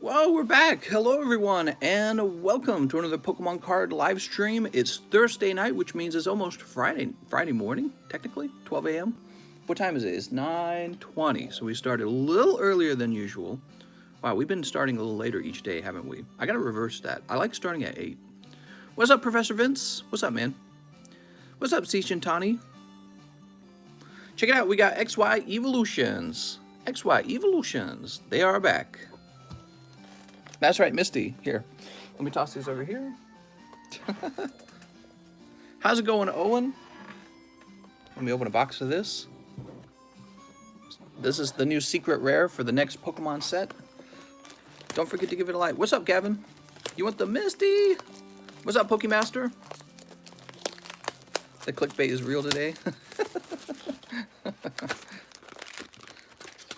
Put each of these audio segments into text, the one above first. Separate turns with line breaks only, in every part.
Well, we're back. Hello, everyone, and welcome to another Pokemon card live stream. It's Thursday night, which means it's almost Friday morning, technically, 12 a.m. What time is it? It's 9:20, so we started a little earlier than usual. Wow, we've been starting a little later each day, haven't we? I gotta reverse that. I like starting at 8. What's up, Professor Vince? What's up, man? What's up, Tani? Check it out. We got XY Evolutions. XY Evolutions. They are back. That's right, Misty. Here, let me toss these over here. How's it going, Owen? Let me open a box of this. This is the new secret rare for the next Pokemon set. Don't forget to give it a like. What's up, Gavin? You want the Misty? What's up, Pokemaster? The clickbait is real today.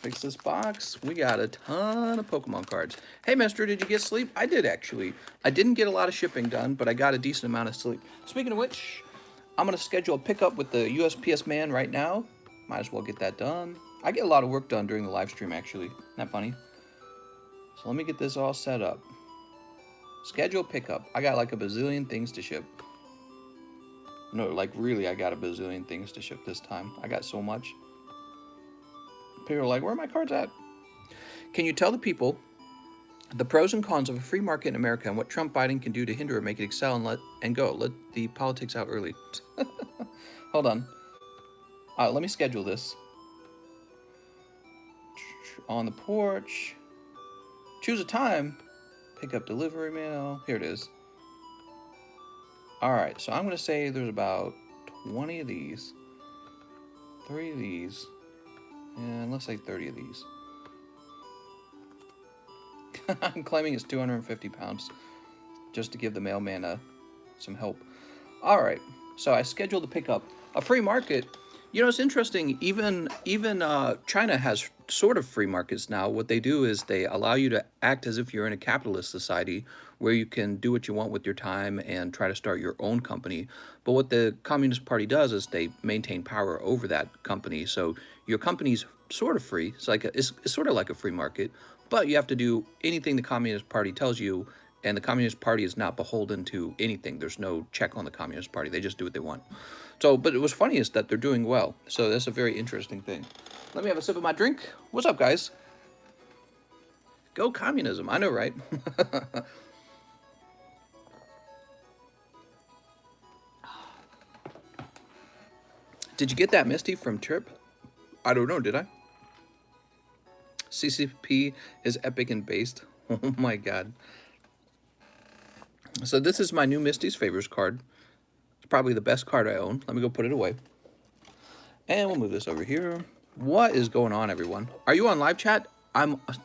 Fix this box. We got a ton of Pokemon cards. Hey, mister, did you get sleep? I did, actually. I didn't get a lot of shipping done, but I got a decent amount of sleep. Speaking of which, I'm going to schedule a pickup with the USPS man right now. Might as well get that done. I get a lot of work done during the live stream, actually. Isn't that funny? So let me get this all set up. Schedule pickup. I got like a bazillion things to ship. No, like really, I got a bazillion things to ship this time. I got so much. People are like, where are my cards at? Can you tell the people the pros and cons of a free market in America and what Trump Biden can do to hinder or make it excel and go? Let the politics out early. Hold on. Let me schedule this. On the porch. Choose a time. Pick up delivery mail. Here it is. Alright, so I'm going to say there's about 20 of these. 3 of these. And let's say 30 of these. I'm claiming it's 250 pounds. Just to give the mailman some help. Alright, so I scheduled to pick up a free market. You know, it's interesting, even China has sort of free markets now. What they do is they allow you to act as if you're in a capitalist society where you can do what you want with your time and try to start your own company. But what the Communist Party does is they maintain power over that company. So your company's sort of free. It's like it's sort of like a free market, but you have to do anything the Communist Party tells you, and the Communist Party is not beholden to anything. There's no check on the Communist Party. They just do what they want. So, but what's funny is that they're doing well. So that's a very interesting thing. Let me have a sip of my drink. What's up, guys? Go communism. I know, right? Did you get that Misty from Trip? I don't know, did I? CCP is epic and based. Oh my god. So this is my new Misty's Favors card. It's probably the best card I own. Let me go put it away. And we'll move this over here. What is going on, everyone? Are you on live chat?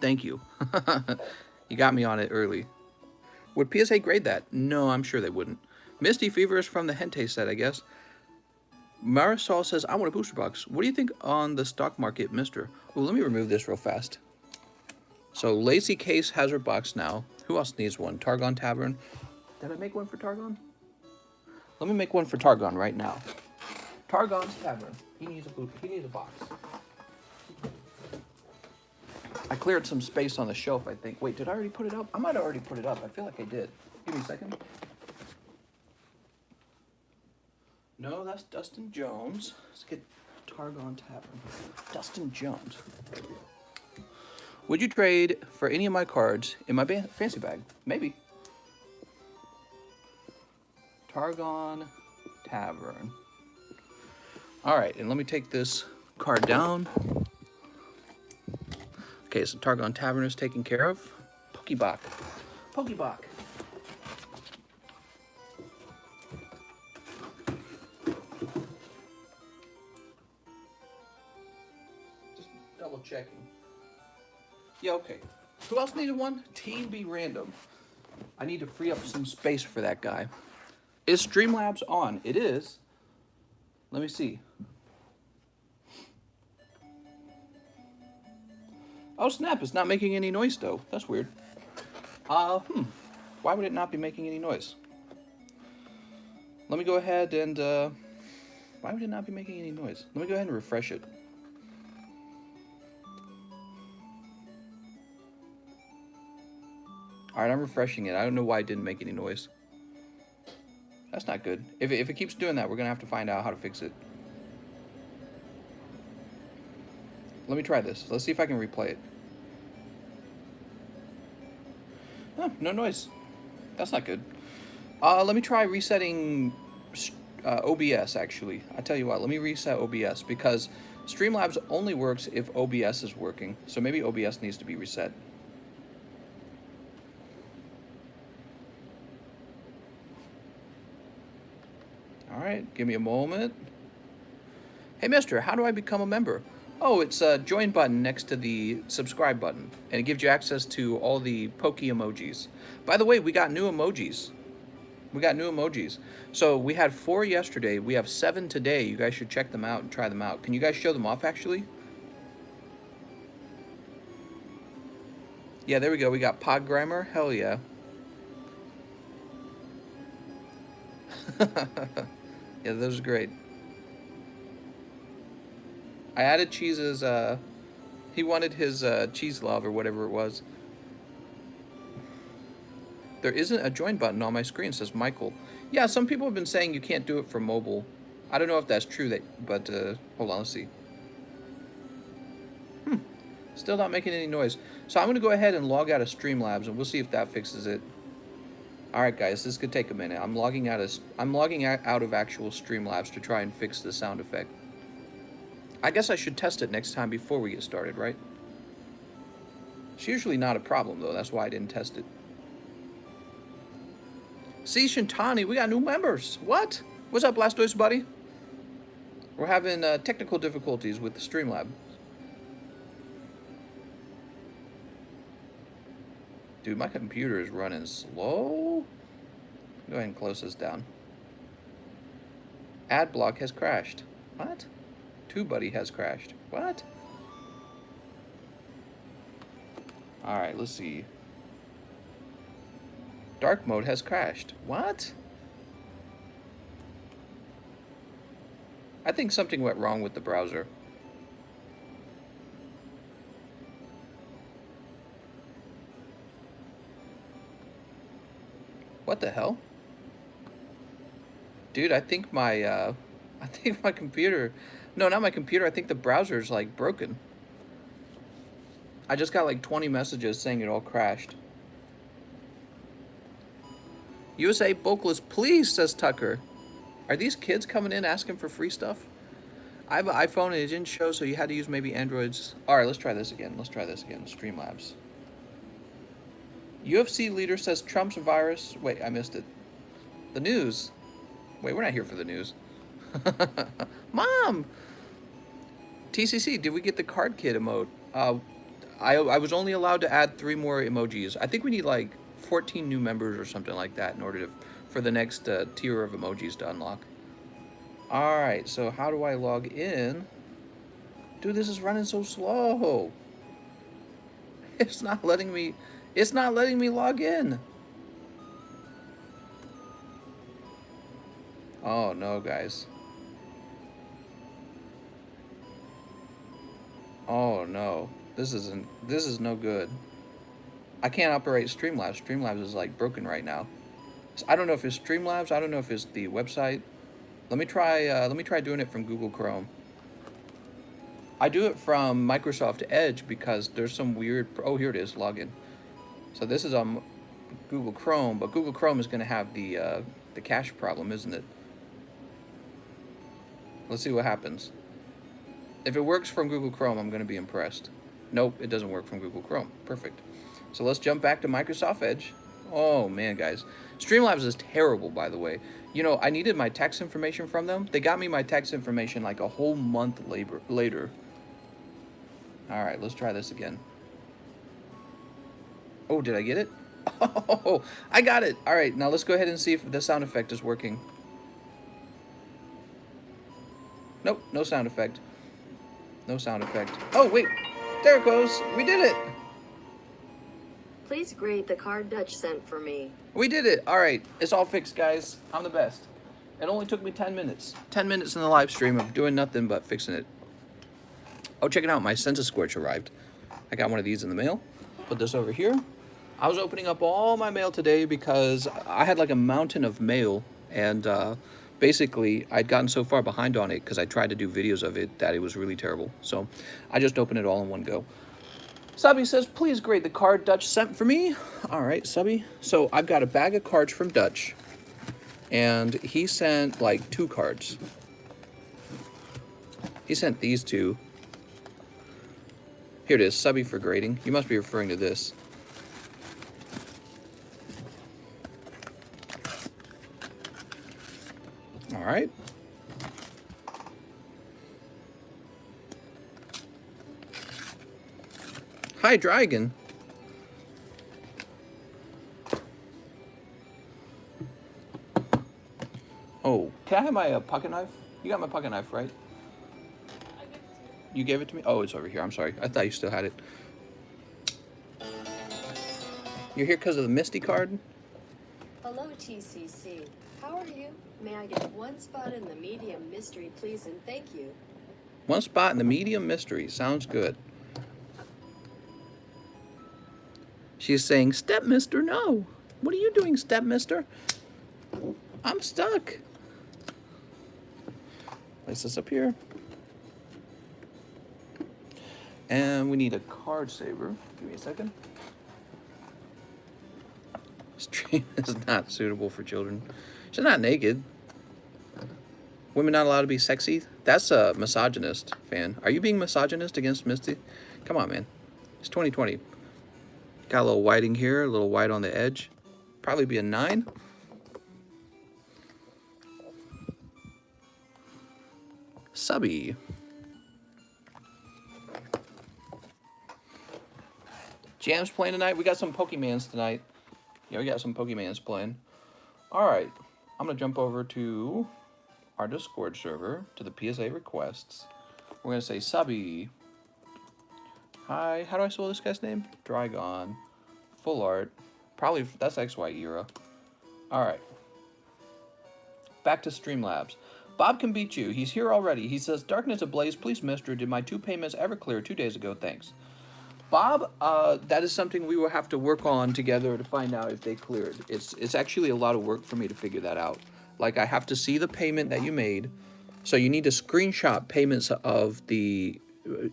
Thank you. You got me on it early. Would PSA grade that? No, I'm sure they wouldn't. Misty Fever is from the Hentei set, I guess. Marisol says, I want a booster box. What do you think on the stock market, mister? Oh, let me remove this real fast. So Lacey Case has her box now. Who else needs one? Targon Tavern. Did I make one for Targon? Let me make one for Targon right now. Targon's Tavern. He needs a box. I cleared some space on the shelf, I think. Wait, did I already put it up? I might have already put it up. I feel like I did. Give me a second. No, that's Dustin Jones. Let's get Targon Tavern. Dustin Jones. Would you trade for any of my cards in my fancy bag? Maybe. Targon Tavern. Alright, and let me take this card down. Okay, so Targon Tavern is taken care of. Pokebok. Pokebok. Just double checking. Yeah, okay. Who else needed one? Team Be Random. I need to free up some space for that guy. Is Streamlabs on? It is. Let me see. Oh snap, it's not making any noise though. That's weird. Why would it not be making any noise? Let me go ahead and, why would it not be making any noise? Let me go ahead and refresh it. All right, I'm refreshing it. I don't know why it didn't make any noise. That's not good. If it keeps doing that, we're going to have to find out how to fix it. Let me try this. Let's see if I can replay it. Oh, no noise. That's not good. Let me try resetting OBS, actually. I tell you what, let me reset OBS, because Streamlabs only works if OBS is working. So maybe OBS needs to be reset. All right, give me a moment. Hey, mister, how do I become a member? Oh, it's a join button next to the subscribe button, and it gives you access to all the pokey emojis. By the way, we got new emojis. We got new emojis. So we had 4 yesterday. We have 7 today. You guys should check them out and try them out. Can you guys show them off, actually? Yeah, there we go. We got Pod Grammar. Hell yeah. Yeah, those are great. I added Cheese's, he wanted his cheese love or whatever it was. There isn't a join button on my screen, says Michael. Yeah, some people have been saying you can't do it for mobile. I don't know if that's true, but hold on, let's see. Still not making any noise. So I'm going to go ahead and log out of Streamlabs, and we'll see if that fixes it. All right, guys, this could take a minute. I'm logging out of actual Streamlabs to try and fix the sound effect. I guess I should test it next time before we get started, right? It's usually not a problem, though. That's why I didn't test it. See, Shintani, we got new members. What? What's up, Blastoise buddy? We're having technical difficulties with the Streamlab. Dude, my computer is running slow. Go ahead and close this down. Ad block has crashed. What? TubeBuddy has crashed. What? Alright, let's see. Dark mode has crashed. What? I think something went wrong with the browser. What the hell? Dude, I think my computer... No, not my computer. I think the browser's, like, broken. I just got, like, 20 messages saying it all crashed. USA Bulkless, please, says Tucker. Are these kids coming in asking for free stuff? I have an iPhone and it didn't show, so you had to use maybe Androids. All right, let's try this again. Streamlabs. UFC leader says Trump's virus. Wait, I missed it. The news. Wait, we're not here for the news. Mom! TCC, did we get the card kid emote? I was only allowed to add 3 more emojis. I think we need like 14 new members or something like that in order for the next tier of emojis to unlock. Alright, so how do I log in? Dude, this is running so slow. It's not letting me log in. Oh no, guys. Oh no. This is no good. I can't operate Streamlabs. Streamlabs is like broken right now. So I don't know if it's Streamlabs, I don't know if it's the website. Let me try doing it from Google Chrome. I do it from Microsoft Edge because there's some weird... Oh, here it is, login. So this is on Google Chrome, but Google Chrome is going to have the cache problem, isn't it? Let's see what happens. If it works from Google Chrome, I'm going to be impressed. Nope, it doesn't work from Google Chrome. Perfect. So let's jump back to Microsoft Edge. Oh, man, guys. Streamlabs is terrible, by the way. You know, I needed my tax information from them. They got me my tax information like a whole month later. All right, let's try this again. Oh, did I get it? Oh, I got it. All right, now let's go ahead and see if the sound effect is working. Nope, no sound effect. No sound effect. Oh, wait. There it goes. We did it.
Please grade the card Dutch sent for me.
We did it. All right. It's all fixed, guys. I'm the best. It only took me 10 minutes. 10 minutes in the live stream of doing nothing but fixing it. Oh, check it out. My census squirch arrived. I got one of these in the mail. Put this over here. I was opening up all my mail today because I had like a mountain of mail, and basically I'd gotten so far behind on it because I tried to do videos of it that it was really terrible. So I just opened it all in one go. Subby says, please grade the card Dutch sent for me. All right, Subby. So I've got a bag of cards from Dutch, and he sent like 2 cards. He sent these 2. Here it is, Subby for grading. You must be referring to this. All right. Hi, Dragon. Oh, can I have my pocket knife? You got my pocket knife, right? You gave it to me? Oh, it's over here. I'm sorry. I thought you still had it. You're here because of the Misty card?
Hello, TCC. How are you? May I get 1 spot in the medium mystery, please, and thank you.
1 spot in the medium mystery. Sounds good. She's saying, Step Mister, no. What are you doing, Step Mister? I'm stuck. Place this up here. And we need a card saver. Give me a second. Stream is not suitable for children. She's not naked. Women not allowed to be sexy? That's a misogynist, fan. Are you being misogynist against Misty? Come on, man. It's 2020. Got a little whiting here, a little white on the edge. Probably be a 9. Subby. Jam's playing tonight. We got some Pokemans tonight. Yeah, we got some Pokemans playing. Alright. I'm going to jump over to our Discord server, to the PSA requests. We're going to say, Subby. Hi. How do I spell this guy's name? Drygon. Full art. Probably, that's XY era. Alright. Back to Streamlabs. Bob can beat you. He's here already. He says, Darkness Ablaze, please, mister. Did my 2 payments ever clear 2 days ago? Thanks. Bob, that is something we will have to work on together to find out if they cleared. It's actually a lot of work for me to figure that out. Like, I have to see the payment that you made. So you need to screenshot payments of the...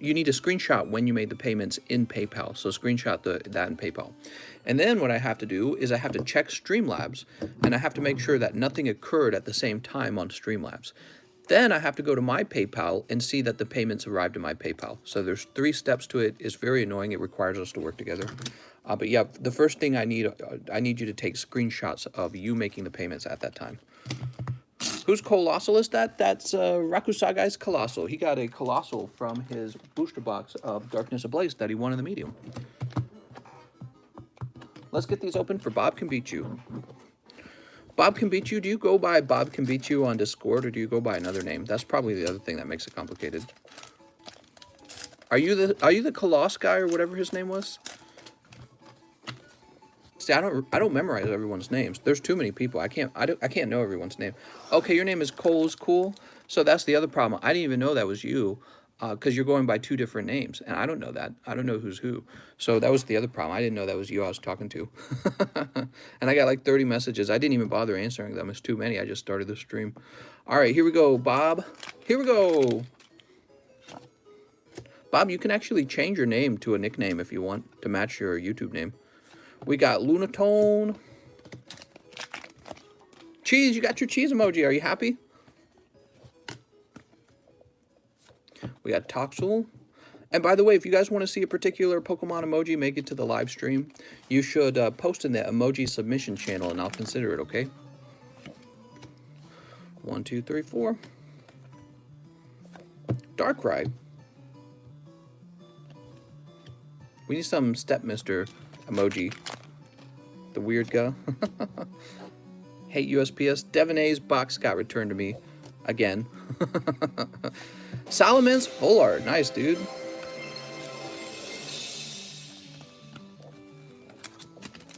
You need to screenshot when you made the payments in PayPal. So screenshot that in PayPal. And then what I have to do is I have to check Streamlabs, and I have to make sure that nothing occurred at the same time on Streamlabs. Then I have to go to my PayPal and see that the payments arrived in my PayPal. So there's 3 steps to it. It's very annoying. It requires us to work together. But yeah, the first thing I need you to take screenshots of you making the payments at that time. Who's Colossal is that? That's Rakusagai's Colossal. He got a Colossal from his booster box of Darkness Ablaze that he won in the medium. Let's get these open for Bob Can Beat You. Bob Can Beat You, do you go by Bob Can Beat You on Discord, or do you go by another name? That's probably the other thing that makes it complicated. Are you the Coloss guy or whatever his name was? See, I don't memorize everyone's names. There's too many people. I can't know everyone's name. Okay, your name is Cole's Cool. So that's the other problem. I didn't even know that was you, because you're going by 2 different names, and I don't know that. I don't know who's who. So that was the other problem. I didn't know that was you I was talking to. And I got like 30 messages. I didn't even bother answering them. It's too many. I just started the stream. All right, here we go, Bob. Here we go. Bob, you can actually change your name to a nickname if you want to match your YouTube name. We got Lunatone. Cheese, you got your cheese emoji. Are you happy? We got Toxel. And by the way, if you guys want to see a particular Pokemon emoji make it to the live stream, you should post in the emoji submission channel and I'll consider it, okay? 1, 2, 3, 4. Darkrai. We need some Stepmister emoji. The weird guy. Hate USPS. Devon A's box got returned to me again. Solomon's full art. Nice, dude.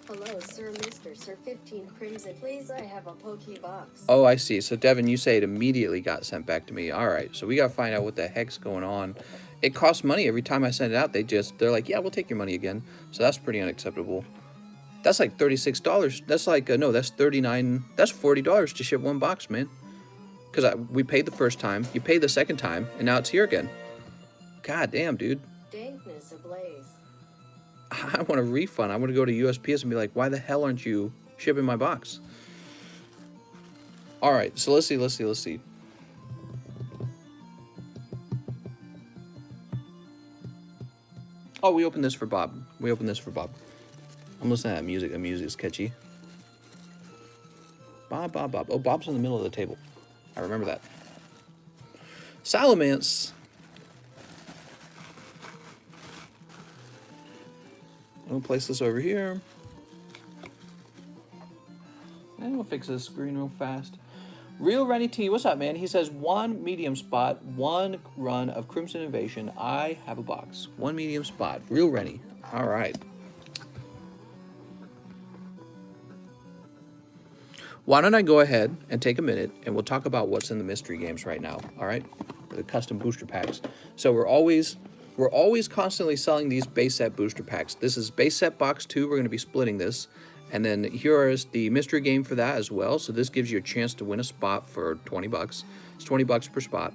Hello, Sir Mr. Sir 15 Crimson. Please, I have a Pokebox.
Oh, I see. So, Devin, you say it immediately got sent back to me. All right. So, we got to find out what the heck's going on. It costs money every time I send it out. They're like, yeah, we'll take your money again. So, that's pretty unacceptable. That's like $36. That's like, no, that's $39. That's $40 to ship one box, man. Because we paid the first time, you paid the second time, and now it's here again. God damn, dude.
Dankness ablaze.
I want a refund. I want to go to USPS and be like, why the hell aren't you shipping my box? All right, so let's see. Oh, we opened this for Bob. I'm listening to that music. The music's catchy. Bob. Oh, Bob's in the middle of the table. I remember that. Salamence. We'll place this over here. And we'll fix this screen real fast. Real Rennie T, what's up, man? He says, 1 medium spot, 1 run of Crimson Invasion. I have a box. 1 medium spot. Real Rennie. All right. Why don't I go ahead and take a minute and we'll talk about what's in the mystery games right now, all right? The custom booster packs. So we're always constantly selling these base set booster packs. This is base set box 2. We're going to be splitting this. And then here is the mystery game for that as well. So this gives you a chance to win a spot for 20 bucks. It's 20 bucks per spot.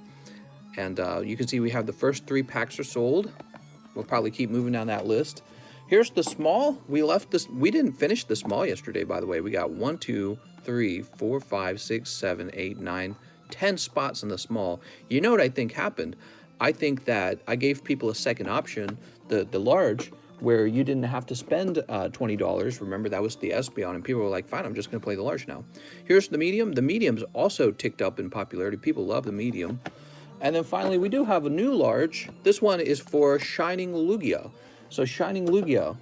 And you can see we have the first 3 packs are sold. We'll probably keep moving down that list. Here's the small. We didn't finish the small yesterday, by the way. We got 1, 2, 3, 4, 5, 6, 7, 8, 9, 10 spots in the small. You know what I think happened? I think that I gave people a second option, the large, where you didn't have to spend $20. Remember, that was the Espeon, and people were like, fine, I'm just going to play the large now. Here's the medium. The medium's also ticked up in popularity. People love the medium. And then finally, we do have a new large. This one is for Shining Lugia. So Shining Lugia,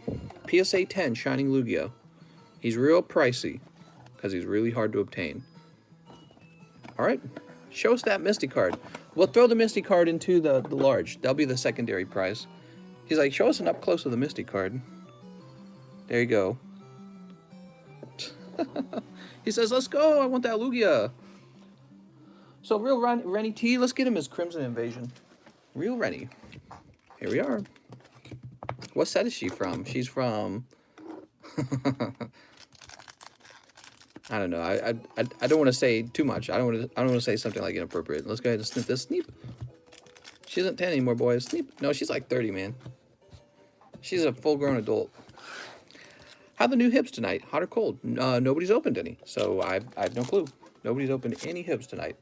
PSA 10 Shining Lugia. He's real pricey because he's really hard to obtain. All right, show us that Misty card. We'll throw the Misty card into the large. That'll be the secondary prize. He's like, show us an up close of the Misty card. There you go. He says, let's go. I want that Lugia. So Real Rennie T, let's get him his Crimson Invasion. Real Rennie. Here we are. What set is she from? She's from... I don't know. I don't want to say too much. I don't want to say something like inappropriate. Let's go ahead and snip this. Sneep. She isn't 10 anymore, boys. Sneep. No, she's like 30, man. She's a full-grown adult. How are the new hips tonight? Hot or cold? Nobody's opened any, so I have no clue. Nobody's opened any hips tonight.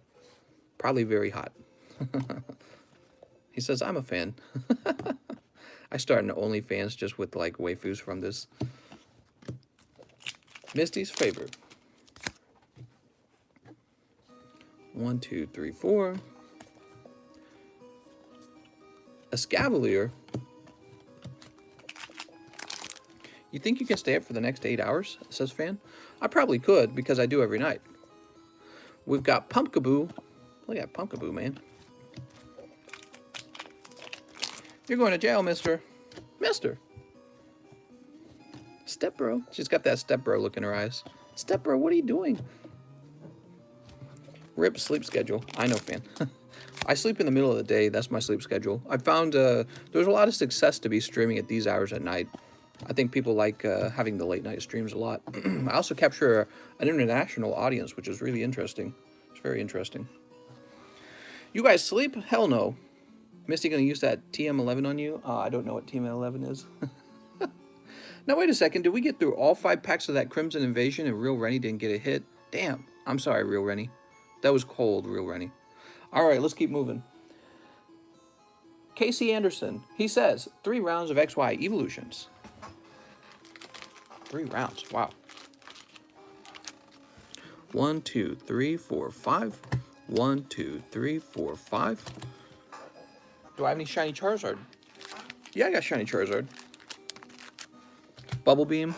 Probably very hot. He says, I'm a fan. I started an OnlyFans just with, like, waifus from this. Misty's favorite. 1, 2, 3, 4. A Scavalier. You think you can stay up for the next 8 hours? Says Fan. I probably could because I do every night. We've got Pumpkaboo. Look at Pumpkaboo, man. You're going to jail, mister. Mister. Stepbro. She's got that stepbro look in her eyes. Stepbro, what are you doing? Rip sleep schedule. I know, Fan. I sleep in the middle of the day. That's my sleep schedule. I found there's a lot of success to be streaming at these hours at night. I think people like having the late night streams a lot. I also capture an international audience, which is really interesting. It's very interesting. You guys sleep? Hell no. Misty gonna use that TM11 on you? I don't know what TM11 is. Now wait a second. Did we get through all 5 packs of that Crimson Invasion and Real Rennie didn't get a hit? Damn. I'm sorry, Real Rennie. That was cold, Real Rennie. All right, let's keep moving. Casey Anderson. He says 3 rounds of XY evolutions. 3 rounds. Wow. 1, 2, 3, 4, 5. 1, 2, 3, 4, 5. Do I have any shiny Charizard? Yeah, I got shiny Charizard. Bubble Beam.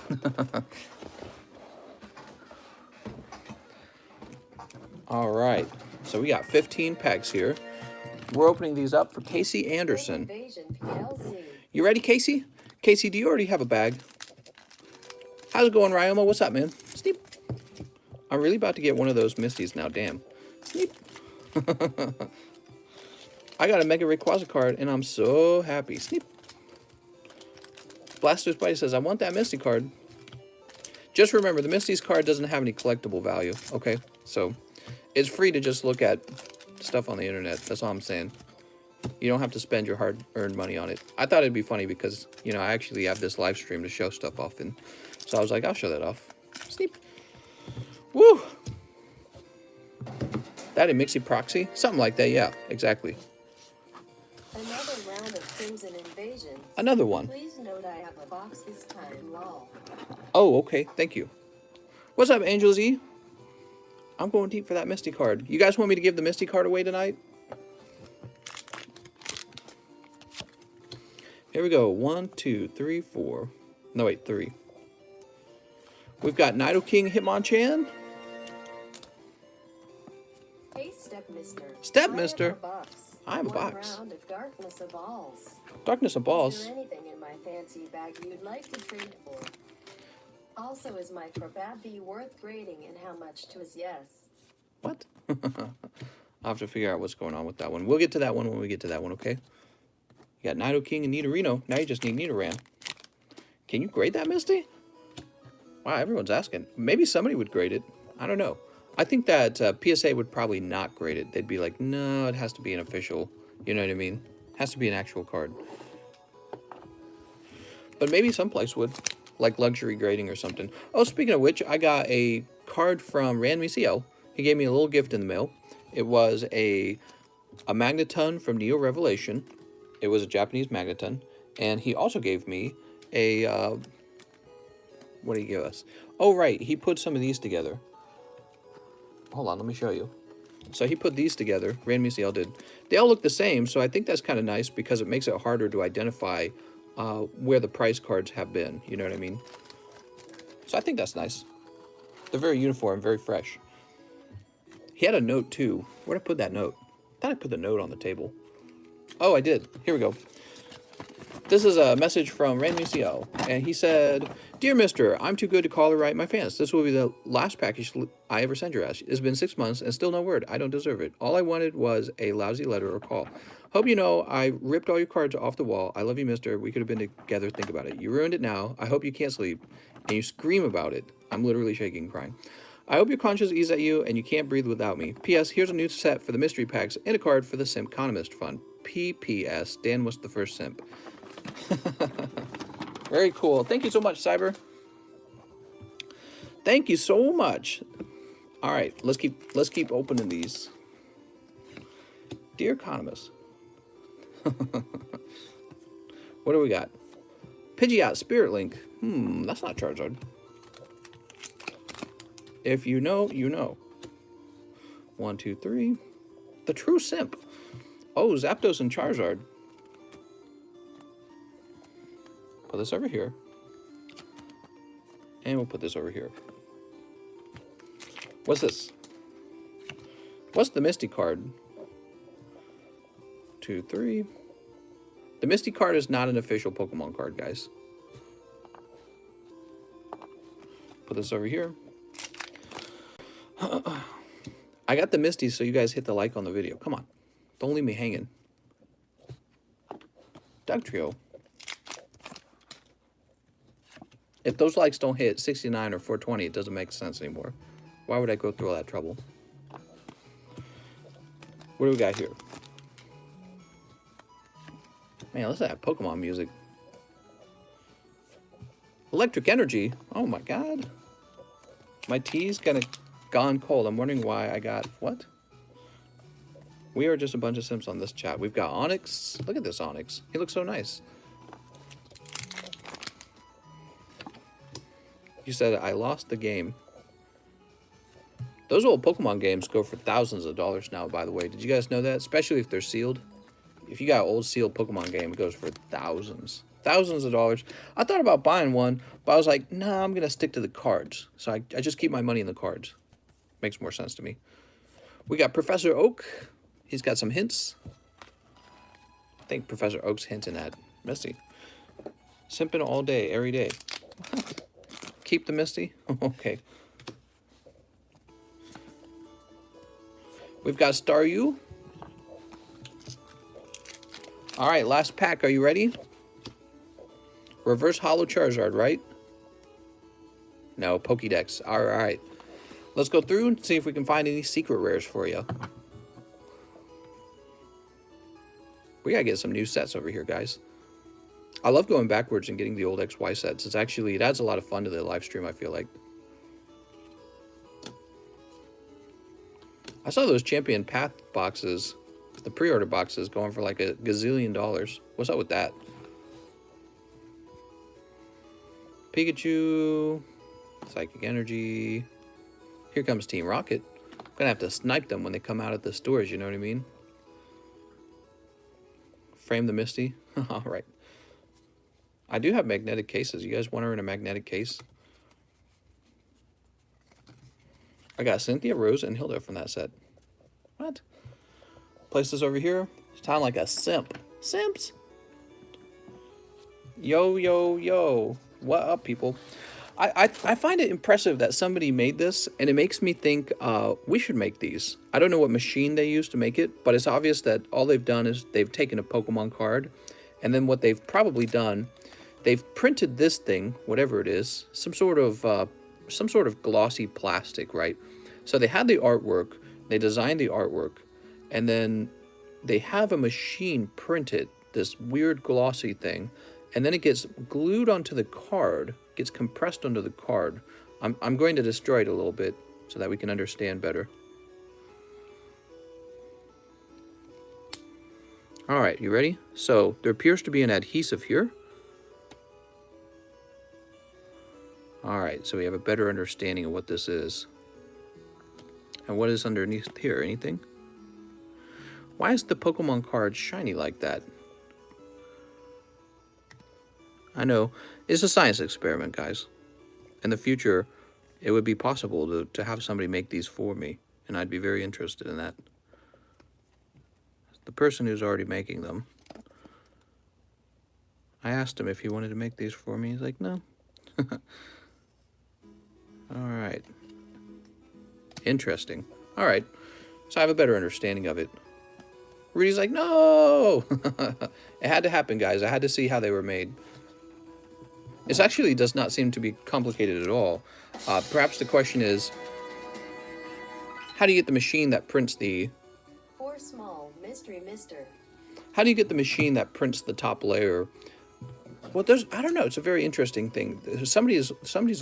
All right. So we got 15 packs here. We're opening these up for Casey Anderson. You ready, Casey? Casey, do you already have a bag? How's it going, Ryoma? What's up, man? Sneep. I'm really about to get one of those Misties now. Damn. Sneep. I got a Mega Rayquaza card, and I'm so happy. Sneep. Blaster's Buddy says, I want that Misty card. Just remember, the Misty's card doesn't have any collectible value, okay? So, it's free to just look at stuff on the internet. That's all I'm saying. You don't have to spend your hard-earned money on it. I thought it'd be funny because, you know, I actually have this live stream to show stuff off in. So I was like, I'll show that off. Sneap. Woo! That a Mixie Proxy? Something like that, yeah, exactly.
Another round of Crimson Invasion.
Another one.
Please note I have a box this time, lol.
Oh, okay, thank you. What's up, Angel Z? I'm going deep for that Misty card. You guys want me to give the Misty card away tonight? Here we go. 1, 2, 3, 4. No, wait, 3. We've got Nido King Hitmonchan.
Hey, Stepmister.
Stepmister.
I have a box.
One
round of Darkness of Balls.
Darkness of Balls.
Is there anything in my fancy bag you'd like to trade for? Also, is my Crabapy worth grading, and how much to his yes?
What? I'll have to figure out what's going on with that one. We'll get to that one when we get to that one, okay? You got Nido King and Nidorino. Now you just need Nidoran. Can you grade that, Misty? Wow, everyone's asking. Maybe somebody would grade it. I don't know. I think that PSA would probably not grade it. They'd be like, no, it has to be an official. You know what I mean? It has to be an actual card. But maybe someplace would. Like luxury grading or something. Oh, speaking of which, I got a card from Rand CL. He gave me a little gift in the mail. It was a Magneton from Neo Revelation. It was a Japanese Magneton. And he also gave me a... what did he give us? Oh, right. He put some of these together. Hold on, let me show you. So he put these together. Rand CL did. They all look the same, so I think that's kind of nice because it makes it harder to identify where the price cards have been. You know what I mean? So I think that's nice. They're very uniform, very fresh. He had a note too. Where'd I put that note? I thought I put the note on the table. Oh, I did. Here we go. This is a message from Rand CL, and he said, "Dear Mister, I'm too good to call or write my fans. This will be the last package I ever send your ass. It's been 6 months and still no word. I don't deserve it. All I wanted was a lousy letter or call. Hope you know I ripped all your cards off the wall. I love you, Mister. We could have been together. Think about it. You ruined it now. I hope you can't sleep. And you scream about it. I'm literally shaking, crying. I hope your conscience eats at you and you can't breathe without me. P.S. Here's a new set for the mystery packs and a card for the TheCardconomist fund. P.P.S. Dan was the first simp." Very cool. Thank you so much, Cyber. Thank you so much. All right, let's keep opening these. Dear Economist. What do we got? Pidgeot Spirit Link. That's not Charizard. If you know, you know. 1, 2, 3. The True Simp. Oh, Zapdos and Charizard. Put this over here. And we'll put this over here. What's this? What's the Misty card? 2, 3. The Misty card is not an official Pokemon card, guys. Put this over here. I got the Misty, so you guys hit the like on the video. Come on. Don't leave me hanging. Dugtrio. If those likes don't hit 69 or 420, it doesn't make sense anymore. Why would I go through all that trouble? What do we got here? Man, listen to that Pokemon music. Electric Energy. Oh my god. My tea's gone cold. I'm wondering why I got... What? We are just a bunch of simps on this chat. We've got Onyx. Look at this Onyx. He looks so nice. You said, I lost the game. Those old Pokemon games go for thousands of dollars now, by the way. Did you guys know that? Especially if they're sealed. If you got an old sealed Pokemon game, it goes for thousands. Thousands of dollars. I thought about buying one, but I was like, nah, I'm going to stick to the cards. So I just keep my money in the cards. Makes more sense to me. We got Professor Oak. He's got some hints. I think Professor Oak's hinting at Misty. Simping all day, every day. Keep the Misty? Okay. We've got Staryu. Alright, last pack. Are you ready? Reverse Holo Charizard, right? No, Pokédex. All right. Let's go through and see if we can find any secret rares for you. We gotta get some new sets over here, guys. I love going backwards and getting the old XY sets. It adds a lot of fun to the live stream, I feel like. I saw those Champion Path boxes, the pre-order boxes, going for like a gazillion dollars. What's up with that? Pikachu, Psychic Energy. Here comes Team Rocket. I'm gonna have to snipe them when they come out at the stores, you know what I mean? Frame the Misty. All right. I do have magnetic cases. You guys want her in a magnetic case? I got Cynthia, Rose, and Hilda from that set. What? Place this over here. Sound like a simp. Simps? Yo, yo, yo. What up, people? I find it impressive that somebody made this, and it makes me think we should make these. I don't know what machine they used to make it, but it's obvious that all they've done is they've taken a Pokemon card, and then what they've probably done, they've printed this thing, whatever it is, some sort of glossy plastic, right? So they had the artwork, they designed the artwork, and then they have a machine print it, this weird glossy thing, and then it gets glued onto the card, gets compressed onto the card. I'm going to destroy it a little bit so that we can understand better. All right, you ready? So there appears to be an adhesive here. All right, so we have a better understanding of what this is. And what is underneath here? Anything? Why is the Pokemon card shiny like that? I know, it's a science experiment, guys. In the future, it would be possible to have somebody make these for me, and I'd be very interested in that. The person who's already making them, I asked him if he wanted to make these for me. He's like, no. Alright. Interesting. Alright. So I have a better understanding of it. Rudy's like, no! It had to happen, guys. I had to see how they were made. This actually does not seem to be complicated at all. Perhaps the question is, how do you get the machine that prints the...
For small, mystery mister.
How do you get the machine that prints the top layer? Well, I don't know. It's a very interesting thing. Somebody's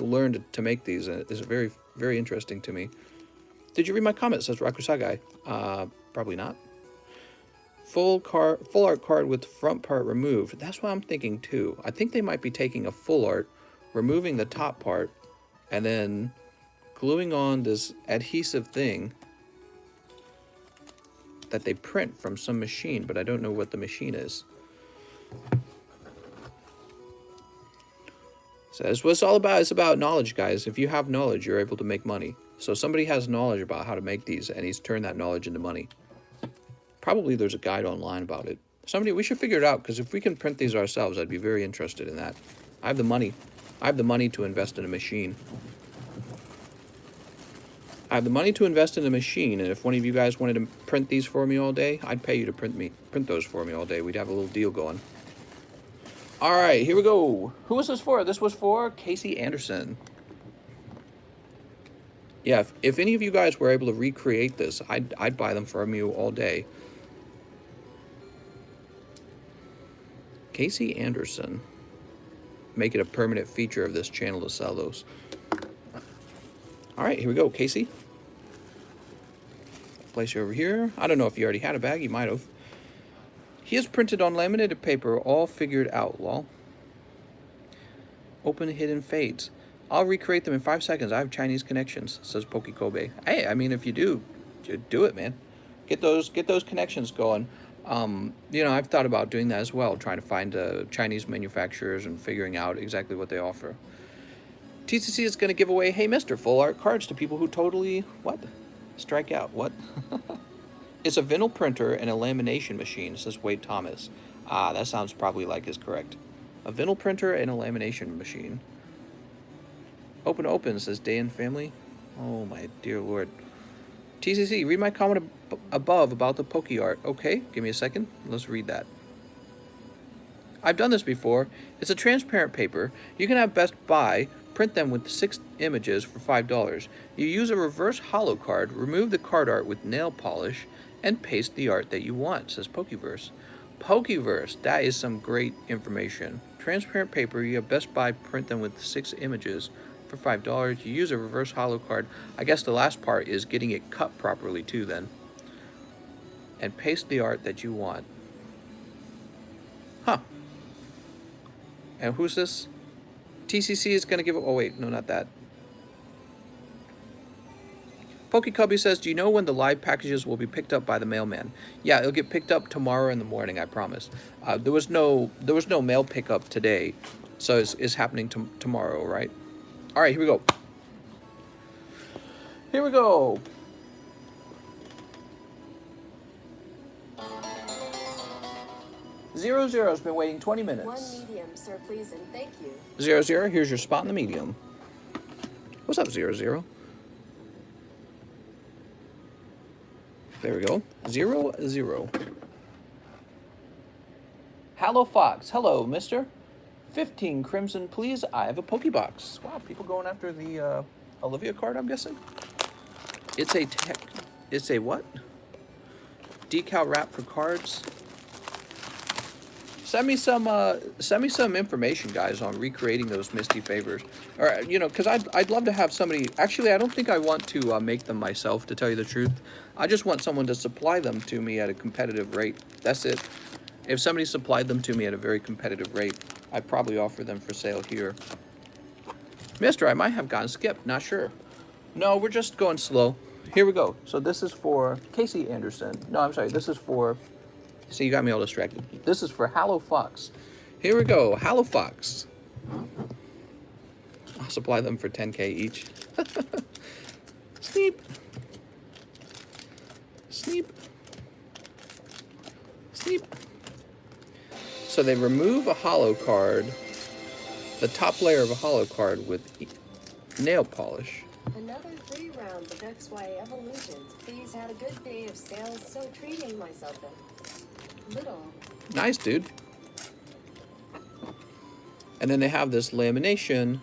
learned to make these, and it's very, very interesting to me. Did you read my comment? Says Rakusagai. Probably not. Full art card with front part removed. That's what I'm thinking too. I think they might be taking a full art, removing the top part, and then gluing on this adhesive thing that they print from some machine, but I don't know what the machine is. So that's what it's all about. It's about knowledge, guys. If you have knowledge, you're able to make money. So somebody has knowledge about how to make these, and he's turned that knowledge into money. Probably there's a guide online about it. We should figure it out, because if we can print these ourselves, I'd be very interested in that. I have the money. I have the money to invest in a machine. I have the money to invest in a machine, and if one of you guys wanted to print these for me all day, I'd pay you to print those for me all day. We'd have a little deal going. All right, here we go. Who was this for? This was for Casey Anderson. Yeah, if any of you guys were able to recreate this, I'd buy them from you all day. Casey Anderson. Make it a permanent feature of this channel to sell those. All right, here we go, Casey. Place you over here. I don't know if you already had a bag. You might have. He is printed on laminated paper, all figured out, lol. Open hidden fades. I'll recreate them in 5 seconds. I have Chinese connections, says Poke Kobe. Hey, I mean, if you do it, man. Get those connections going. You know, I've thought about doing that as well, trying to find Chinese manufacturers and figuring out exactly what they offer. TCC is going to give away, hey, Mr. Full Art cards to people who totally, what? Strike out, what? It's a vinyl printer and a lamination machine, says Wade Thomas. Ah, that sounds probably like is correct. A vinyl printer and a lamination machine. Open, says Day and Family. Oh, my dear Lord. TCC, read my comment above about the Poke Art. Okay, give me a second. Let's read that. I've done this before. It's a transparent paper. You can have Best Buy print them with 6 images for $5. You use a reverse holo card, remove the card art with nail polish, and paste the art that you want, says Pokeverse. Pokeverse, that is some great information. Transparent paper, you have Best Buy print them with 6 images for $5. You use a reverse holo card. I guess the last part is getting it cut properly too then. And paste the art that you want. Huh. And who's this? TCC is going to give it... Oh, wait. No, not that. PokeCubby says, do you know when the live packages will be picked up by the mailman? Yeah, it'll get picked up tomorrow in the morning, I promise. There was no mail pickup today, so it's happening tomorrow, right? All right, here we go. Here we go. Zero Zero's been waiting 20 minutes.
One medium, sir, please, and thank you.
00, here's your spot in the medium. What's up, 00? There we go. 00. Hello, Fox. Hello, mister. 15 crimson, please. I have a Pokebox. Wow, people going after the Olivia card, I'm guessing. It's a what? Decal wrap for cards. Send me some information, guys, on recreating those Misty Favors. Or, you know, because I'd love to have somebody... Actually, I don't think I want to make them myself, to tell you the truth. I just want someone to supply them to me at a competitive rate. That's it. If somebody supplied them to me at a very competitive rate, I'd probably offer them for sale here. Mister, I might have gotten skipped. Not sure. No, we're just going slow. Here we go. So this is for Casey Anderson. No, I'm sorry. This is for... See, you got me all distracted. This is for Hallow Fox. Here we go. Hallow Fox. I'll supply them for 10K each. Sneep. Sneep. Sneep. So they remove a holo card, the top layer of a holo card with nail polish.
Another 3 rounds of XY Evolutions. Please had a good day of sales, so treating myself a little.
Nice, dude. And then they have this lamination.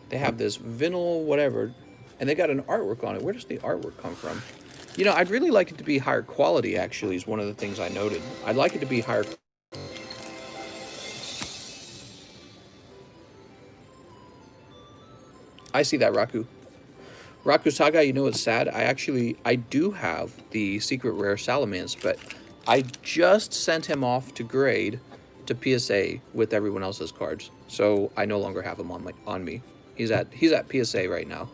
They have this vinyl whatever, and they got an artwork on it. Where does the artwork come from? You know, I'd really like it to be higher quality, actually, is one of the things I noted. I'd like it to be higher. I see that, Raku. Raku Saga, you know what's sad? I do have the secret rare Salamence, but I just sent him off to grade to PSA with everyone else's cards. So I no longer have him on me. He's at PSA right now.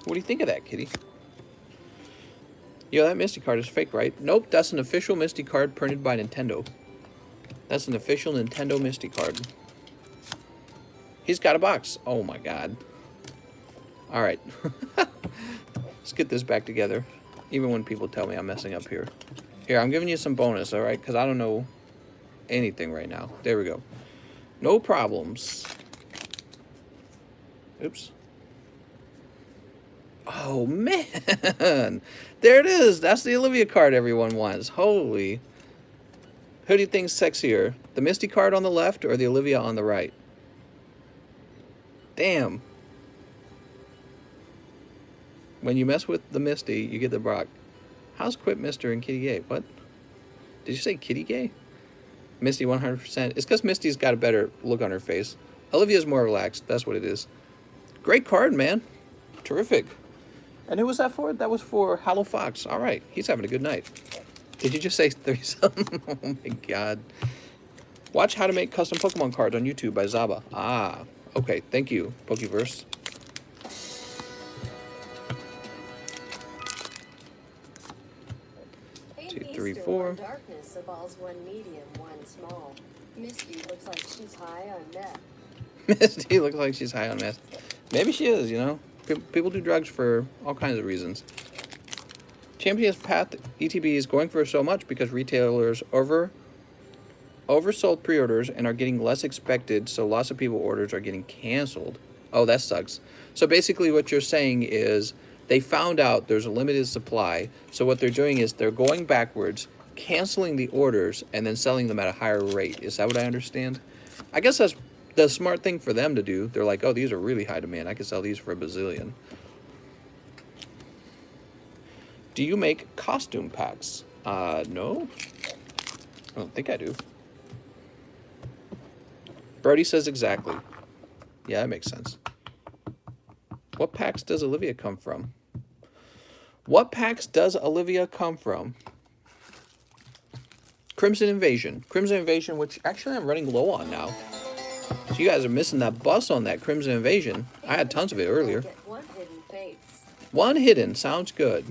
What do you think of that, kitty? Yo, that Misty card is fake, right? Nope, that's an official Misty card printed by Nintendo. That's an official Nintendo Misty card. He's got a box. Oh my god. Alright. Let's get this back together. Even when people tell me I'm messing up here. Here, I'm giving you some bonus, alright? Because I don't know anything right now. There we go. No problems. Oops. Oh, man. There it is. That's the Olivia card everyone wants. Holy. Who do you think's sexier? The Misty card on the left or the Olivia on the right? Damn. When you mess with the Misty, you get the Brock. How's Quit Mister and Kitty Gay? What? Did you say Kitty Gay? Misty 100%. It's because Misty's got a better look on her face. Olivia's more relaxed. That's what it is. Great card, man. Terrific. And who was that for? That was for Hallow Fox. All right. He's having a good night. Did you just say 30-something? Oh, my God. Watch How to Make Custom Pokemon Cards on YouTube by Zaba. Ah. Okay. Thank you, Pokeverse.
Hey,
2, 3,
Beaster,
4.
one darkness, the ball's one medium, one small. Misty looks like she's high on meth.
Misty looks like she's high on meth. Maybe she is, you know. People do drugs for all kinds of reasons. Champion's Path ETB is going for so much because retailers oversold pre-orders and are getting less expected, so lots of people orders are getting canceled. Oh, that sucks. So basically what you're saying is they found out there's a limited supply, so what they're doing is they're going backwards, canceling the orders, and then selling them at a higher rate. Is that what I understand? I guess that's the smart thing for them to do, they're like, oh, these are really high demand. I can sell these for a bazillion. Do you make costume packs? No. I don't think I do. Brody says exactly. Yeah, that makes sense. What packs does Olivia come from? What packs does Olivia come from? Crimson Invasion. Crimson Invasion, which actually I'm running low on now. So you guys are missing that bus on that Crimson Invasion. I had tons of it earlier. One hidden. Sounds good.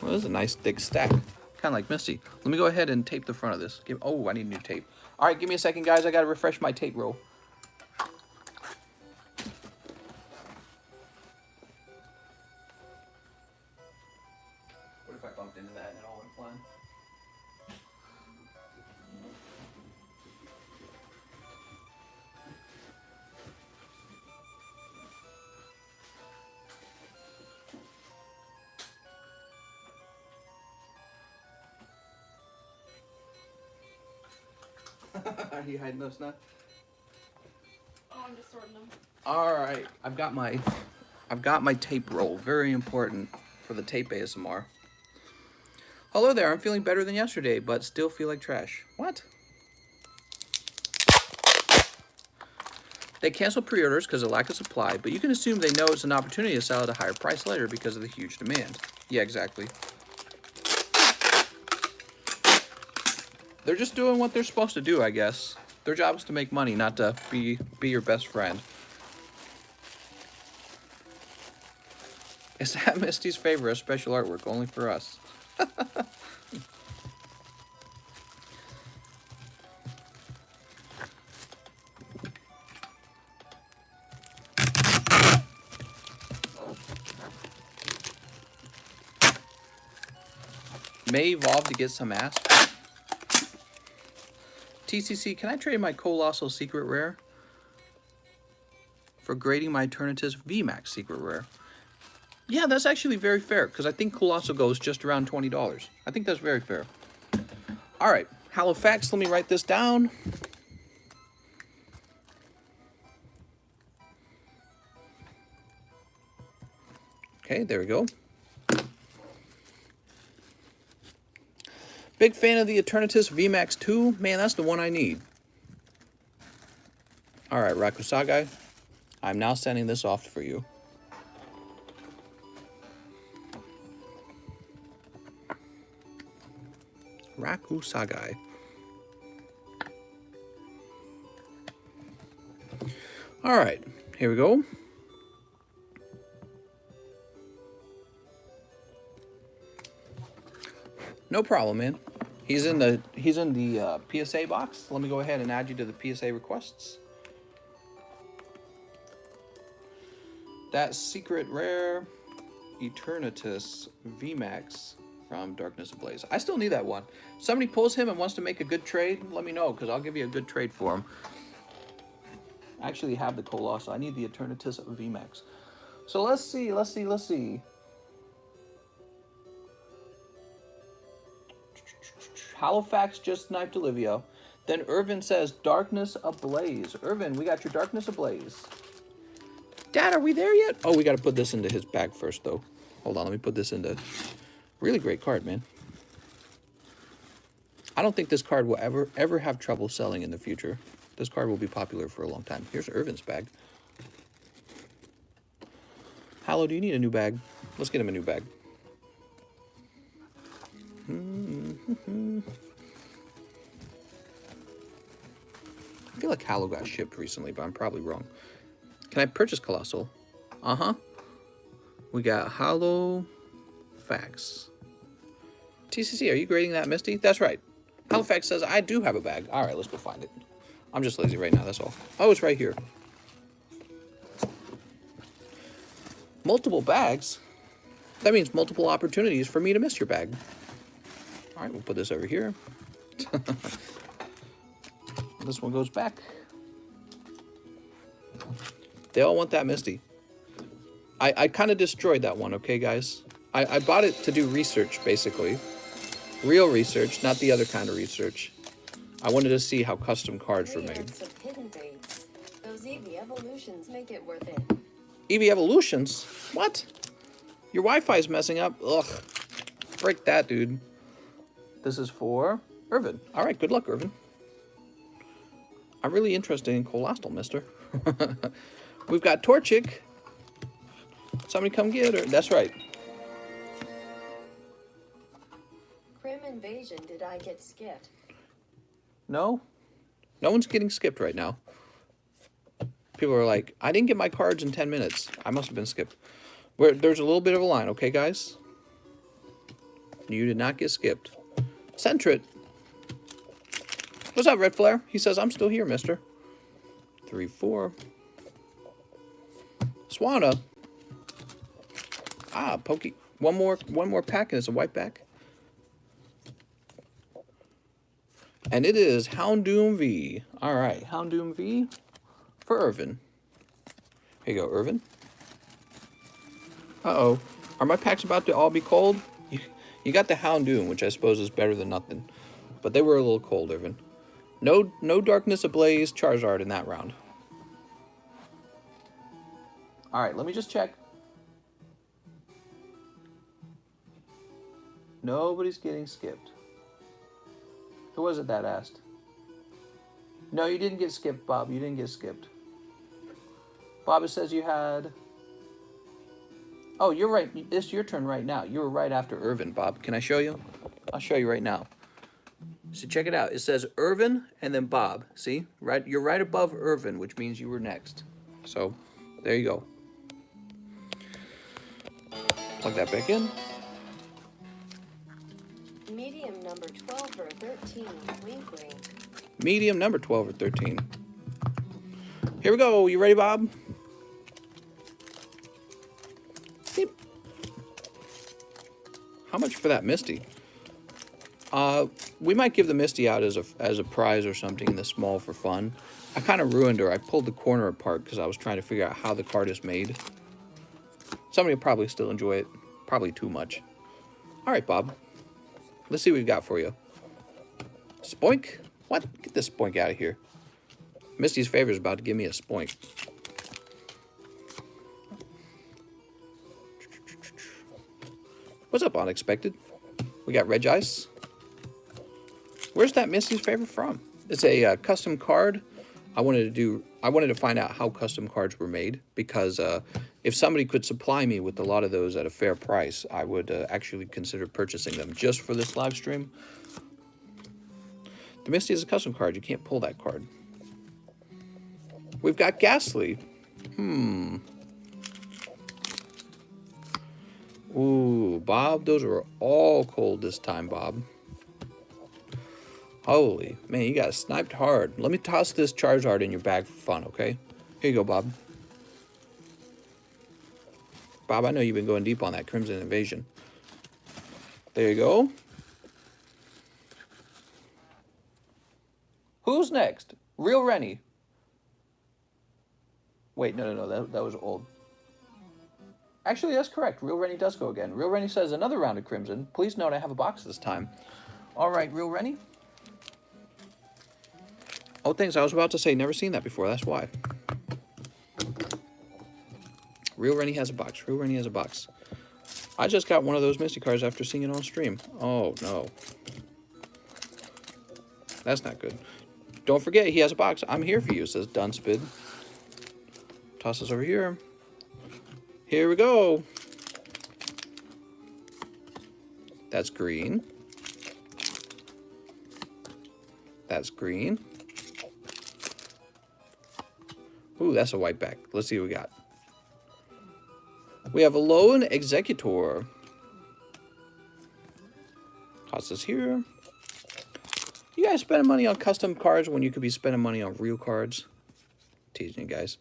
Well, this is a nice thick stack. Kind of like Misty. Let me go ahead and tape the front of this. Oh, I need new tape. All right, give me a second, guys. I got to refresh my tape roll. What if I bumped into that and it all went flying? Are you hiding those now?
Oh, I'm just sorting them.
All right, I've got my tape roll. Very important for the tape ASMR. Hello there. I'm feeling better than yesterday, but still feel like trash. What? They cancel pre-orders because of lack of supply, but you can assume they know it's an opportunity to sell at a higher price later because of the huge demand. Yeah, exactly. They're just doing what they're supposed to do, I guess. Their job is to make money, not to be your best friend. Is that Misty's favorite of special artwork? Only for us. May evolve to get some ass. TCC, can I trade my Colossal Secret Rare for grading my Eternatus VMAX Secret Rare? Yeah, that's actually very fair, because I think Colossal goes just around $20. I think that's very fair. All right, Halifax, let me write this down. Okay, there we go. Big fan of the Eternatus VMAX 2. Man, that's the one I need. All right, Rakusagai, I'm now sending this off for you. Rakusagai. All right, here we go. No problem, man. He's in the PSA box. Let me go ahead and add you to the PSA requests. That secret rare Eternatus VMAX from Darkness Ablaze. I still need that one. Somebody pulls him and wants to make a good trade, let me know, because I'll give you a good trade for him. I actually have the Colossal. I need the Eternatus VMAX. So let's see. Halifax just sniped Olivia. Then Irvin says, Darkness Ablaze. Irvin, we got your Darkness Ablaze. Dad, are we there yet? Oh, we got to put this into his bag first, though. Hold on, let me put this into... Really great card, man. I don't think this card will ever have trouble selling in the future. This card will be popular for a long time. Here's Irvin's bag. Hallow, do you need a new bag? Let's get him a new bag. I feel like Hallow got shipped recently, but I'm probably wrong. Can I purchase Colossal? Uh-huh. We got Halifax. TCC, are you grading that, Misty? That's right. Halifax says, I do have a bag. All right, let's go find it. I'm just lazy right now, that's all. Oh, it's right here. Multiple bags? That means multiple opportunities for me to miss your bag. All right, we'll put this over here. This one goes back. They all want that Misty. I kind of destroyed that one, okay, guys? I bought it to do research, basically. Real research, not the other kind of research. I wanted to see how custom cards were
3
made.
X of hidden rates. Those EV evolutions make it worth it.
EV Evolutions? What? Your Wi-Fi's messing up. Ugh. Break that, dude. This is for Irvin. All right, good luck, Irvin. I'm really interested in Colostal, mister. We've got Torchic. Somebody come get her. That's right.
Crim Invasion, did I get skipped?
No? No one's getting skipped right now. People are like, I didn't get my cards in 10 minutes. I must have been skipped. There's a little bit of a line, okay, guys? You did not get skipped. Centrit. What's up, Red Flare? He says, I'm still here, mister. 3, 4. Swanna. Ah, Pokey. One more pack and it's a white back. And it is Houndoom V. All right, Houndoom V for Irvin. Here you go, Irvin. Uh-oh. Are my packs about to all be cold? You got the Houndoom, which I suppose is better than nothing. But they were a little cold, Irvin. No Darkness Ablaze Charizard in that round. All right, let me just check. Nobody's getting skipped. Who was it that asked? No, you didn't get skipped, Bob. You didn't get skipped. Bob, it says you had... Oh, you're right. It's your turn right now. You were right after Irvin, Bob. Can I show you? I'll show you right now. So check it out. It says Irvin and then Bob. See? Right, you're right above Irvin, which means you were next. So, there you go. Plug that back in.
Medium number 12 or 13. Wink, wink.
Medium number 12 or 13. Here we go. You ready, Bob? Beep. How much for that Misty? We might give the Misty out as a prize or something in the small for fun. I kind of ruined her. I pulled the corner apart because I was trying to figure out how the card is made. Somebody will probably still enjoy it. Probably too much. All right, Bob. Let's see what we've got for you. Spoink? What? Get this Spoink out of here. Misty's favor is about to give me a Spoink. What's up, Unexpected? We got Regice. Where's that Misty's favor from? It's a custom card. I wanted to find out how custom cards were made because if somebody could supply me with a lot of those at a fair price, I would actually consider purchasing them just for this live stream. The Misty is a custom card. You can't pull that card. We've got Ghastly. Ooh, Bob, those are all cold this time, Bob. Holy, man, you got sniped hard. Let me toss this Charizard in your bag for fun, okay? Here you go, Bob. Bob, I know you've been going deep on that Crimson Invasion. There you go. Who's next? Real Rennie. Wait, no, that was old. Actually, that's correct. Real Rennie does go again. Real Rennie says another round of Crimson. Please note I have a box this time. All right, Real Rennie. Oh, thanks. I was about to say, never seen that before. That's why. Real Rennie has a box. Real Rennie has a box. I just got one of those Misty cards after seeing it on stream. Oh, no. That's not good. Don't forget, he has a box. I'm here for you, says Dunspid. Toss this over here. Here we go. That's green. That's green. Ooh, that's a white back. Let's see what we got. We have a Lone Executor. Toss this here. You guys spending money on custom cards when you could be spending money on real cards? Teasing you guys.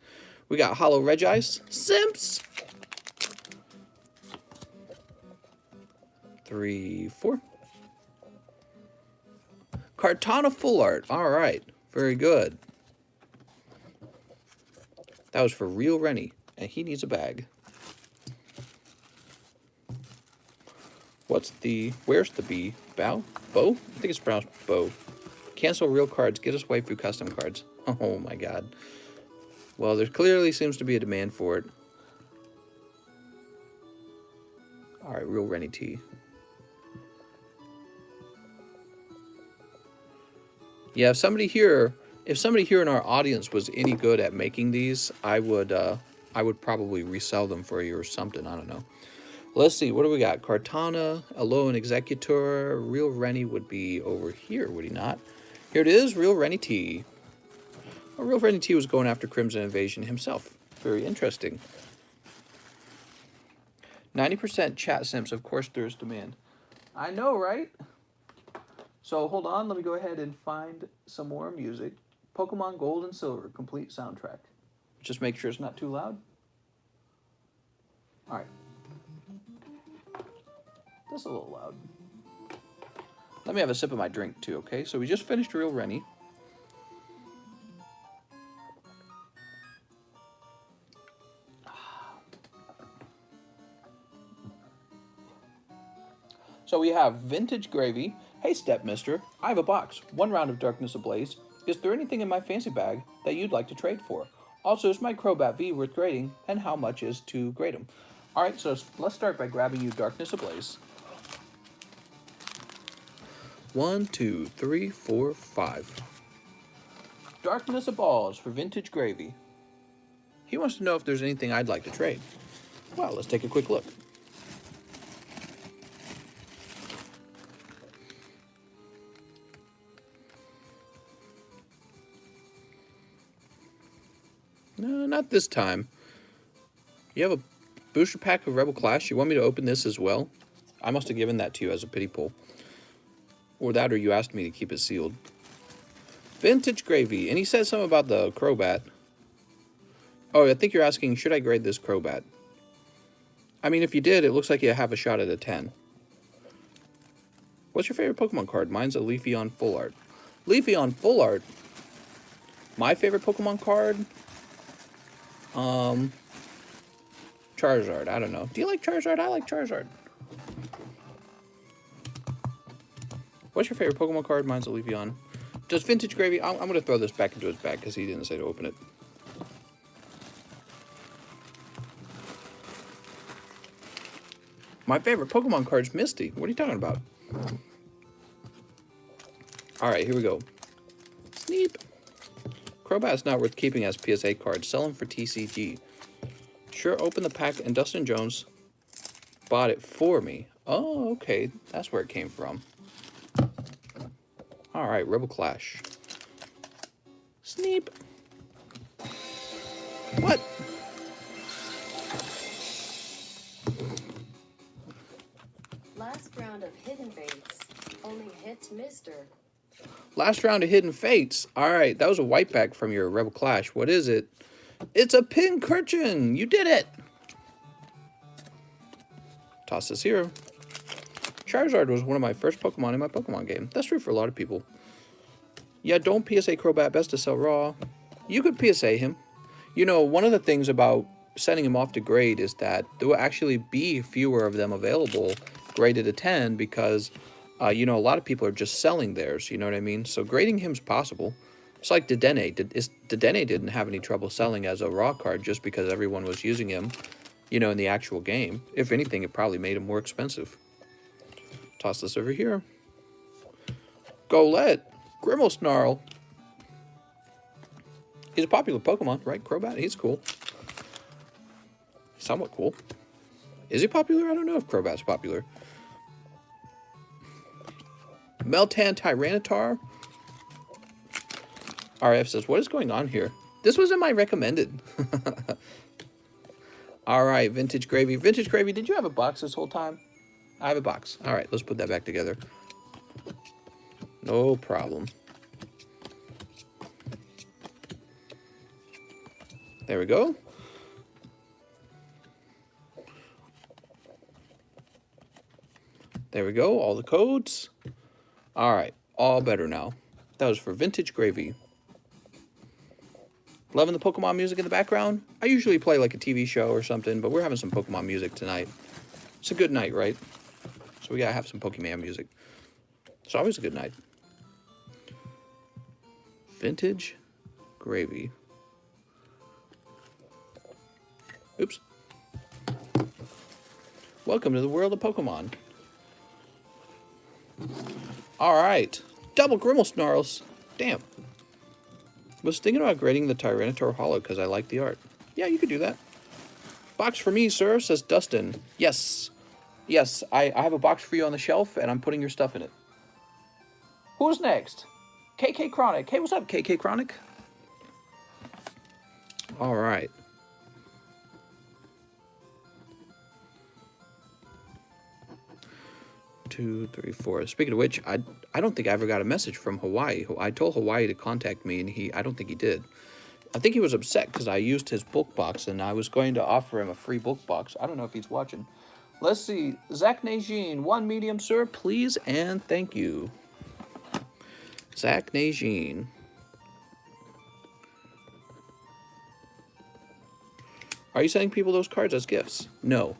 We got Hollow Regice. Simps. 3, 4. Kartana Full Art. All right. Very good. That was for Real Rennie, and he needs a bag. Where's the B? Bow? Bow? I think it's pronounced bow. Cancel real cards. Get us waifu custom cards. Oh my god. Well, there clearly seems to be a demand for it. Alright, real Rennie T. Yeah, if somebody here in our audience was any good at making these, I would probably resell them for you or something. I don't know. Let's see, what do we got? Cartana, Alone Executor, Real Rennie would be over here, would he not? Here it is, Real Rennie T. Well, Real Rennie T was going after Crimson Invasion himself. Very interesting. 90% chat simps, of course there's demand. I know, right? So hold on, let me go ahead and find some more music. Pokemon Gold and Silver, complete soundtrack. Just make sure it's not too loud. Alright. That's a little loud. Let me have a sip of my drink too, okay? So we just finished Real Rennie. So we have Vintage Gravy. Hey, Stepmister, I have a box. 1 round of Darkness Ablaze. Is there anything in my fancy bag that you'd like to trade for? Also, is my Crobat V worth grading, and how much is to grade him? Alright, so let's start by grabbing you Darkness Ablaze. 1, 2, 3, 4, 5. Darkness of Balls for Vintage Gravy. He wants to know if there's anything I'd like to trade. Well, let's take a quick look. No, not this time. You have a booster pack of Rebel Clash. You want me to open this as well? I must have given that to you as a pity pull. Or that, or you asked me to keep it sealed. Vintage Gravy. And he said something about the Crobat. Oh, I think you're asking, should I grade this Crobat? I mean, if you did, it looks like you have a shot at a 10. What's your favorite Pokemon card? Mine's a Leafeon Full Art. Leafeon Full Art? My favorite Pokemon card? Charizard. I don't know. Do you like Charizard? I like Charizard. What's your favorite Pokemon card? Mine's a Leafeon. Does Vintage Gravy... I'm going to throw this back into his bag because he didn't say to open it. My favorite Pokemon card's Misty. What are you talking about? Alright, here we go. Sneep. Crobat's not worth keeping as PSA cards. Sell them for TCG. Sure, open the pack and Dustin Jones bought it for me. Oh, okay. That's where it came from. Alright, Rebel Clash. Sneep. What?
Last round of Hidden Fates. Only hits Mister.
Last round of Hidden Fates. Alright, that was a white pack from your Rebel Clash. What is it? It's a Pincurchin! You did it! Toss this here. Charizard was one of my first Pokemon in my Pokemon game. That's true for a lot of people. Yeah, don't PSA Crobat, best to sell raw. You could PSA him. You know, one of the things about sending him off to grade is that there will actually be fewer of them available graded a 10 because, you know, a lot of people are just selling theirs, you know what I mean? So grading him's possible. It's like Dedenne. Dedenne didn't have any trouble selling as a raw card just because everyone was using him, you know, in the actual game. If anything, it probably made him more expensive. Toss this over here. Golett. Grimmelsnarl. He's a popular Pokemon, right? Crobat? He's cool. Somewhat cool. Is he popular? I don't know if Crobat's popular. Meltan Tyranitar. RF says, what is going on here? This was in my recommended. Alright, Vintage Gravy. Vintage Gravy, did you have a box this whole time? I have a box. Alright, let's put that back together. No problem. There we go. There we go. All the codes. Alright, all better now. That was for Vintage Gravy. Loving the Pokemon music in the background? I usually play like a TV show or something, but we're having some Pokemon music tonight. It's a good night, right? So we gotta have some Pokemon music. It's always a good night. Vintage gravy. Oops. Welcome to the world of Pokemon. Alright. Double Grimmel Snarls. Damn. Was thinking about grading the Tyranitar Hollow because I like the art. Yeah, you could do that. Box for me, sir, says Dustin. Yes. Yes, I have a box for you on the shelf, and I'm putting your stuff in it. Who's next? KK Chronic. Hey, what's up, KK Chronic? All right. Two, three, four. Speaking of which, I don't think I ever got a message from Hawaii. I told Hawaii to contact me, and I don't think he did. I think he was upset because I used his book box, and I was going to offer him a free book box. I don't know if he's watching. Let's see. Zach Najin, 1 medium, sir, please, and thank you. Zach Najin. Are you sending people those cards as gifts? No.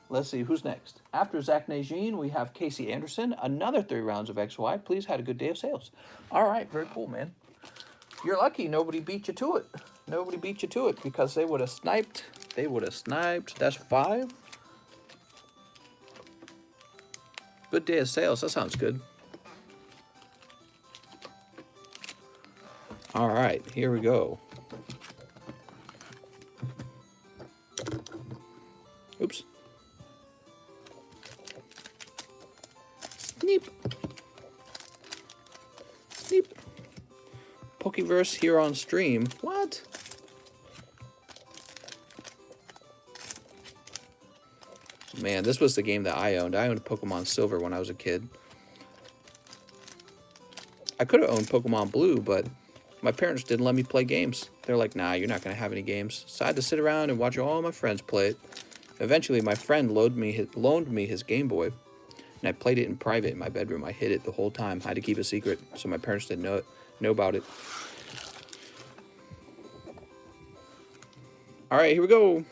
Let's see, who's next? After Zach Najin, we have Casey Anderson. Another 3 rounds of XY. Please, had a good day of sales. All right, very cool, man. You're lucky nobody beat you to it. Nobody beat you to it because they would have sniped. They would have sniped. That's 5. Good day of sales. That sounds good. All right, here we go. Oops. Sneep. Sneep. Pokeverse here on stream. What? Man, this was the game that I owned. I owned Pokemon Silver when I was a kid. I could have owned Pokemon Blue, but my parents didn't let me play games. They're like, nah, you're not going to have any games. So I had to sit around and watch all my friends play it. Eventually, my friend loaned me his Game Boy, and I played it in private in my bedroom. I hid it the whole time. I had to keep it secret, so my parents didn't know about it. All right, here we go.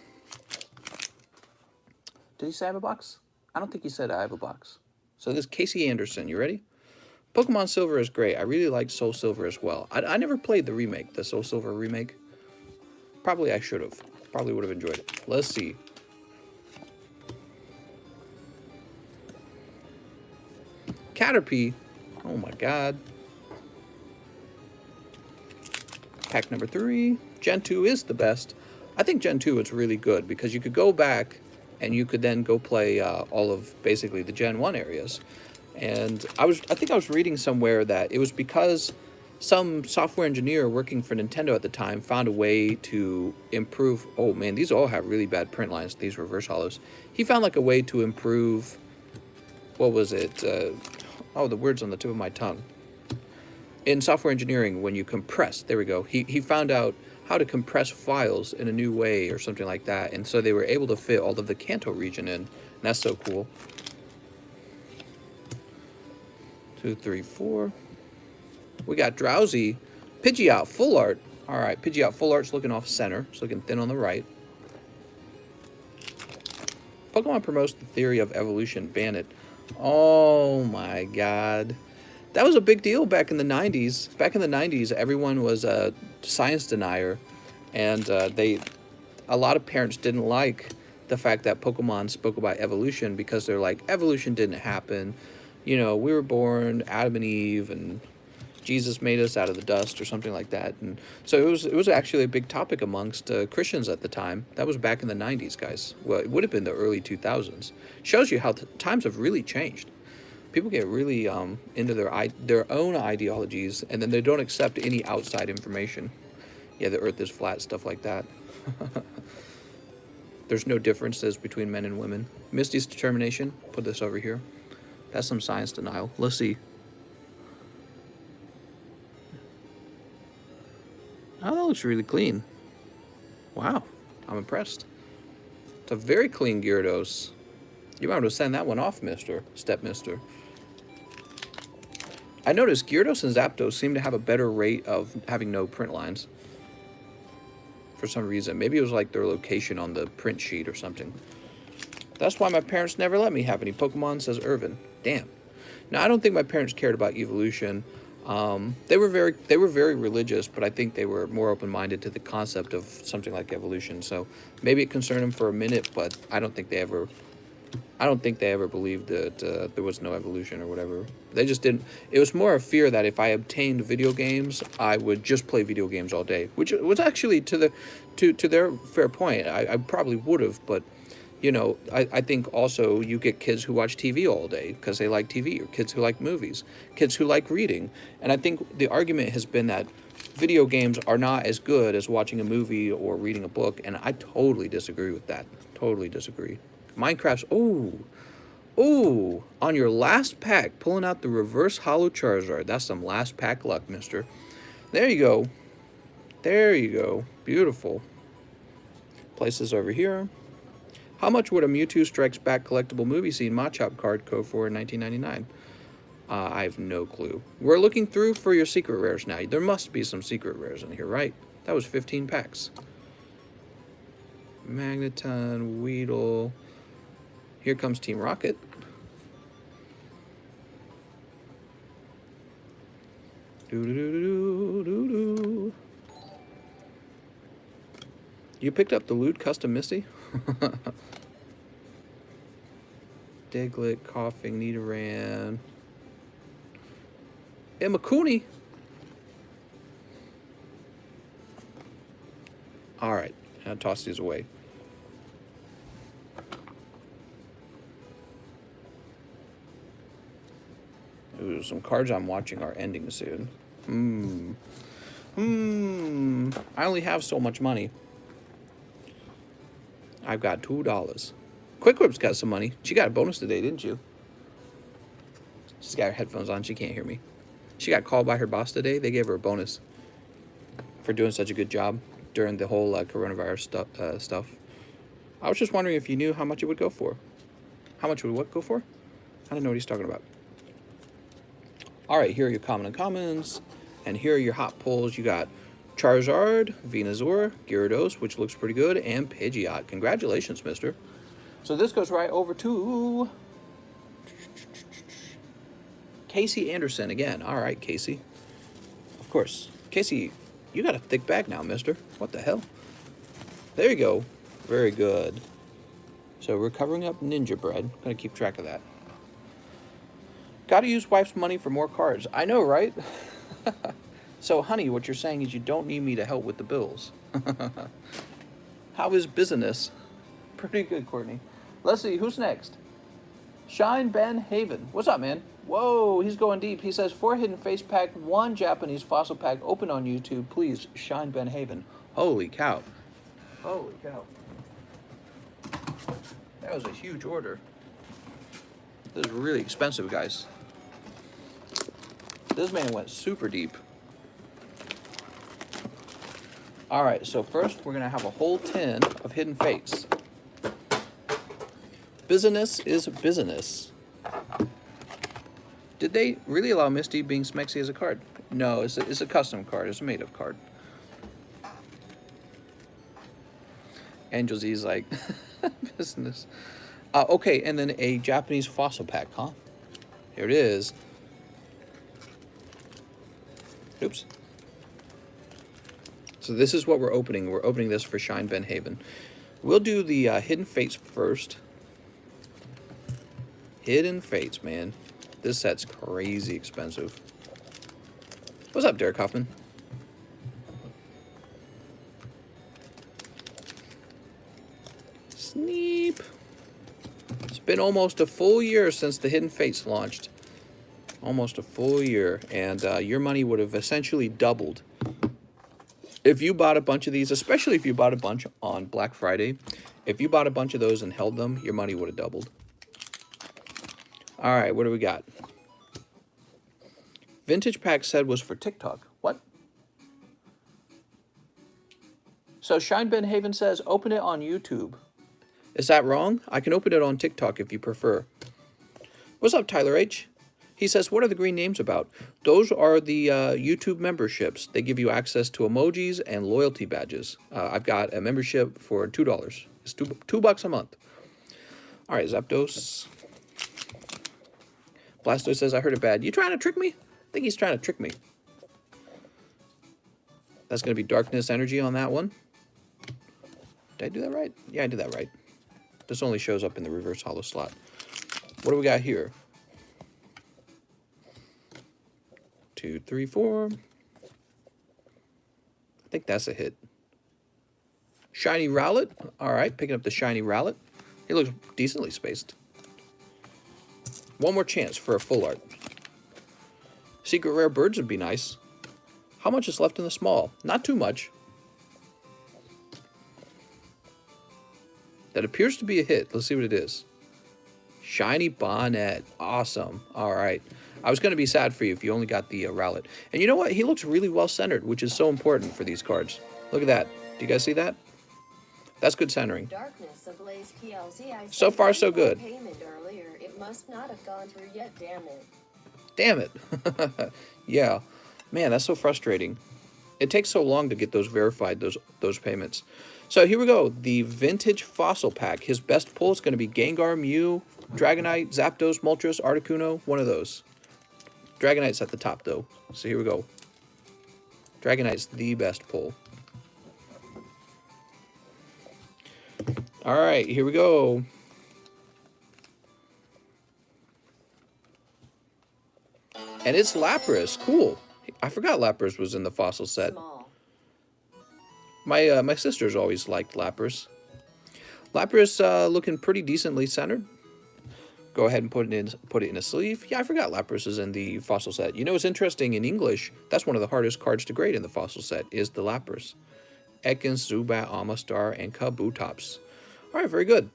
Did he say I have a box? I don't think he said I have a box. So this is Casey Anderson. You ready? Pokemon Silver is great. I really like Soul Silver as well. I never played the remake, the Soul Silver remake. Probably I should have. Probably would have enjoyed it. Let's see. Caterpie. Oh my god. Pack number 3. Gen 2 is the best. I think Gen 2 is really good because you could go back and you could then go play all of basically the Gen 1 areas. And I think I was reading somewhere that it was because some software engineer working for Nintendo at the time found a way to improve. Oh man, these all have really bad print lines, these reverse hollows. He found like a way to improve, what was it? Oh, the word's on the tip of my tongue. In software engineering, when you compress, there we go. He found out how to compress files in a new way or something like that. And so they were able to fit all of the Kanto region in. And that's so cool. 2, 3, 4. We got Drowsy. Pidgeot full art. All right, Pidgeot full art's looking off center. It's looking thin on the right. Pokemon promotes the theory of evolution. Ban it. Oh my god. That was a big deal back in the 90s. Back in the 90s, everyone was a science denier. And a lot of parents didn't like the fact that Pokemon spoke about evolution because they're like, evolution didn't happen. You know, we were born, Adam and Eve, and Jesus made us out of the dust or something like that. And so it was actually a big topic amongst Christians at the time. That was back in the 90s, guys. Well, it would have been the early 2000s. Shows you how times have really changed. People get really into their own ideologies, and then they don't accept any outside information. Yeah, the earth is flat, stuff like that. There's no differences between men and women. Misty's determination, put this over here. That's some science denial. Let's see. Oh, that looks really clean. Wow, I'm impressed. It's a very clean Gyarados. You might want to send that one off, Stepmister. I noticed Gyarados and Zapdos seem to have a better rate of having no print lines. For some reason. Maybe it was like their location on the print sheet or something. That's why my parents never let me have any Pokemon, says Irvin. Damn. Now, I don't think my parents cared about evolution. They were very religious, but I think they were more open-minded to the concept of something like evolution. So maybe it concerned them for a minute, but I don't think they ever believed that there was no evolution or whatever. They just didn't. It was more a fear that if I obtained video games, I would just play video games all day, which was actually to their fair point. I probably would have, but you know, I think also you get kids who watch TV all day because they like TV, or kids who like movies, kids who like reading. And I think the argument has been that video games are not as good as watching a movie or reading a book, and I totally disagree with that. Totally disagree. Minecraft's, on your last pack, pulling out the reverse hollow Charizard. That's some last pack luck, mister. There you go. There you go. Beautiful. Places over here. How much would a Mewtwo Strikes Back collectible movie scene Machop card go for in 1999? I have no clue. We're looking through for your secret rares now. There must be some secret rares in here, right? That was 15 packs. Magneton, Weedle. Here comes Team Rocket. Doo-doo-doo-doo-doo-doo. You picked up the Loot Custom Misty? Diglett, Coughing, Nidoran. And Makuni. Alright, I'll toss these away. Ooh, some cards I'm watching are ending soon. I only have so much money. I've got $2. Quick Whip's got some money. She got a bonus today, didn't you? She's got her headphones on. She can't hear me. She got called by her boss today. They gave her a bonus for doing such a good job during the whole coronavirus stuff. I was just wondering if you knew how much it would go for. How much would what go for? I don't know what he's talking about. All right, here are your common and commons. And here are your hot pulls. You got Charizard, Venusaur, Gyarados, which looks pretty good, and Pidgeot. Congratulations, mister. So this goes right over to Casey Anderson again. All right, Casey. Of course. Casey, you got a thick bag now, mister. What the hell? There you go. Very good. So we're covering up Ninja Bread. Gonna keep track of that. Gotta use wife's money for more cards. I know, right? So, honey, what you're saying is you don't need me to help with the bills. How is business? Pretty good, Courtney. Let's see, who's next? Shine Ben Haven. What's up, man? Whoa, he's going deep. He says, 4 hidden face pack, 1 Japanese fossil pack, open on YouTube. Please, Shine Ben Haven. Holy cow. Holy cow. That was a huge order. This is really expensive, guys. This man went super deep. All right, so first we're gonna have a whole tin of hidden fates. Business is business. Did they really allow Misty being Smexy as a card? No, it's a custom card. It's a made-up card. Angel Z's like, business. Okay, and then a Japanese fossil pack, huh? Here it is. Oops. So this is what we're opening. We're opening this for Shine Ben Haven. We'll do the Hidden Fates first. Hidden Fates, man. This set's crazy expensive. What's up, Derek Hoffman? Sneep. It's been almost a full year since the Hidden Fates launched. Almost a full year. And your money would have essentially doubled. If you bought a bunch of these, especially if you bought a bunch on Black Friday, if you bought a bunch of those and held them, your money would have doubled. All right, what do we got? Vintage pack said was for TikTok. What? So Shine Ben Haven says open it on YouTube. Is that wrong? I can open it on TikTok if you prefer. What's up, Tyler H? He says, what are the green names about? Those are the YouTube memberships. They give you access to emojis and loyalty badges. I've got a membership for $2. It's $2 a month. All right, Zapdos. Blastoise says, I heard it bad. You trying to trick me? think he's trying to trick me. That's going to be darkness energy on that one. Did I do that right? Yeah, I did that right. This only shows up in the reverse hollow slot. What do we got here? 2, 3, 4. I think that's a hit. Shiny Rowlet. All right, picking up the shiny Rowlet. He looks decently spaced. One more chance for a full art. Secret rare birds would be nice. How much is left in the small? Not too much. That appears to be a hit. Let's see what it is. Shiny Bonnet. Awesome. All right. I was going to be sad for you if you only got the Rowlet. And you know what? He looks really well centered, which is so important for these cards. Look at that. Do you guys see that? That's good centering.
Darkness Ablaze PLZ. I
So far, so good.
Payment earlier. It must not have gone through yet. Damn it.
Damn it. Yeah. Man, that's so frustrating. It takes so long to get those verified, those payments. So here we go. The Vintage Fossil Pack. His best pull is going to be Gengar, Mew, Dragonite, Zapdos, Moltres, Articuno. One of those. Dragonite's at the top, though. So here we go. Dragonite's the best pull. All right, here we go. And it's Lapras. Cool. I forgot Lapras was in the fossil set.
Small.
My sisters always liked Lapras. Lapras looking pretty decently centered. Go ahead and put it in a sleeve. Yeah, I forgot Lapras is in the fossil set. You know what's interesting in English? That's one of the hardest cards to grade in the fossil set is the Lapras. Ekans, Zubat, Amistar, and Kabutops. All right, very good.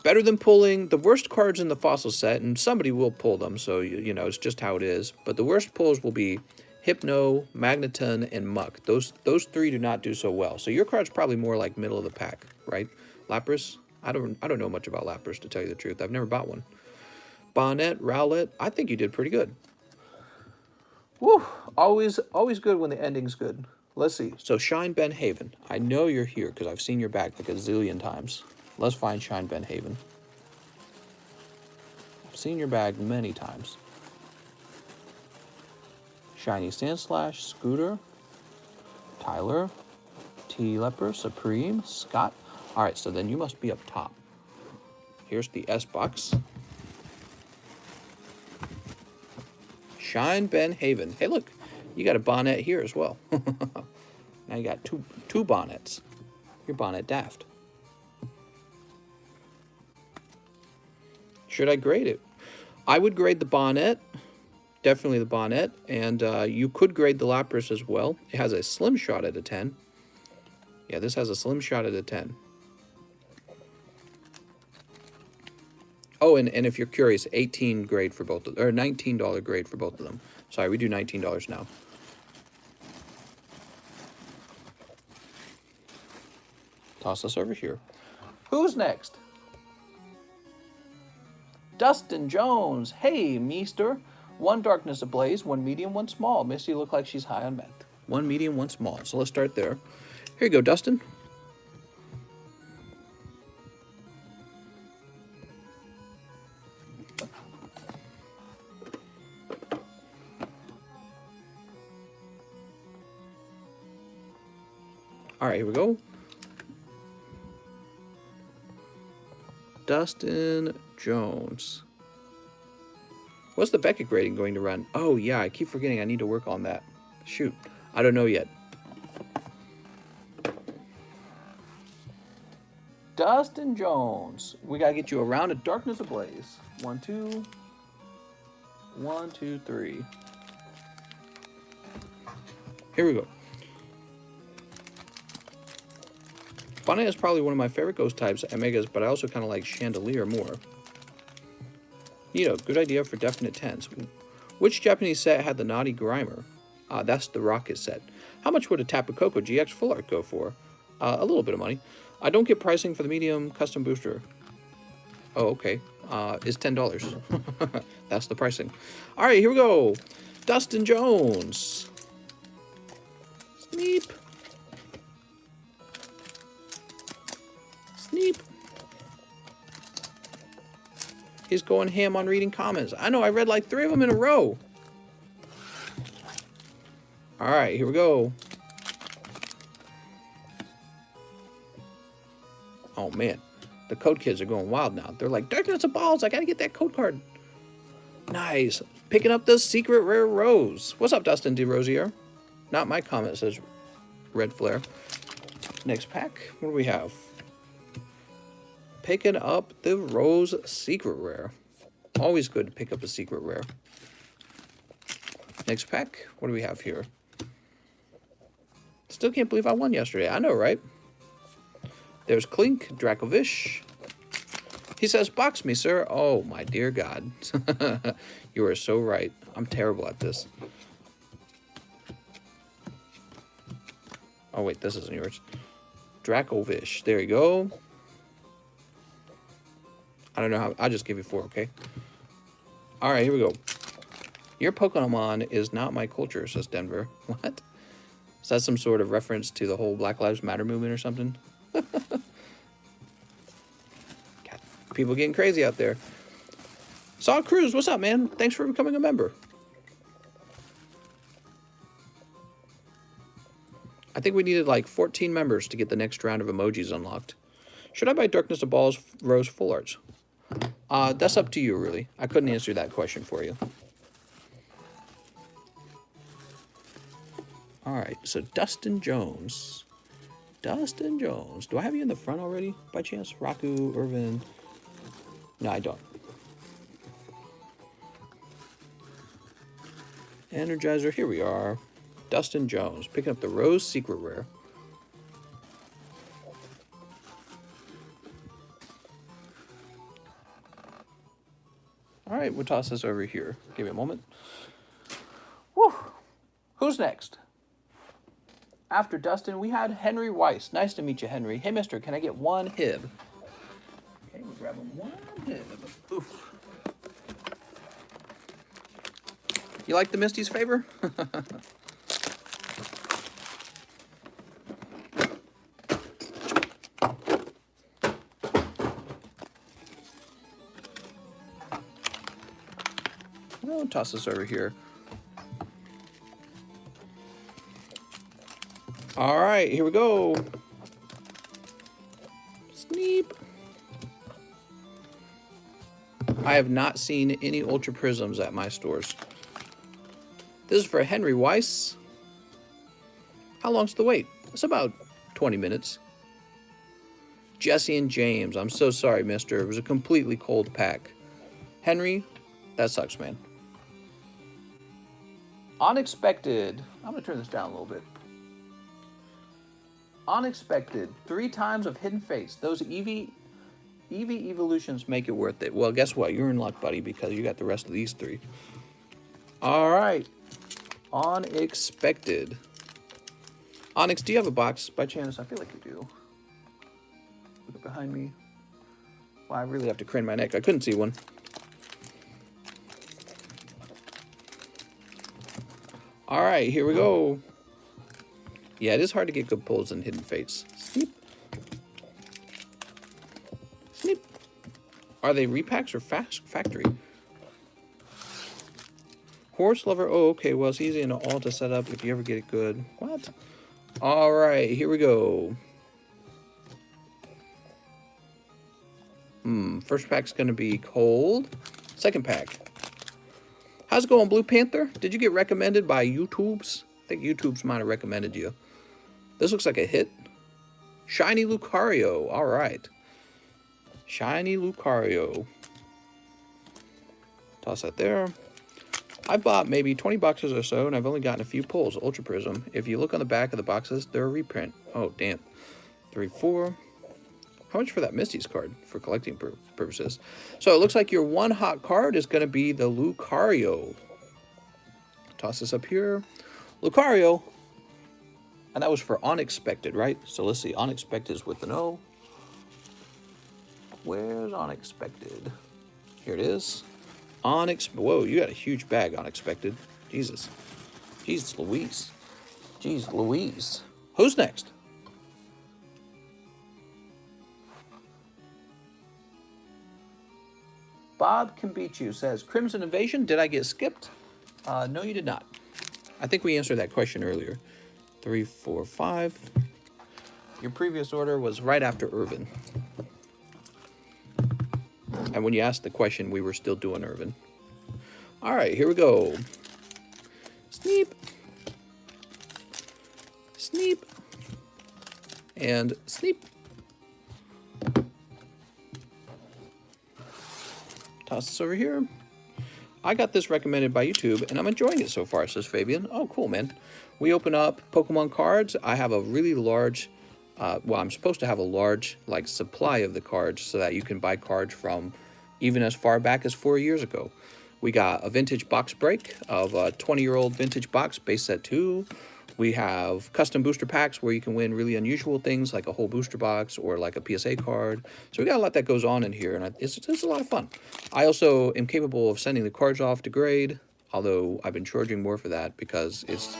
Better than pulling the worst cards in the fossil set, and somebody will pull them, so you know it's just how it is. But the worst pulls will be Hypno, Magneton, and Muck. Those three do not do so well. So your card's probably more like middle of the pack, right? Lapras. I don't know much about Lapras, to tell you the truth. I've never bought one. Bonnet, Rowlet. I think you did pretty good. Woo! Always good when the ending's good. Let's see. So Shine Benhaven. I know you're here because I've seen your bag like a zillion times. Let's find Shine Benhaven. I've seen your bag many times. Shiny Sandslash, Scooter, Tyler, T-Leper, Supreme, Scott. All right, so then you must be up top. Here's the S-Box. Shine Benhaven. Hey, look, you got a bonnet here as well. Now you got two bonnets. You're bonnet daft. Should I grade it? I would grade the bonnet. Definitely the bonnet. And you could grade the Lapras as well. It has a slim shot at a 10. Yeah, this has a slim shot at a 10. Oh, and if you're curious, 18 grade for both of them, or $19 grade for both of them. Sorry, we do $19 now. Toss us over here. Who's next? Dustin Jones. Hey, meester. One darkness ablaze, one medium, one small. Misty look like she's high on meth. One medium, one small. So let's start there. Here you go, Dustin. All right, here we go. Dustin Jones. What's the Beckett grading going to run? Oh, yeah, I keep forgetting I need to work on that. Shoot, I don't know yet. Dustin Jones. We got to get you around a darkness ablaze. 1, 2. 1, 2, 3. Here we go. Bonnet is probably one of my favorite ghost types at Megas, but I also kind of like Chandelier more. You know, good idea for definite 10s. Which Japanese set had the Naughty Grimer? That's the Rocket set. How much would a Tapu Koko GX Full Art go for? A little bit of money. I don't get pricing for the medium custom booster. Oh, okay. It's $10. That's the pricing. All right, here we go. Dustin Jones. Sneep. Sneep. He's going ham on reading comments. I know, I read like 3 of them in a row. All right, here we go. Oh, man. The code kids are going wild now. They're like, Darkness of Balls, I gotta get that code card. Nice. Picking up the secret rare rose. What's up, Dustin DeRosier? Not my comment, says Red Flare. Next pack, what do we have? Picking up the rose secret rare. Always good to pick up a secret rare. Next pack, what do we have here? Still can't believe I won yesterday. I know, right? There's Clink, Dracovish. He says, box me, sir. Oh, my dear God. You are so right. I'm terrible at this. Oh, wait, this isn't yours. Dracovish. There you go. I don't know how. I'll just give you 4, okay? All right, here we go. Your Pokemon is not my culture, says Denver. What? Is that some sort of reference to the whole Black Lives Matter movement or something? God, people getting crazy out there. Saw Cruz, what's up, man? Thanks for becoming a member. I think we needed like 14 members to get the next round of emojis unlocked. Should I buy Darkness of Balls Rose Full Arts? That's up to you, really. I couldn't answer that question for you. All right, so Dustin Jones. Dustin Jones. Do I have you in the front already, by chance? Raku, Irvin. No, I don't. Energizer, here we are. Dustin Jones, picking up the Rose Secret Rare. All right, we'll toss this over here. Give me a moment. Whew. Who's next? After Dustin, we had Henry Weiss. Nice to meet you, Henry. Hey, mister, can I get 1 hib? Okay, we're grabbing 1 hib. Oof. You like the Misty's favor? I'll toss this over here. All right, here we go. Sneep. I have not seen any Ultra Prisms at my stores. This is for Henry Weiss. How long's the wait? It's about 20 minutes. Jesse and James. I'm so sorry, mister. It was a completely cold pack. Henry, that sucks, man. Unexpected. I'm going to turn this down a little bit. Unexpected. 3 times of Hidden Face. Those Eevee evolutions make it worth it. Well, guess what? You're in luck, buddy, because you got the rest of these 3. All right. Unexpected. Onyx, do you have a box by chance? I feel like you do. Look behind me. Well, I really have to crane my neck. I couldn't see one. All right, here we go. Yeah, it is hard to get good pulls in Hidden Fates. Sneep. Sneep. Are they repacks or factory? Horse Lover. Oh, okay. Well, it's easy and all to set up if you ever get it good. What? All right, here we go. First pack's going to be cold. Second pack. How's it going, Blue Panther? Did you get recommended by YouTubes? I think YouTubes might have recommended you. This looks like a hit. Shiny Lucario. All right. Shiny Lucario. Toss that there. I bought maybe 20 boxes or so, and I've only gotten a few pulls. Ultra Prism. If you look on the back of the boxes, they're a reprint. Oh, damn. 3, 4. How much for that Misty's card for collecting purposes? So it looks like your 1 hot card is going to be the Lucario. Toss this up here. Lucario. And that was for Unexpected, right? So let's see. Unexpected is with an O. Where's Unexpected? Here it is. Whoa, you got a huge bag, Unexpected. Jesus. Jesus Louise. Jeez Louise. Who's next? Bob Can Beat You says, Crimson Invasion, did I get skipped? No, you did not. I think we answered that question earlier. 3, 4, 5. Your previous order was right after Irvin. And when you asked the question, we were still doing Irvin. All right, here we go. Sneep. Sneep. And sneep. Toss this over here. I got this recommended by YouTube, and I'm enjoying it so far, says Fabian. Oh, cool, man. We open up Pokemon cards. I have a really large, well, I'm supposed to have a large, like, supply of the cards so that you can buy cards from even as far back as 4 years ago. We got a vintage box break of a 20-year-old vintage box, base set 2. We have custom booster packs where you can win really unusual things like a whole booster box or like a PSA card. So we got a lot that goes on in here, and it's a lot of fun. I also am capable of sending the cards off to grade, although I've been charging more for that because it's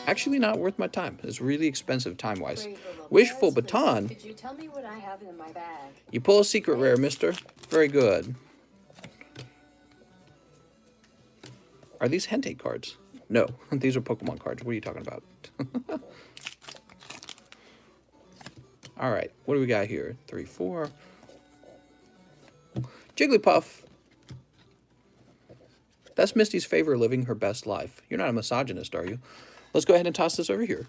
actually not worth my time. It's really expensive time-wise.
Brave little
Wishful
bears,
Baton.
Could you tell me what I have in my bag?
You pull a secret rare, mister. Very good. Are these Hentei cards? No, these are Pokemon cards. What are you talking about? All right, what do we got here? 3, 4. Jigglypuff. That's Misty's favorite, living her best life. You're not a misogynist, are you? Let's go ahead and toss this over here.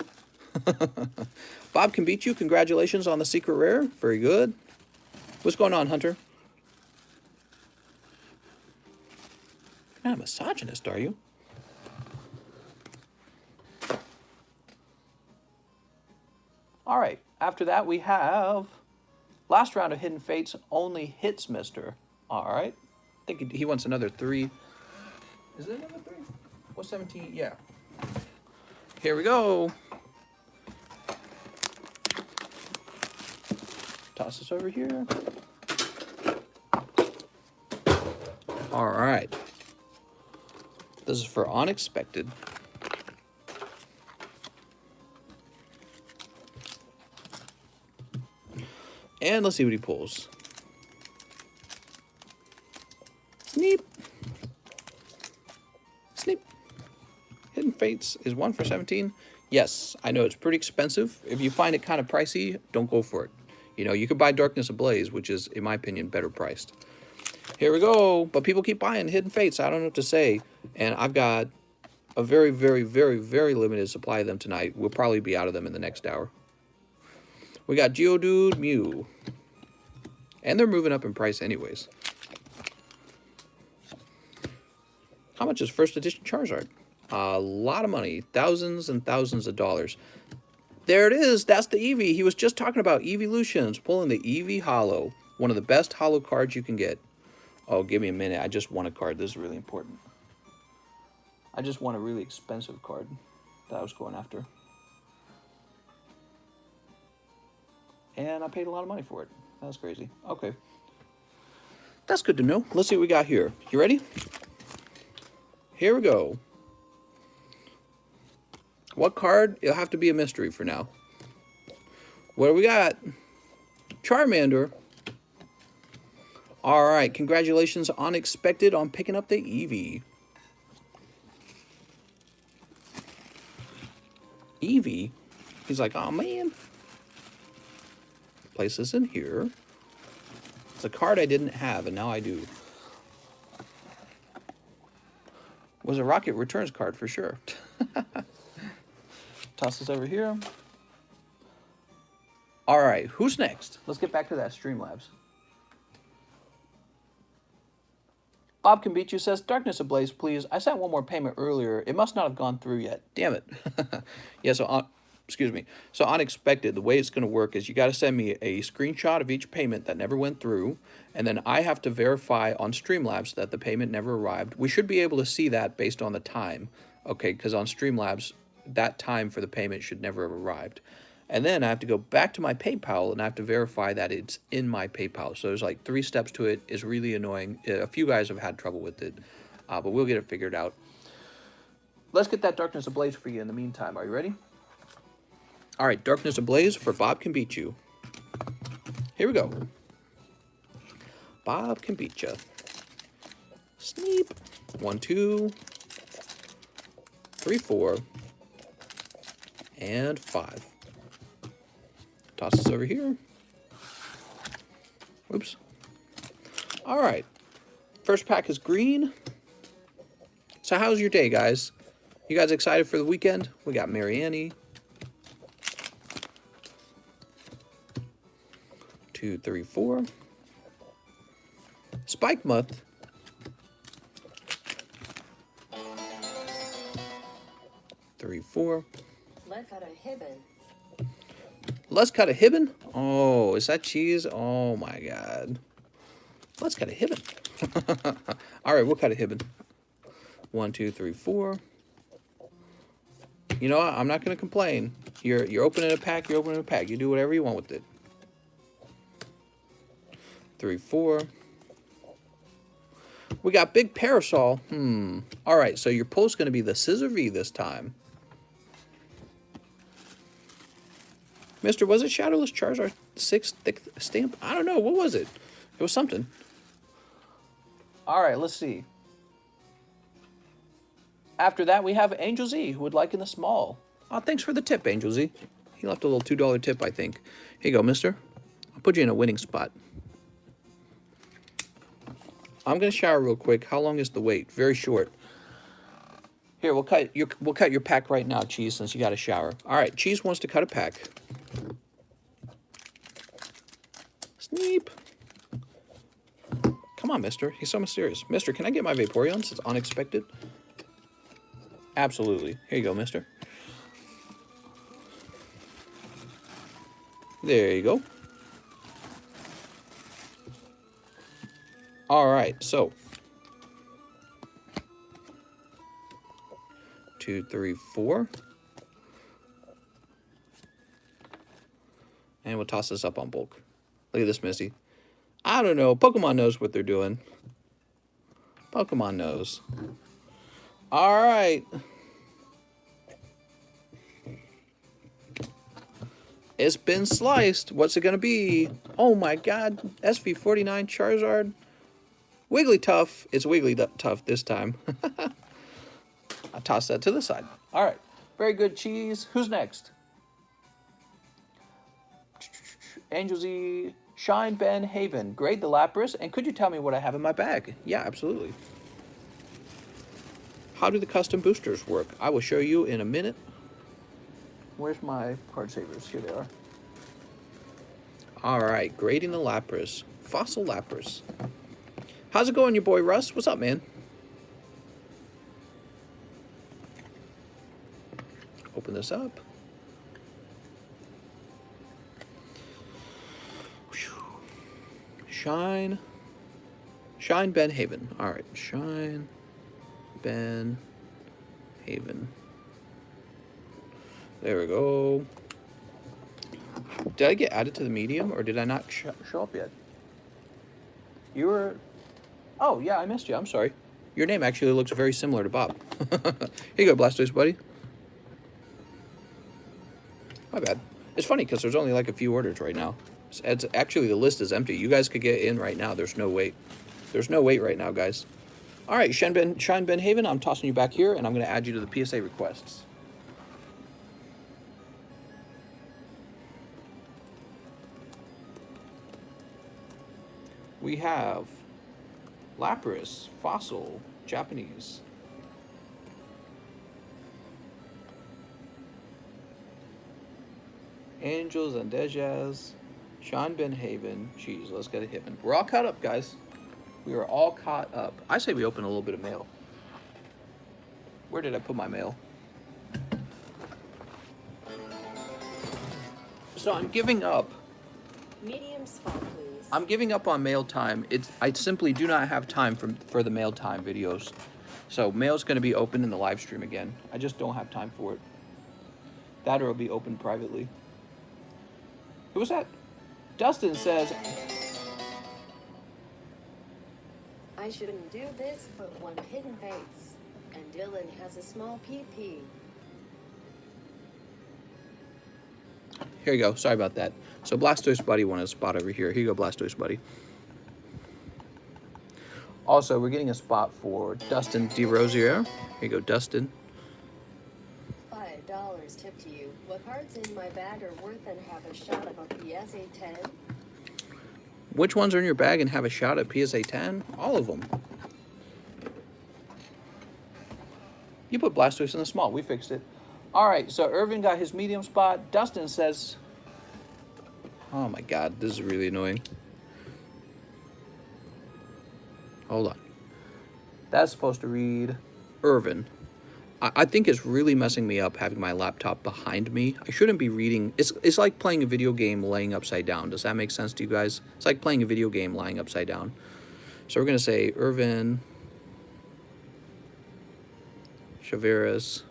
Bob can beat you. Congratulations on the secret rare. Very good. What's going on, Hunter? You're not a misogynist, are you? All right, after that we have last round of Hidden Fates, only hits, mister. All right, I think he wants another 3. Is it another 3? What's 17? Yeah. Here we go. Toss this over here. All right. This is for Unexpected. And let's see what he pulls. Sneep. Sneep. Hidden Fates is 1 for 17. Yes, I know it's pretty expensive. If you find it kind of pricey, don't go for it. You know, you could buy Darkness Ablaze, which is, in my opinion, better priced. Here we go. But people keep buying Hidden Fates. I don't know what to say. And I've got a very, very, very, very limited supply of them tonight. We'll probably be out of them in the next hour. We got Geodude, Mew. And they're moving up in price anyways. How much is first edition Charizard? A lot of money. Thousands and thousands of dollars. There it is. That's the Eevee. He was just talking about Eeveelutions. Pulling the Eevee Holo. One of the best holo cards you can get. Oh, give me a minute. I just won a card. This is really important. I just won a really expensive card that I was going after. And I paid a lot of money for it. That's crazy. Okay. That's good to know. Let's see what we got here. You ready? Here we go. What card? It'll have to be a mystery for now. What do we got? Charmander. All right. Congratulations, Unexpected, on picking up the Eevee. Eevee? He's like, oh, man. Place this in here. It's a card I didn't have, and now I do. Was a Rocket Returns card for sure. Toss this over here. All right, who's next? Let's get back to that Streamlabs. Bob Can Beat You says, Darkness Ablaze, please. I sent one more payment earlier. It must not have gone through yet. Damn it. Yeah, so excuse me. So Unexpected, the way it's going to work is you got to send me a screenshot of each payment that never went through, and then I have to verify on Streamlabs that the payment never arrived. We should be able to see that based on the time, okay, because on Streamlabs, that time for the payment should never have arrived. And then I have to go back to my PayPal, and I have to verify that it's in my PayPal. So there's like 3 steps to it. It's really annoying. A few guys have had trouble with it, but we'll get it figured out. Let's get that Darkness Ablaze for you in the meantime. Are you ready? All right, Darkness Ablaze for Bob Can Beat You. Here we go. Bob Can Beat You. Sneep. 1, 2. 3, 4, and 5. Toss this over here. Oops. All right. First pack is green. So how's your day, guys? You guys excited for the weekend? We got Marianne. 2, 3, 4. Spike Muth. 3, 4.
Let's cut a hibbon.
Let's cut a hibbon. Oh, is that cheese? Oh my god. Let's cut a hibbon. All right, we'll cut a hibbon. 1, 2, 3, 4. You know what? I'm not going to complain. You're opening a pack. You're opening a pack. You do whatever you want with it. 3, 4. We got Big Parasol. All right, so your pull's going to be the Scissor V this time. Mister, was it Shadowless Charizard 6 thick stamp? I don't know. What was it? It was something. All right, let's see. After that, we have Angel Z, who would like in the small. Oh, thanks for the tip, Angel Z. He left a little $2 tip, I think. Here you go, mister. I'll put you in a winning spot. I'm going to shower real quick. How long is the wait? Very short. Here, we'll cut your pack right now, Cheese, since you got a shower. All right, Cheese wants to cut a pack. Sneep. Come on, mister. He's so mysterious. Mister, can I get my Vaporeons? It's unexpected. Absolutely. Here you go, mister. There you go. All right, so 2, 3, 4. And we'll toss this up on bulk. Look at this, Missy. I don't know. Pokemon knows what they're doing. Pokemon knows. All right. It's been sliced. What's it going to be? Oh, my God. SV49 Charizard. Wigglytuff. It's Wigglytuff this time. I'll toss that to the side. All right. Very good, Cheese. Who's next? Angel Z. Shine Ben Haven. Grade the Lapras. And could you tell me what I have in my bag? Yeah, absolutely. How do the custom boosters work? I will show you in a minute. Where's my card savers? Here they are. All right. Grading the Lapras. Fossil Lapras. How's it going, your boy Russ? What's up, man? Open this up. Shine Ben Haven. All right, Shine Ben Haven. There we go. Did I get added to the medium, or did I not show up yet? You were... Oh, yeah, I missed you. I'm sorry. Your name actually looks very similar to Bob. Here you go, Blastoise buddy. My bad. It's funny because there's only like a few orders right now. It's actually, the list is empty. You guys could get in right now. There's no wait. There's no wait right now, guys. All right, Shine Ben Haven, I'm tossing you back here, and I'm going to add you to the PSA requests. We have Lapras, Fossil, Japanese. Angels and Dejas, Sean Ben Haven. Jeez, let's get a Hibbon. We're all caught up, guys. We are all caught up. I say we open a little bit of mail. Where did I put my mail? So I'm giving up.
Medium spot, please.
I'm giving up on mail time. I simply do not have time for the mail time videos. So mail's going to be open in the live stream again. I just don't have time for it. That or it'll be open privately. Who was that? Dustin says...
I shouldn't do this, but one hidden face. And Dylan has a small PP.
Here you go. Sorry about that. So Blastoise Buddy wanted a spot over here. Here you go, Blastoise Buddy. Also, we're getting a spot for Dustin DeRosier. Here you go, Dustin.
$10 tip to you. What cards in my bag are worth and have a shot of a PSA 10?
Which ones are in your bag and have a shot at PSA 10? All of them. You put Blastoise in the small. We fixed it. All right, so Irvin got his medium spot. Dustin says... Oh my god, this is really annoying. Hold on. That's supposed to read Irvin. I think it's really messing me up having my laptop behind me. I shouldn't be reading. It's like playing a video game laying upside down. Does that make sense to you guys? It's like playing a video game lying upside down. So we're going to say Irvin Chaveras,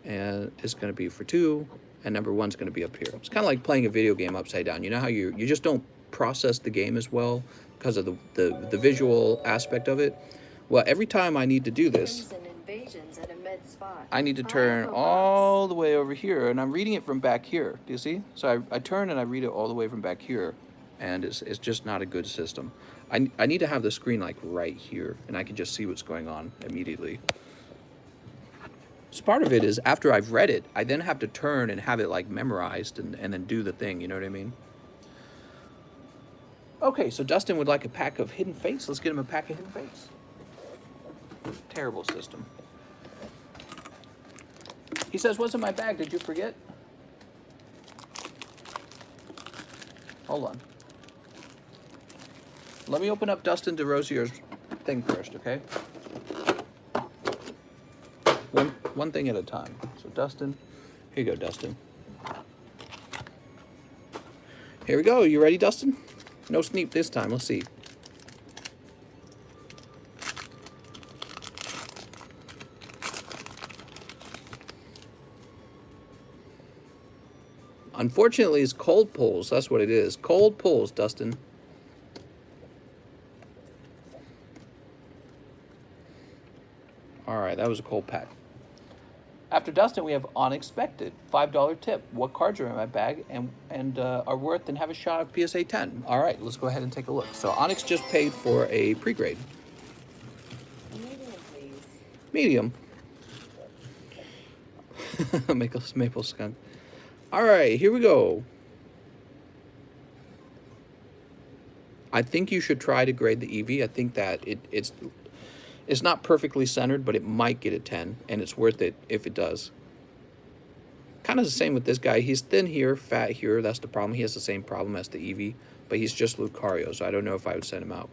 and it's going to be for 2, and number 1's going to be up here. It's kind of like playing a video game upside down. You know how you just don't process the game as well because of the visual aspect of it? Well, every time I need to do this, I need to turn all the way over here, and I'm reading it from back here. Do you see? So I turn and I read it all the way from back here, and it's just not a good system. I need to have the screen like right here, and I can just see what's going on immediately. So part of it is after I've read it, I then have to turn and have it like memorized and then do the thing, you know what I mean? Okay, so Dustin would like a pack of Hidden Fates. Let's get him a pack of Hidden Fates. Terrible system. He says, what's in my bag? Did you forget? Hold on. Let me open up Dustin DeRosier's thing first, okay? One thing at a time. So Dustin, here you go, Dustin. Here we go. You ready, Dustin? No sneak this time. Let's see. Unfortunately, it's cold pulls. That's what it is. Cold pulls, Dustin. All right, that was a cold pack. After Dustin, we have Unexpected. $5 tip. What cards are in my bag and are worth and have a shot of PSA 10? All right, let's go ahead and take a look. So Onyx just paid for a pre-grade.
Medium, please.
Medium. Maple skunk. All right, here we go. I think you should try to grade the Eevee. I think that it's not perfectly centered, but it might get a 10, and it's worth it if it does. Kind of the same with this guy. He's thin here, fat here. That's the problem. He has the same problem as the Eevee, but he's just Lucario, so I don't know if I would send him out.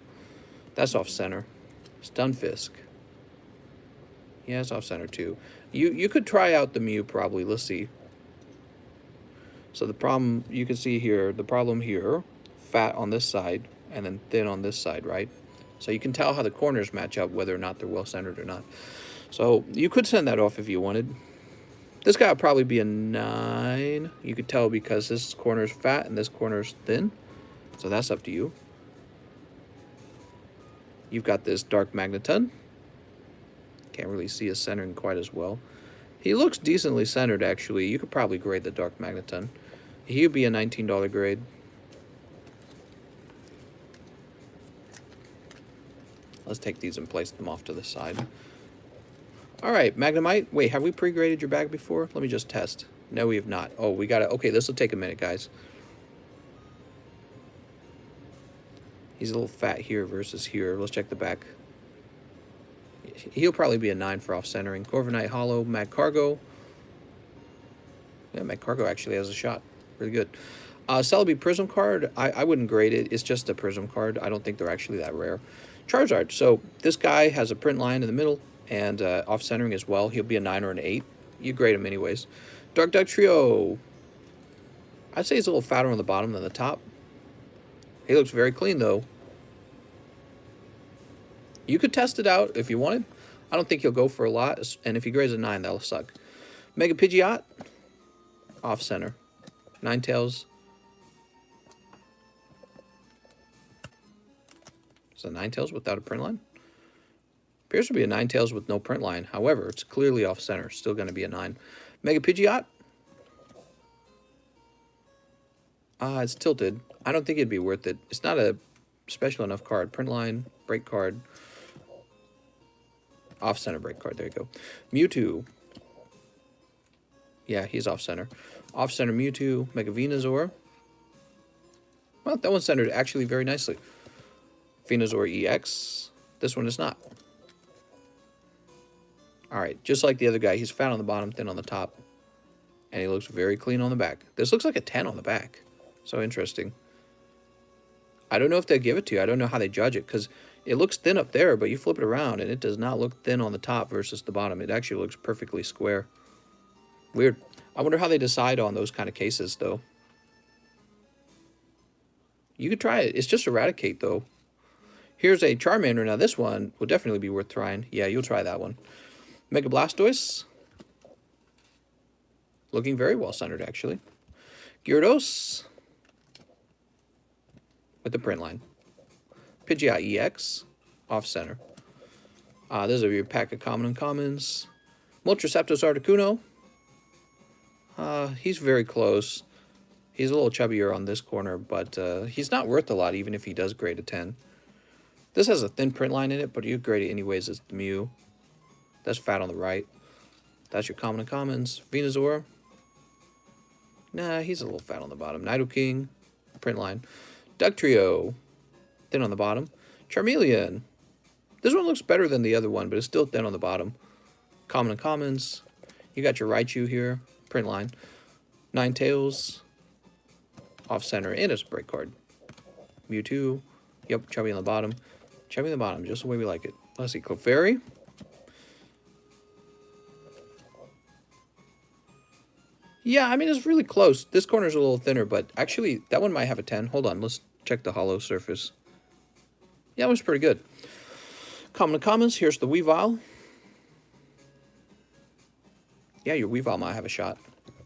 That's off-center. Stunfisk. He has off-center, too. You could try out the Mew, probably. Let's see. So the problem, you can see here, the problem here, fat on this side, and then thin on this side, right? So you can tell how the corners match up, whether or not they're well-centered or not. So you could send that off if you wanted. This guy would probably be a 9. You could tell because this corner's fat and this corner's thin. So that's up to you. You've got this Dark Magneton. Can't really see his centering quite as well. He looks decently centered, actually. You could probably grade the Dark Magneton. He would be a $19 grade. Let's take these and place them off to the side. All right, Magnemite. Wait, have we pre-graded your bag before? Let me just test. No, we have not. Oh, we got it. Okay, this will take a minute, guys. He's a little fat here versus here. Let's check the back. He'll probably be a 9 for off-centering. Corviknight Hollow, Magcargo. Yeah, Magcargo actually has a shot. Really good. Celebi Prism card. I wouldn't grade it. It's just a Prism card. I don't think they're actually that rare. Charizard. So this guy has a print line in the middle and off-centering as well. He'll be a 9 or an 8. You grade him anyways. Dark Duck Trio. I'd say he's a little fatter on the bottom than the top. He looks very clean, though. You could test it out if you wanted. I don't think he'll go for a lot. And if he grades a 9, that'll suck. Mega Pidgeot. Off-center. Ninetales. Is it Ninetales without a print line? Appears to be a Ninetales with no print line. However, it's clearly off-center. Still going to be a 9. Mega Pidgeot. It's tilted. I don't think it'd be worth it. It's not a special enough card. Print line, break card. Off-center break card. There you go. Mewtwo. Yeah, he's off-center. Off-center Mewtwo, Mega Venusaur. Well, that one's centered actually very nicely. Venusaur EX. This one is not. Alright, just like the other guy, he's fat on the bottom, thin on the top. And he looks very clean on the back. This looks like a 10 on the back. So interesting. I don't know if they give it to you. I don't know how they judge it, because it looks thin up there, but you flip it around, and it does not look thin on the top versus the bottom. It actually looks perfectly square. Weird. I wonder how they decide on those kind of cases, though. You could try it. It's just Eradicate, though. Here's a Charmander. Now, this one will definitely be worth trying. Yeah, you'll try that one. Mega Blastoise. Looking very well-centered, actually. Gyarados. With the print line. Pidgeot EX. Off-center. Those are your pack of common uncommons. Moltres Articuno. He's very close. He's a little chubbier on this corner, but he's not worth a lot, even if he does grade a 10. This has a thin print line in it, but you grade it anyways as the Mew. That's fat on the right. That's your common uncommons. Venusaur. Nah, he's a little fat on the bottom. Nidoking. Print line. Dugtrio. Thin on the bottom. Charmeleon. This one looks better than the other one, but it's still thin on the bottom. Common uncommons. You got your Raichu here. Print line. Ninetales. Off-center. And it's a break card. Mewtwo. Yep, chubby on the bottom. Chubby on the bottom, just the way we like it. Let's see, Clefairy. Yeah, I mean, it's really close. This corner's a little thinner, but actually, that one might have a 10. Hold on, let's check the hollow surface. Yeah, it was pretty good. Common commons, here's the Weavile. Yeah, your Weavile might have a shot.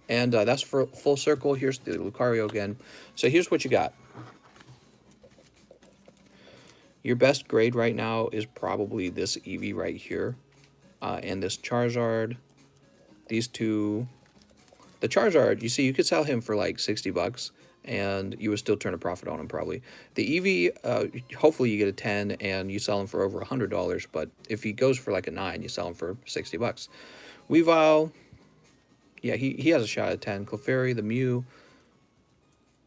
And that's for full circle. Here's the Lucario again. So here's what you got. Your best grade right now is probably this Eevee right here. And this Charizard. These two. The Charizard, you see, you could sell him for like 60 bucks. And you would still turn a profit on him probably. The Eevee, hopefully you get a 10 and you sell him for over $100. But if he goes for like a 9, you sell him for 60 bucks. Weavile. Yeah, he has a shot at 10. Clefairy, the Mew.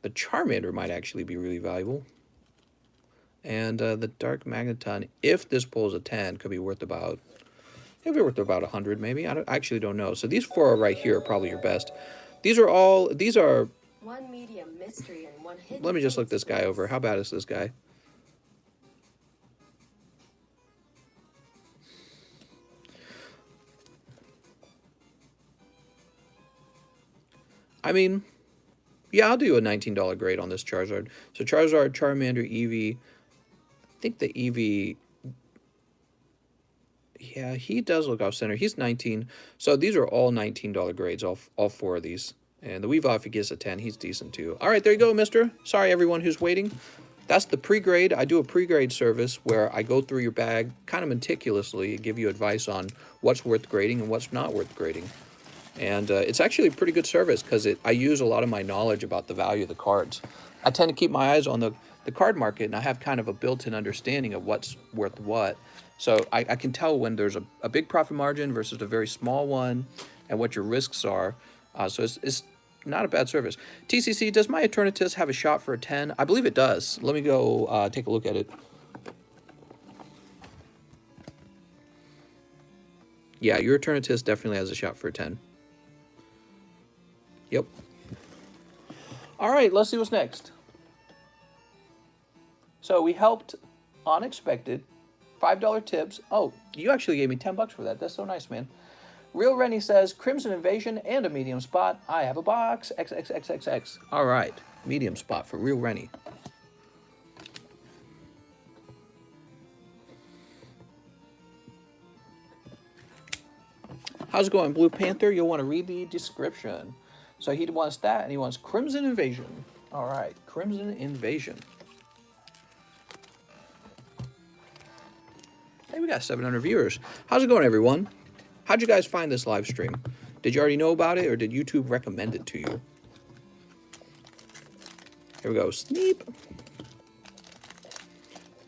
The Charmander might actually be really valuable. And the Dark Magneton, if this pulls a 10, could be worth about... It'll be worth about 100 maybe. I actually don't know. So these four right here are probably your best. These are all... These are...
One medium mystery and one hidden.
Let me just look this guy over. How bad is this guy? I mean, yeah, I'll do a $19 grade on this Charizard. So Charizard, Charmander, Eevee. I think the Eevee... Yeah, he does look off-center. He's 19. So these are all $19 grades, all four of these. And the Weavile, if he gets a 10, he's decent too. All right, there you go, mister. Sorry, everyone who's waiting. That's the pre-grade. I do a pre-grade service where I go through your bag kind of meticulously and give you advice on what's worth grading and what's not worth grading. And it's actually a pretty good service because I use a lot of my knowledge about the value of the cards. I tend to keep my eyes on the card market, and I have kind of a built-in understanding of what's worth what. So I can tell when there's a big profit margin versus a very small one and what your risks are. So it's not a bad service. TCC, does my Eternatus have a shot for a 10? I believe it does. Let me go take a look at it. Yeah, your Eternatus definitely has a shot for a 10. Yep. All right, let's see what's next. So we helped Unexpected. $5 tips. Oh, you actually gave me 10 bucks for that. That's so nice, man. Real Rennie says, Crimson Invasion and a medium spot. I have a box. XXXXX. All right. Medium spot for Real Rennie. How's it going, Blue Panther? You'll want to read the description. So he wants that, and he wants Crimson Invasion. All right. Crimson Invasion. Hey, we got 700 viewers. How's it going, everyone? How'd you guys find this live stream? Did you already know about it, or did YouTube recommend it to you? Here we go. Sneep.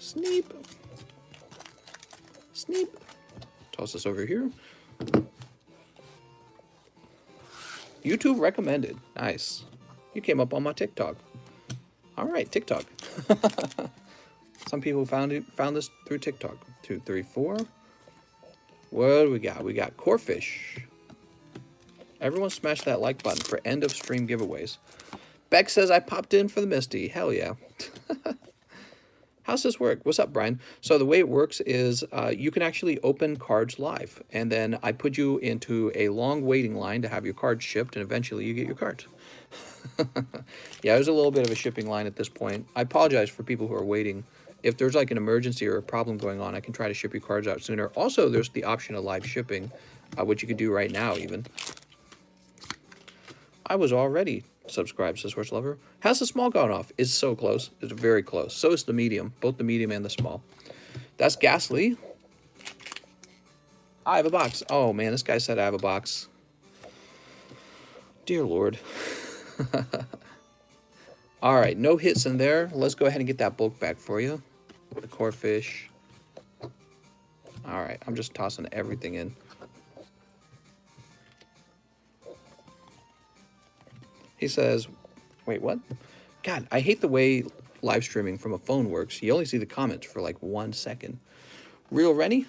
Sneep. Sneep. Toss this over here. YouTube recommended. Nice. You came up on my TikTok. All right, TikTok. Some people found this through TikTok. 2, 3, 4. What do we got? We got Corefish. Everyone smash that like button for end of stream giveaways. Beck says I popped in for the Misty. Hell yeah. How's this work? What's up, Brian? So the way it works is you can actually open cards live, and then I put you into a long waiting line to have your cards shipped, and eventually you get your cards. Yeah, there's a little bit of a shipping line at this point. I apologize for people who are waiting. If there's like an emergency or a problem going on, I can try to ship your cards out sooner. Also, there's the option of live shipping, which you could do right now even. I was already subscribed, says Horse Lover. How's the small gone off? It's so close. It's very close. So is the medium. Both the medium and the small. That's Ghastly. I have a box. Oh, man, this guy said I have a box. Dear Lord. All right, no hits in there. Let's go ahead and get that bulk back for you. The Corefish. All right, I'm just tossing everything in. He says, wait, what? God, I hate the way live streaming from a phone works. You only see the comments for like 1 second. Real Rennie,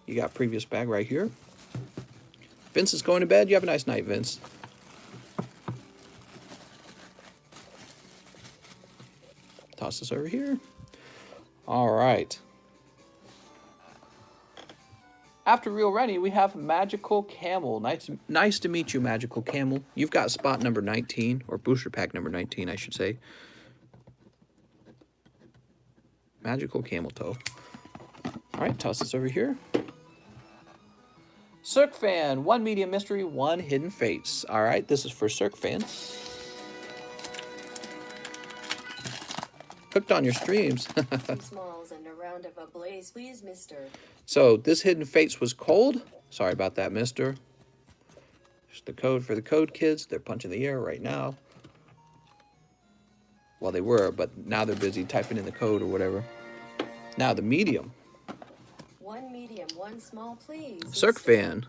you got previous bag right here. Vince is going to bed. You have a nice night, Vince. Toss this over here. All right. After Real Rennie, we have Magical Camel. Nice to meet you, Magical Camel. You've got spot number 19, or booster pack number 19, I should say. Magical Camel Toe. All right, toss this over here. Cirque Fan, 1 medium mystery, 1 hidden fates. All right, this is for Cirque Fan. Hooked on your streams.
Some smalls and a round of a blaze, please, mister.
So this hidden fates was cold. Sorry about that, mister. Just the code for the code kids. They're punching the air right now. Well, they were, but now they're busy typing in the code or whatever. Now the medium.
1 medium, 1 small, please.
Cirque Fan.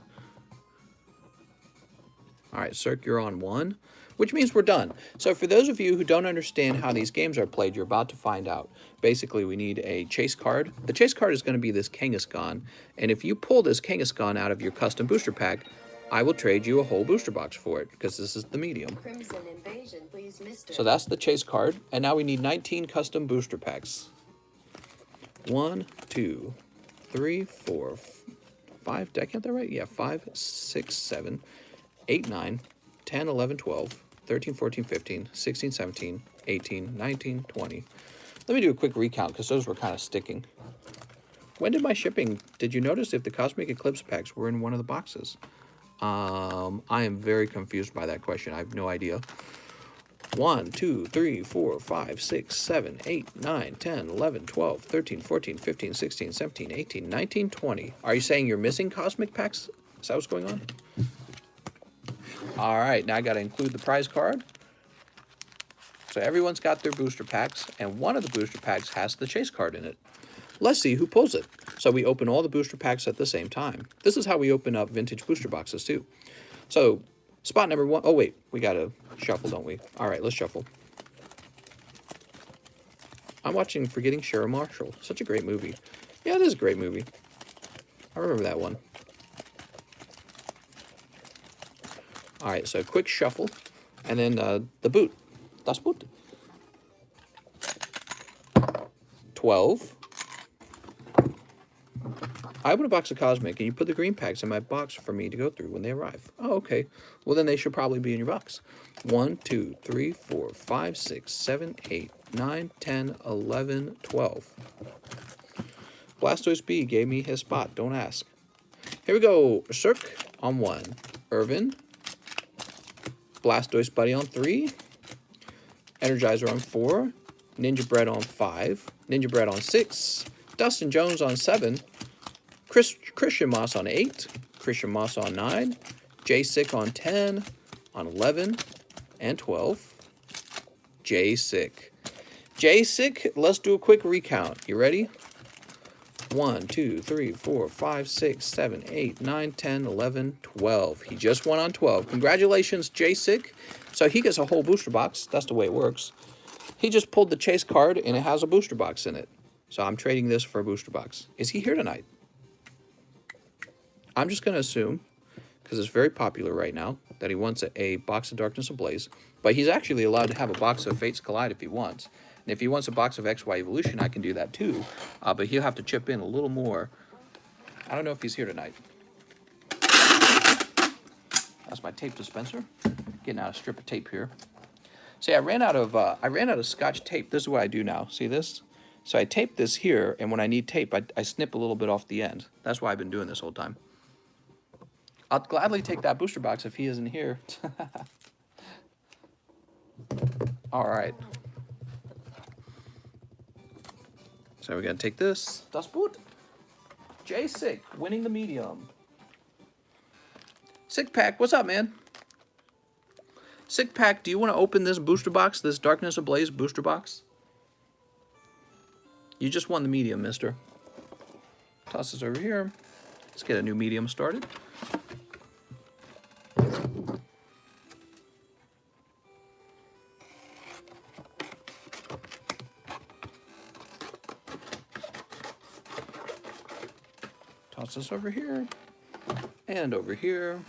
All right, Cirque, you're on 1, which means we're done. So for those of you who don't understand how these games are played, you're about to find out. Basically, we need a chase card. The chase card is going to be this Kangaskhan, and if you pull this Kangaskhan out of your custom booster pack, I will trade you a whole booster box for it, because this is the medium.
Crimson Invasion, please, mister.
So that's the chase card, and now we need 19 custom booster packs. 1, 2, 3, 4, 5. Did I count that right? Yeah, 5, 6, 7, 8, 9, 10, 11, 12, 13, 14, 15, 16, 17, 18, 19, 20. Let me do a quick recount because those were kind of sticking. When did my shipping? Did you notice if the Cosmic Eclipse packs were in one of the boxes? I am very confused by that question. I have no idea. 1, 2, 3, 4, 5, 6, 7, 8, 9, 10, 11, 12, 13, 14, 15, 16, 17, 18, 19, 20. Are you saying you're missing Cosmic packs? Is that what's going on? All right, now I got to include the prize card. So everyone's got their booster packs, and one of the booster packs has the chase card in it. Let's see who pulls it. So we open all the booster packs at the same time. This is how we open up vintage booster boxes too. So spot number 1. Oh wait, we got to shuffle, don't we? All right, let's shuffle. I'm watching Forgetting Sarah Marshall. Such a great movie. Yeah, it is a great movie. I remember that one. All right, so quick shuffle, and then the boot. Das Boot. 12. I open a box of Cosmic, and you put the green packs in my box for me to go through when they arrive. Oh, okay. Well, then they should probably be in your box. 1, 2, 3, 4, 5, 6, 7, 8, 9, 10, 11, 12. Blastoise B gave me his spot. Don't ask. Here we go. Cirque on 1. Irvin. Blastoise Buddy on 3. Energizer on 4. Ninja Bread on 5. Ninja Bread on 6. Dustin Jones on 7. Christian Moss on 8. Christian Moss on 9. J-Sick on 10. On 11. And 12. J-Sick. J-Sick, let's do a quick recount. You ready? 1, 2, 3, 4, 5, 6, 7, 8, 9, 10, 11, 12. He just won on 12. Congratulations, Jasic. So he gets a whole booster box. That's the way it works. He just pulled the chase card, and it has a booster box in it. So I'm trading this for a booster box. Is he here tonight? I'm just going to assume, because it's very popular right now, that he wants a box of Darkness Ablaze. But he's actually allowed to have a box of Fates Collide if he wants. And if he wants a box of XY Evolution, I can do that too. But he'll have to chip in a little more. I don't know if he's here tonight. That's my tape dispenser. Getting out a strip of tape here. See, I ran out of Scotch tape. This is what I do now. See this? So I tape this here, and when I need tape, I snip a little bit off the end. That's why I've been doing this whole time. I'll gladly take that booster box if he isn't here. All right. So we're going to take this. Das Boot. J-Sick, winning the medium. Sick Pack, what's up, man? Sick Pack, do you want to open this booster box, this Darkness Ablaze booster box? You just won the medium, mister. Toss this over here. Let's get a new medium started. Toss this over here and over here.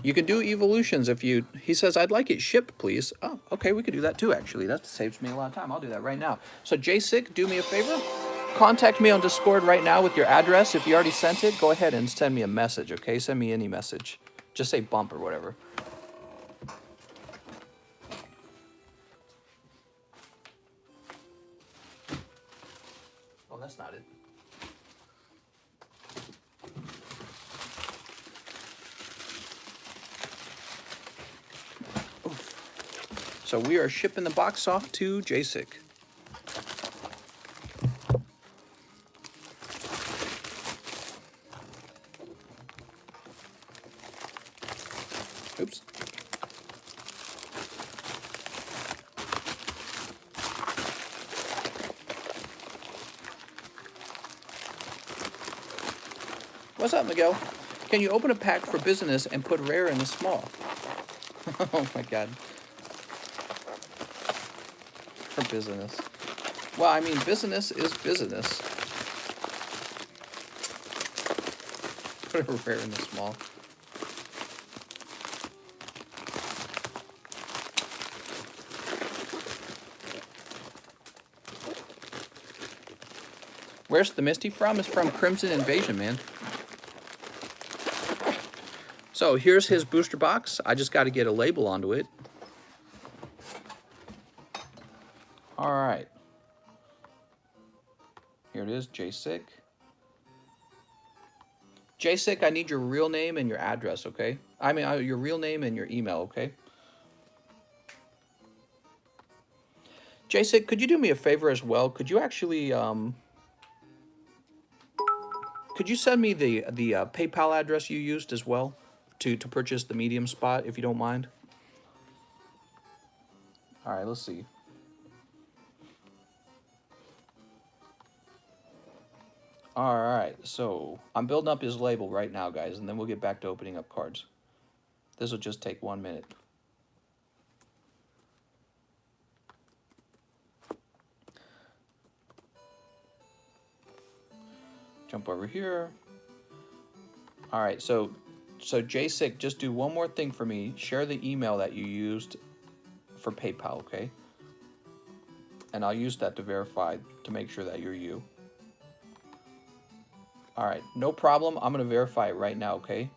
You can do evolutions if you... He says, I'd like it shipped, please. Oh, okay, we could do that too, actually. That saves me a lot of time. I'll do that right now. So, J-Sick, do me a favor. Contact me on Discord right now with your address. If you already sent it, go ahead and send me a message, okay? Send me any message. Just say bump or whatever. Oh, that's not it. So we are shipping the box off to J-Sick. Oops. What's up, Miguel? Can you open a pack for business and put rare in the small? Oh my god. For business. Well, I mean, business is business. Put a rare in the small. Where's the Misty from? It's from Crimson Invasion, man. So here's his booster box. I just got to get a label onto it. All right. Here it is, J-Sick. J-Sick, I need your real name and your address, okay? I mean, your real name and your email, okay? J-Sick, could you do me a favor as well? Could you actually, could you send me the PayPal address you used as well to purchase the medium spot, if you don't mind? All right, let's see. All right, so I'm building up his label right now, guys, and then we'll get back to opening up cards. This will just take 1 minute. Jump over here. All right, so J-Sick, just do one more thing for me. Share the email that you used for PayPal, okay? And I'll use that to verify, to make sure that you're you. All right, no problem. I'm going to verify it right now, okay?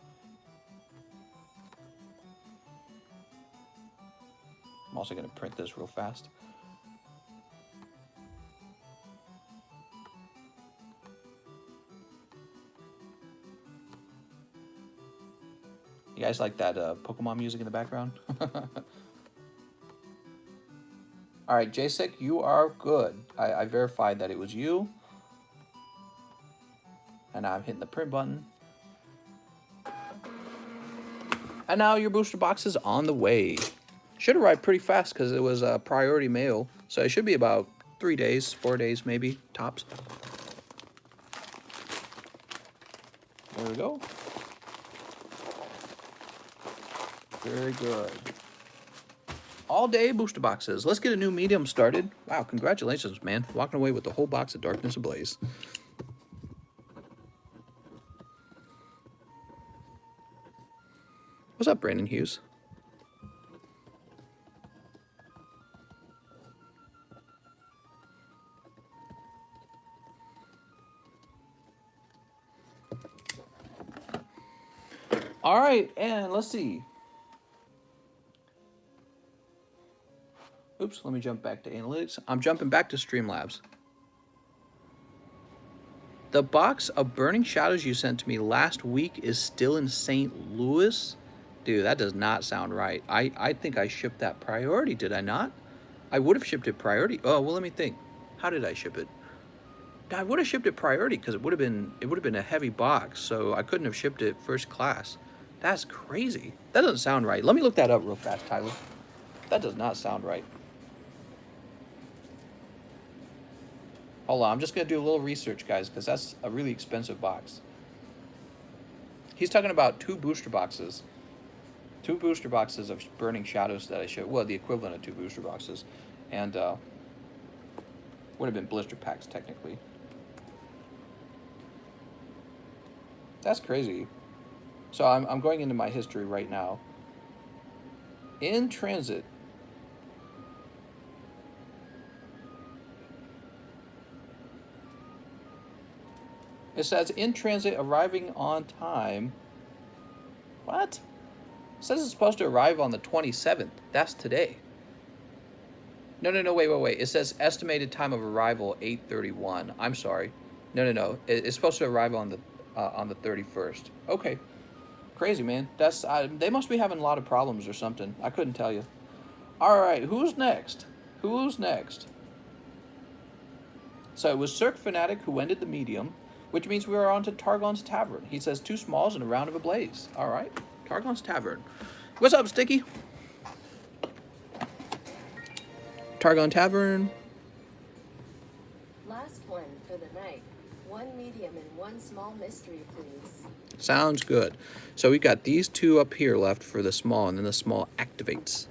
I'm also going to print this real fast. You guys like that Pokemon music in the background? All right, J-Sick, you are good. I verified that it was you. And I'm hitting the print button. And now your booster box is on the way. Should arrive pretty fast because it was a priority mail. So it should be about 3 days, 4 days maybe, tops. There we go. Very good. All day booster boxes. Let's get a new medium started. Wow, congratulations, man. Walking away with the whole box of Darkness Ablaze. What's up, Brandon Hughes? All right, and let's see. Oops, let me jump back to analytics. I'm jumping back to Streamlabs. The box of Burning Shadows you sent to me last week is still in St. Louis? Dude, that does not sound right. I think I shipped that priority, did I not? I would have shipped it priority. Oh, well, let me think. How did I ship it? I would have shipped it priority because it would have been a heavy box, so I couldn't have shipped it first class. That's crazy. That doesn't sound right. Let me look that up real fast, Tyler. That does not sound right. Hold on, I'm just going to do a little research, guys, because that's a really expensive box. He's talking about 2 booster boxes. 2 booster boxes of Burning Shadows that I shipped. Well, the equivalent of 2 booster boxes. And would have been blister packs, technically. That's crazy. So I'm going into my history right now. In transit. It says in transit, arriving on time. What? It says it's supposed to arrive on the 27th. That's today. No, wait. It says estimated time of arrival 8:31. I'm sorry. No. It's supposed to arrive on the 31st. Okay. Crazy, man. That's they must be having a lot of problems or something. I couldn't tell you. All right, who's next? Who's next? So it was Cirque Fanatic who ended the medium, which means we are on to Targon's Tavern. He says 2 smalls and a round of ablaze. All right, Targon's Tavern. What's up, Sticky? Targon Tavern.
Last one for the night. 1 medium and 1 small mystery, please.
Sounds good. So we got these 2 up here left for the small, and then the small activates.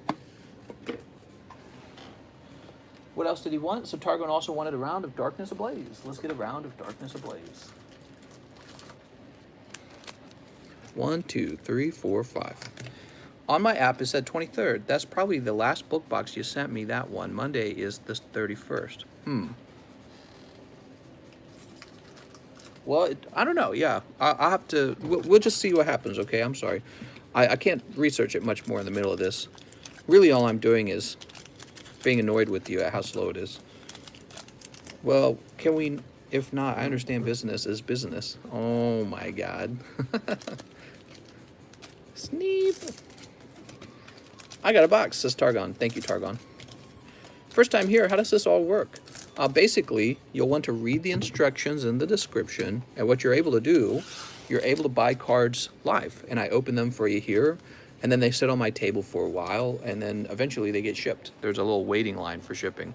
What else did he want? So Targon also wanted a round of Darkness Ablaze. Let's get a round of Darkness Ablaze. 1, 2, 3, 4, 5. On my app, it said 23rd. That's probably the last book box you sent me, that one. Monday is the 31st. Well, I don't know. Yeah, I'll have to... We'll just see what happens, okay? I'm sorry. I can't research it much more in the middle of this. Really, all I'm doing is being annoyed with you at how slow it is. Well, can we... If not, I understand business is business. Oh, my God. Sneep. I got a box, says Targon. Thank you, Targon. First time here, how does this all work? Basically, you'll want to read the instructions in the description, and what you're able to do, you're able to buy cards live, and I open them for you here, and then they sit on my table for a while, and then eventually they get shipped. There's a little waiting line for shipping.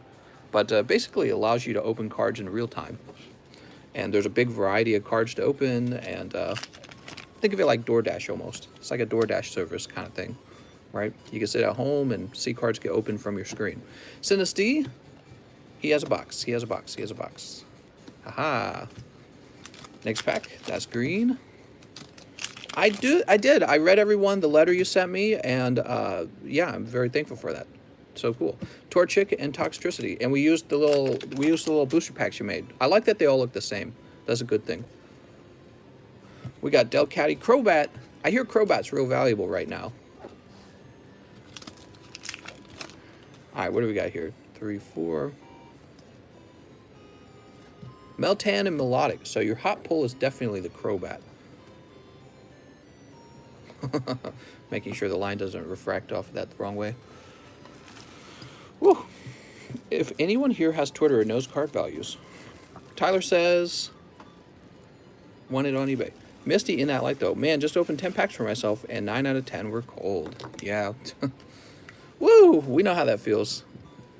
But basically, it allows you to open cards in real time. And there's a big variety of cards to open, and think of it like DoorDash almost. It's like a DoorDash service kind of thing, right? You can sit at home and see cards get opened from your screen. Synesty, he has a box. He has a box. He has a box. Haha. Next pack. That's green. I did. I read everyone the letter you sent me, and yeah, I'm very thankful for that. So cool. Torchic and Toxtricity, and we used the little booster packs you made. I like that they all look the same. That's a good thing. We got Delcatty, Crobat. I hear Crobat's real valuable right now. All right, what do we got here? 3, 4. Meltan and Melodic. So your hot pull is definitely the Crobat. Making sure the line doesn't refract off of that the wrong way. Woo. If anyone here has Twitter and knows card values. Tyler says, want it on eBay. Misty in that light though. Man, just opened 10 packs for myself and 9 out of 10 were cold. Yeah. Woo! We know how that feels.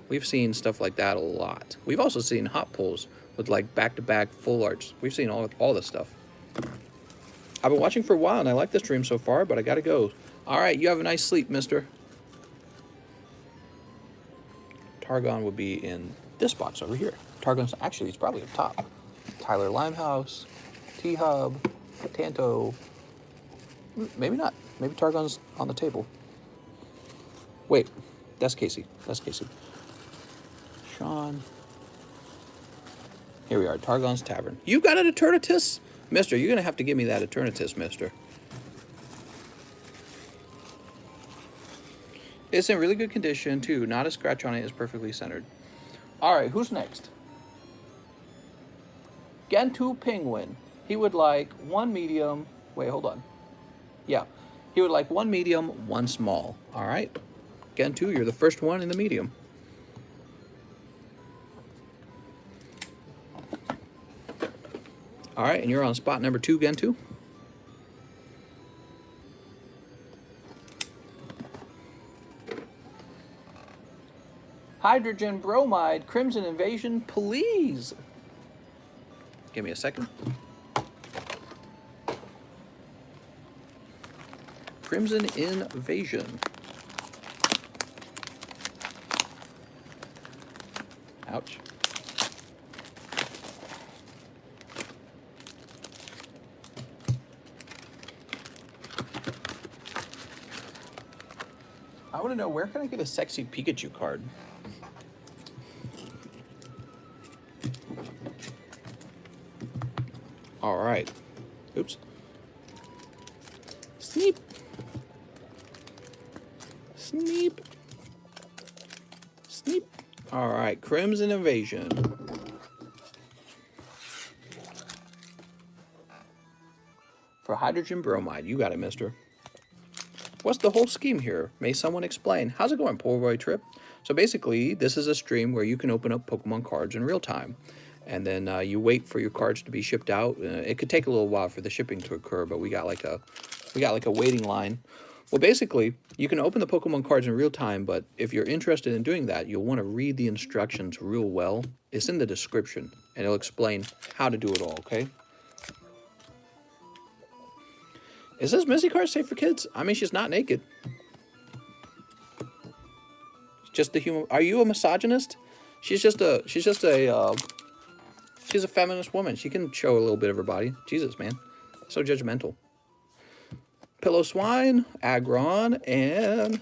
We've seen stuff like that a lot. We've also seen hot pulls with like back-to-back full arts. We've seen all this stuff. I've been watching for a while and I like the stream so far, but I gotta go. All right, you have a nice sleep, mister. Targon would be in this box over here. Targon's actually, it's probably up top. Tyler Limehouse, T-Hub, Tanto. Maybe not. Maybe Targon's on the table. Wait, that's Casey. That's Casey. Sean. Here we are, Targon's Tavern. You got an Eternatus? Mister, you're going to have to give me that Eternatus, mister. It's in really good condition, too. Not a scratch on it. It's perfectly centered. All right, who's next? Gentoo Penguin. He would like one medium. Wait, hold on. Yeah. He would like one medium, one small. All right. Gentoo, you're the first one in the medium. All right, and you're on spot number 2, Gentoo. Hydrogen bromide, Crimson Invasion, please. Give me a second. Crimson Invasion. Ouch. I want to know, where can I get a sexy Pikachu card? All right. Oops. Sneep. Sneep. Sneep. All right. Crimson Invasion. For hydrogen bromide. You got it, mister. What's the whole scheme here? May someone explain? How's it going, Polaroid Trip? So basically, this is a stream where you can open up Pokemon cards in real time. And then you wait for your cards to be shipped out. It could take a little while for the shipping to occur, but we got like a waiting line. Well, basically, you can open the Pokemon cards in real time, but if you're interested in doing that, you'll want to read the instructions real well. It's in the description, and it'll explain how to do it all, okay? Is this Missy card safe for kids? I mean, she's not naked. Just the human. Are you a misogynist? She's a feminist woman. She can show a little bit of her body. Jesus, man. So judgmental. Pillow Swine, Agron, and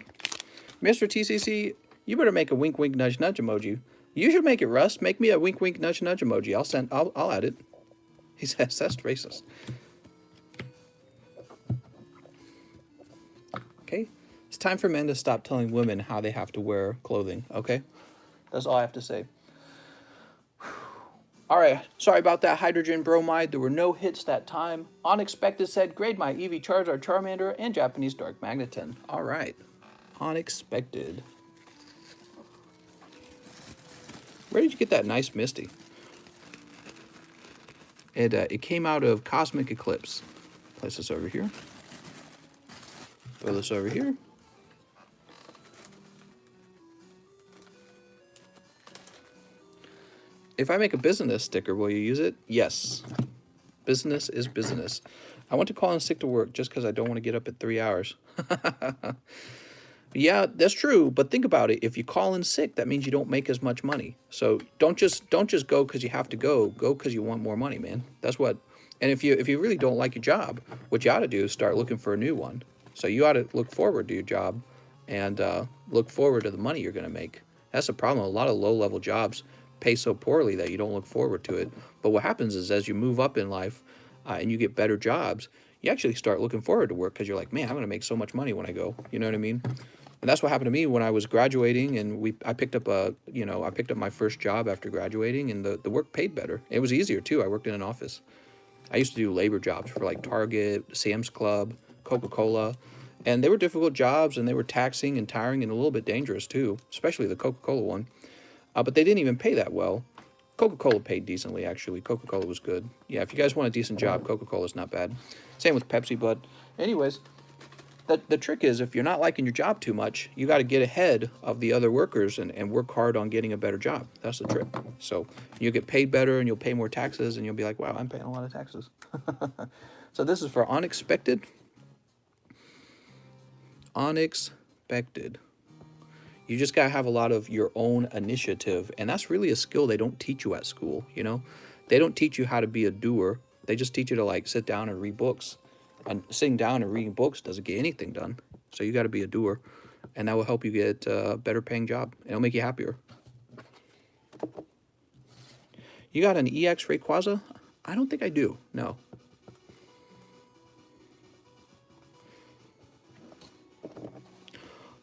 Mr. TCC, you better make a wink wink nudge nudge emoji. You should make it, Russ. Make me a wink wink nudge nudge emoji. I'll add it. He says that's racist. Okay. It's time for men to stop telling women how they have to wear clothing, okay? That's all I have to say. All right, sorry about that hydrogen bromide. There were no hits that time. Unexpected said, grade my EV Charizard, Charmander, and Japanese Dark Magneton. All right, Unexpected. Where did you get that nice Misty? It came out of Cosmic Eclipse. Place this over here. Throw this over here. If I make a business sticker, will you use it? Yes. Business is business. I want to call in sick to work just because I don't want to get up at 3 hours. Yeah, that's true. But think about it. If you call in sick, that means you don't make as much money. So don't just go because you have to go. Go because you want more money, man. That's what. And if you really don't like your job, what you ought to do is start looking for a new one. So you ought to look forward to your job and look forward to the money you're going to make. That's the problem. A lot of low-level jobs pay so poorly that you don't look forward to it. But what happens is as you move up in life and you get better jobs, you actually start looking forward to work because you're like, man, I'm going to make so much money when I go. You know what I mean? And that's what happened to me when I was graduating, and I picked up my first job after graduating, and the work paid better. It was easier too. I worked in an office. I used to do labor jobs for like Target, Sam's Club, Coca-Cola, and they were difficult jobs, and they were taxing and tiring and a little bit dangerous too, especially the Coca-Cola one. But they didn't even pay that well. Coca-Cola paid decently, actually. Coca-Cola was good. Yeah, if you guys want a decent job, Coca-Cola's not bad. Same with Pepsi, but anyways, the trick is, if you're not liking your job too much, you got to get ahead of the other workers and work hard on getting a better job. That's the trick. So you'll get paid better and you'll pay more taxes and you'll be like, wow, I'm paying a lot of taxes. So this is for unexpected. Unexpected. You just got to have a lot of your own initiative. And that's really a skill they don't teach you at school, you know? They don't teach you how to be a doer. They just teach you to, like, sit down and read books. And sitting down and reading books doesn't get anything done. So you got to be a doer. And that will help you get a better paying job. It'll make you happier. You got an EX Rayquaza? I don't think I do. No.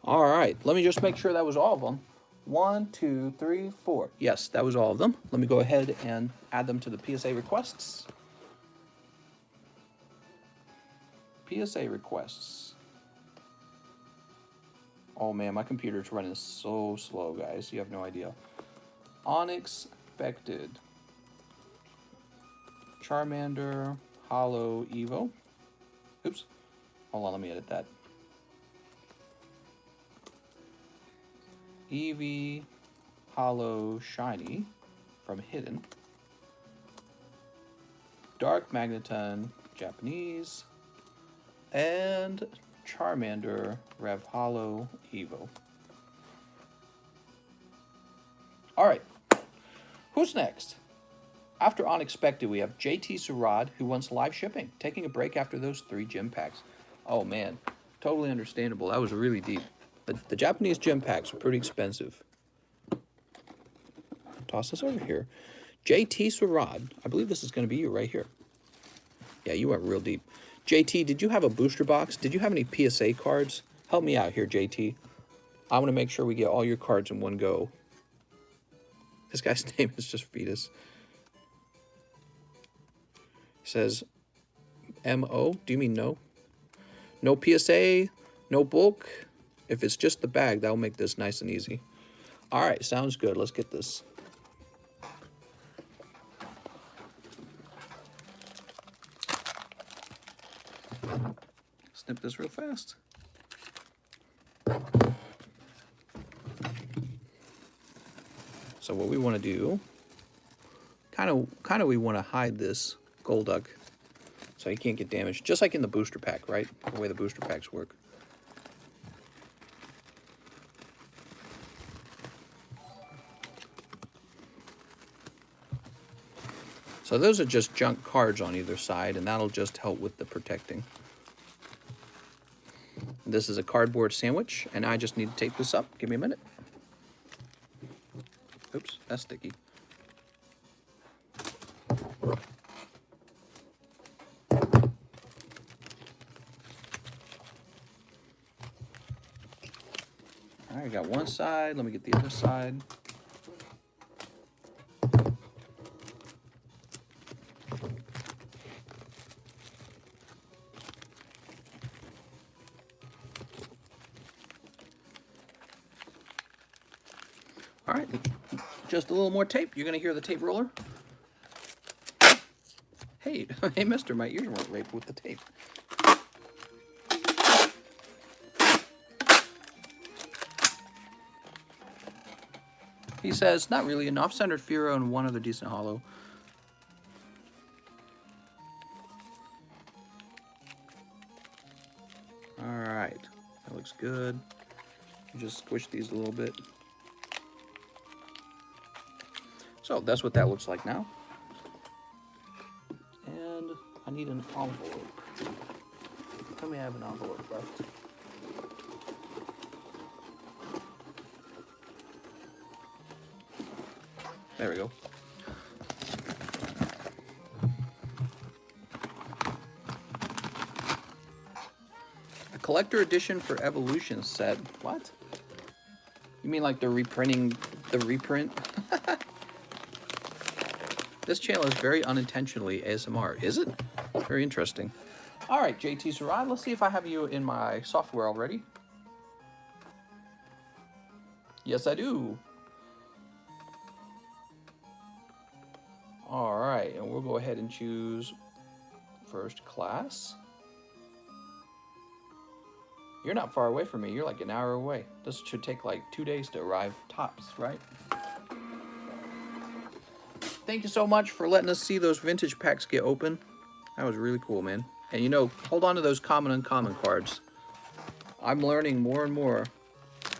All right. Let me just make sure that was all of them. 1, 2, 3, 4. Yes, that was all of them. Let me go ahead and add them to the PSA requests. PSA requests. Oh man, my computer's running so slow, guys. You have no idea. Unexpected. Charmander, Hollow Evo. Oops. Hold on, let me edit that. Eevee, Hollow Shiny from Hidden. Dark Magneton, Japanese. And Charmander, Rev Hollow Evo. Alright, who's next? After Unexpected, we have JT Surad, who wants live shipping, taking a break after those 3 gym packs. Oh man, totally understandable. That was really deep. The Japanese gym packs are pretty expensive. Toss this over here. JT Surad, I believe this is going to be you right here. Yeah, you went real deep. JT, did you have a booster box? Did you have any PSA cards? Help me out here, JT. I want to make sure we get all your cards in one go. This guy's name is just Fetus. He says, M-O? Do you mean no? No PSA, no bulk. If it's just the bag, that'll make this nice and easy. All right, sounds good. Let's get this. Snip this real fast. So what we want to do, kind of we want to hide this Golduck so he can't get damaged, just like in the booster pack, right? The way the booster packs work. So those are just junk cards on either side, and that'll just help with the protecting. This is a cardboard sandwich, and I just need to tape this up. Give me a minute. Oops, that's sticky. All right, I got one side. Let me get the other side. All right, just a little more tape. You're gonna hear the tape roller. Hey, hey, mister, my ears weren't raped with the tape. He says, not really, an off-centered Firo and one other decent hollow. All right, that looks good. Just squish these a little bit. So that's what that looks like now. And I need an envelope. Let me have an envelope left. There we go. A collector edition for Evolution set. What? You mean like they're reprinting the reprint? This channel is very unintentionally ASMR. Is it? Very interesting. All right, JT Surad, let's see if I have you in my software already. Yes, I do. All right, and we'll go ahead and choose first class. You're not far away from me. You're like an hour away. This should take like 2 days to arrive tops, right? Thank you so much for letting us see those vintage packs get open. That was really cool, man. And you know, hold on to those common uncommon cards. I'm learning more and more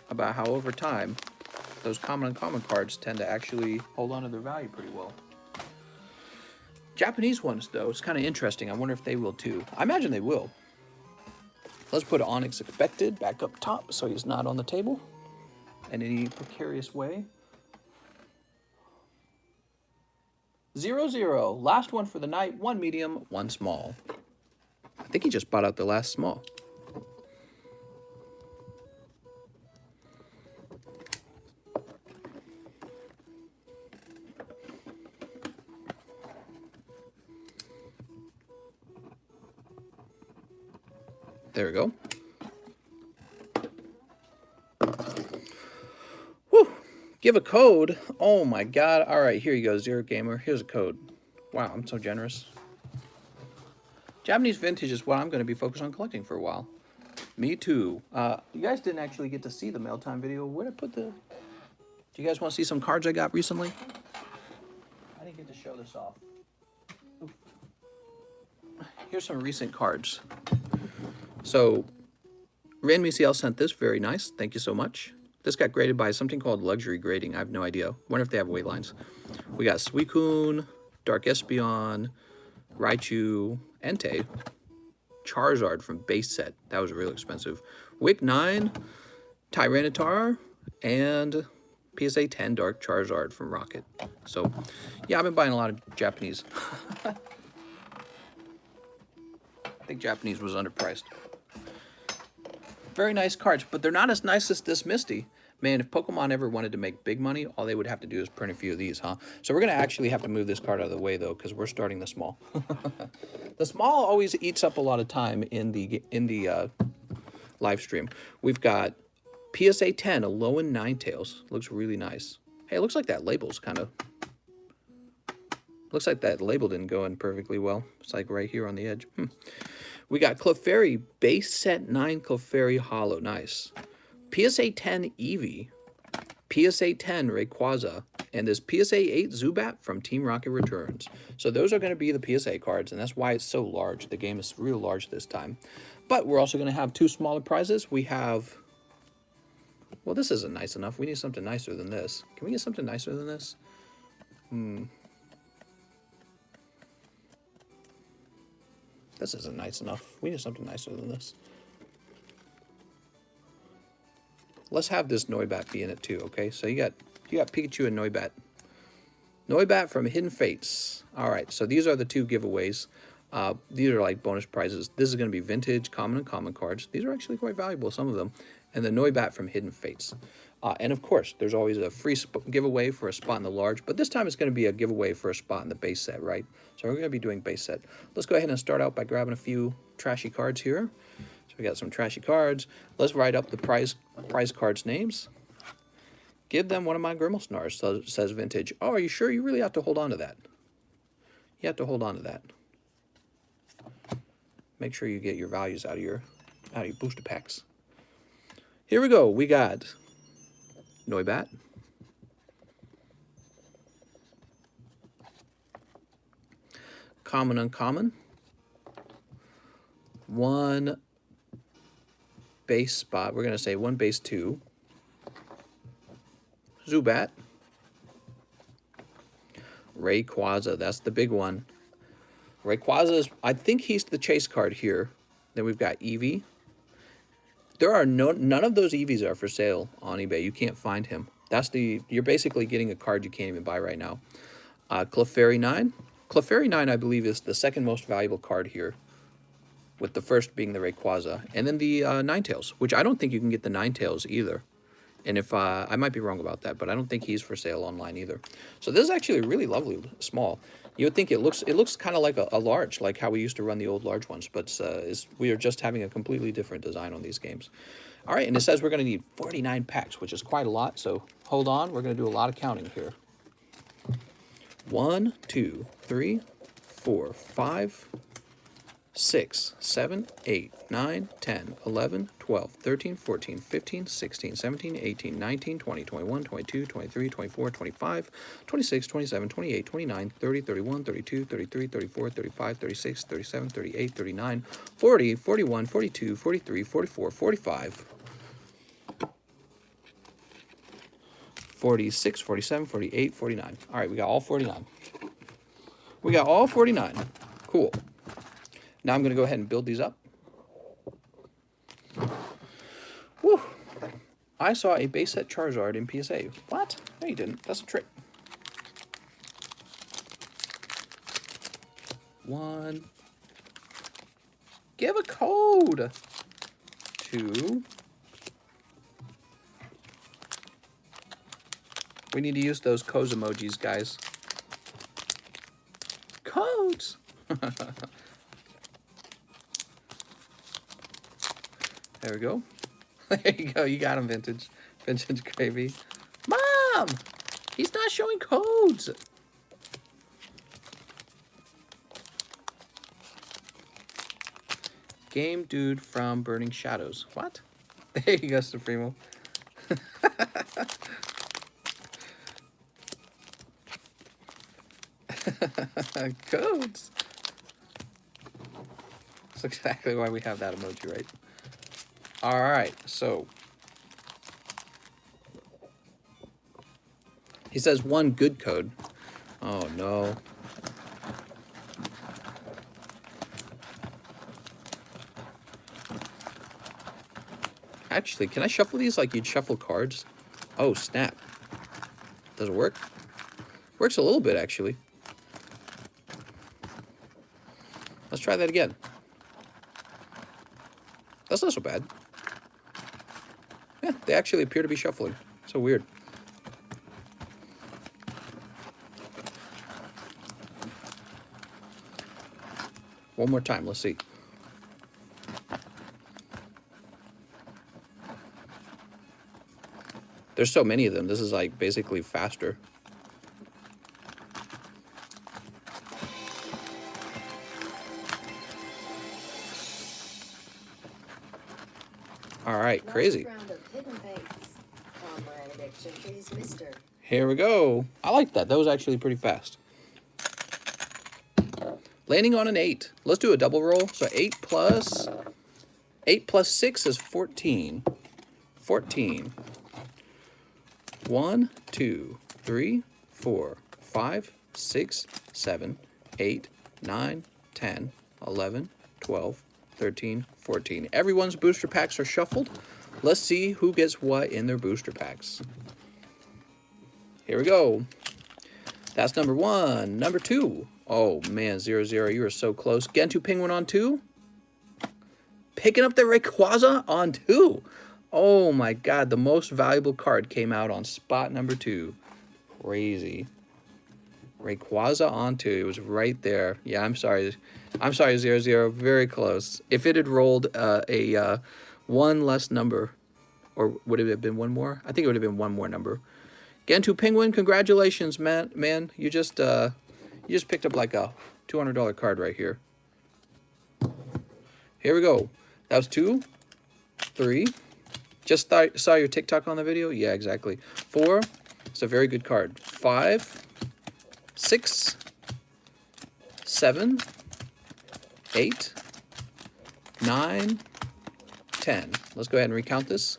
about how over time those common uncommon cards tend to actually hold on to their value pretty well. Japanese ones, though, it's kind of interesting. I wonder if they will too. I imagine they will. Let's put Onyx Expected back up top so he's not on the table in any precarious way. 0-0. Last one for the night. 1 medium, 1 small. I think he just bought out the last small. There we go. Whew. Give a code. Oh my god. All right, here you go, Zero Gamer. Here's a code. Wow, I'm so generous. Japanese vintage is what I'm going to be focused on collecting for a while. Me too. You guys didn't actually get to see the mail time video. Where'd I put the... Do you guys want to see some cards I got recently? I didn't get to show this off. Oof. Here's some recent cards. So, Rand MCL sent this. Very nice. Thank you so much. This got graded by something called luxury grading. I have no idea. Wonder if they have weight lines. We got Suicune, Dark Espeon, Raichu, Entei, Charizard from base set. That was real expensive. Wick 9, Tyranitar, and PSA 10 Dark Charizard from Rocket. So, yeah, I've been buying a lot of Japanese. I think Japanese was underpriced. Very nice cards, but they're not as nice as this Misty. Man, if Pokemon ever wanted to make big money, all they would have to do is print a few of these, huh? So we're going to actually have to move this card out of the way, though, because we're starting the small. The small always eats up a lot of time in the live stream. We've got PSA 10, Alolan Ninetales. Looks really nice. Hey, it looks like that label's kind of... Looks like that label didn't go in perfectly well. It's like right here on the edge. We got Clefairy, base set 9 Clefairy Hollow. Nice. PSA 10 Eevee, PSA 10 Rayquaza, and this PSA 8 Zubat from Team Rocket Returns. So those are going to be the PSA cards, and that's why it's so large. The game is real large this time. But we're also going to have 2 smaller prizes. We have... Well, this isn't nice enough. We need something nicer than this. Can we get something nicer than this? This isn't nice enough. We need something nicer than this. Let's have this Noibat be in it too, okay? So you got Pikachu and Noibat. Noibat from Hidden Fates. All right, so these are the 2 giveaways. These are like bonus prizes. This is going to be vintage, common, and common cards. These are actually quite valuable, some of them. And the Noibat from Hidden Fates. And of course, there's always a free giveaway for a spot in the large, but this time it's going to be a giveaway for a spot in the base set, right? So we're going to be doing base set. Let's go ahead and start out by grabbing a few trashy cards here. So we got some trashy cards. Let's write up the prize cards' names. Give them one of my Grimmelsnars, so says Vintage. Oh, are you sure? You really have to hold on to that. You have to hold on to that. Make sure you get your values out of your booster packs. Here we go. We got Noibat, common, uncommon, 1 base spot. We're going to say 1 base 2. Zubat, Rayquaza. That's the big one. Rayquaza is, I think he's the chase card here. Then we've got Eevee. There are none of those Eevees are for sale on eBay. You can't find him. You're basically getting a card you can't even buy right now. Clefairy 9. Clefairy 9, I believe, is the second most valuable card here, with the first being the Rayquaza. And then the Ninetales, which I don't think you can get the Ninetales either. And if I might be wrong about that, but I don't think he's for sale online either. So this is actually really lovely, small. You would think it looks kind of like a large, like how we used to run the old large ones, but we are just having a completely different design on these games. All right, and it says we're going to need 49 packs, which is quite a lot, so hold on. We're going to do a lot of counting here. 1, 2, 3, 4, 5, 6, 7, 8, 9, 10, 11, 12, 13, 14, 15, 16, 17, 18, 19, 20, 21, 22, 23, 24, 25, 26, 27, 28, 29, 30, 31, 32, 33, 34, 35, 36, 37, 38, 39, 40, 41, 42, 43, 44, 45, 46, 47, 48, 49. All right, we got all 49. We got all 49. Cool. Now I'm going to go ahead and build these up. Whew. I saw a base set Charizard in PSA. What? No, you didn't. That's a trick. 1. Give a code. 2. We need to use those codes emojis, guys. Codes. There we go. There you go. You got him, Vintage. Vintage Gravy. Mom! He's not showing codes. Game Dude from Burning Shadows. What? There you go, Supremo. Codes. That's exactly why we have that emoji, right? All right, so he says 1 good code. Oh no. Actually, can I shuffle these like you'd shuffle cards? Oh, snap. Does it work? Works a little bit, actually. Let's try that again. That's not so bad. Yeah, they actually appear to be shuffling. So weird. One more time, let's see. There's so many of them. This is like basically faster. All right, crazy. Here we go. I like that. That was actually pretty fast. Landing on an 8. Let's do a double roll. So 8 plus 6 is 14. 14. 1, 2, 3, 4, 5, 6, 7, 8, 9, 10, 11, 12, 13, 14. Everyone's booster packs are shuffled. Let's see who gets what in their booster packs. Here we go. That's number 1. Number 2. Oh, man, 0, 0. You are so close. Gentu Penguin on 2. Picking up the Rayquaza on 2. Oh, my God. The most valuable card came out on spot number 2. Crazy. Rayquaza on 2. It was right there. Yeah, I'm sorry. I'm sorry, 0, 0. Very close. If it had rolled a 1 less number, or would it have been 1 more? I think it would have been 1 more number. Gentu Penguin, congratulations, man. You just picked up like a $200 card right here. Here we go. That was 2, 3. Just saw your TikTok on the video? Yeah, exactly. 4. It's a very good card. 5, 6, 7, 8, 9, 10. Let's go ahead and recount this.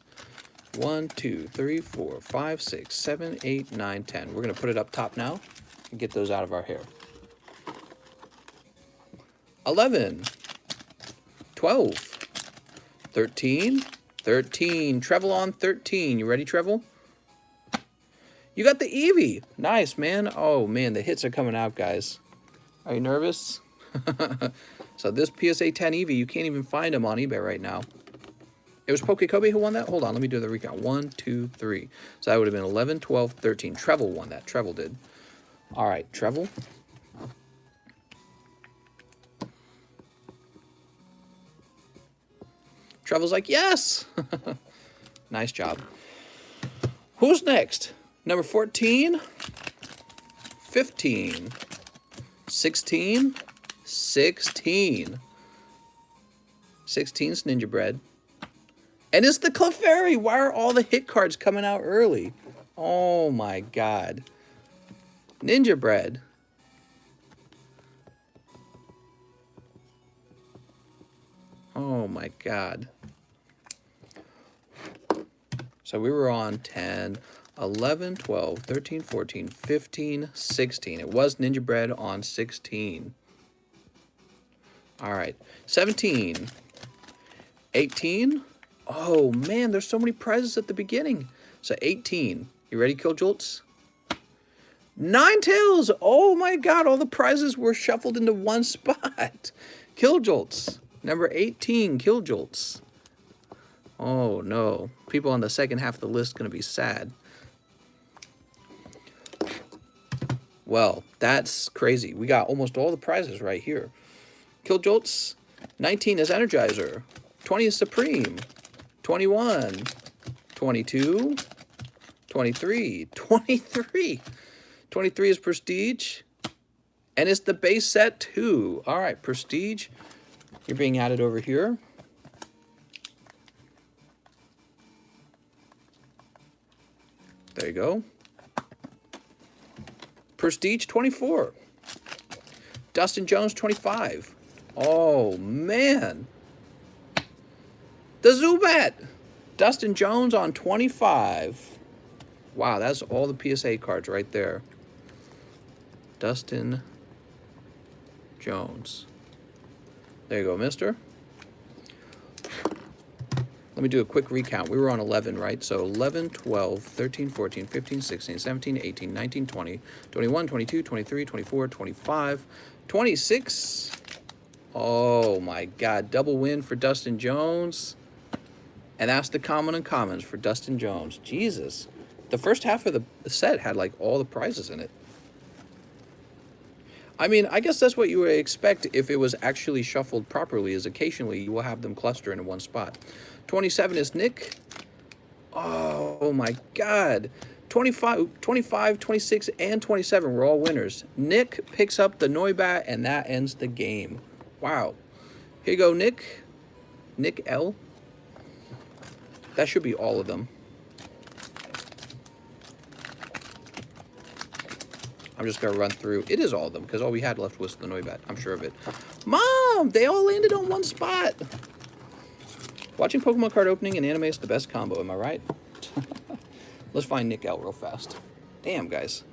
1, 2, 3, 4, 5, 6, 7, 8, 9, 10. We're going to put it up top now and get those out of our hair. 11, 12, 13, 13. Trevel on 13. You ready, Trevel? You got the Eevee. Nice, man. Oh, man, the hits are coming out, guys. Are you nervous? So this PSA 10 Eevee, you can't even find them on eBay right now. It was Pokekobe who won that? Hold on, let me do the recount. 1, 2, 3. So that would have been 11, 12, 13. Trevel won that. Trevel did. All right, Trevel. Trevel's like, yes! Nice job. Who's next? Number 14, 15, 16, 16. 16's Ninja Bread. And it's the Clefairy. Why are all the hit cards coming out early? Oh my god. Ninja Bread. Oh my god. So we were on 10, 11, 12, 13, 14, 15, 16. It was Ninja Bread on 16. All right. 17. 18. Oh, man, there's so many prizes at the beginning. So 18. You ready, Killjolts? Ninetales! Oh, my God. All the prizes were shuffled into one spot. Killjolts. Number 18, Killjolts. Oh, no. People on the second half of the list going to be sad. Well, that's crazy. We got almost all the prizes right here. Killjolts. 19 is Energizer. 20 is Supreme. 21. 22. 23. 23. 23 is Prestige. And it's the base set too. All right, Prestige. You're being added over here. There you go. Prestige 24. Dustin Jones 25. Oh, man. The Zubat. Dustin Jones on 25. Wow, that's all the PSA cards right there. Dustin Jones. There you go, mister. Let me do a quick recount. We were on 11, right? So 11, 12, 13, 14, 15, 16, 17, 18, 19, 20, 21, 22, 23, 24, 25, 26. Oh, my God. Double win for Dustin Jones. And that's the common and commons for Dustin Jones. Jesus. The first half of the set had, like, all the prizes in it. I mean, I guess that's what you would expect if it was actually shuffled properly, is occasionally you will have them cluster in one spot. 27 is Nick. Oh, my God. 25, 26, and 27 were all winners. Nick picks up the Noibat, and that ends the game. Wow. Here you go, Nick. Nick L. That should be all of them. I'm just going to run through. It is all of them, because all we had left was the Noibat. I'm sure of it. Mom! They all landed on one spot. Watching Pokemon card opening and anime is the best combo, am I right? Let's find Nick L real fast. Damn, guys.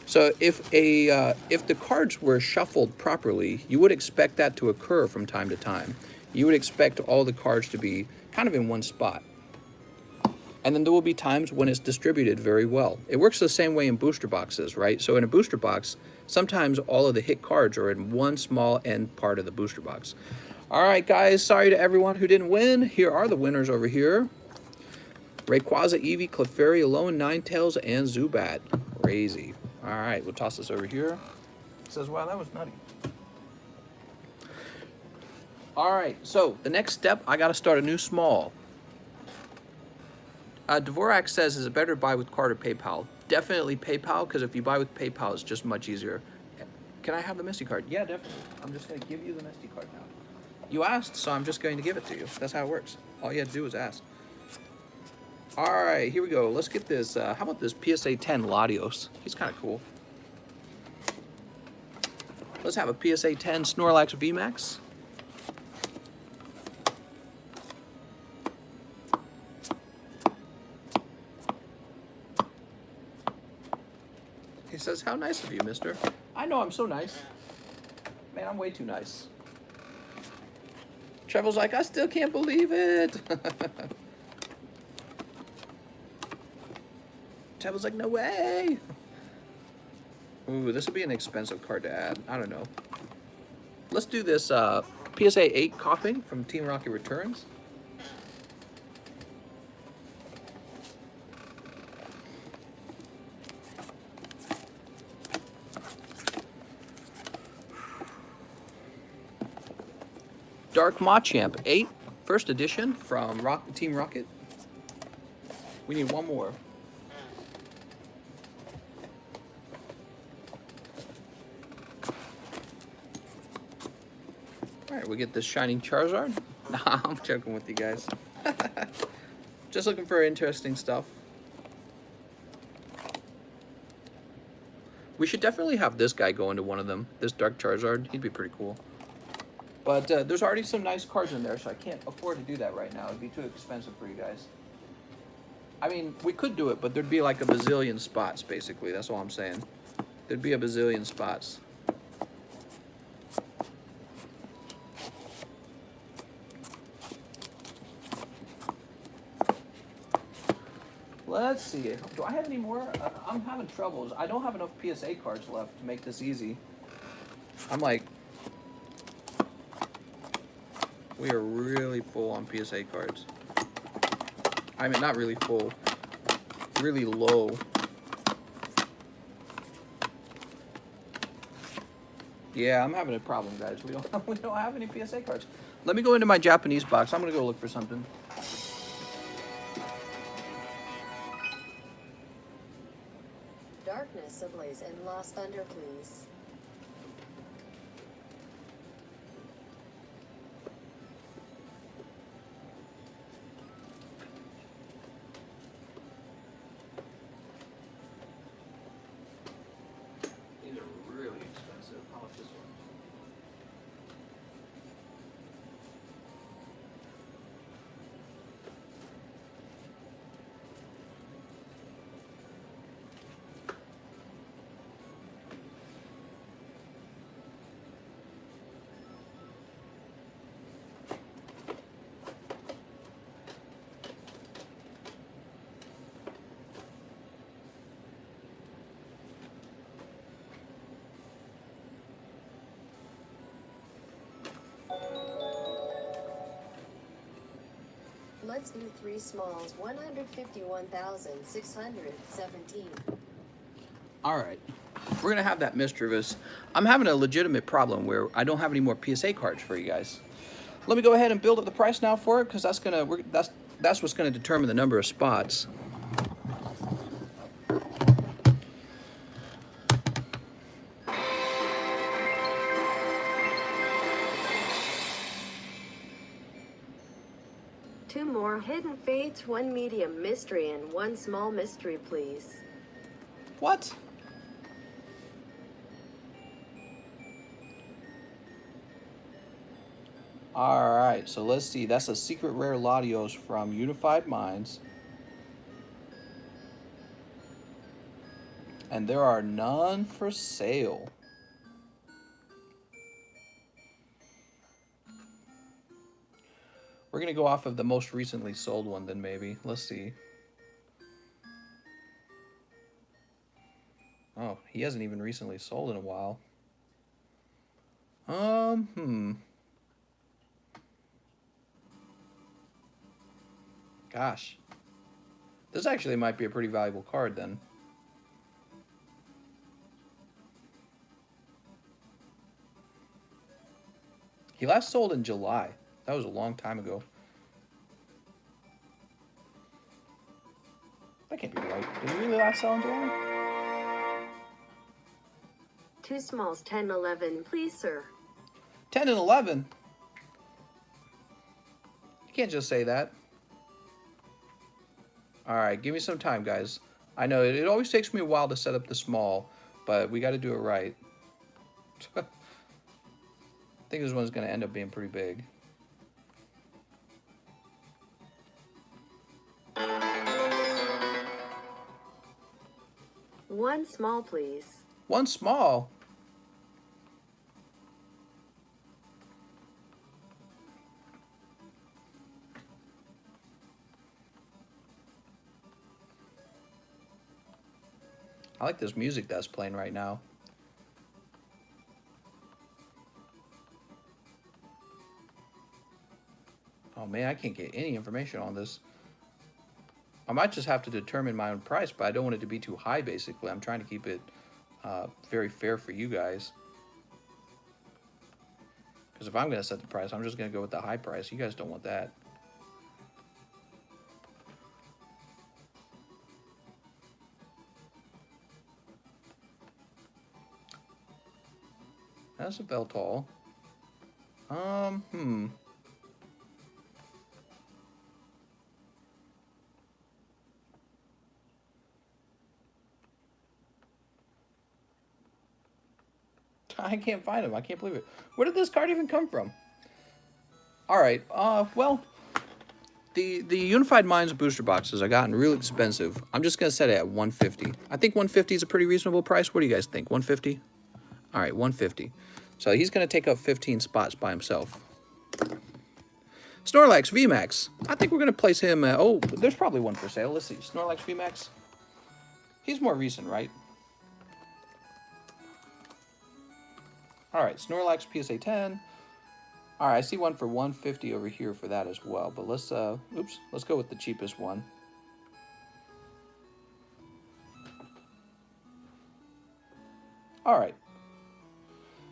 So if the cards were shuffled properly, you would expect that to occur from time to time. You would expect all the cards to be kind of in one spot. And then there will be times when it's distributed very well. It works the same way in booster boxes, right? So in a booster box, sometimes all of the hit cards are in one small end part of the booster box. All right, guys, sorry to everyone who didn't win. Here are the winners over here. Rayquaza, Eevee, Clefairy, Alolan, Ninetales, and Zubat. Crazy. All right, we'll toss this over here. It says, wow, that was nutty. All right, so the next step, I got to start a new small. Dvorak says, is it better to buy with card or PayPal? Definitely PayPal, because if you buy with PayPal, it's just much easier. Can I have the Misty card? Yeah, definitely. I'm just going to give you the Misty card now. You asked, so I'm just going to give it to you. That's how it works. All you have to do is ask. All right, here we go. Let's get this. How about this PSA 10 Latios? He's kind of cool. Let's have a PSA 10 Snorlax VMAX. He says, how nice of you, mister. I know I'm so nice. Man, I'm way too nice. Trevor's like, I still can't believe it. Trevor's like, no way. Ooh, this would be an expensive card to add. I don't know. Let's do this PSA 8 Coughing from Team Rocket Returns. Dark Machamp 8, first edition from Team Rocket. We need one more. Alright, we get this Shining Charizard. Nah, I'm joking with you guys. Just looking for interesting stuff. We should definitely have this guy go into one of them. This Dark Charizard. He'd be pretty cool. But there's already some nice cards in there, so I can't afford to do that right now. It'd be too expensive for you guys. I mean, we could do it, but there'd be like a bazillion spots, basically. That's all I'm saying. There'd be a bazillion spots. Let's see. Do I have any more? I'm having troubles. I don't have enough PSA cards left to make this easy. I'm like... We are really full on PSA cards. I mean, not really full. Really low. Yeah, I'm having a problem, guys. We don't have any PSA cards. Let me go into my Japanese box. I'm gonna go look for something.
Darkness ablaze and Lost Thunder, please.
These are really expensive. How much this one?
Let's do 3 smalls, 151,617.
Alright. We're gonna have that mischievous. I'm having a legitimate problem where I don't have any more PSA cards for you guys. Let me go ahead and build up the price now for it, because that's what's gonna determine the number of spots.
Two more hidden fates, 1 medium mystery and 1 small mystery, please.
What? Alright, so let's see. That's a secret rare Latios from Unified Minds. And there are none for sale. We're going to go off of the most recently sold one then maybe. Let's see. Oh, he hasn't even recently sold in a while. Gosh. This actually might be a pretty valuable card then. He last sold in July. That was a long time ago. That can't be right. Did he really last sell in July?
2 smalls, 10, 11, please, sir.
10 and 11? You can't just say that. Alright, give me some time, guys. I know, it always takes me a while to set up the small, but we got to do it right. I think this one's going to end up being pretty big.
One small, please.
One small? I like this music that's playing right now. Oh man, I can't get any information on this. I might just have to determine my own price, but I don't want it to be too high, basically. I'm trying to keep it very fair for you guys. Because if I'm going to set the price, I'm just going to go with the high price. You guys don't want that. That's a Beltall. Hmm. I can't find him. I can't believe it. Where did this card even come from? All right. Well, the Unified Minds booster boxes are gotten real expensive. I'm just gonna set it at 150. I think 150 is a pretty reasonable price. What do you guys think? 150? All right, 150. So he's gonna take up 15 spots by himself. Snorlax VMAX. I think we're gonna place him at, oh, there's probably one for sale. Let's see. Snorlax VMAX. He's more recent, right? All right, Snorlax PSA 10. All right, I see one for 150 over here for that as well. But let's let's go with the cheapest one. All right.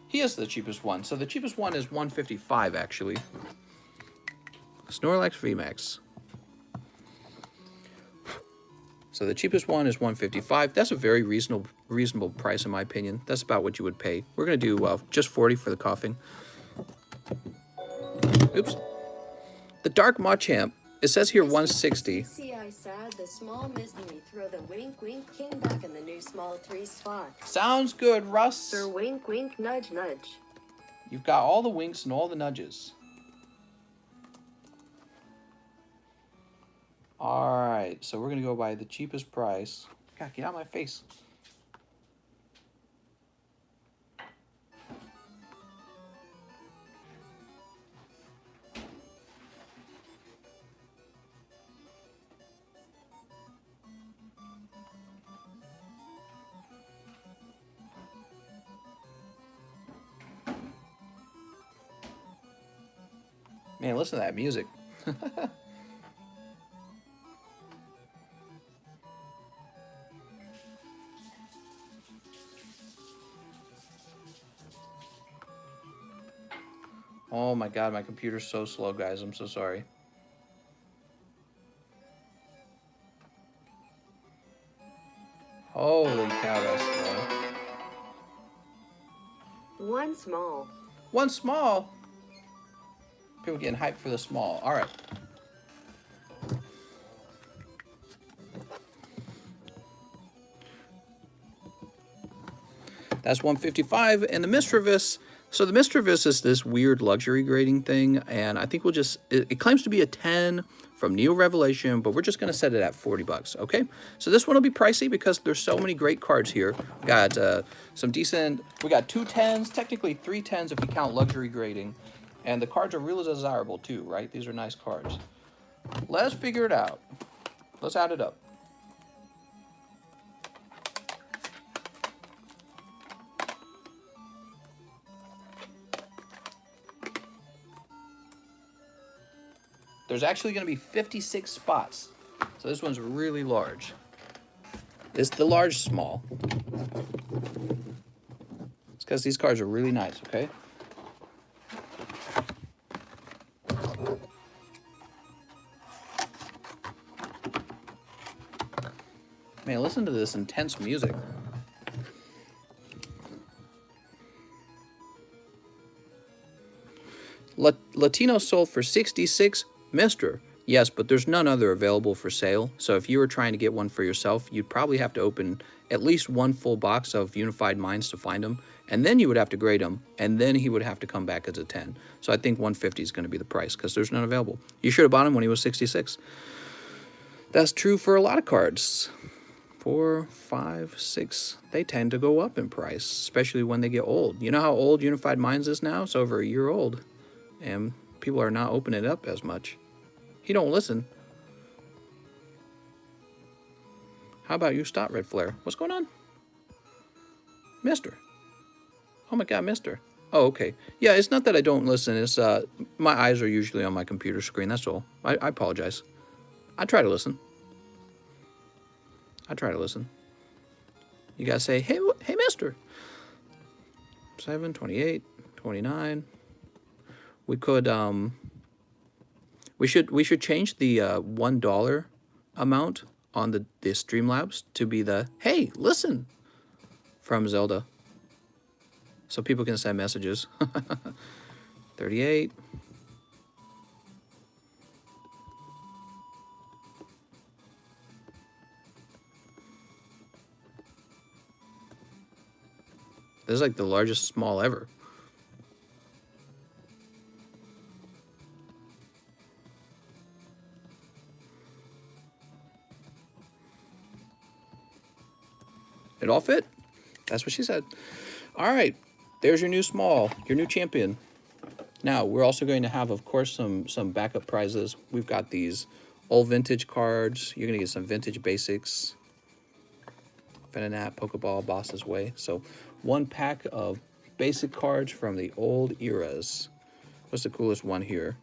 He is the cheapest one. So the cheapest one is 155 actually. Snorlax VMAX. So the cheapest one is 155. That's a very reasonable price in my opinion. That's about what you would pay. We're gonna do just 40 for the coughing. Oops. The Dark Machamp. It says here 160.
See, I said the small missed me. Throw the wink wink king back in the new small 3 spot.
Sounds good, Russ.
Sir wink wink nudge nudge.
You've got all the winks and all the nudges. Alright, so we're going to go by the cheapest price. God, get out of my face. Man, listen to that music. Oh my god, my computer's so slow, guys. I'm so sorry. Holy cow, that's slow.
One small.
One small? People getting hyped for the small. All right. That's 155. And the Mistrovis. So the Mistrovis is this weird luxury grading thing. And I think we'll just... It claims to be a 10 from Neo Revelation, but we're just going to set it at 40 bucks. Okay? So this one will be pricey because there's so many great cards here. We got some decent... We got 2 10s, technically 3 10s if you count luxury grading. And the cards are really desirable too, right? These are nice cards. Let's figure it out. Let's add it up. There's actually going to be 56 spots. So this one's really large. It's the large small. It's because these cards are really nice, okay? Man, listen to this intense music. Latino sold for 66. Mister. Yes, but there's none other available for sale. So if you were trying to get one for yourself, you'd probably have to open at least one full box of Unified Minds to find them. And then you would have to grade them. And then he would have to come back as a 10. So I think 150 is going to be the price because there's none available. You should have bought him when he was 66. That's true for a lot of cards. 4, 5, 6. They tend to go up in price, especially when they get old. You know how old Unified Minds is now? It's over a year old. And people are not opening it up as much. He don't listen. How about you stop, Red Flare? What's going on? Mister. Oh my god, mister. Oh, okay. Yeah, it's not that I don't listen. It's my eyes are usually on my computer screen. That's all. I apologize. I try to listen. I try to listen. You gotta say, hey, mister. 7, 28, 29. We could, we should change the $1 amount on the Streamlabs to be the, hey, listen, from Zelda. So people can send messages. 38. This is like the largest small ever. It all fit. That's what she said. All right, there's your new small, your new champion. Now, we're also going to have, of course, some backup prizes. We've got these old vintage cards. You're going to get some vintage basics. Venonat, Pokeball, Boss's Way. So, one pack of basic cards from the old eras. What's the coolest one here?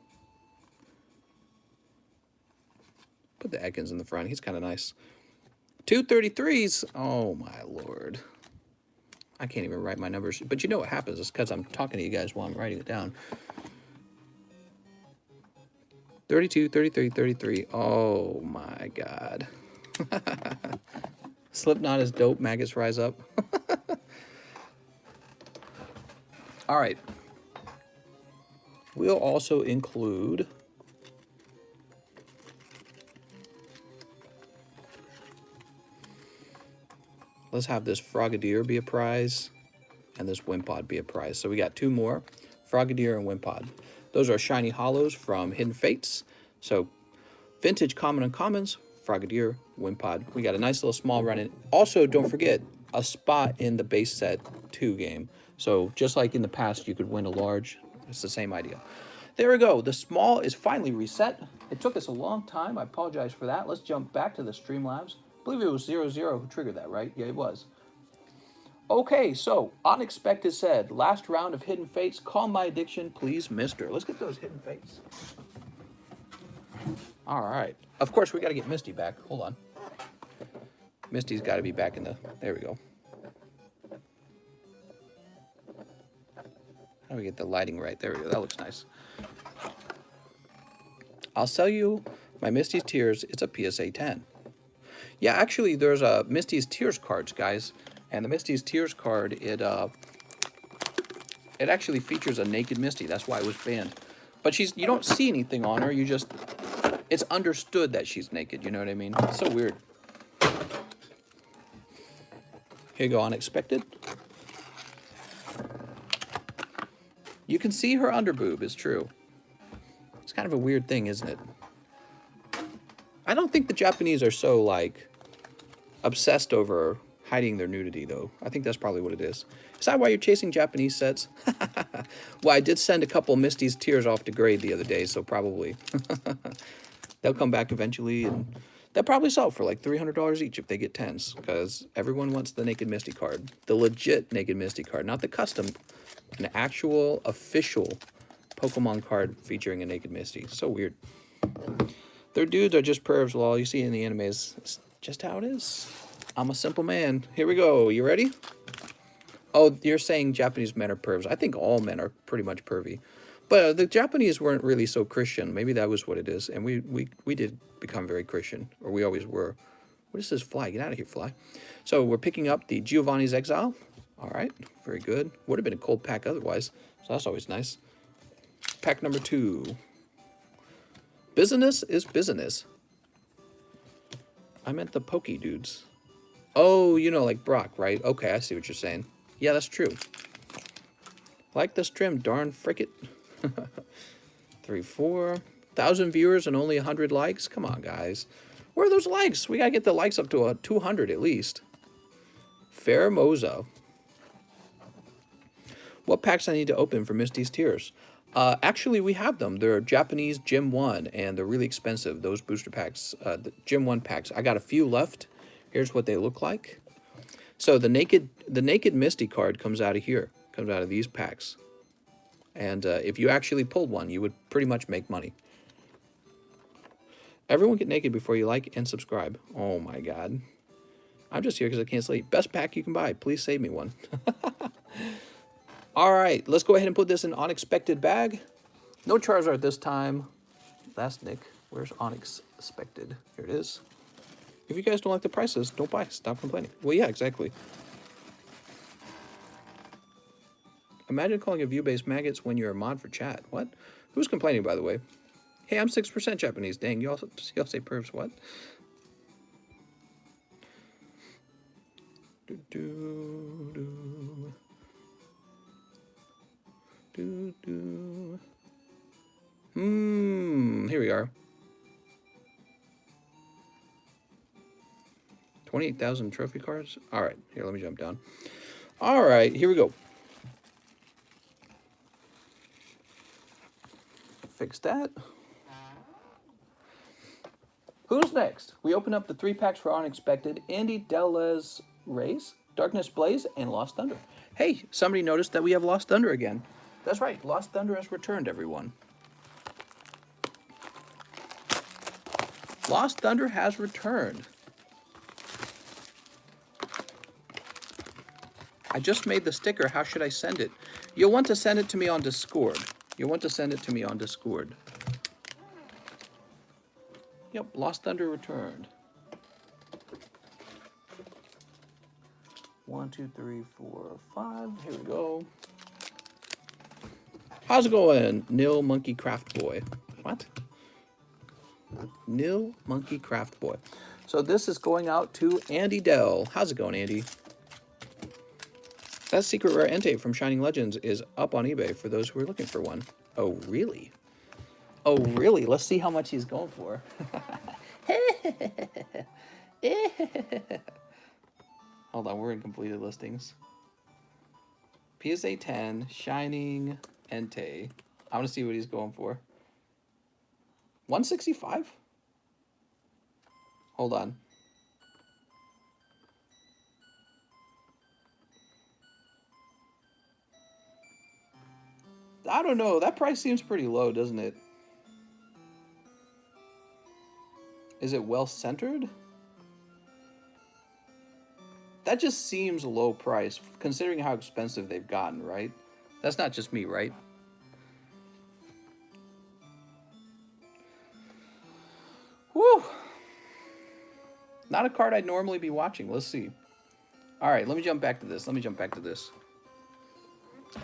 Put the Ekans in the front. He's kind of nice. 233s. Oh, my Lord. I can't even write my numbers. But you know what happens? It's because I'm talking to you guys while I'm writing it down. 32, 33, 33. Oh, my God. Slipknot is dope. Maggots rise up. All right. We'll also include... Let's have this Frogadier be a prize and this Wimpod be a prize. So we got two more, Frogadier and Wimpod. Those are shiny hollows from Hidden Fates. So vintage common uncommons, Frogadier, Wimpod. We got a nice little small run in. Also, don't forget, a spot in the base set 2 game. So just like in the past, you could win a large. It's the same idea. There we go. The small is finally reset. It took us a long time. I apologize for that. Let's jump back to the Streamlabs. I believe it was 00 who triggered that, right? Yeah, it was. Okay, so Unexpected said, last round of Hidden Fates, calm my addiction, please, mister. Let's get those Hidden Fates. All right. Of course, we got to get Misty back. Hold on. Misty's got to be back in the... There we go. How do we get the lighting right? There we go. That looks nice. I'll sell you my Misty's Tears. It's a PSA 10. Yeah, actually, there's a Misty's Tears cards, guys. And the Misty's Tears card, it actually features a naked Misty. That's why it was banned. But you don't see anything on her. You just, it's understood that she's naked. You know what I mean? It's so weird. Here you go, Unexpected. You can see her underboob, it's true. It's kind of a weird thing, isn't it? I don't think the Japanese are so, like, obsessed over hiding their nudity, though. I think that's probably what it is. Is that why you're chasing Japanese sets? Well, I did send a couple Misty's Tears off to grade the other day, so probably. They'll come back eventually, and they'll probably sell for like $300 each if they get 10s, because everyone wants the Naked Misty card. The legit Naked Misty card, not the custom. An actual, official Pokemon card featuring a Naked Misty. So weird. Their dudes are just pervs, lol. You see in the animes. It's just how it is. I'm a simple man. Here we go. You ready? Oh, you're saying Japanese men are pervs. I think all men are pretty much pervy. But the Japanese weren't really so Christian. Maybe that was what it is. And we did become very Christian. Or we always were. What is this fly? Get out of here, fly. So we're picking up the Giovanni's Exile. All right. Very good. Would have been a cold pack otherwise. So that's always nice. Pack number 2. Business is business. I meant the Pokey dudes. Oh, you know, like Brock, right? Okay, I see what you're saying. Yeah, that's true. Like this trim, darn frick it. 3, 4. 1,000 viewers and only 100 likes? Come on, guys. Where are those likes? We gotta get the likes up to 200 at least. Faramosa. What packs I need to open for Misty's Tears? Actually, we have them. They're Japanese Gym 1, and they're really expensive, those booster packs, the Gym 1 packs. I got a few left. Here's what they look like. So the Naked Misty card comes out of here, comes out of these packs. And if you actually pulled one, you would pretty much make money. Everyone get naked before you like and subscribe. Oh my God. I'm just here because I can't sleep. Best pack you can buy. Please save me one. All right, let's go ahead and put this in Unexpected bag. No Charizard this time. That's Nick. Where's Unexpected? Here it is. If you guys don't like the prices, don't buy. Stop complaining. Well, yeah, exactly. Imagine calling a view-based maggots when you're a mod for chat. What? Who's complaining, by the way? Hey, I'm 6% Japanese. Dang, y'all say pervs. What? Do, do, do. Do, do. Here we are. 28,000 trophy cards. All right, here, let me jump down. All right, here we go. Fix that. Who's next? We open up the 3 packs for Unexpected, Andy Delez Race, Darkness Blaze, and Lost Thunder. Hey, somebody noticed that we have Lost Thunder again. That's right, Lost Thunder has returned, everyone. Lost Thunder has returned. I just made the sticker. How should I send it? You'll want to send it to me on Discord. You'll want to send it to me on Discord. Yep, Lost Thunder returned. 1, 2, 3, 4, 5. Here we go. How's it going, Nil Monkey Craft Boy? What? Nil Monkey Craft Boy. So this is going out to Andy Dell. How's it going, Andy? That secret rare Entei from Shining Legends is up on eBay for those who are looking for one. Oh, really? Oh, really? Let's see how much he's going for. Hold on, we're in completed listings. PSA 10, Shining Entei. I want to see what he's going for. 165? Hold on. I don't know. That price seems pretty low, doesn't it? Is it well centered? That just seems low price, considering how expensive they've gotten, right? That's not just me, right? Whew. Not a card I'd normally be watching. Let's see. All right, let me jump back to this.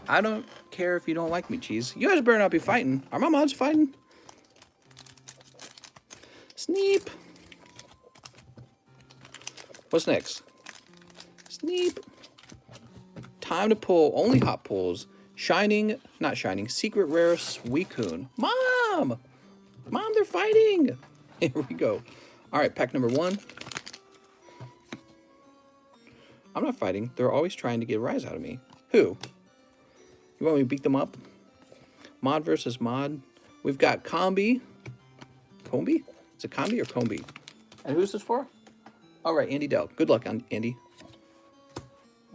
I don't care if you don't like me, Cheese. You guys better not be fighting. Are my mods fighting? Sneep. What's next? Sneep. Time to pull. Only hot pulls. Shining, not Shining. Secret Rare Suicune. Mom! Mom, they're fighting. Here we go. All right, pack number 1. I'm not fighting. They're always trying to get a rise out of me. Who? You want me to beat them up? Mod versus mod. We've got Combi. Combi? Is it Combi or Combi? And who's this for? All right, Andy Dell. Good luck, Andy.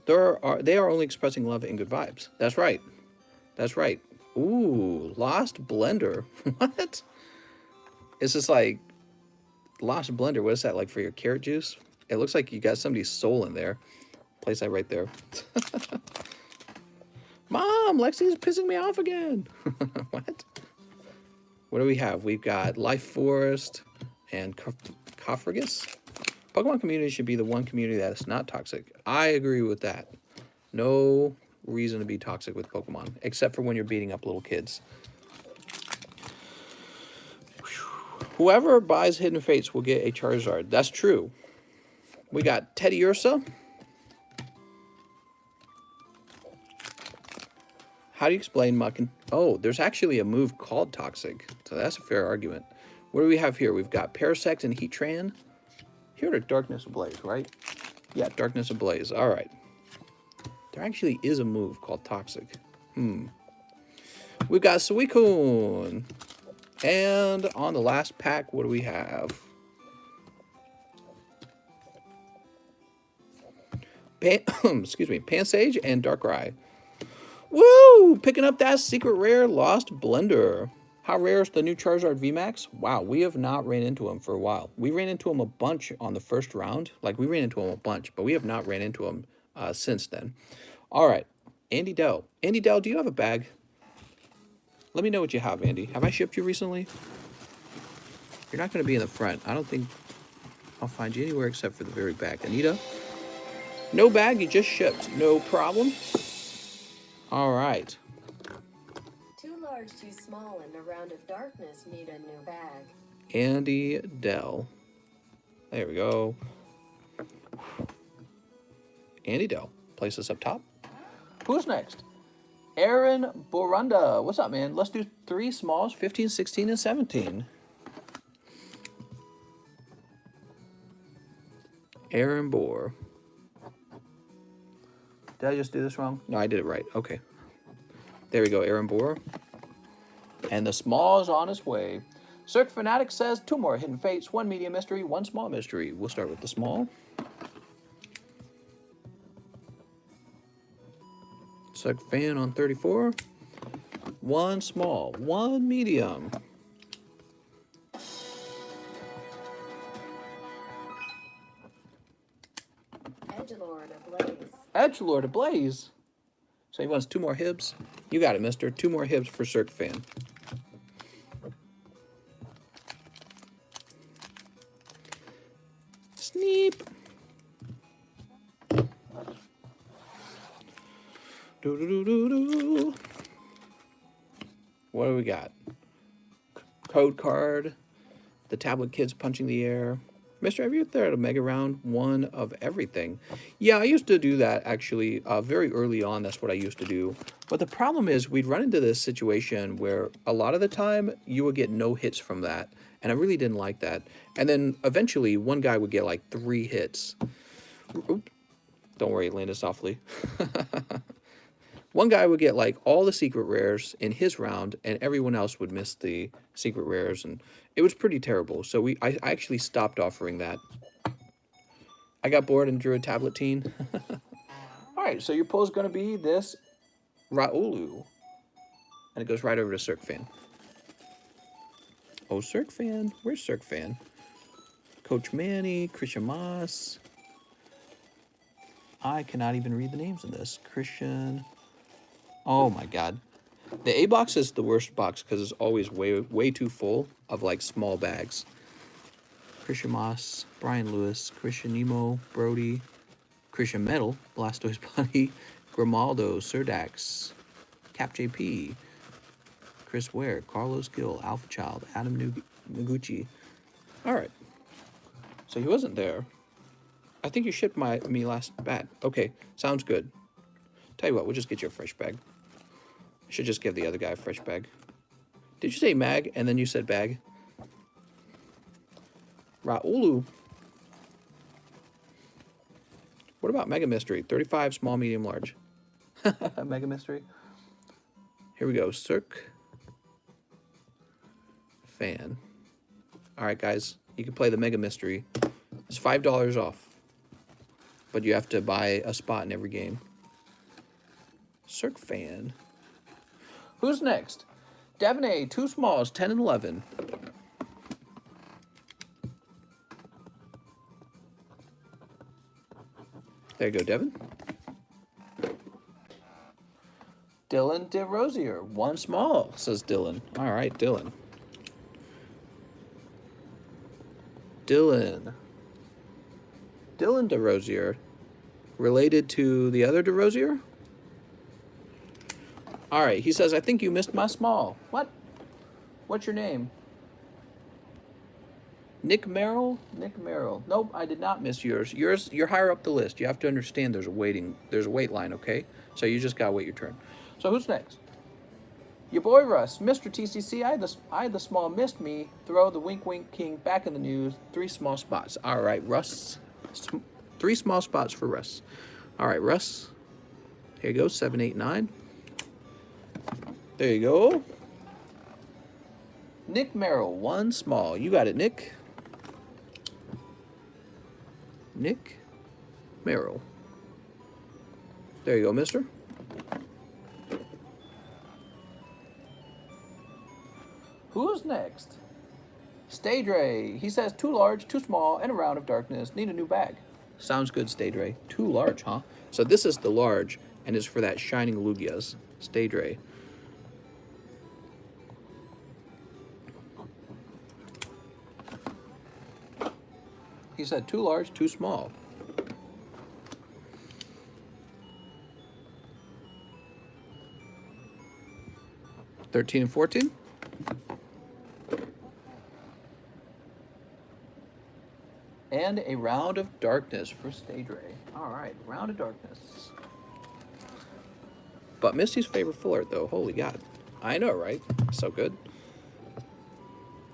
They are only expressing love and good vibes. That's right. That's right. Ooh, Lost Blender. What? Is this like Lost Blender? What is that, like for your carrot juice? It looks like you got somebody's soul in there. Place that right there. Mom, Lexi's pissing me off again. What? What do we have? We've got Life Forest and Cofragus. Pokemon community should be the one community that is not toxic. I agree with that. No reason to be toxic with Pokemon, except for when you're beating up little kids. Whoever buys Hidden Fates will get a Charizard. That's true. We got Teddy Ursa. How do you explain Muckin? Oh, there's actually a move called Toxic, so that's a fair argument. What do we have here? We've got Parasect and Heatran. Here to Darkness Ablaze, right? Yeah, Darkness Ablaze. All right. There actually is a move called Toxic. We've got Suicune. And on the last pack, what do we have? Excuse me, Pansage and Darkrai. Woo! Picking up that secret rare Lost Blender. How rare is the new Charizard VMAX? Wow, we have not ran into him for a while. We ran into him a bunch on the first round. Like, we ran into him a bunch, but we have not ran into him since then. All right, Andy Dell. Andy Dell, do you have a bag? Let me know what you have, Andy. Have I shipped you recently? You're not going to be in the front. I don't think I'll find you anywhere except for the very back. Anita? No bag, you just shipped. No problem. All right.
Too large, too small, and a round of darkness need a new bag.
Andy Dell. There we go. Andy Dell. Place this up top. Who's next? Aaron Borunda. What's up, man? Let's do 3 smalls, 15, 16, and 17. Aaron Bohr. Did I just do this wrong? No, I did it right. Okay. There we go, Aaron Bohr. And the small is on its way. Cirque Fanatic says 2 more hidden fates, 1 medium mystery, 1 small mystery. We'll start with the small. Cirque Fan on 34. 1 small, 1 medium.
Edgelord ablaze.
Edgelord ablaze. So he wants 2 more hibs. You got it, mister. 2 more hibs for Cirque Fan. Sneep. Do-do-do-do-do. What do we got? Code card. The tablet kids punching the air. Mister, have you thought a mega round 1 of everything? Yeah, I used to do that actually very early on. That's what I used to do. But the problem is we'd run into this situation where a lot of the time you would get no hits from that. And I really didn't like that. And then eventually one guy would get like 3 hits. Oop. Don't worry, it landed softly. One guy would get like all the secret rares in his round, and everyone else would miss the secret rares, and it was pretty terrible. So I actually stopped offering that. I got bored and drew a tablet teen. All right, so your pull is going to be this Raulu, and it goes right over to Cirque Fan. Oh, Cirque Fan, where's Cirque Fan? Coach Manny, Christian Moss. I cannot even read the names of this. Christian. Oh my God. The A box is the worst box because it's always way too full of like small bags. Christian Moss, Brian Lewis, Christian Nemo, Brody, Christian Metal, Blastoise Bunny, Grimaldo, Surdax, Cap JP, Chris Ware, Carlos Gill, Alpha Child, Adam Noguchi. All right. So he wasn't there. I think you shipped me last bat. Okay, sounds good. Tell you what, we'll just get you a fresh bag. I should just give the other guy a fresh bag. Did you say mag and then you said bag? Raulu. What about Mega Mystery? 35, small, medium, large. Mega Mystery. Here we go. Cirque Fan. All right, guys. You can play the Mega Mystery. It's $5 off. But you have to buy a spot in every game. Cirque Fan. Who's next? Devin A. 2 smalls, 10 and 11. There you go, Devin. Dylan DeRosier. 1 small, says Dylan. All right, Dylan. Dylan DeRosier. Related to the other DeRosier? All right, he says, I think you missed my small. What? What's your name? Nick Merrill? Nick Merrill. Nope, I did not miss yours. You're higher up the list. You have to understand there's a wait line, okay? So you just gotta wait your turn. So who's next? Your boy Russ, Mr. TCC. I had the small missed me. Throw the wink wink king back in the news. 3 small spots. All right, Russ. 3 small spots for Russ. All right, Russ. Here you go, 7, 8, 9. There you go. Nick Merrill, 1 small. You got it, Nick. Nick Merrill. There you go, mister. Who's next? Stay Dre. He says 2 large, 2 small, and a round of darkness. Need a new bag. Sounds good, Stay Dre. 2 large, huh? So this is the large, and it's for that shining Lugias. Stay Dre. He said 2 large, 2 small. 13 and 14. And a Round of Darkness for Stage Ray. All right, Round of Darkness. But Misty's favorite full art, though. Holy God. I know, right? So good.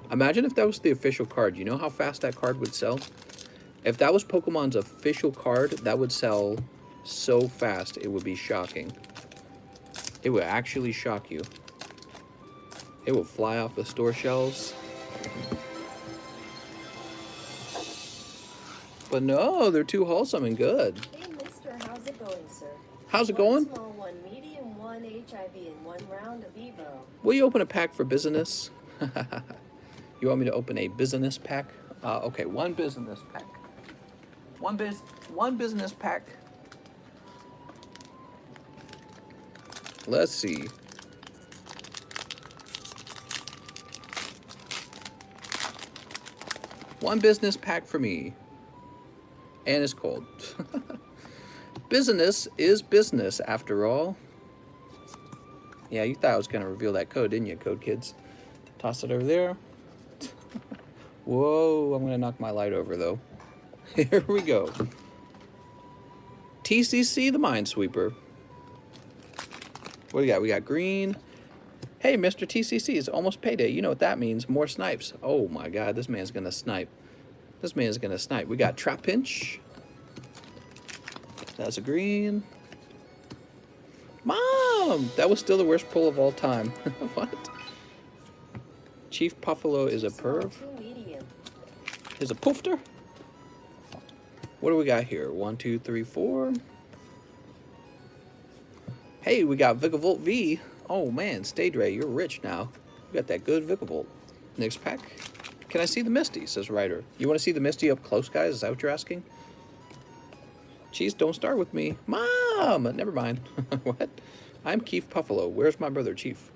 Imagine if that was the official card. You know how fast that card would sell? If that was Pokemon's official card, that would sell so fast, it would be shocking. It would actually shock you. It will fly off the store shelves. But no, they're too wholesome and good.
Hey, mister, how's it going, sir?
How's it going?
One small, one medium, one HIV, and one round of Evo.
Will you open a pack for business? You want me to open a business pack? Okay, one business pack. One business pack. Let's see. One business pack for me. And it's cold. Business is business, after all. Yeah, you thought I was going to reveal that code, didn't you, code kids? Toss it over there. Whoa, I'm going to knock my light over, though. Here we go. TCC, the Minesweeper. What do we got? We got green. Hey, Mr. TCC, it's almost payday. You know what that means. More snipes. Oh, my God, this man's going to snipe. This man's going to snipe. We got Trap Pinch. That's a green. Mom! That was still the worst pull of all time. What? Chief Puffalo is a perv? Is a poofter? What do we got here? 1, 2, 3, 4. Hey, we got Vigavolt V. Oh man, Stage Ray, you're rich now. You got that good Vigavolt. Next pack. Can I see the Misty, says Ryder. You want to see the Misty up close, guys? Is that what you're asking? Cheese, don't start with me. Mom! Never mind. What? I'm Keith Puffalo. Where's my brother, Chief?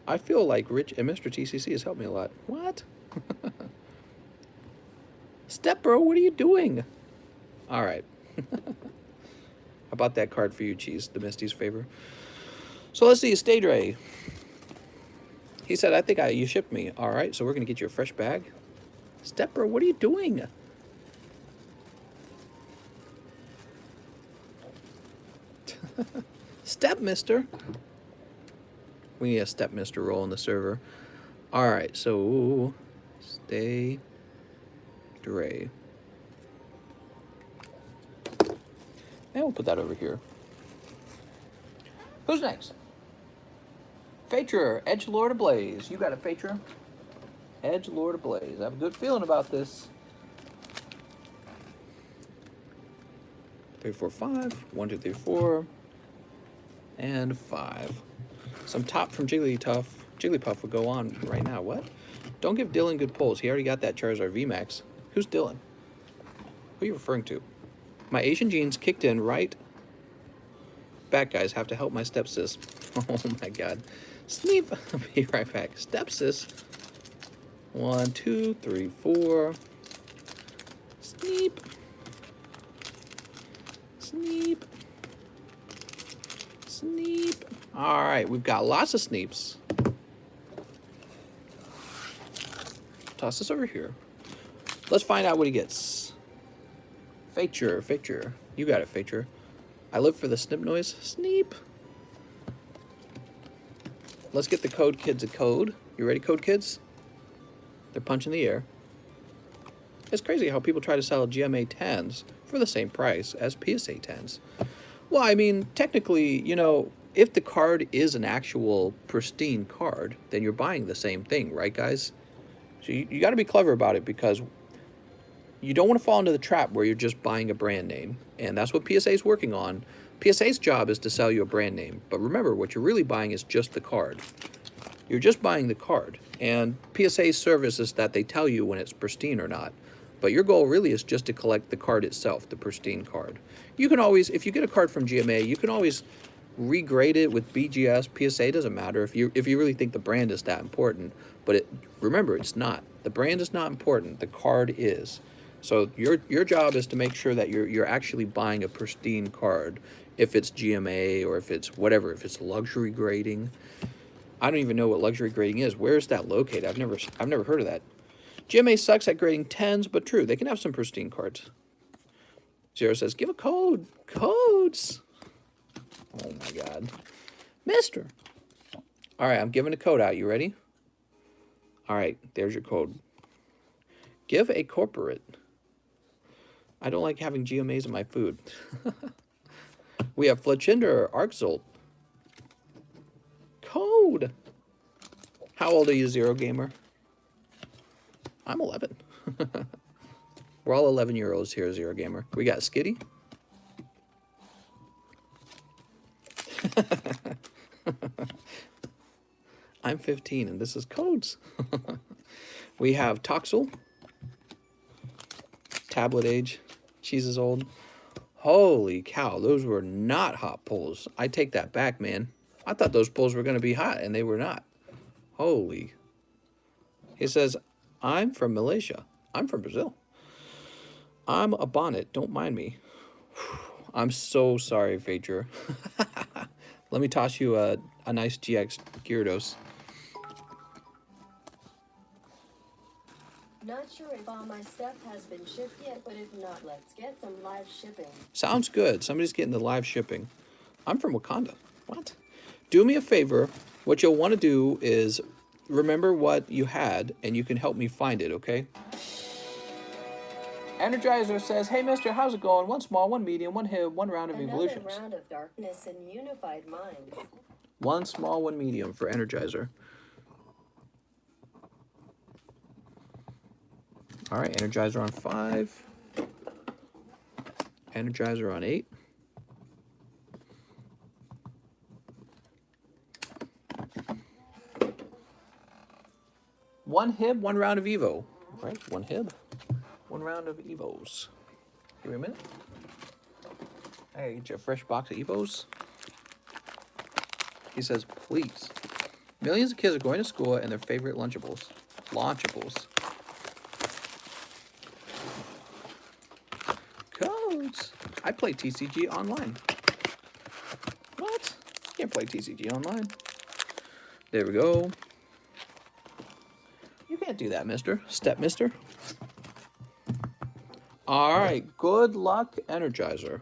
I feel like Rich and Mr. TCC has helped me a lot. What? Step bro, what are you doing? All right. How about that card for you, Cheese? The Misty's favor. So let's see, Stage Ray. He said, I think you shipped me. All right, so we're going to get you a fresh bag. Step bro, what are you doing? Step mister. We need a Step Mister role in the server. All right, so Stay Dre. And we'll put that over here. Who's next? Fature, Edgelord Ablaze. You got it, Fature. Edgelord Ablaze. I have a good feeling about this. 3, 4, 5. 1, 2, 3, 4. And 5. Some top from Jigglypuff. Jigglypuff would go on right now. What? Don't give Dylan good pulls. He already got that Charizard VMAX. Who's Dylan? Who are you referring to? My Asian genes kicked in right back, guys. Have to help my stepsis. Oh my God. Sneep. I'll be right back. Stepsis. 1, 2, 3, 4. Sneep. Sneep. Sneep. All right, we've got lots of Sneeps. Toss this over here. Let's find out what he gets. Fature, Fature. You got it, Fature. I live for the snip noise. Sneep. Let's get the code kids a code. You ready, code kids? They're punching the air. It's crazy how people try to sell GMA 10s for the same price as PSA 10s. Well, I mean, technically, you know, if the card is an actual pristine card, then you're buying the same thing, right, guys? So you got to be clever about it, because you don't want to fall into the trap where you're just buying a brand name. And that's what PSA is working on. PSA's job is to sell you a brand name. But remember, what you're really buying is just the card. You're just buying the card. And PSA's service is that they tell you when it's pristine or not. But your goal really is just to collect the card itself, the pristine card. You can always, if you get a card from GMA, you can always regrade it with BGS. PSA doesn't matter if you really think the brand is that important. But remember, it's not. The brand is not important. The card is. So your job is to make sure that you're actually buying a pristine card. If it's GMA or if it's whatever, if it's luxury grading. I don't even know what luxury grading is. Where is that located? I've never heard of that. GMA sucks at grading 10s, but true. They can have some pristine cards. Zero says, give a code. Codes. Oh my God. Mister. All right, I'm giving a code out. You ready? All right, there's your code. Give a corporate. I don't like having GMAs in my food. We have Fletchinder Arczolt. Code. How old are you, Zero Gamer? I'm 11. We're all 11-year-olds here, Zero Gamer. We got Skitty. I'm 15, and this is codes. We have Toxel. Tablet age. Cheese is old. Holy cow, those were not hot pulls. I take that back, man. I thought those pulls were going to be hot, and they were not. Holy. He says, I'm from Malaysia. I'm from Brazil. I'm a bonnet. Don't mind me. I'm so sorry, Phaedra. Let me toss you a nice GX Gyarados.
Not sure if all my stuff has been shipped yet, but if not, let's get some live shipping.
Sounds good. Somebody's getting the live shipping. I'm from Wakanda. What? Do me a favor. What you'll want to do is remember what you had, and you can help me find it, okay? Energizer says, hey, mister, how's it going? One small, one medium, one hit, one round of evolutions.
Another round of darkness and unified minds.
One small, one medium for Energizer. All right, Energizer on 5. Energizer on 8. One Hib, one round of Evo. Right, one Hib, one round of Evos. Give me a minute. I gotta get you a fresh box of Evos. He says, please. Millions of kids are going to school and their favorite Lunchables. Launchables. Codes. I play TCG online. What? Can't play TCG online. There we go. You can't do that, mister. Step mister. All right. Good luck, Energizer.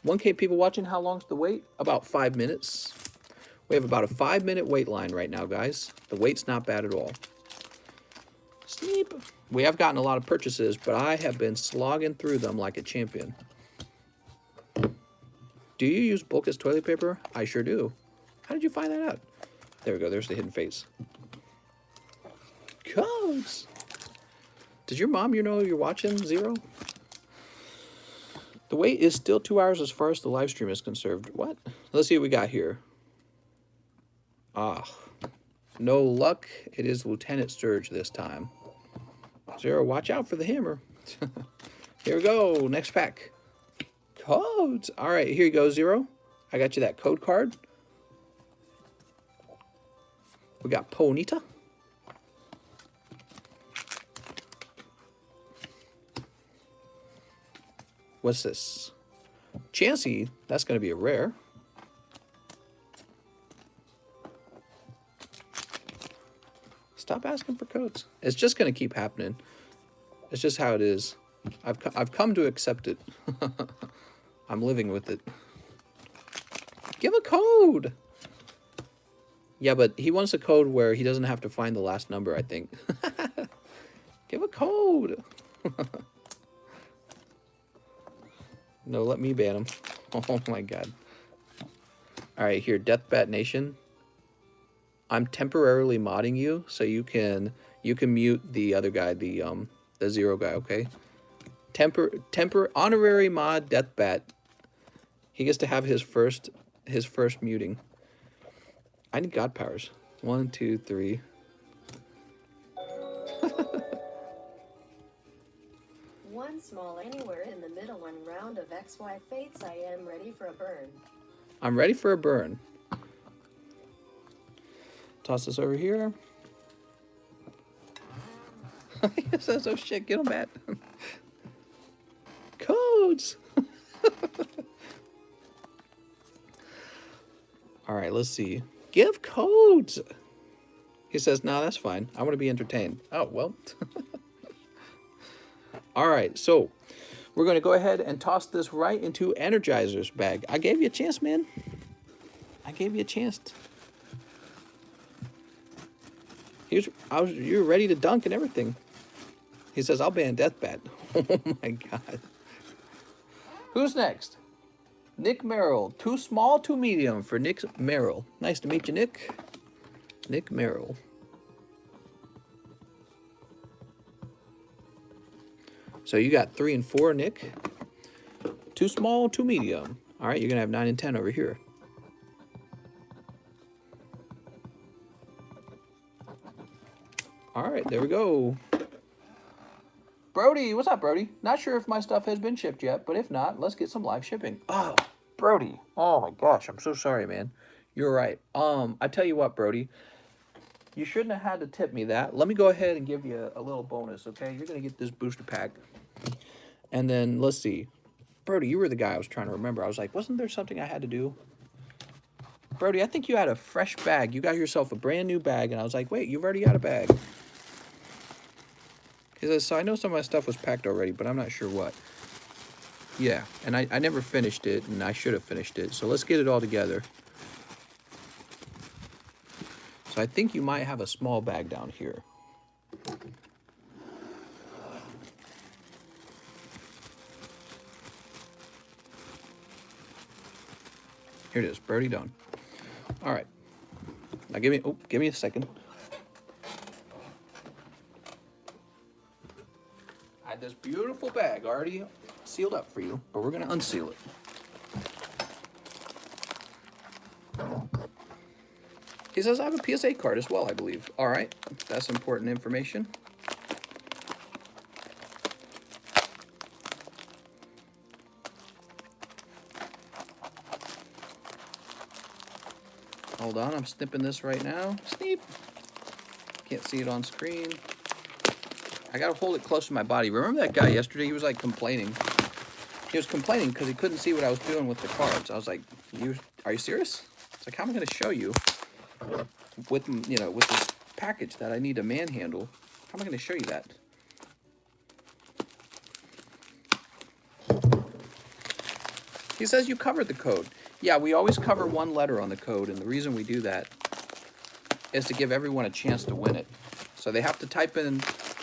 1K people watching. How long's the wait? About 5 minutes. We have about a 5-minute wait line right now, guys. The wait's not bad at all. Sneep. We have gotten a lot of purchases, but I have been slogging through them like a champion. Do you use Bulkless toilet paper? I sure do. How did you find that out? There we go. There's the hidden face. Codes. Does your mom, know you're watching, Zero? The wait is still 2 hours as far as the live stream is concerned. What? Let's see what we got here. Ah. No luck. It is Lieutenant Surge this time. Zero, watch out for the hammer. Here we go. Next pack. Codes. All right, here you go, Zero. I got you that code card. We got Ponyta. What's this? Chansey. That's going to be a rare. Stop asking for codes. It's just going to keep happening. It's just how it is. I've come to accept it. I'm living with it. Give a code. Yeah, but he wants a code where he doesn't have to find the last number, I think. Give a code. No, let me ban him. Oh my god. All right, here, Deathbat Nation. I'm temporarily modding you, so you can mute the other guy, the Zero guy, okay? Honorary mod Deathbat. He gets to have his first muting. I need god powers. 1, 2, 3.
One small anywhere in the middle, one round of XY fates. I am ready for a burn.
I'm ready for a burn. Toss this over here. He says, oh shit, get them at. Codes. All right, let's see. Give codes. He says, no, that's fine. I want to be entertained. Oh, well. All right, so we're going to go ahead and toss this right into Energizer's bag. I gave you a chance, man. I gave you a chance. You were ready to dunk and everything. He says, I'll ban Deathbat. Oh my God. Who's next? Nick Merrill. Too small, too medium for Nick Merrill. Nice to meet you, Nick. Nick Merrill. So you got 3 and 4, Nick. Too small, too medium. All right, you're going to have 9 and 10 over here. All right, there we go. Brody, what's up, Brody? Not sure if my stuff has been shipped yet, but if not, let's get some live shipping. Oh, Brody. Oh my gosh, I'm so sorry, man. You're right. I tell you what, Brody. You shouldn't have had to tip me that. Let me go ahead and give you a little bonus, okay? You're going to get this booster pack. And then, let's see. Brody, you were the guy I was trying to remember. I was like, wasn't there something I had to do? Brody, I think you had a fresh bag. You got yourself a brand new bag. And I was like, wait, you've already got a bag. He says, so I know some of my stuff was packed already, but I'm not sure what. Yeah, and I never finished it, and I should have finished it. So let's get it all together. So I think you might have a small bag down here. Here it is, Brody done. All right. Now give me a second. I had this beautiful bag already sealed up for you, but we're gonna unseal it. He says I have a PSA card as well, I believe. All right, that's important information. Hold on, I'm snipping this right now. Sneep. Can't see it on screen. I gotta hold it close to my body. Remember that guy yesterday? He was like complaining. He was complaining because he couldn't see what I was doing with the cards. I was like, are you serious? It's like, how am I gonna show you with, you know, with this package that I need to manhandle? How am I gonna show you that? He says you covered the code. Yeah, we always cover one letter on the code, and the reason we do that is to give everyone a chance to win it. So they have to type in,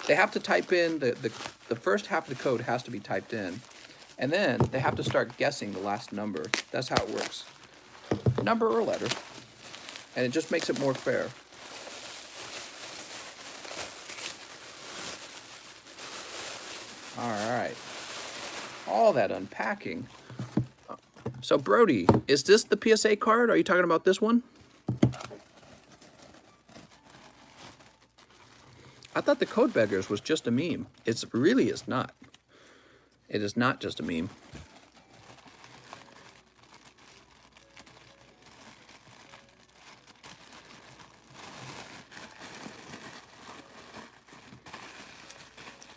the first half of the code has to be typed in, and then they have to start guessing the last number. That's how it works. Number or letter. And it just makes it more fair. All right. All that unpacking. So, Brody, is this the PSA card? Are you talking about this one? I thought the Code Beggars was just a meme. It really is not. It is not just a meme.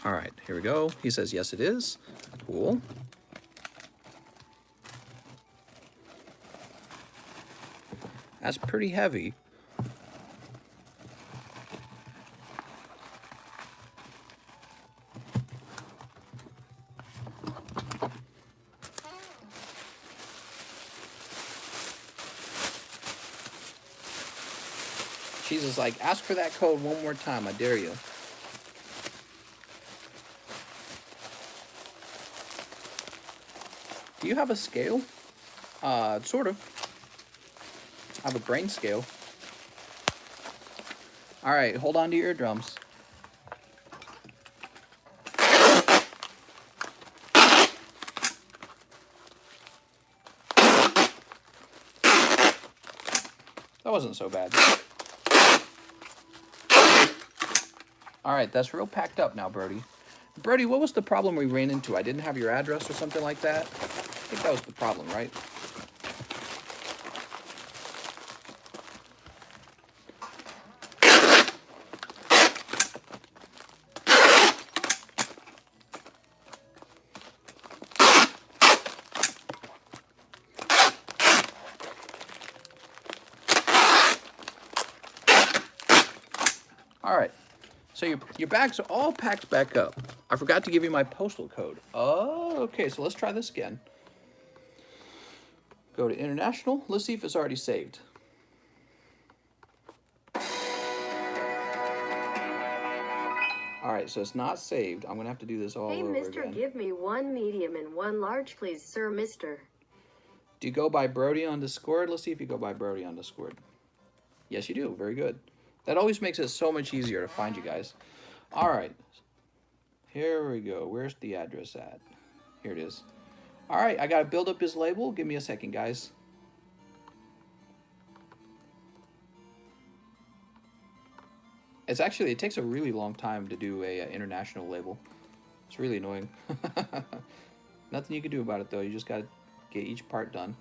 All right, here we go. He says, yes, it is. Cool. That's pretty heavy. Jesus, like, ask for that code one more time. I dare you. Do you have a scale? Sort of. I have a brain scale. All right, hold on to your eardrums. That wasn't so bad. All right, that's real packed up now, Brody. Brody, what was the problem we ran into? I didn't have your address or something like that? I think that was the problem, right? All right. So your bags are all packed back up. I forgot to give you my postal code. Oh, okay. So let's try this again. Go to international. Let's see if it's already saved. All right, so it's not saved. I'm gonna have to do this all
Hey,
over
mister,
again.
give me 1 medium and 1 large, please, sir, mister.
Do you go by Brody on Discord? Let's see if you go by Brody on Discord. Yes, you do. Very good. That always makes it so much easier to find you guys. All right. Here we go. Where's the address at? Here it is. All right, I got to build up his label. Give me a second, guys. It takes a really long time to do a international label. It's really annoying. Nothing you can do about it, though. You just got to get each part done.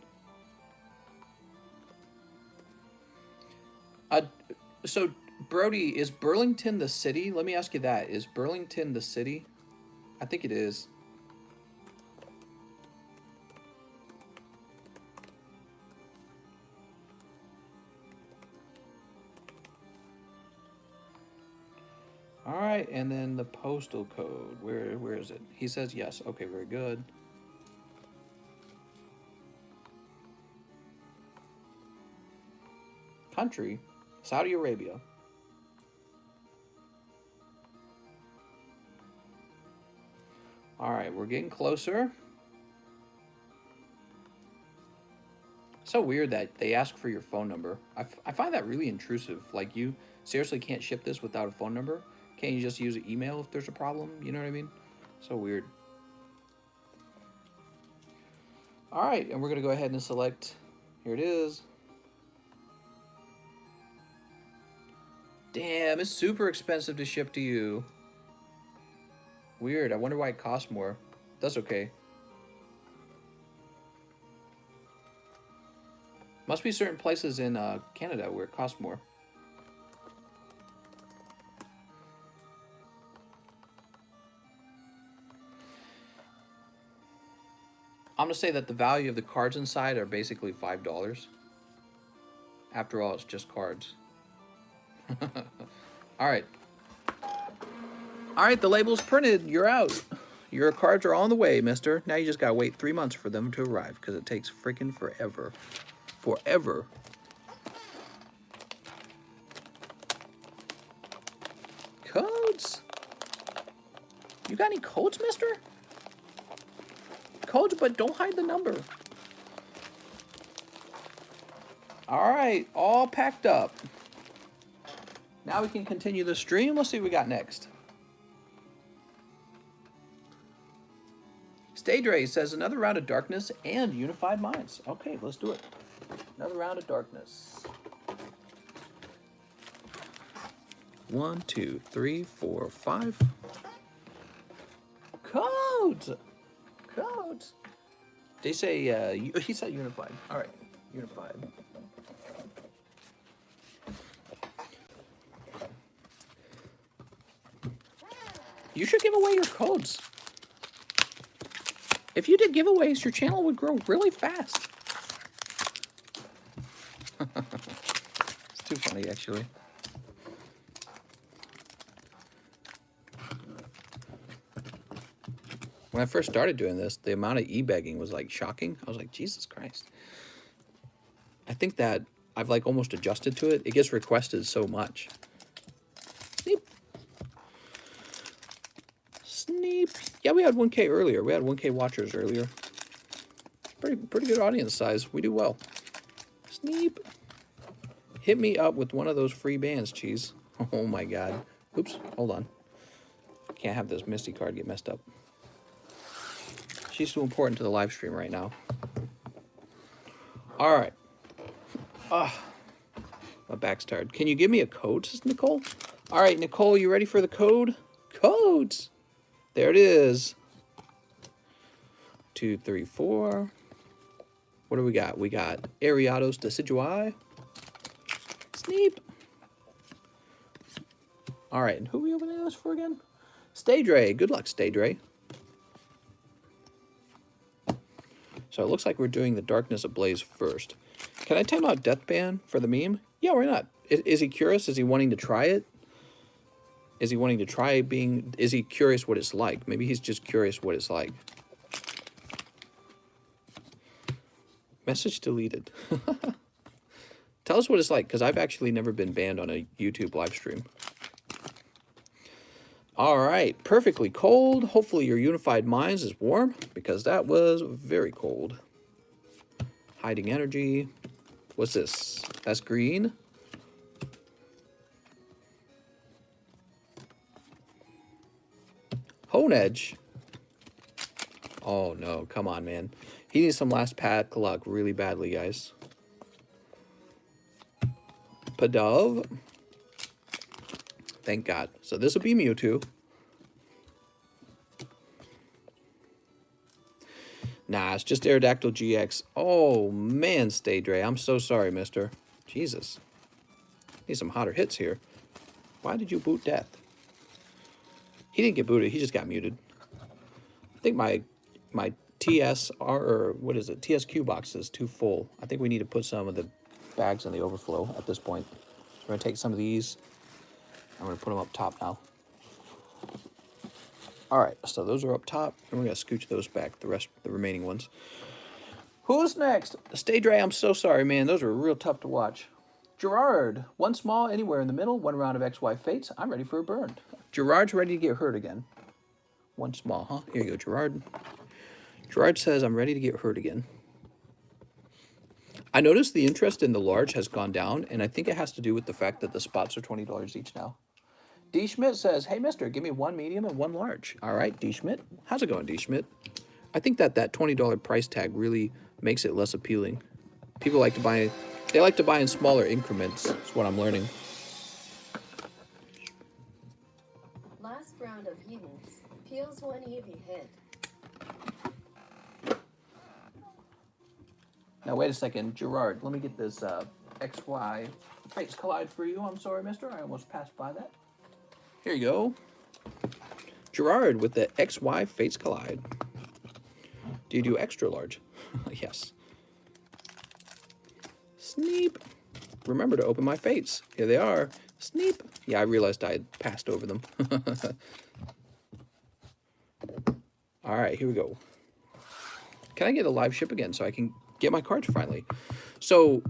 So, Brody, is Burlington the city? Let me ask you that. Is Burlington the city? I think it is. All right, and then the postal code. Where is it? He says yes. Okay, very good. Country, Saudi Arabia. All right, we're getting closer. So weird that they ask for your phone number. I find that really intrusive. Like, you seriously can't ship this without a phone number? Can't you just use an email if there's a problem? You know what I mean? So weird. All right, and we're going to go ahead and select. Here it is. Damn, it's super expensive to ship to you. Weird. I wonder why it costs more. That's okay. Must be certain places in Canada where it costs more. I'm going to say that the value of the cards inside are basically $5. After all, it's just cards. All right. All right, the label's printed. You're out. Your cards are on the way, mister. Now you just got to wait 3 months for them to arrive because it takes freaking forever. Forever. Codes? You got any codes, mister? Codes, but don't hide the number. All right, all packed up. Now we can continue the stream. Let's see what we got next. Staydre says another round of darkness and unified minds. Okay, let's do it. Another round of darkness. 1, 2, 3, 4, 5. Codes. Codes. They say he said unified. All right, unified. You should give away your codes. If you did giveaways, your channel would grow really fast. It's too funny, actually. When I first started doing this, the amount of e-begging was like shocking. I was like, Jesus Christ. I think that I've like almost adjusted to it. It gets requested so much. Sneep. Sneep. Yeah, we had 1K earlier. We had 1K watchers earlier. Pretty good audience size. We do well. Sneep. Hit me up with one of those free bands, cheese. Oh my God. Oops, hold on. Can't have this Misty card get messed up. She's too important to the live stream right now. All right. My back's tired. Can you give me a code, says Nicole? All right, Nicole, you ready for the code? Codes. There it is. 2, 3, 4. What do we got? We got Ariados Decidui. Sneep. All right, and who are we opening this for again? Staydre. Good luck, Staydre. So it looks like we're doing the Darkness Ablaze first. Can I time out Deathban for the meme? Yeah, why not? Is he curious? Is he wanting to try it? Is he wanting to try being... Is he curious what it's like? Maybe he's just curious what it's like. Message deleted. Tell us what it's like, because I've actually never been banned on a YouTube live stream. All right, perfectly cold. Hopefully your unified minds is warm, because that was very cold. Hiding energy. What's this? That's green. Hone Edge. Oh no, come on, man. He needs some last pack luck really badly, guys. Padov. Thank God. So this will be Mewtwo. Nah, it's just Aerodactyl GX. Oh, man, Stay Dre. I'm so sorry, mister. Jesus. Need some hotter hits here. Why did you boot Death? He didn't get booted. He just got muted. I think my TSR, or what is it? TSQ box is too full. I think we need to put some of the bags in the overflow at this point. We're going to take some of these. I'm going to put them up top now. All right, so those are up top, and we're going to scooch those back, the remaining ones. Who's next? Stay Dre, I'm so sorry, man. Those are real tough to watch. Gerard, one small anywhere in the middle, one round of XY Fates. I'm ready for a burn. Gerard's ready to get hurt again. One small, huh? Here you go, Gerard. Gerard says, I'm ready to get hurt again. I noticed the interest in the large has gone down, and I think it has to do with the fact that the spots are $20 each now. D. Schmidt says, hey, mister, give me one medium and one large. All right, D. Schmidt. How's it going, D. Schmidt? I think that $20 price tag really makes it less appealing. People like to buy, they like to buy in smaller increments. That's what I'm learning.
Last round of Hedons. Peels one Eevee hit.
Now, wait a second. Gerard, let me get this XY Fates Collide for you. I'm sorry, mister. I almost passed by that. Here you go. Gerard with the XY Fates Collide. Do you do extra large? Yes. Sneep. Remember to open my fates. Here they are. Sneep. Yeah, I realized I had passed over them. All right, here we go. Can I get a live ship again so I can get my cards finally? So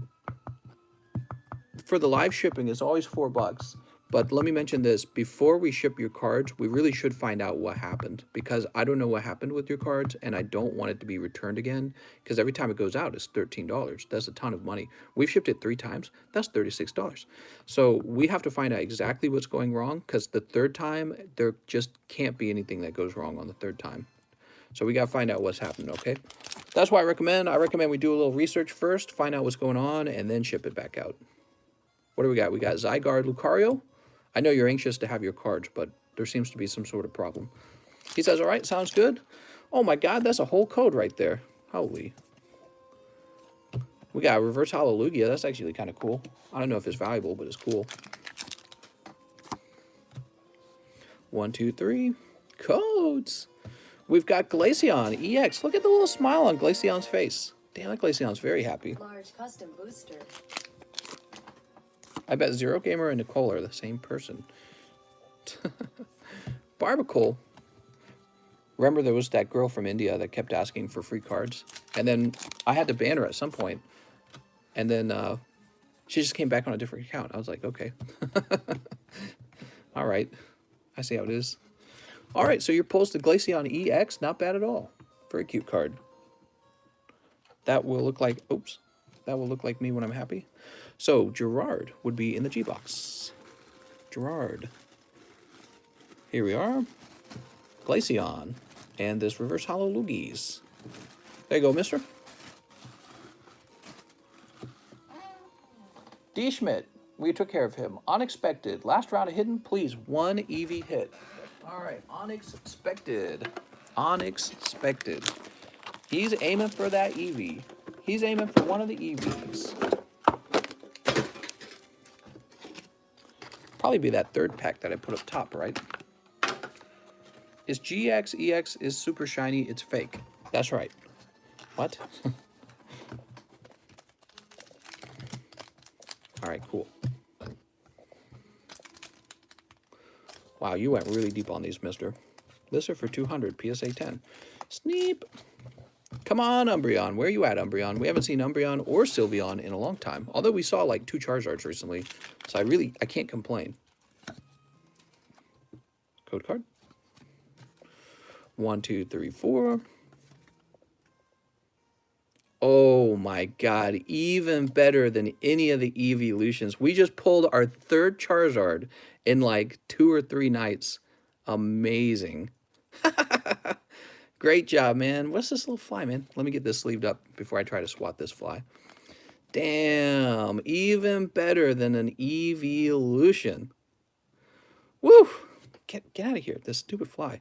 for the live shipping, it's always $4. But let me mention this. Before we ship your cards, we really should find out what happened, because I don't know what happened with your cards, and I don't want it to be returned again, because every time it goes out, it's $13. That's a ton of money. We've shipped it 3 times. That's $36. So we have to find out exactly what's going wrong, because the third time, there just can't be anything that goes wrong on the third time. So we got to find out what's happened, okay? That's why I recommend we do a little research first, find out what's going on, and then ship it back out. What do we got? We got Zygarde Lucario. I know you're anxious to have your cards, but there seems to be some sort of problem. He says, all right, sounds good. Oh my God, that's a whole code right there. Holy. We got a reverse holo Lugia. That's actually kind of cool. I don't know if it's valuable, but it's cool. 1, 2, 3. Codes. We've got Glaceon EX. Look at the little smile on Glaceon's face. Damn, that Glaceon's very happy.
Large custom booster.
I bet Zero Gamer and Nicole are the same person. Barbacool. Remember there was that girl from India that kept asking for free cards? And then I had to ban her at some point. And then she just came back on a different account. I was like, okay. All right. I see how it is. All right, so you're posted Glaceon EX. Not bad at all. Very cute card. That will look like, oops. That will look like me when I'm happy. So Gerard would be in the G box. Gerard. Here we are. Glaceon. And this reverse holo Lugies. There you go, mister. D. Schmidt. We took care of him. Unexpected. Last round of hidden. Please, 1 Eevee hit. All right. Unexpected. Unexpected. He's aiming for that Eevee. He's aiming for one of the EVs. Probably be that third pack that I put up top, right? Is GX, EX is super shiny, it's fake. That's right. What? All right, cool. Wow, you went really deep on these, mister. Lister for 200, PSA 10. Sneep. Come on, Umbreon. Where are you at, Umbreon? We haven't seen Umbreon or Sylveon in a long time. Although we saw like 2 Charizards recently. So I can't complain. Code card. 1, 2, 3, 4. Oh my god, even better than any of the evolutions. We just pulled our 3rd Charizard in like 2 or 3 nights. Amazing. Great job, man. What's this little fly, man? Let me get this sleeved up before I try to swat this fly. Damn, even better than an evolution. Woo! Get out of here, this stupid fly.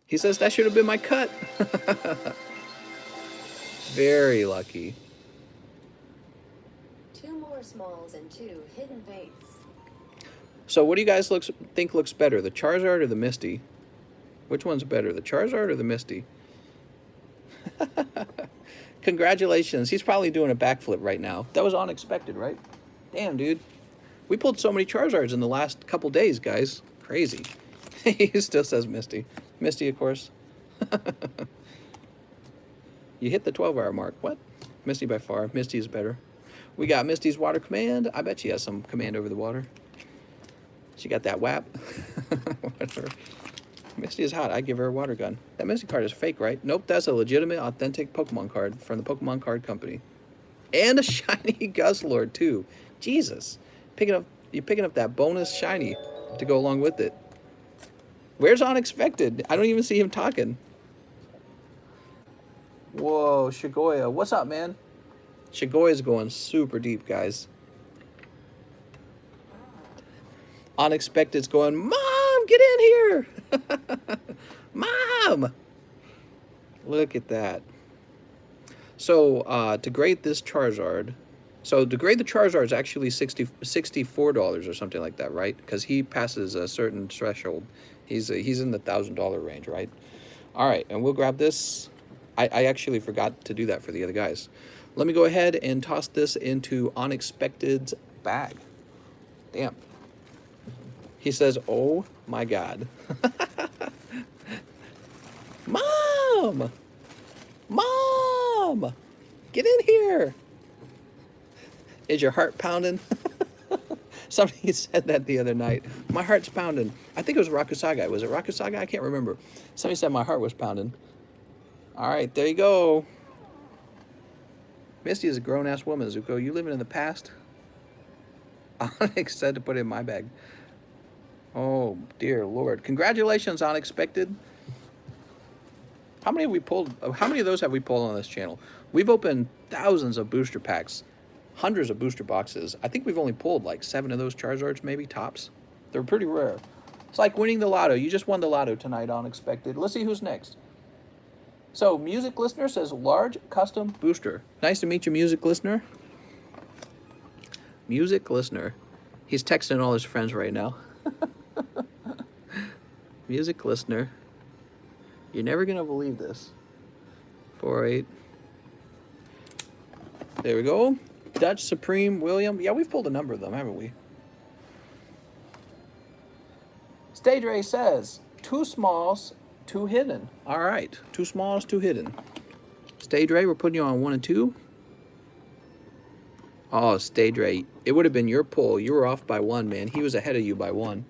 He says that should have been my cut. Very lucky.
2 more smalls and 2 hidden fates.
So what do you guys think looks better, the Charizard or the Misty? Which one's better, the Charizard or the Misty? Congratulations. He's probably doing a backflip right now. That was unexpected, right? Damn, dude. We pulled so many Charizards in the last couple days, guys. Crazy. He still says Misty. Misty, of course. You hit the 12-hour mark. What? Misty by far. Misty is better. We got Misty's water command. I bet she has some command over the water. She got that WAP. Whatever. Misty is hot. I'd give her a water gun. That Misty card is fake, right? Nope, that's a legitimate, authentic Pokemon card from the Pokemon Card Company. And a shiny Guzzlord, too. Jesus. You're picking up that bonus shiny to go along with it. Where's Unexpected? I don't even see him talking. Whoa, Shigoya. What's up, man? Shigoya's going super deep, guys. Unexpected's going, Mom, get in here! Mom! Look at that. So, to grade this Charizard... So, to grade the Charizard is actually $64 or something like that, right? Because he passes a certain threshold. He's in the $1,000 range, right? All right, and we'll grab this. I actually forgot to do that for the other guys. Let me go ahead and toss this into Unexpected's bag. Damn. He says, oh my god. Mom! Mom! Get in here! Is your heart pounding? Somebody said that the other night. My heart's pounding. I think it was Rakusaga. Was it Rakusaga? I can't remember. Somebody said my heart was pounding. All right, there you go. Misty is a grown-ass woman, Zuko. You living in the past? Onyx said to put it in my bag. Oh, dear Lord. Congratulations, Unexpected. How many have we pulled? How many of those have we pulled on this channel? We've opened thousands of booster packs, hundreds of booster boxes. I think we've only pulled like 7 of those Charizards, maybe, tops. They're pretty rare. It's like winning the lotto. You just won the lotto tonight, Unexpected. Let's see who's next. So, Music Listener says, large custom booster. Nice to meet you, Music Listener. Music Listener. He's texting all his friends right now. Music Listener. You're never going to believe this. 4-8. There we go. Dutch Supreme William. Yeah, we've pulled a number of them, haven't we? Stage Ray says, 2 smalls, 2 hidden. All right. 2 smalls, 2 hidden. Stage Ray, we're putting you on 1 and 2. Oh, Stage Ray. It would have been your pull. You were off by 1, man. He was ahead of you by 1.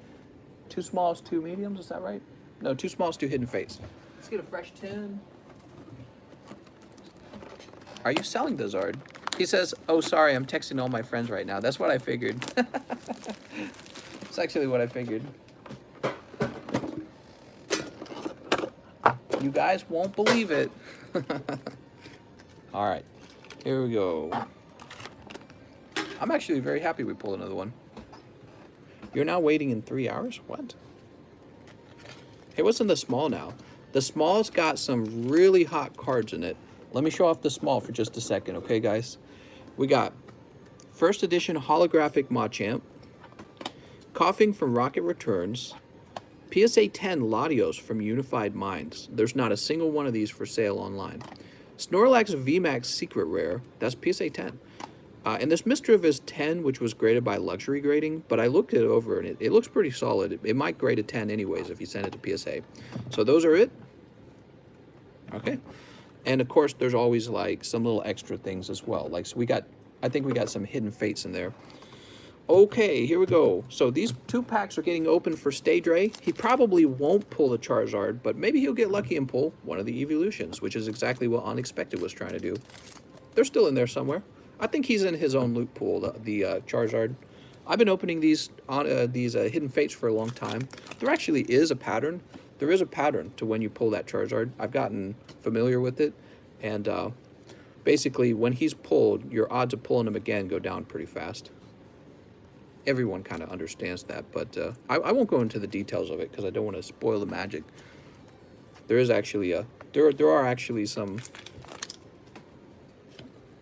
2 smalls, 2 mediums. Is that right? No, 2 smalls, 2 hidden face. Let's get a fresh tin. Are you selling the Zard? He says, oh, sorry, I'm texting all my friends right now. That's what I figured. It's actually what I figured. You guys won't believe it. All right, here we go. I'm actually very happy we pulled another one. You're now waiting in 3 hours? What? Hey, what's in the small now? The small's got some really hot cards in it. Let me show off the small for just a second, okay, guys? We got first edition holographic Machamp, Coughing from Rocket Returns, PSA 10 Latios from Unified Minds. There's not a single one of these for sale online. Snorlax VMAX Secret Rare, that's PSA 10. And this Misdrift is 10, which was graded by luxury grading, but I looked it over and it looks pretty solid. It might grade a 10 anyways if you send it to PSA. So those are it. Okay. And of course, there's always like some little extra things as well. Like, so I think we got some hidden fates in there. Okay, here we go. So these 2 packs are getting open for Stay Dre. He probably won't pull the Charizard, but maybe he'll get lucky and pull one of the evolutions, which is exactly what Unexpected was trying to do. They're still in there somewhere. I think he's in his own loot pool, the Charizard. I've been opening these hidden fates for a long time. There actually is a pattern. There is a pattern to when you pull that Charizard. I've gotten familiar with it, and basically when he's pulled, your odds of pulling him again go down pretty fast. Everyone kind of understands that, but I won't go into the details of it because I don't want to spoil the magic. There is actually there are actually some.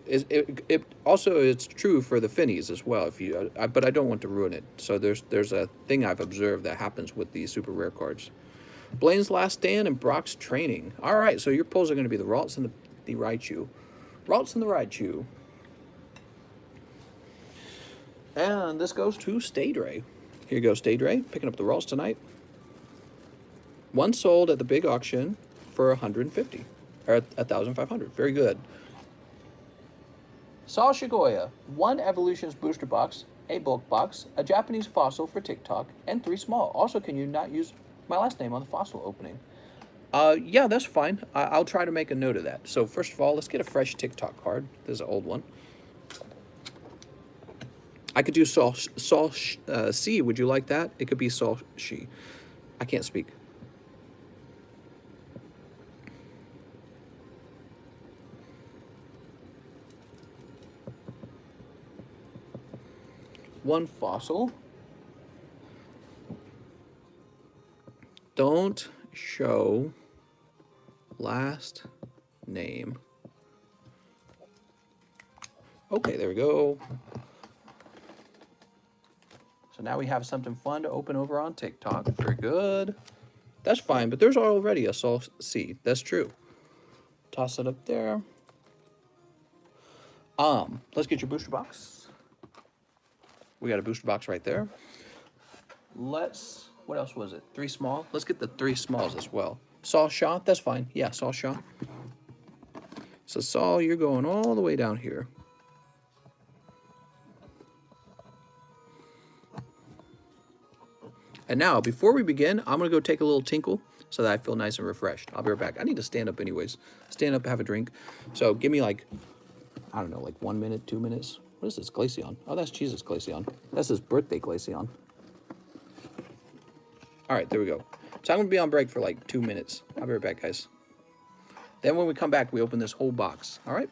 It also, it's true for the Finnies as well. If you, but I don't want to ruin it. So there's a thing I've observed that happens with these super rare cards. Blaine's Last Stand and Brock's Training. All right, so your pulls are going to be the Ralts and the Raichu. Ralts and the Raichu. And this goes to Stay Dre. Here you go, Stay Dre, picking up the Ralts tonight. One sold at the big auction for 150 or 1,500. Very good. Saw Shigoya, 1 Evolutions booster box, a bulk box, a Japanese fossil for TikTok, and 3 small. Also, can you not use my last name on the fossil opening? Yeah, that's fine. I'll try to make a note of that. So first of all, let's get a fresh TikTok card. This is an old one. I could do Saw C. Would you like that? It could be Saw She. I can't speak. One fossil. Don't show last name. Okay, there we go. So now we have something fun to open over on TikTok. Very good. That's fine, but there's already a Sol C. That's true. Toss it up there. Let's get your booster box. We got a booster box right there. What else was it? 3 small? Let's get the 3 smalls as well. Saw Shaw, that's fine. Yeah, Saw Shaw. So Saul, you're going all the way down here. And now, before we begin, I'm going to go take a little tinkle so that I feel nice and refreshed. I'll be right back. I need to stand up anyways. Stand up, have a drink. So give me like, I don't know, like 1 minute, 2 minutes. What is this, Glaceon? Oh, that's Jesus Glaceon. That's his birthday Glaceon. All right, there we go. So I'm going to be on break for like 2 minutes. I'll be right back, guys. Then when we come back, we open this whole box. All right?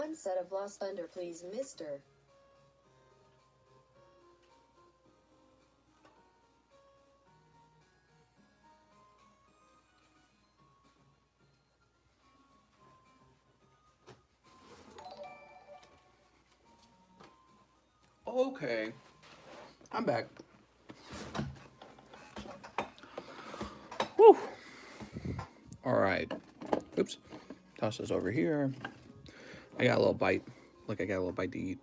One set of Lost Thunder, please, mister.
Okay, I'm back. Whew. All right. Oops. Toss this over here. I got a little bite. Look, I got a little bite to eat.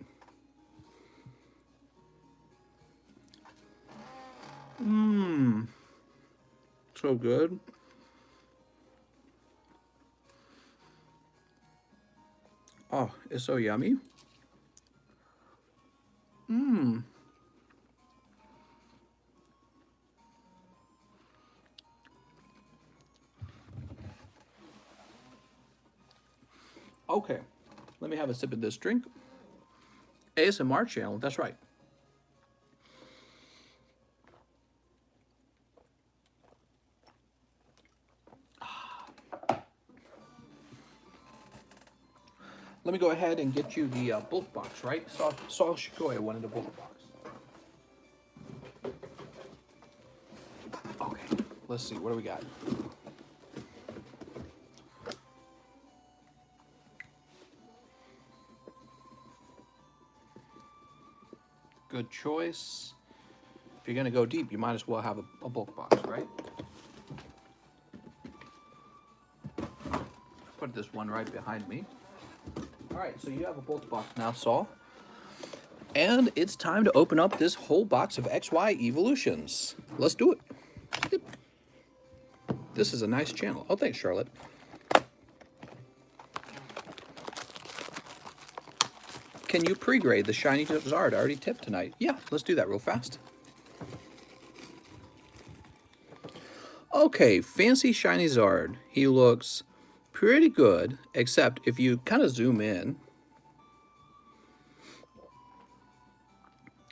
Mmm. So good. Oh, it's so yummy. Mmm. Okay, let me have a sip of this drink. ASMR channel, that's right. Let me go ahead and get you the bulk box, right? Saul Shikoya wanted the bulk box. Okay, let's see, what do we got? Good choice. If you're gonna go deep, you might as well have a bulk box, right? Put this one right behind me. All right, so you have a bulk box now, Saul. And it's time to open up this whole box of XY Evolutions. Let's do it. This is a nice channel. Oh, thanks, Charlotte. Can you pre-grade the shiny Zard? I already tipped tonight. Yeah, let's do that real fast. Okay, fancy shiny Zard. He looks pretty good, except if you kind of zoom in.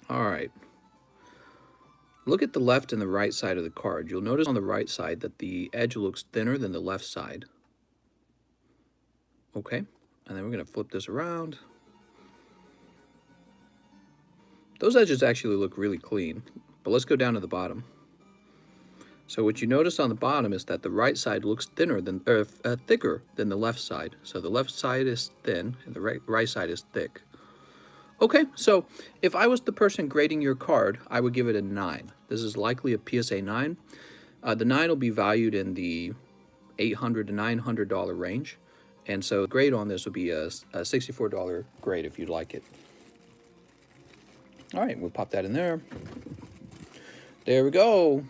All right. Look at the left and the right side of the card. You'll notice on the right side that the edge looks thinner than the left side. Okay, and then we're going to flip this around. Those edges actually look really clean, but let's go down to the bottom. So what you notice on the bottom is that the right side looks thicker than the left side. So the left side is thin and the right side is thick. Okay, so if I was the person grading your card, I would give it a 9. This is likely a PSA 9. The 9 will be valued in the $800 to $900 range. And so the grade on this would be a $64 grade if you'd like it. All right, we'll pop that in there. There we go.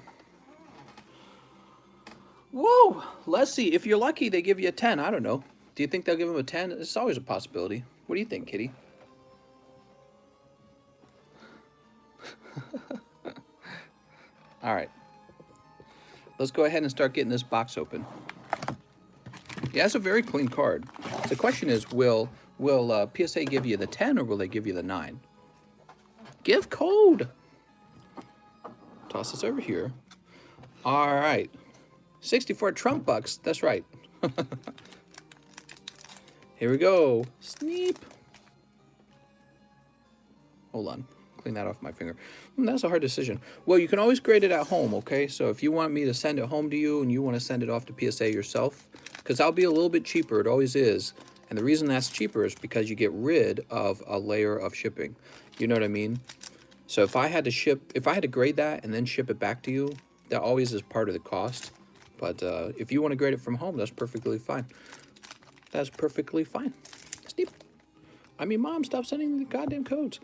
Whoa, let's see. If you're lucky, they give you a 10. I don't know. Do you think they'll give him a 10? It's always a possibility. What do you think, Kitty? All right. Let's go ahead and start getting this box open. Yeah, it's a very clean card. The question is, will PSA give you the 10 or will they give you the 9? Give code. Toss this over here. All right. 64 Trump bucks. That's right. Here we go. Sneep. Hold on. Clean that off my finger. That's a hard decision. Well, you can always grade it at home, okay? So if you want me to send it home to you and you want to send it off to PSA yourself, because I'll be a little bit cheaper. It always is. And the reason that's cheaper is because you get rid of a layer of shipping. You know what I mean? So if I had to grade that and then ship it back to you, that always is part of the cost. But if you want to grade it from home, that's perfectly fine. That's perfectly fine. Sneep. I mean, Mom, stop sending the goddamn codes.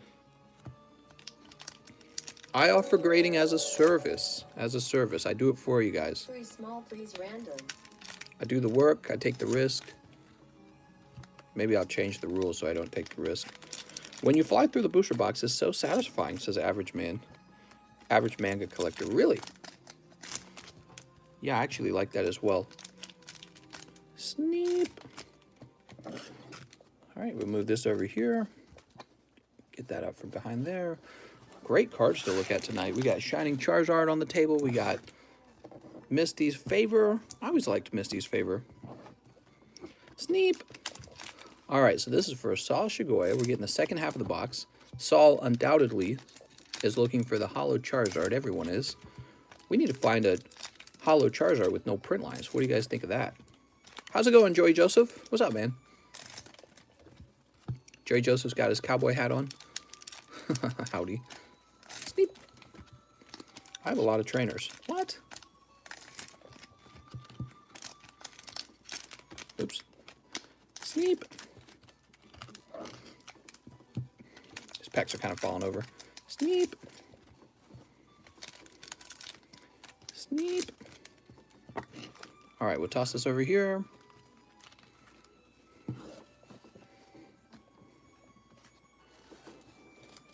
I offer grading as a service. As a service. I do it for you guys.
3 small, please, random.
I do the work. I take the risk. Maybe I'll change the rules so I don't take the risk. When you fly through the booster box, it's so satisfying, says Average Man. Average Manga Collector. Really? Yeah, I actually like that as well. Sneep. All right, we'll move this over here. Get that out from behind there. Great cards to look at tonight. We got Shining Charizard on the table. We got Misty's Favor. I always liked Misty's Favor. Sneep. All right, so this is for Saul Shigoya. We're getting the second half of the box. Saul undoubtedly is looking for the hollow Charizard. Everyone is. We need to find a hollow Charizard with no print lines. What do you guys think of that? How's it going, Joey Joseph? What's up, man? Joey Joseph's got his cowboy hat on. Howdy. Sneep. I have a lot of trainers. What? Oops. Sneep. These packs are kind of falling over. Sneep. Sneep. All right, we'll toss this over here.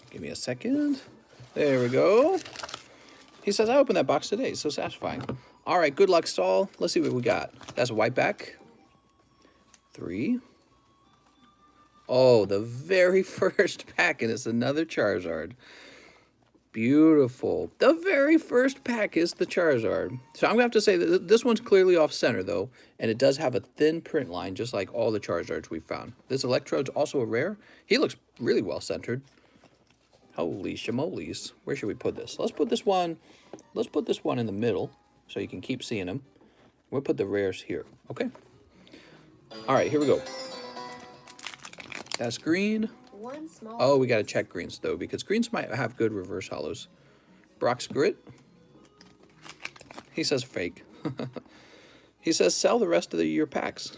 Give me a second. There we go. He says, I opened that box today. So satisfying. All right, good luck, Saul. Let's see what we got. That's a white back. 3. Oh, the very first pack, and it's another Charizard. Beautiful. The very first pack is the Charizard. So I'm going to have to say that this one's clearly off-center, though, and it does have a thin print line, just like all the Charizards we've found. This Electrode's also a rare. He looks really well-centered. Holy shamoles. Where should we put this? Let's put this one in the middle so you can keep seeing them. We'll put the rares here, okay? All right, here we go. That's green.
One small
Oh, we got to check greens, though, because greens might have good reverse hollows. Brock's Grit. He says fake. He says sell the rest of your packs.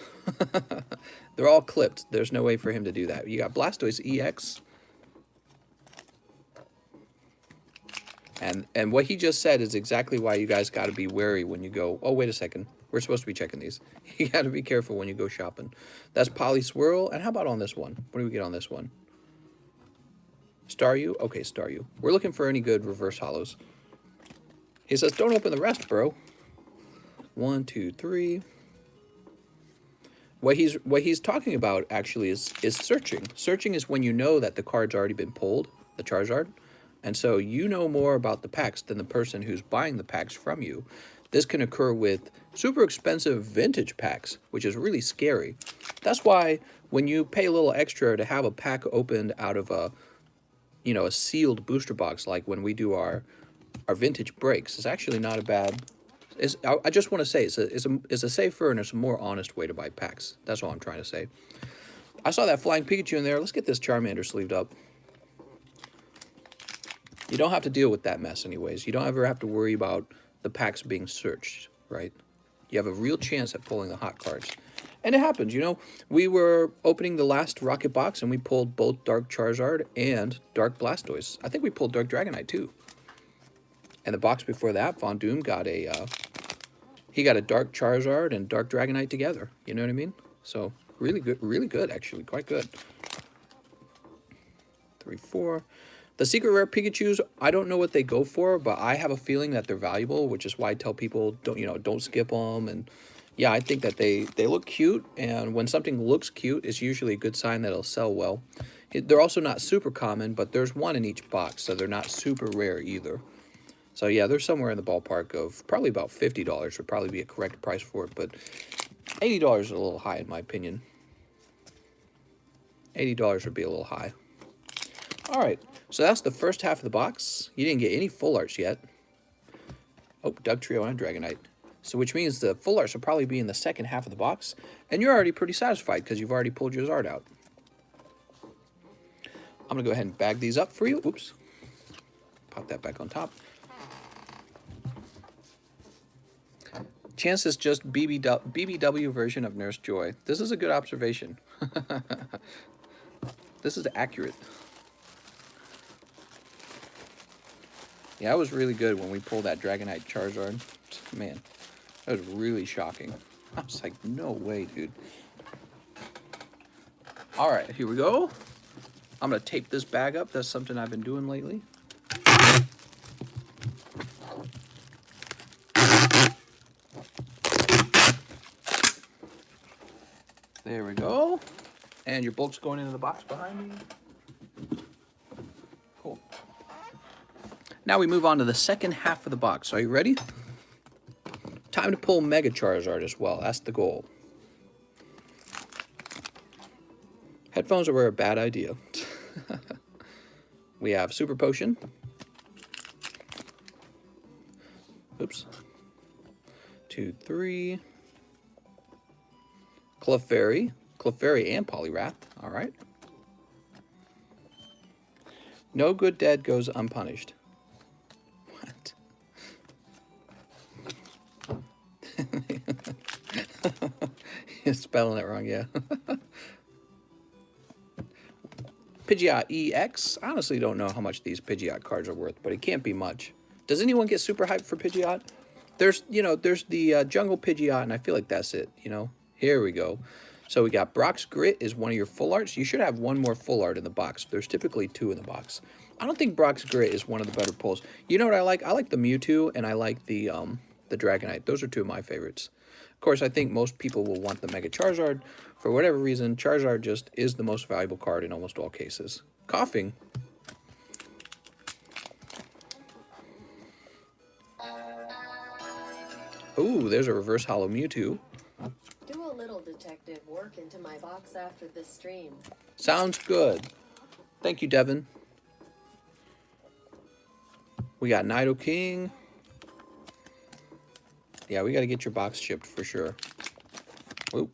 They're all clipped. There's no way for him to do that. You got Blastoise EX. And what he just said is exactly why you guys got to be wary when you go, oh, wait a second. We're supposed to be checking these. You got to be careful when you go shopping. That's Poly Swirl. And how about on this one? What do we get on this one? Staryu? Okay, Staryu. We're looking for any good reverse hollows. He says, don't open the rest, bro. 1, 2, 3. What he's talking about, actually, is searching. Searching is when you know that the card's already been pulled, the Charizard. And so you know more about the packs than the person who's buying the packs from you. This can occur with super expensive vintage packs, which is really scary. That's why when you pay a little extra to have a pack opened out of a sealed booster box, like when we do our vintage breaks, it's actually not a bad. I just want to say it's a safer and it's a more honest way to buy packs. That's all I'm trying to say. I saw that flying Pikachu in there. Let's get this Charmander sleeved up. You don't have to deal with that mess anyways. You don't ever have to worry about the packs being searched, right? You have a real chance at pulling the hot cards. And it happens, We were opening the last Rocket Box and we pulled both Dark Charizard and Dark Blastoise. I think we pulled Dark Dragonite too. And the box before that, Von Doom got he got a Dark Charizard and Dark Dragonite together. You know what I mean? So really good actually, quite good. 3, 4. The secret rare Pikachus, I don't know what they go for, but I have a feeling that they're valuable, which is why I tell people don't skip them. And yeah, I think that they look cute, and when something looks cute, it's usually a good sign that it'll sell well. They're also not super common, but there's one in each box, so they're not super rare either. So yeah, they're somewhere in the ballpark of probably about $50 would probably be a correct price for it, but $80 is a little high in my opinion. $80 would be a little high. All right, so that's the first half of the box. You didn't get any full arts yet. Oh, Dugtrio and Dragonite. So which means the full arts will probably be in the second half of the box, and you're already pretty satisfied because you've already pulled your Zard out. I'm going to go ahead and bag these up for you. Oops. Pop that back on top. Chance is just BBW version of Nurse Joy. This is a good observation. This is accurate. Yeah, it was really good when we pulled that Dragonite Charizard. Man, that was really shocking. I was like, no way, dude. All right, here we go. I'm going to tape this bag up. That's something I've been doing lately. There we go. And your bulk's going into the box behind me. Cool. Now we move on to the second half of the box. Are you ready? Time to pull Mega Charizard as well. That's the goal. Headphones were a bad idea. We have Super Potion. Oops. 2, 3. Clefairy. Clefairy and Poliwrath. All right. No good deed goes unpunished. What? You're spelling it wrong, yeah. Pidgeot EX. I honestly don't know how much these Pidgeot cards are worth, but it can't be much. Does anyone get super hyped for Pidgeot? There's the Jungle Pidgeot, and I feel like that's it, Here we go. So we got Brock's Grit is one of your full arts. You should have one more full art in the box. There's typically 2 in the box. I don't think Brock's Grit is one of the better pulls. You know what I like? I like the Mewtwo, and I like the Dragonite. Those are 2 of my favorites. Of course, I think most people will want the Mega Charizard. For whatever reason, Charizard just is the most valuable card in almost all cases. Coughing. Ooh, there's a reverse hollow Mewtwo.
Do a little detective work into my box after this stream.
Sounds good. Thank you, Devin. We got Nidoking. Yeah, we got to get your box shipped for sure. Oop.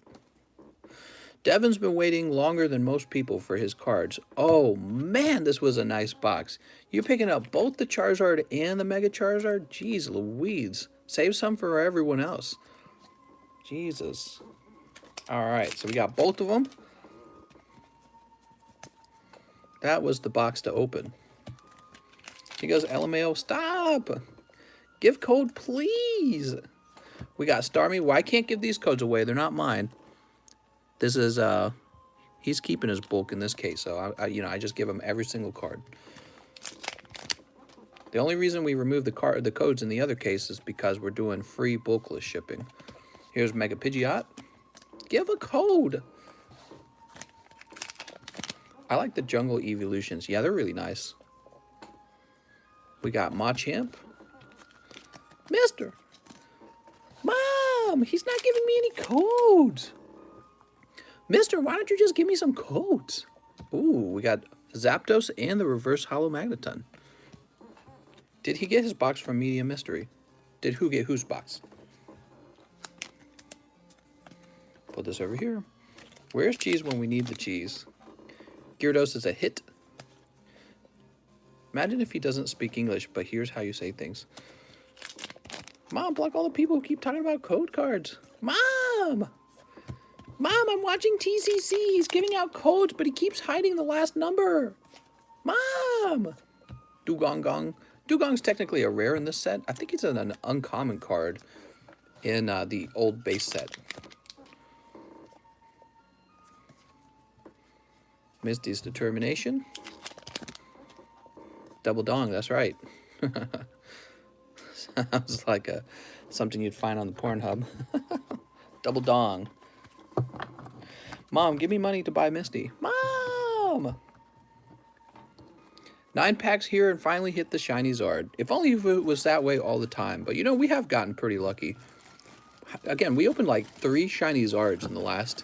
Devin's been waiting longer than most people for his cards. Oh, man, this was a nice box. You're picking up both the Charizard and the Mega Charizard? Jeez Louise. Save some for everyone else. Jesus. All right, so we got both of them. That was the box to open. He goes, LMAO, stop. Give code, please. We got Starmie. Well, I can't give these codes away. They're not mine. This is, he's keeping his bulk in this case. So, I just give him every single card. The only reason we remove the codes in the other case is because we're doing free bulkless shipping. Here's Mega Pidgeot. Give a code. I like the Jungle Evolutions. Yeah, they're really nice. We got Machamp. Mister. Mom, he's not giving me any codes. Mister, why don't you just give me some codes? Ooh, we got Zapdos and the reverse hollow Magneton. Did he get his box from Medium Mystery? Did who get whose box? Put this over here. Where's cheese when we need the cheese? Gyarados is a hit. Imagine if he doesn't speak English, but here's how you say things. Mom, block all the people who keep talking about code cards. Mom! Mom, I'm watching TCC. He's giving out codes, but he keeps hiding the last number. Mom! Dugong Gong. Dugong's technically a rare in this set. I think it's an uncommon card in the old base set. Misty's Determination. Double Dong, that's right. Sounds like something you'd find on the Pornhub. Double Dong. Mom, give me money to buy Misty. Mom! 9 packs here and finally hit the shiny Zard. If only it was that way all the time. But we have gotten pretty lucky. Again, we opened like 3 shiny Zards in the last,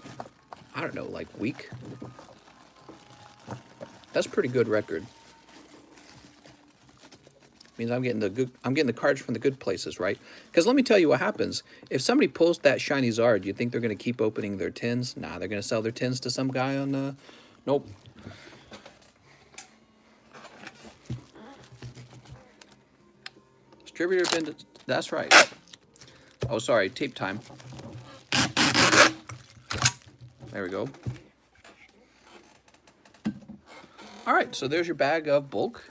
I don't know, like week. That's a pretty good record. Means I'm getting the cards from the good places, right? Because let me tell you what happens. If somebody pulls that shiny Zard, you think they're going to keep opening their tins? Nah, they're going to sell their tins to some guy on nope. Distributor bin, that's right. Oh, sorry, tape time. There we go. All right, so there's your bag of bulk.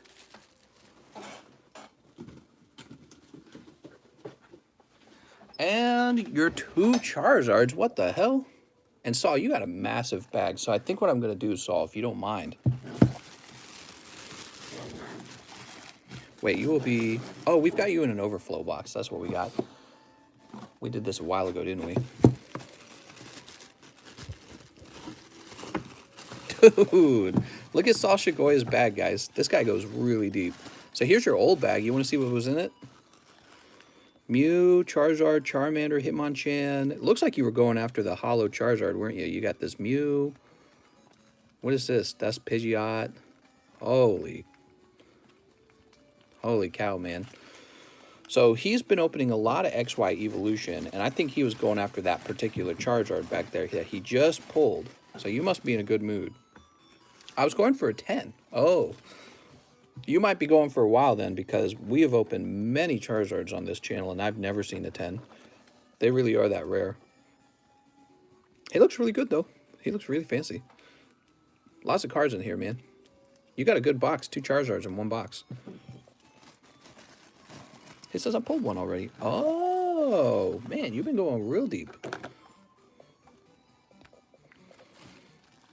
And your 2 Charizards, what the hell? And Saul, you got a massive bag, so I think what I'm going to do, Saul, if you don't mind. Wait, you will be... Oh, we've got you in an overflow box. That's what we got. We did this a while ago, didn't we? Dude, look at Saul Shigoya's bag, guys. This guy goes really deep. So here's your old bag. You want to see what was in it? Mew, Charizard, Charmander, Hitmonchan. It looks like you were going after the hollow Charizard, weren't you? You got this Mew. What is this? That's Pidgeot. Holy cow, man. So he's been opening a lot of XY Evolution, and I think he was going after that particular Charizard back there that he just pulled. So you must be in a good mood. I was going for a 10. Oh. You might be going for a while then, because we have opened many Charizards on this channel, and I've never seen a 10. They really are that rare. He looks really good, though. He looks really fancy. Lots of cards in here, man. You got a good box. 2 Charizards in one box. It says I pulled one already. Oh, man, you've been going real deep.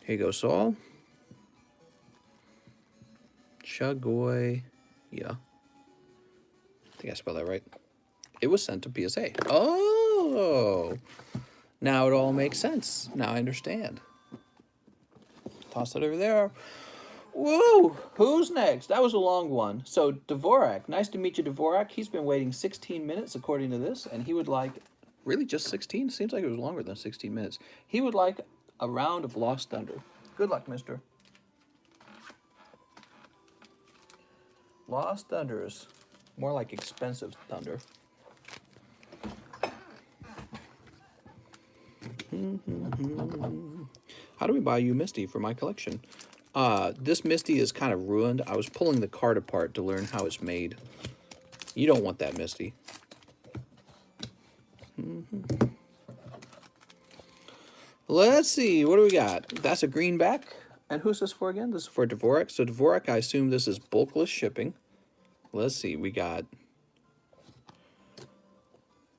Here you go, Saul. Chagoy. Yeah. I think I spelled that right. It was sent to PSA. Oh! Now it all makes sense. Now I understand. Toss it over there. Woo! Who's next? That was a long one. So, Dvorak. Nice to meet you, Dvorak. He's been waiting 16 minutes, according to this, and he would like... Really, just 16? Seems like it was longer than 16 minutes. He would like a round of Lost Thunder. Good luck, mister. Lost Thunders. More like expensive thunder. How do we buy you Misty for my collection? This Misty is kind of ruined. I was pulling the card apart to learn how it's made. You don't want that Misty. Let's see. What do we got? That's a greenback. And who's this for again? This is for Dvorak. So Dvorak, I assume this is bulkless shipping. Let's see. We got...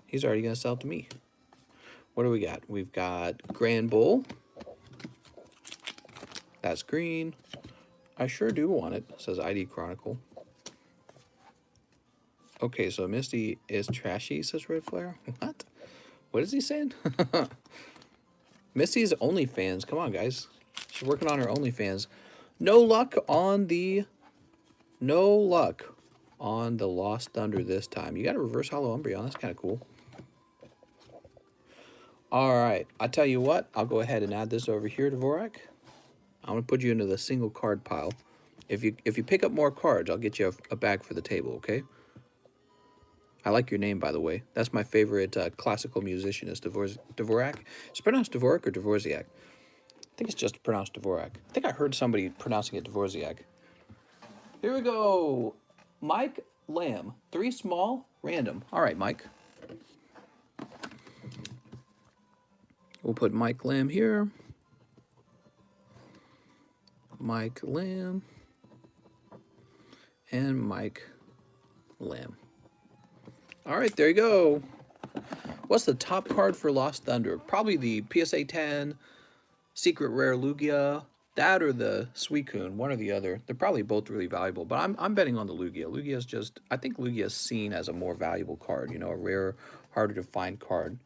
He's already going to sell it to me. What do we got? We've got Grand Bull. That's green. I sure do want it. It says ID Chronicle. Okay, so Misty is trashy, says Red Flare. What? What is he saying? Misty's OnlyFans. Come on, guys. She's working on her OnlyFans. No luck on the Lost Thunder this time. You got a reverse hollow Umbreon. That's kind of cool. All right. I tell you what. I'll go ahead and add this over here to Dvorak. I'm going to put you into the single card pile. If you pick up more cards, I'll get you a bag for the table, okay? I like your name, by the way. That's my favorite classical musician is Dvorak. Is it pronounced Dvorak or Dvorak? I think it's just pronounced Dvorak. I think I heard somebody pronouncing it Dvorak. Here we go. Mike Lamb. 3 small, random. All right, Mike. We'll put Mike Lamb here. Mike Lamb. And Mike Lamb. All right, there you go. What's the top card for Lost Thunder? Probably the PSA 10, Secret Rare Lugia, that or the Suicune, one or the other. They're probably both really valuable, but I'm betting on the Lugia. Lugia's just, I think Lugia's seen as a more valuable card, you know, a rare, harder to find card.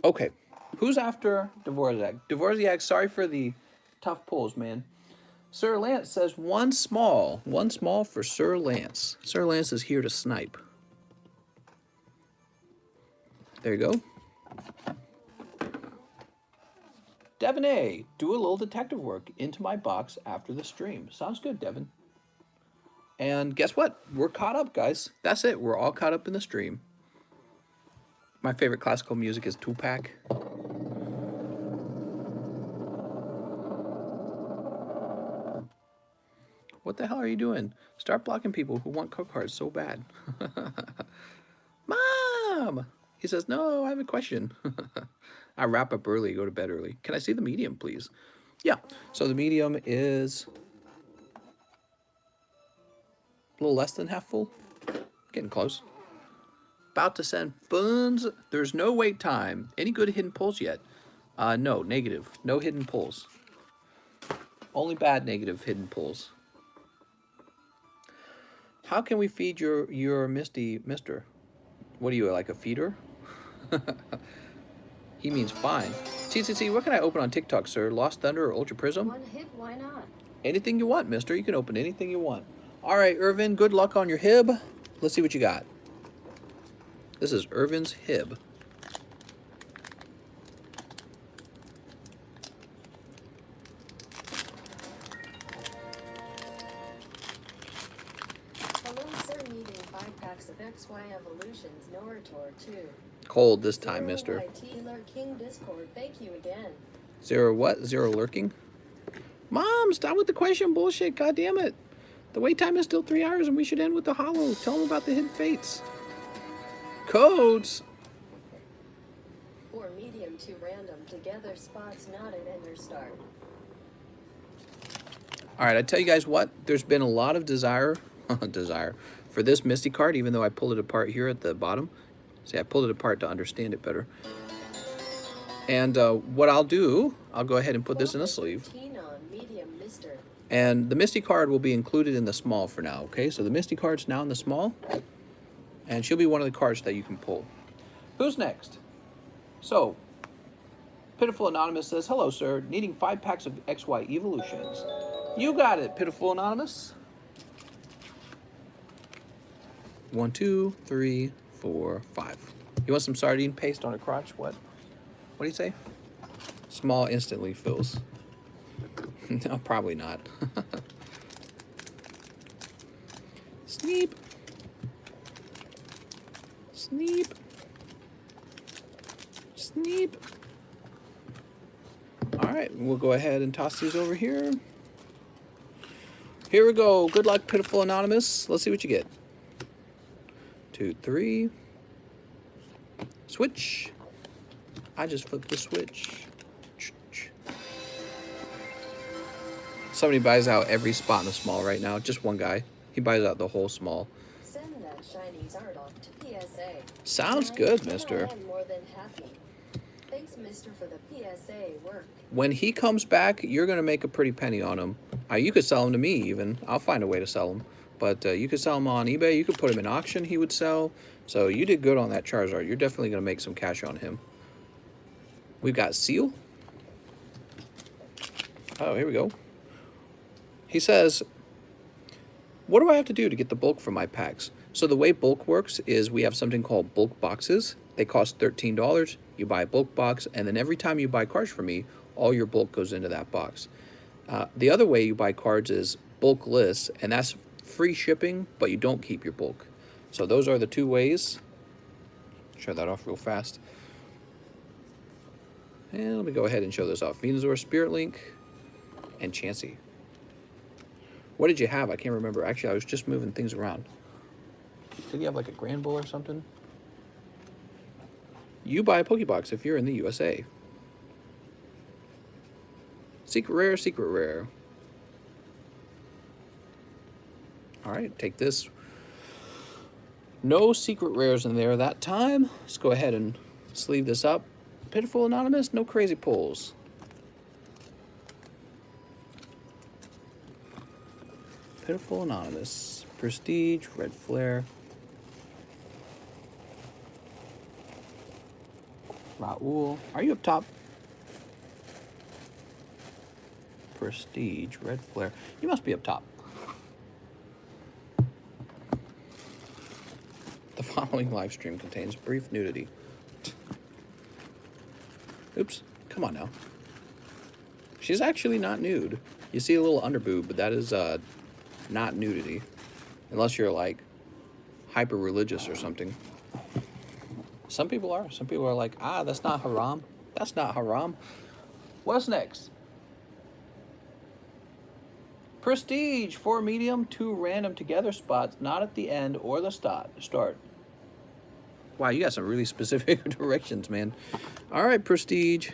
Okay, who's after Dvorak? Dvorak, sorry for the tough pulls, man. Sir Lance says one small for Sir Lance. Sir Lance is here to snipe. There you go. Devin A, do a little detective work into my box after the stream. Sounds good, Devin. And guess what? We're caught up, guys. That's it. We're all caught up in the stream. My favorite classical music is Tupac. What the hell are you doing? Start blocking people who want code cards so bad. Mom! He says, no, I have a question. I wrap up early, go to bed early. Can I see the medium, please? Yeah, so the medium is a little less than half full. Getting close. About to send funds. There's no wait time. Any good hidden pulls yet? No, negative. No hidden pulls. Only bad negative hidden pulls. How can we feed your Misty, mister? What are you, like a feeder? He means fine. TCC, what can I open on TikTok, sir? Lost Thunder or Ultra Prism?
One hit, why not?
Anything you want, mister. You can open anything you want. All right, Irvin, good luck on your Hib. Let's see what you got. This is Irvin's Hib. cold this time,
Zero
mister.
YT Lurking Discord, thank you again.
Zero what? Zero lurking? Mom, stop with the question bullshit, god damn it. The wait time is still 3 hours and we should end with the hollow. Tell them about the hidden fates. Codes!
Or medium to random together spots not at ender start.
Alright, I tell you guys what, there's been a lot of desire for this Misty card, even though I pulled it apart here at the bottom. See, I pulled it apart to understand it better. And what I'll do, I'll go ahead and put this in a sleeve. And the Misty card will be included in the small for now, okay? So the Misty card's now in the small, and she'll be one of the cards that you can pull. Who's next? So, Pitiful Anonymous says, hello, sir. Needing 5 packs of XY Evolutions. You got it, Pitiful Anonymous. 1, 2, 3, 4, 5. You want some sardine paste on a crotch? What? What do you say? Small instantly fills. No, probably not. Sneep. Sneep. Sneep. Alright, we'll go ahead and toss these over here. Here we go. Good luck, Pitiful Anonymous. Let's see what you get. 2, 3. Switch. I just flipped the switch. Somebody buys out every spot in the small right now. Just one guy. He buys out the whole small.
Send that Chinese art off to PSA.
Sounds good, mister.
I'm more than happy. Thanks, mister, for the PSA work.
When he comes back, you're going to make a pretty penny on him. You could sell him to me, even. I'll find a way to sell him. But you could sell him on eBay. You could put him in auction. He would sell. So you did good on that Charizard. You're definitely going to make some cash on him. We've got Seal. Oh, here we go. He says, what do I have to do to get the bulk from my packs? So the way bulk works is we have something called bulk boxes. They cost $13. You buy a bulk box, and then every time you buy cards from me, all your bulk goes into that box. The other way you buy cards is Bulkless, and that's free shipping, but you don't keep your bulk. So those are the two ways. Show that off real fast. And let me go ahead and show this off. Venusaur, Spirit Link, and Chansey. What did you have? I can't remember. Actually, I was just moving things around. Did you have like a Grand Bull or something? You buy a Pokebox if you're in the USA. Secret rare, secret rare. Alright, take this. No secret rares in there that time. Let's go ahead and sleeve this up. Pitiful Anonymous, no crazy pulls. Pitiful Anonymous. Prestige, Red Flare. Raul. Are you up top? Prestige, Red Flare. You must be up top. The following live stream contains brief nudity. Oops. Come on now. She's actually not nude. You see a little underboob, but that is not nudity. Unless you're like hyper religious or something. Some people are. Some people are like, ah, that's not haram. That's not haram. What's next? Prestige, 4 medium, 2 random together spots, not at the end or the start. Wow, you got some really specific directions, man. All right, Prestige.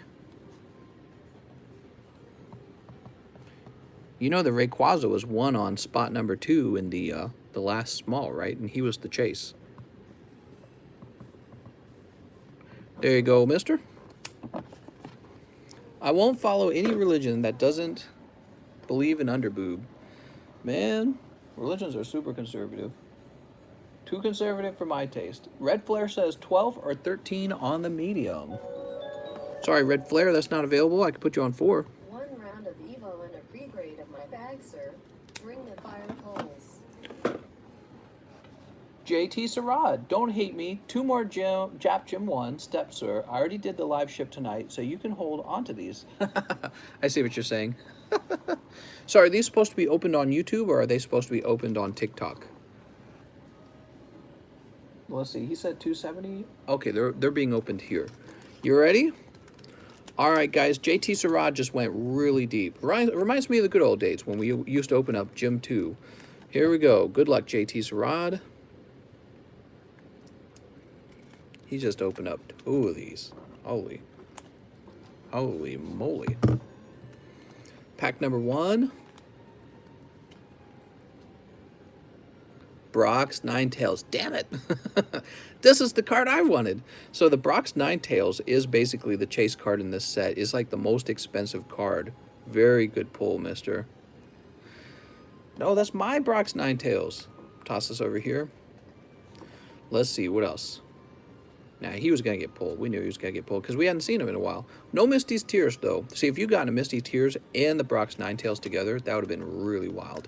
You know the Rayquaza was 1 on spot number 2 in the last small, right? And he was the chase. There you go, mister. I won't follow any religion that doesn't believe in underboob. Man, religions are super conservative. Too conservative for my taste. Red Flare says 12 or 13 on the medium. Sorry, Red Flare, that's not available. I could put you on 4.
1 round of Evo and a pre-grade of my bag, sir. Bring the fire coals.
JT Sarad, don't hate me. 2 more Jap Gym 1 steps, sir. I already did the live ship tonight, so you can hold on to these. I see what you're saying. So are these supposed to be opened on YouTube, or are they supposed to be opened on TikTok? Let's see. He said 270. Okay, they're being opened here. You ready? All right, guys. JT Sarad just went really deep. Reminds me of the good old days when we used to open up Gym 2. Here we go. Good luck, JT Sarad. He just opened up 2 of these. Holy moly. Pack number 1. Brock's Ninetales. Damn it. This is the card I wanted. So the Brock's Ninetales is basically the chase card in this set. It's like the most expensive card. Very good pull, mister. No, that's my Brock's Ninetales. Toss this over here. Let's see, what else? Nah, he was going to get pulled. We knew he was going to get pulled because we hadn't seen him in a while. No Misty's Tears, though. See, if you got a Misty Tears and the Brock's Ninetales together, that would have been really wild.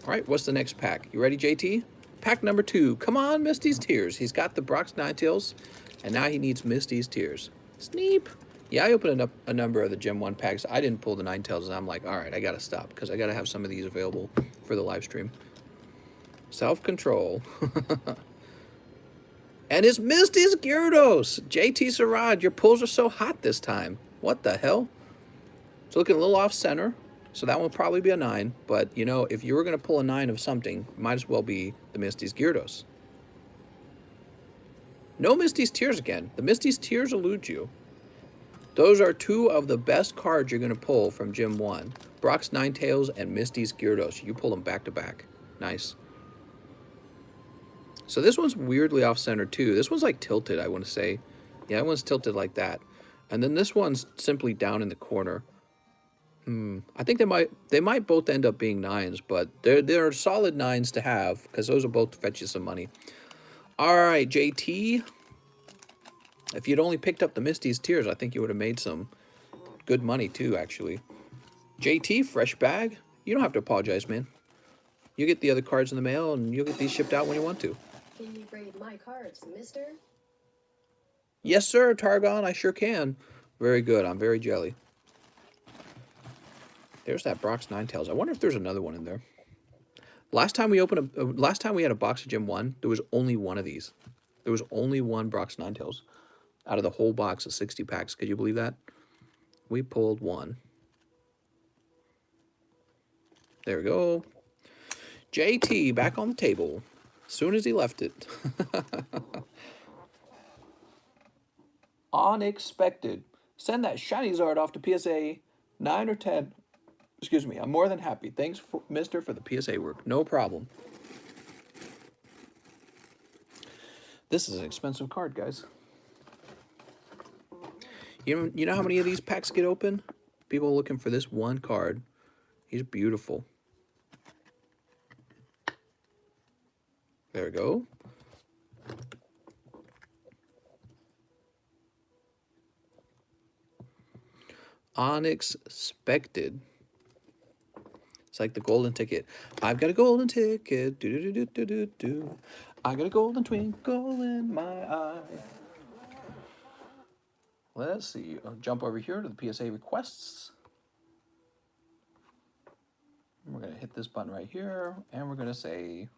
All right, what's the next pack? You ready, JT? Pack number 2. Come on, Misty's Tears. He's got the Brock's Ninetales, and now he needs Misty's Tears. Sneep. Yeah, I opened up a number of the Gem 1 packs. I didn't pull the Ninetales, and I'm like, all right, I got to stop because I got to have some of these available for the live stream. Self-control. And it's Misty's Gyarados. JT Sarad, your pulls are so hot this time. What the hell? It's looking a little off-center. So that one will probably be a 9, but you know, if you were going to pull a 9 of something, might as well be the Misty's Gyarados. No Misty's Tears again. The Misty's Tears elude you. Those are 2 of the best cards you're going to pull from Gym 1. Brock's Ninetales and Misty's Gyarados. You pull them back to back. Nice. So this one's weirdly off-center too. This one's like tilted, I want to say. Yeah, that one's tilted like that. And then this one's simply down in the corner. I think they might both end up being 9s, but they're solid 9s to have because those will both fetch you some money. All right, JT. If you'd only picked up the Misty's Tears, I think you would have made some good money too, actually. JT, fresh bag. You don't have to apologize, man. You get the other cards in the mail, and you'll get these shipped out when you want to.
Can you grade my cards, mister?
Yes, sir, Targon. I sure can. Very good. I'm very jelly. There's that Brock's Ninetales. I wonder if there's another one in there. Last time we had a box of Gym 1, there was only one of these. There was only one Brock's Ninetales out of the whole box of 60 packs. Could you believe that? We pulled one. There we go. JT back on the table. As soon as he left it. Unexpected. Send that shiny Zard off to PSA 9 or 10. Excuse me, I'm more than happy. Thanks, mister, for the PSA work. No problem. This is an expensive card, guys. You know how many of these packs get open? People are looking for this one card. He's beautiful. There we go. Unexpected. It's like the golden ticket. I've got a golden ticket. Do do do do do do. I got a golden twinkle in my eye. Let's see. I'll jump over here to the PSA requests. We're gonna hit this button right here, and we're gonna say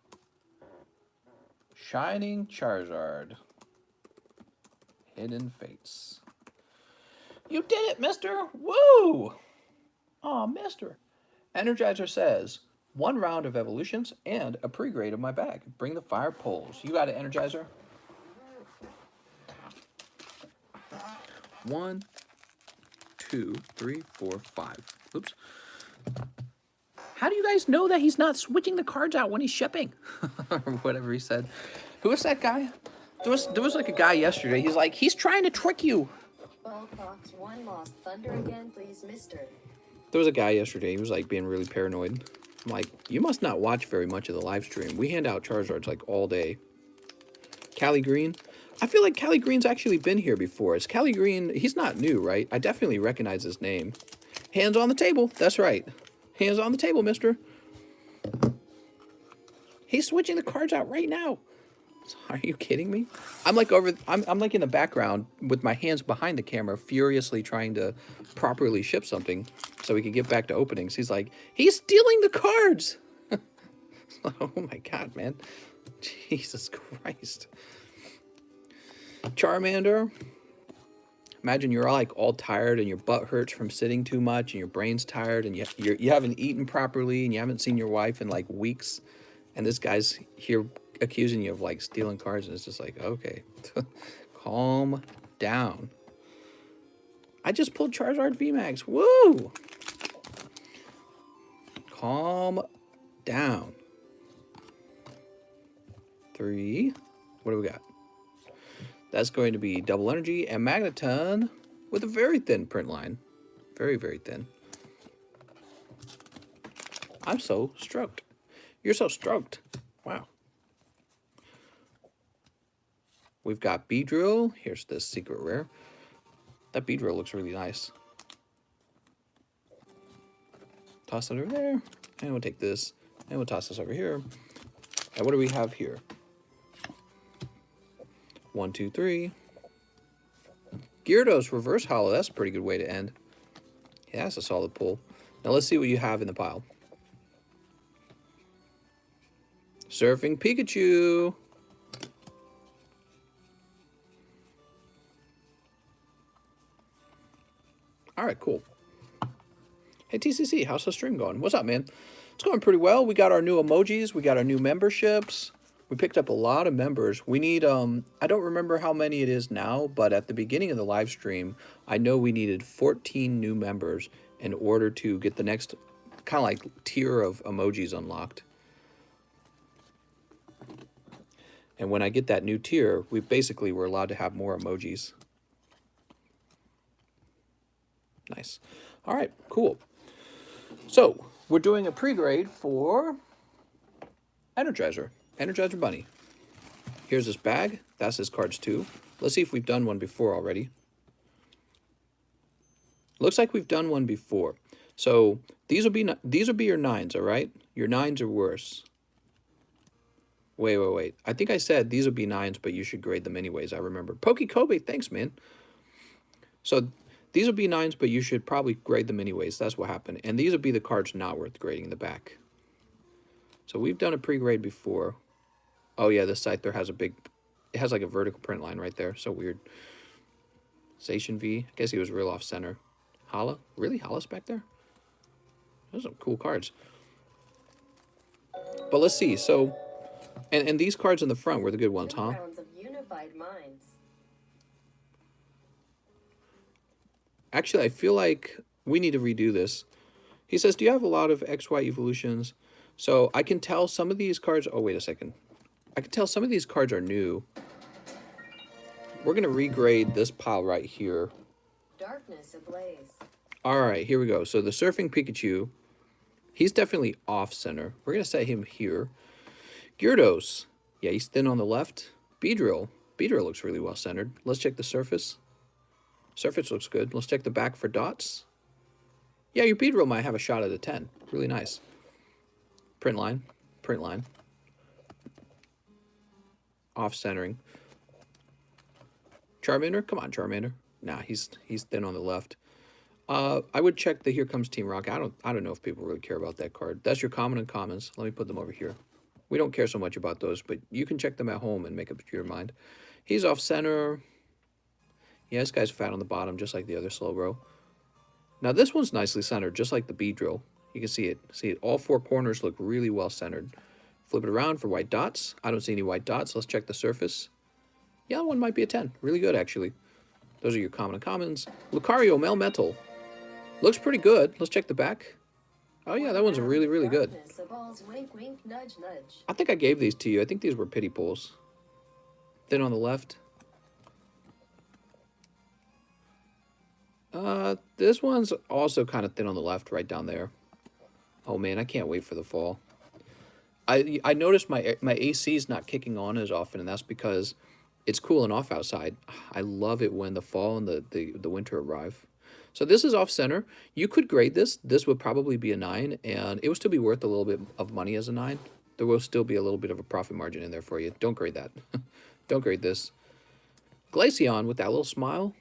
Shining Charizard. Hidden Fates. You did it, mister! Woo! Aw, mister. Energizer says, 1 round of evolutions and a pre-grade of my bag. Bring the fire poles. You got it, Energizer. 1, 2, 3, 4, 5. Oops. How do you guys know that he's not switching the cards out when he's shipping? Or whatever he said. Who was that guy? There was like a guy yesterday. He's like, he's trying to trick you.
Bulkless 1 lost thunder again, please, mister.
There was a guy yesterday. He was like being really paranoid. I'm like, you must not watch very much of the live stream. We hand out Charizards like all day. Callie Green. I feel like Callie Green's actually been here before. Is Callie Green, he's not new, right? I definitely recognize his name. Hands on the table. That's right. Hands on the table, mister. He's switching the cards out right now. Are you kidding me? I'm like I'm like in the background with my hands behind the camera, furiously trying to properly ship something so we can get back to openings. He's like, he's stealing the cards. Oh my God, man. Jesus Christ. Charmander. Imagine you're like all tired and your butt hurts from sitting too much and your brain's tired and you haven't eaten properly and you haven't seen your wife in like weeks. And this guy's here accusing you of like stealing cards, and it's just like, okay, calm down. I just pulled Charizard VMAX. Woo! Calm down. 3. What do we got? That's going to be Double Energy and Magneton with a very thin print line. Very, very thin. I'm so stoked. You're so stoked. Wow. We've got Beedrill. Here's the secret rare. That Beedrill looks really nice. Toss it over there. And we'll take this. And we'll toss this over here. And what do we have here? 1, 2, 3. Gyarados reverse holo. That's a pretty good way to end. Yeah, that's a solid pull. Now let's see what you have in the pile. Surfing Pikachu. All right, cool. Hey, TCC, how's the stream going? What's up, man? It's going pretty well. We got our new emojis. We got our new memberships. We picked up a lot of members. We need, I don't remember how many it is now, but at the beginning of the live stream, I know we needed 14 new members in order to get the next kind of like tier of emojis unlocked. And when I get that new tier, we basically were allowed to have more emojis. Nice. All right, cool. So we're doing a pre-grade for Energizer Bunny. Here's his bag. That's his cards too. Let's see if we've done one before already. Looks like we've done one before. So these will be your 9s, all right? Your 9s are worse. Wait. I think I said these would be 9s, but you should grade them anyways. I remember. Pokey Kobe, thanks, man. So these will be 9s, but you should probably grade them anyways. That's what happened. And these will be the cards not worth grading in the back. So we've done a pre-grade before. Oh yeah, this Scyther has it has like a vertical print line right there. So weird. Station V. I guess he was real off center. Hala? Really? Hala's back there? Those are some cool cards. But let's see. So, and these cards in the front were the good ones, huh?
Rounds of unified minds.
Actually, I feel like we need to redo this. He says, do you have a lot of XY evolutions? So I can tell some of these cards... Oh, wait a second. I can tell some of these cards are new. We're going to regrade this pile right here.
Darkness ablaze.
All right, here we go. So the Surfing Pikachu, he's definitely off-center. We're going to set him here. Gyarados. Yeah, he's thin on the left. Beedrill. Beedrill looks really well-centered. Let's check the surface. Surface looks good. Let's check the back for dots. Yeah, your Beedrill might have a shot at a 10. Really nice. Print line. Print line. Off-centering. Charmander? Come on, Charmander. Nah, he's thin on the left. I would check the Here Comes Team Rocket. I don't know if people really care about that card. That's your common and commons. Let me put them over here. We don't care so much about those, but you can check them at home and make up your mind. He's off-center. Yeah, this guy's fat on the bottom, just like the other Slowbro. Now, this one's nicely centered, just like the Beedrill. You can see it. See it. All four corners look really well centered. Flip it around for white dots. I don't see any white dots. Let's check the surface. Yeah, that one might be a 10. Really good, actually. Those are your common and commons. Lucario, Melmetal. Looks pretty good. Let's check the back. Oh, yeah, that one's really, really good.
Wink, wink, nudge, nudge.
I think I gave these to you. I think these were pity pulls. Thin on the left. This one's also kind of thin on the left, right down there. Oh, man, I can't wait for the fall. I noticed my AC is not kicking on as often, and that's because it's cooling off outside. I love it when the fall and the winter arrive. So this is off-center. You could grade this. This would probably be a 9, and it would still be worth a little bit of money as a 9. There will still be a little bit of a profit margin in there for you. Don't grade that. Don't grade this. Glaceon with that little smile.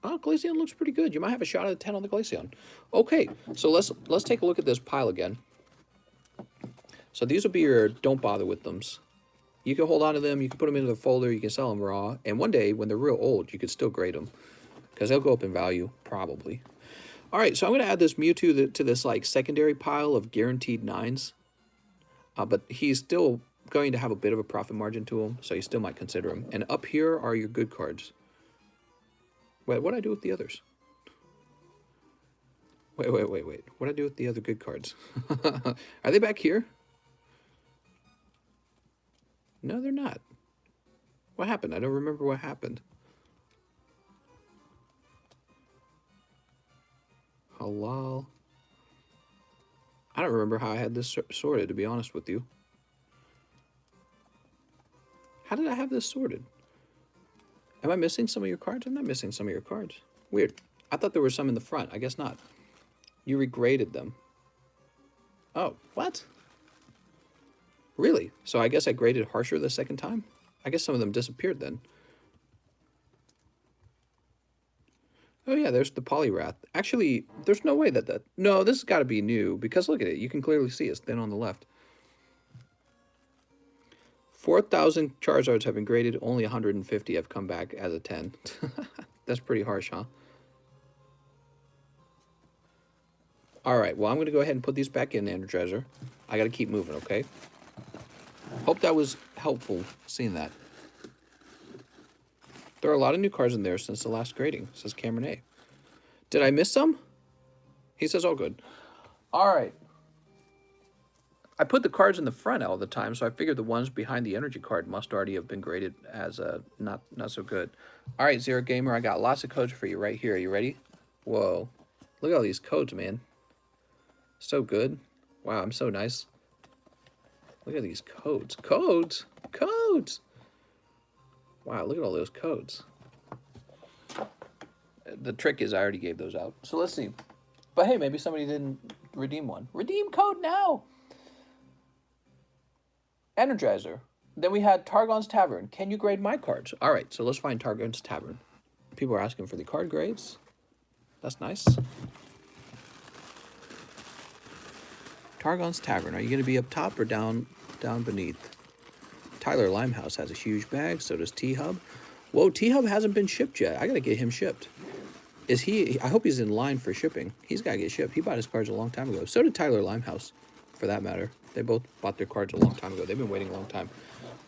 Oh, Glaceon looks pretty good. You might have a shot at a 10 on the Glaceon. Okay, so let's take a look at this pile again. So these will be your don't bother with them. You can hold on to them. You can put them into the folder. You can sell them raw. And one day, when they're real old, you could still grade them. Because they'll go up in value, probably. All right, so I'm going to add this Mewtwo to this like secondary pile of guaranteed 9s. But he's still going to have a bit of a profit margin to him, so you still might consider him. And up here are your good cards. Wait, what do I do with the others? Wait. What do I do with the other good cards? Are they back here? No, they're not. What happened? I don't remember what happened. Halal. I don't remember how I had this sorted, to be honest with you. How did I have this sorted? Am I missing some of your cards? I'm not missing some of your cards. Weird. I thought there were some in the front. I guess not. You regraded them. Oh, what? Really? So I guess I graded harsher the second time? I guess some of them disappeared then. Oh yeah, there's the Polyrath. Actually, there's no way that... No, this has got to be new, because look at it. You can clearly see it's thin on the left. 4,000 Charizards have been graded. Only 150 have come back as a 10. That's pretty harsh, huh? All right, well, I'm going to go ahead and put these back in, Energizer. I got to keep moving, okay? Hope that was helpful, seeing that. There are a lot of new cards in there since the last grading, says Cameron A. Did I miss some? He says all good. All right. I put the cards in the front all the time, so I figured the ones behind the energy card must already have been graded as not so good. All right, Zero Gamer, I got lots of codes for you right here. Are you ready? Whoa. Look at all these codes, man. So good. Wow, I'm so nice. Look at these codes. Codes? Codes! Wow, look at all those codes. The trick is I already gave those out. So let's see. But hey, maybe somebody didn't redeem one. Redeem code now! Energizer. Then we had Targon's Tavern. Can you grade my cards? All right, so let's find Targon's Tavern. People are asking for the card grades. That's nice. Targon's Tavern. Are you going to be up top or down beneath? Tyler Limehouse has a huge bag. So does T-Hub. Whoa, T-Hub hasn't been shipped yet. I got to get him shipped. Is he? I hope he's in line for shipping. He's got to get shipped. He bought his cards a long time ago. So did Tyler Limehouse, for that matter. They both bought their cards a long time ago. They've been waiting a long time.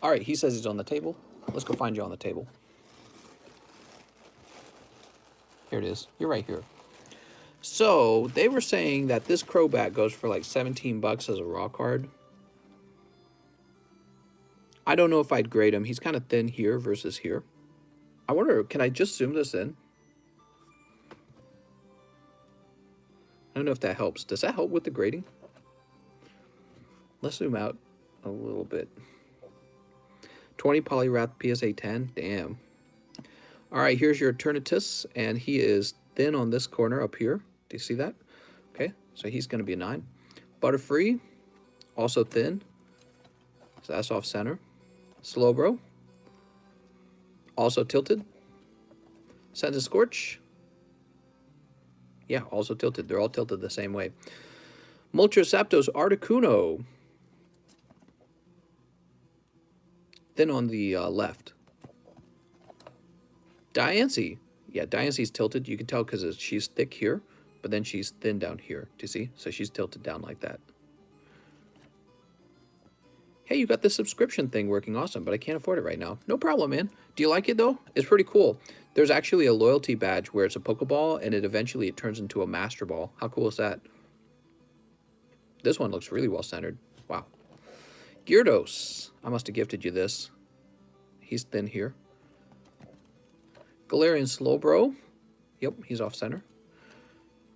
All right, he says he's on the table. Let's go find you on the table. Here it is. You're right here. So, they were saying that this Crobat goes for like 17 bucks as a raw card. I don't know if I'd grade him. He's kind of thin here versus here. I wonder, can I just zoom this in? I don't know if that helps. Does that help with the grading? Let's zoom out a little bit. 20 Polyrath PSA 10. Damn. All right, here's your Eternatus, and he is thin on this corner up here. Do you see that? Okay, so he's going to be a 9. Butterfree, also thin. So that's off center. Slowbro, also tilted. Scented Scorch. Yeah, also tilted. They're all tilted the same way. Moltres Articuno. Thin on the left. Diancie. Yeah, Diancie's tilted. You can tell because she's thick here, but then she's thin down here. Do you see? So she's tilted down like that. Hey, you got the subscription thing working awesome, but I can't afford it right now. No problem, man. Do you like it, though? It's pretty cool. There's actually a loyalty badge where it's a Pokeball, and it turns into a Master Ball. How cool is that? This one looks really well-centered. Wow. Gyarados. I must have gifted you this. He's thin here. Galarian Slowbro. Yep, he's off-center.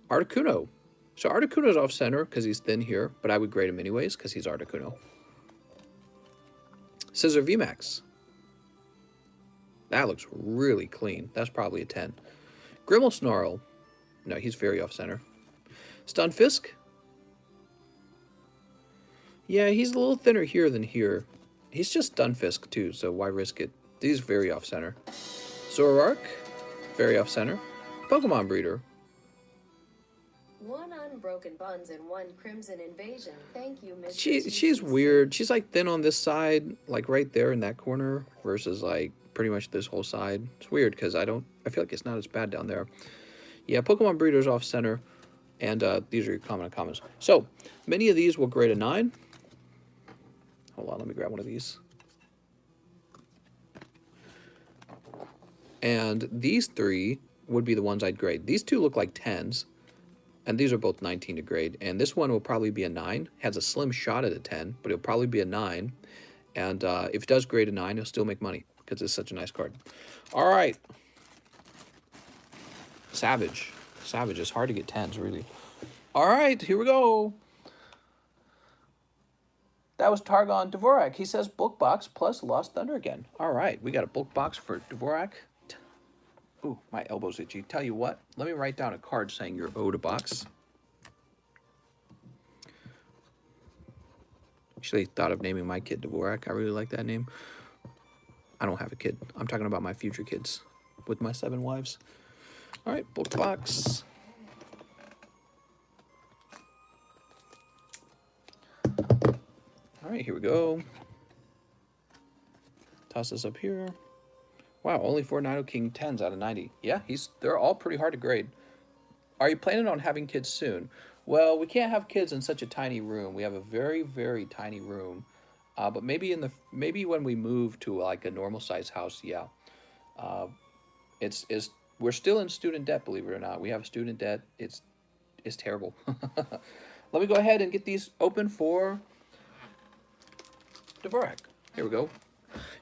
Articuno. So Articuno's off-center because he's thin here, but I would grade him anyways because he's Articuno. Scissor VMAX. That looks really clean. That's probably a 10. Grimmelsnarl. No, he's very off-center. Stunfisk. Yeah, he's a little thinner here than here. He's just Stunfisk too, so why risk it? He's very off-center. Zoroark. Very off-center. Pokemon Breeder.
1 unbroken buns and 1 crimson invasion. Thank you, Mr.
She's
TCC.
weird. She's like thin on this side, like right there in that corner, versus like pretty much this whole side. It's weird because I feel like it's not as bad down there. Yeah, Pokemon breeders off center, and these are your common comments. So many of these will grade a 9. Hold on, let me grab one of these. And these 3 would be the ones I'd grade. These 2 look like 10s, and these are both 19 to grade. And this one will probably be a 9. Has a slim shot at a 10, but it'll probably be a 9. And if it does grade a 9, it'll still make money because it's such a nice card. All right. Savage. Savage is hard to get 10s, really. All right, here we go. That was Targon Dvorak. He says bulk box plus Lost Thunder again. All right, we got a bulk box for Dvorak. Ooh, my elbow's itchy. Tell you what, let me write down a card saying you're owed a box. Actually thought of naming my kid Dvorak. I really like that name. I don't have a kid. I'm talking about my future kids with my 7 wives. All right, bulk box. All right, here we go. Toss this up here. Wow, only 4 Nido King 10s out of 90. Yeah, they're all pretty hard to grade. Are you planning on having kids soon? Well, we can't have kids in such a tiny room. We have a very, very tiny room. But maybe when we move to like a normal size house, yeah. We're still in student debt, believe it or not. We have student debt. It's terrible. Let me go ahead and get these open for Dvorak. Here we go.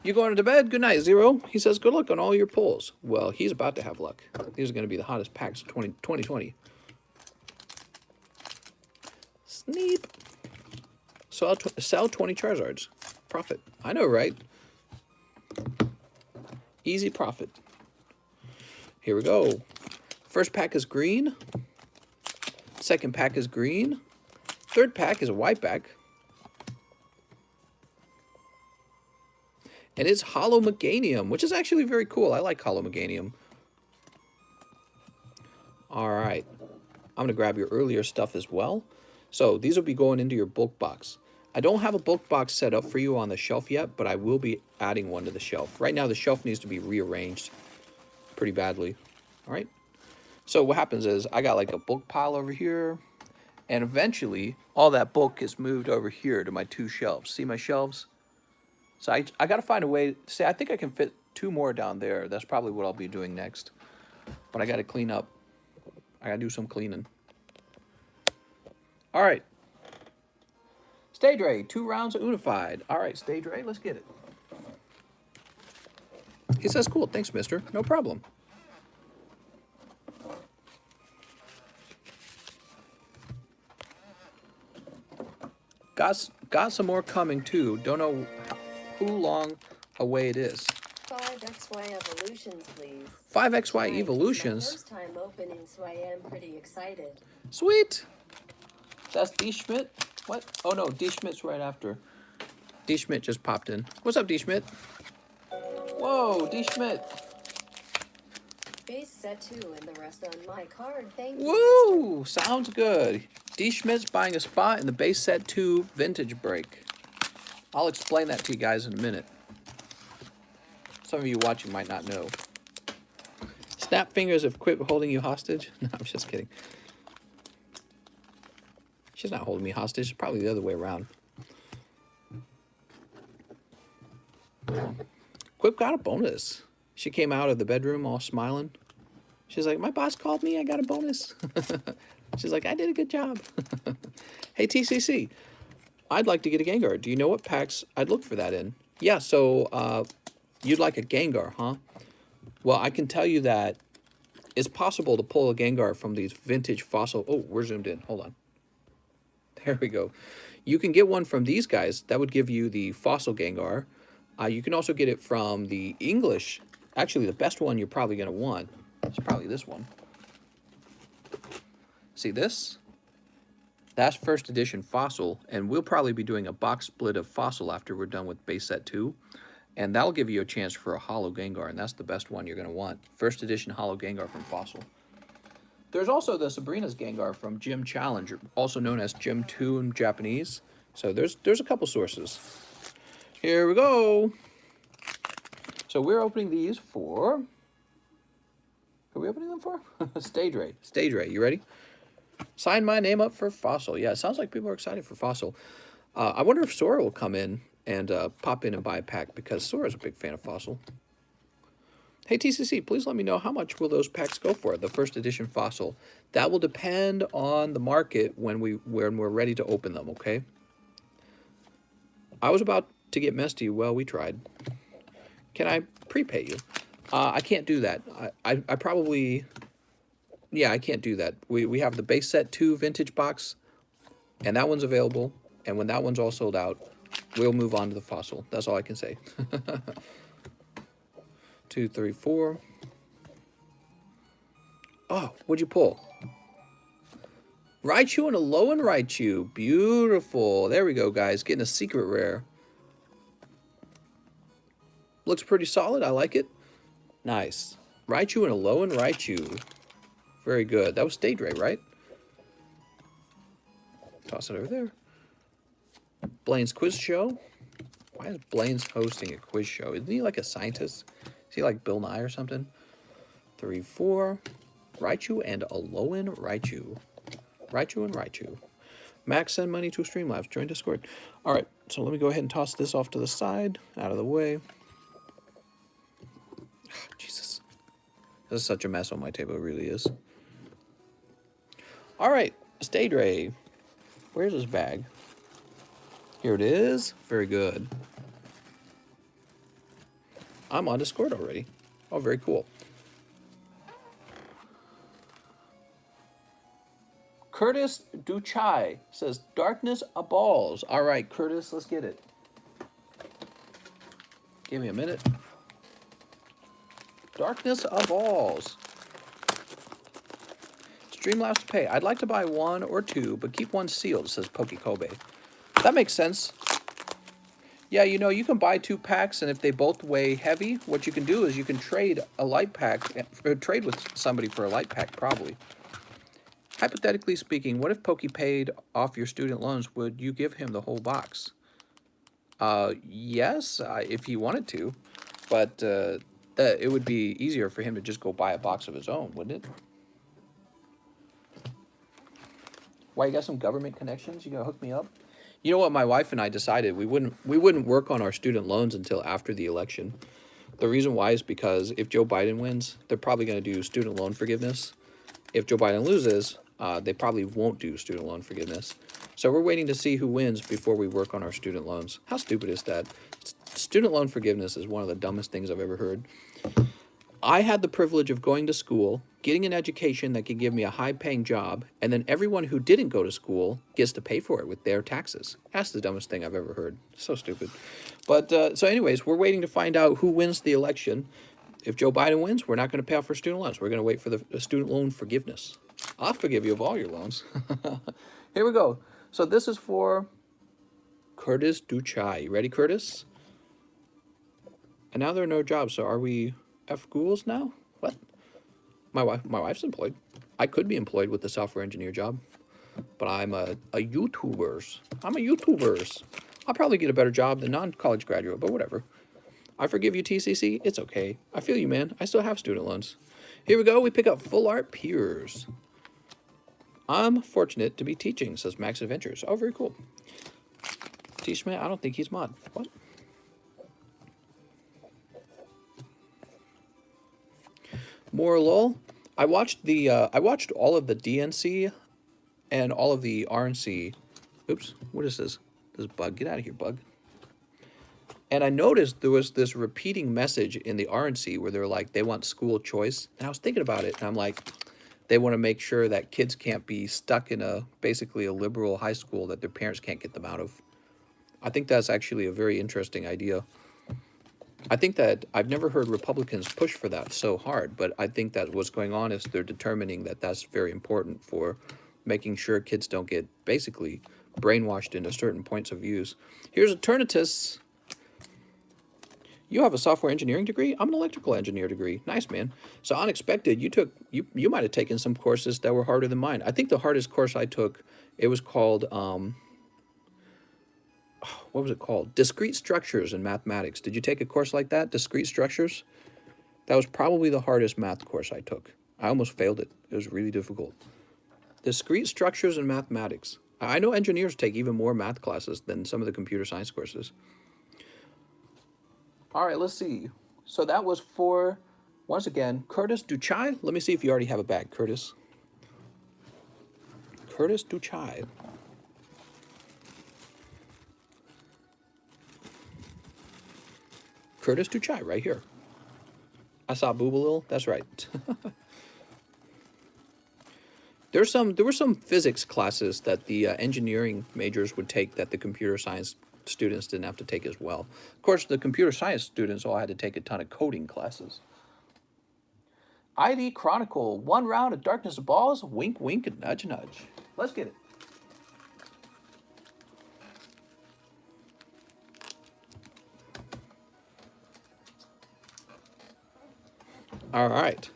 You going to bed? Good night, Zero. He says, good luck on all your pulls. Well, he's about to have luck. These are going to be the hottest packs of 2020. Sneep. Sell 20 Charizards. Profit. I know, right? Easy profit. Here we go. First pack is green. Second pack is green. Third pack is a white pack. And it's Hollow Meganium, which is actually very cool. I like Hollow Meganium. All right. I'm going to grab your earlier stuff as well. So these will be going into your bulk box. I don't have a bulk box set up for you on the shelf yet, but I will be adding one to the shelf. Right now, the shelf needs to be rearranged pretty badly. All right. So what happens is I got like a bulk pile over here, and eventually all that bulk is moved over here to my 2 shelves. See my shelves? So I got to find a way. See, I think I can fit 2 more down there. That's probably what I'll be doing next. But I got to clean up. I got to do some cleaning. All right. Stage Ray, 2 rounds of Unified. All right, Stage Ray, let's get it. He says, cool, thanks, mister. No problem. Got some more coming, too. Don't know how long away it is.
5XY evolutions, please.
5XY evolutions?
It's my first time opening, so I am pretty excited.
Sweet. That's D. Schmidt. What? Oh, no, D. Schmidt's right after. D. Schmidt just popped in. What's up, D. Schmidt? Whoa, D. Schmidt.
Base set 2 and the rest on my card. Thank you.
Woo! Sounds good. D. Schmidt's buying a spot in the base set 2 vintage break. I'll explain that to you guys in a minute. Some of you watching might not know. Snap fingers have quit holding you hostage. No, I'm just kidding. She's not holding me hostage. It's probably the other way around. Quip got a bonus. She came out of the bedroom all smiling. She's like, my boss called me. I got a bonus. She's like, I did a good job. Hey, TCC. I'd like to get a Gengar. Do you know what packs I'd look for that in? Yeah, so you'd like a Gengar, huh? Well, I can tell you that it's possible to pull a Gengar from these vintage fossil... Oh, we're zoomed in. Hold on. There we go. You can get one from these guys. That would give you the fossil Gengar. You can also get it from the English. Actually, the best one you're probably going to want is probably this one. See this? That's first edition fossil, and we'll probably be doing a box split of fossil after we're done with base set 2. And that'll give you a chance for a hollow Gengar, and that's the best one you're going to want. First edition hollow Gengar from fossil. There's also the Sabrina's Gengar from Gym Challenge, also known as Gym 2 in Japanese. So there's a couple sources. Here we go. So we're opening these for... Who are we opening them for? Stage Ray. Stage Ray, you ready? Sign my name up for Fossil. Yeah, it sounds like people are excited for Fossil. I wonder if Sora will come in and pop in and buy a pack, because Sora's a big fan of Fossil. Hey, TCC, please let me know how much will those packs go for, the first edition Fossil. That will depend on the market when we're ready to open them, okay? I was about to get messy. Well, we tried. Can I prepay you? I can't do that. I probably... Yeah, I can't do that. We have the base set 2 vintage box, and that one's available. And when that one's all sold out, we'll move on to the Fossil. That's all I can say. 2, 3, 4. Oh, what'd you pull? Raichu and a Alolan Raichu. Beautiful. There we go, guys. Getting a secret rare. Looks pretty solid. I like it. Nice. Raichu and a Alolan Raichu. Very good. That was Stage Ray, right? Toss it over there. Blaine's quiz show. Why is Blaine's hosting a quiz show? Isn't he like a scientist? Is he like Bill Nye or something? 3, 4. Raichu and Alolan Raichu. Raichu and Raichu. Max, send money to Streamlabs. Join Discord. All right, so let me go ahead and toss this off to the side, out of the way. Oh, Jesus. This is such a mess on my table. It really is. All right, Stage Ray. Where's his bag? Here it is. Very good. I'm on Discord already. Oh, very cool. Curtis Duchai says, Darkness of Balls. All right, Curtis, let's get it. Give me a minute. Darkness of Balls. Streamlabs to pay. I'd like to buy 1 or 2, but keep 1 sealed, says Poke Kobe. That makes sense. Yeah, you know, you can buy 2 packs, and if they both weigh heavy, what you can do is you can trade a light pack, or trade with somebody for a light pack, probably. Hypothetically speaking, what if Pokey paid off your student loans? Would you give him the whole box? Yes, if he wanted to, but it would be easier for him to just go buy a box of his own, wouldn't it? Why, you got some government connections? You gonna hook me up? You know what? My wife and I decided we wouldn't work on our student loans until after the election. The reason why is because if Joe Biden wins, they're probably going to do student loan forgiveness. If Joe Biden loses, they probably won't do student loan forgiveness. So we're waiting to see who wins before we work on our student loans. How stupid is that? Student loan forgiveness is one of the dumbest things I've ever heard. I had the privilege of going to school, getting an education that could give me a high-paying job, and then everyone who didn't go to school gets to pay for it with their taxes. That's the dumbest thing I've ever heard. So stupid. But, so anyways, we're waiting to find out who wins the election. If Joe Biden wins, we're not going to pay off for student loans. We're going to wait for the student loan forgiveness. I'll forgive you of all your loans. Here we go. So this is for Curtis Duchai. You ready, Curtis? And now there are no jobs, so are we F ghouls now? What? My wife's employed. I could be employed with the software engineer job, but I'm a YouTuber. I'm a YouTuber. I'll probably get a better job than non-college graduate, but whatever. I forgive you, TCC. It's okay. I feel you, man. I still have student loans. Here we go. We pick up Full Art Peers. I'm fortunate to be teaching, says Max Adventures. Oh, very cool. T-Schmidt, I don't think he's mod. What? More lol. I watched all of the DNC and all of the RNC. Oops, what is this? This bug. Get out of here, bug. And I noticed there was this repeating message in the RNC where they're like, they want school choice. And I was thinking about it, and I'm like, they want to make sure that kids can't be stuck in basically a liberal high school that their parents can't get them out of. I think that's actually a very interesting idea. I think that I've never heard Republicans push for that so hard, but I think that what's going on is they're determining that that's very important for making sure kids don't get basically brainwashed into certain points of views. Here's Eternatus. You have a software engineering degree? I'm an electrical engineer degree. Nice, man. So unexpected, you might have taken some courses that were harder than mine. I think the hardest course I took, it was called what was it called? Discrete structures in mathematics. Did you take a course like that? Discrete structures? That was probably the hardest math course I took. I almost failed it. It was really difficult. Discrete structures in mathematics. I know engineers take even more math classes than some of the computer science courses. All right, let's see. So that was for, once again, Curtis Duchai. Let me see if you already have a bag, Curtis. Curtis Duchai. Curtis Duchai, right here. I saw Boobalil. That's right. There were some physics classes that the engineering majors would take that the computer science students didn't have to take as well. Of course, the computer science students all had to take a ton of coding classes. ID Chronicle, 1 round of Darkness of Balls, wink, wink, and nudge, nudge. Let's get it. All right.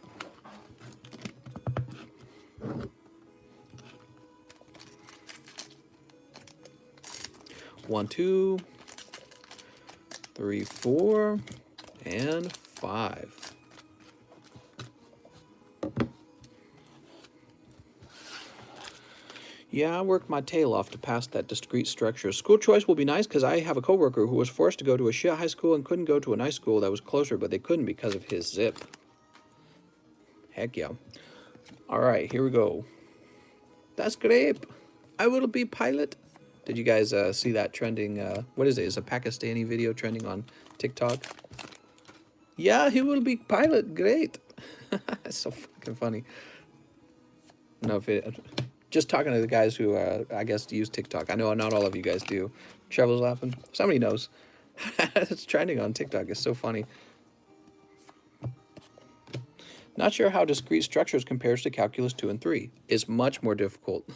One, 2, 3, 4, and 5. Yeah, I worked my tail off to pass that discrete structure. School choice will be nice because I have a coworker who was forced to go to a shit high school and couldn't go to a nice school that was closer, but they couldn't because of his zip. Heck yeah. All right, here we go. That's great. I will be pilot. Did you guys see that trending? What is it? Is a Pakistani video trending on TikTok? Yeah, he will be pilot. Great. That's so fucking funny. No, if it, just talking to the guys who I guess use TikTok. I know not all of you guys do. Trevor's laughing. Somebody knows. It's trending on TikTok. It's so funny. Not sure how discrete structures compares to Calculus 2 and 3. It's much more difficult.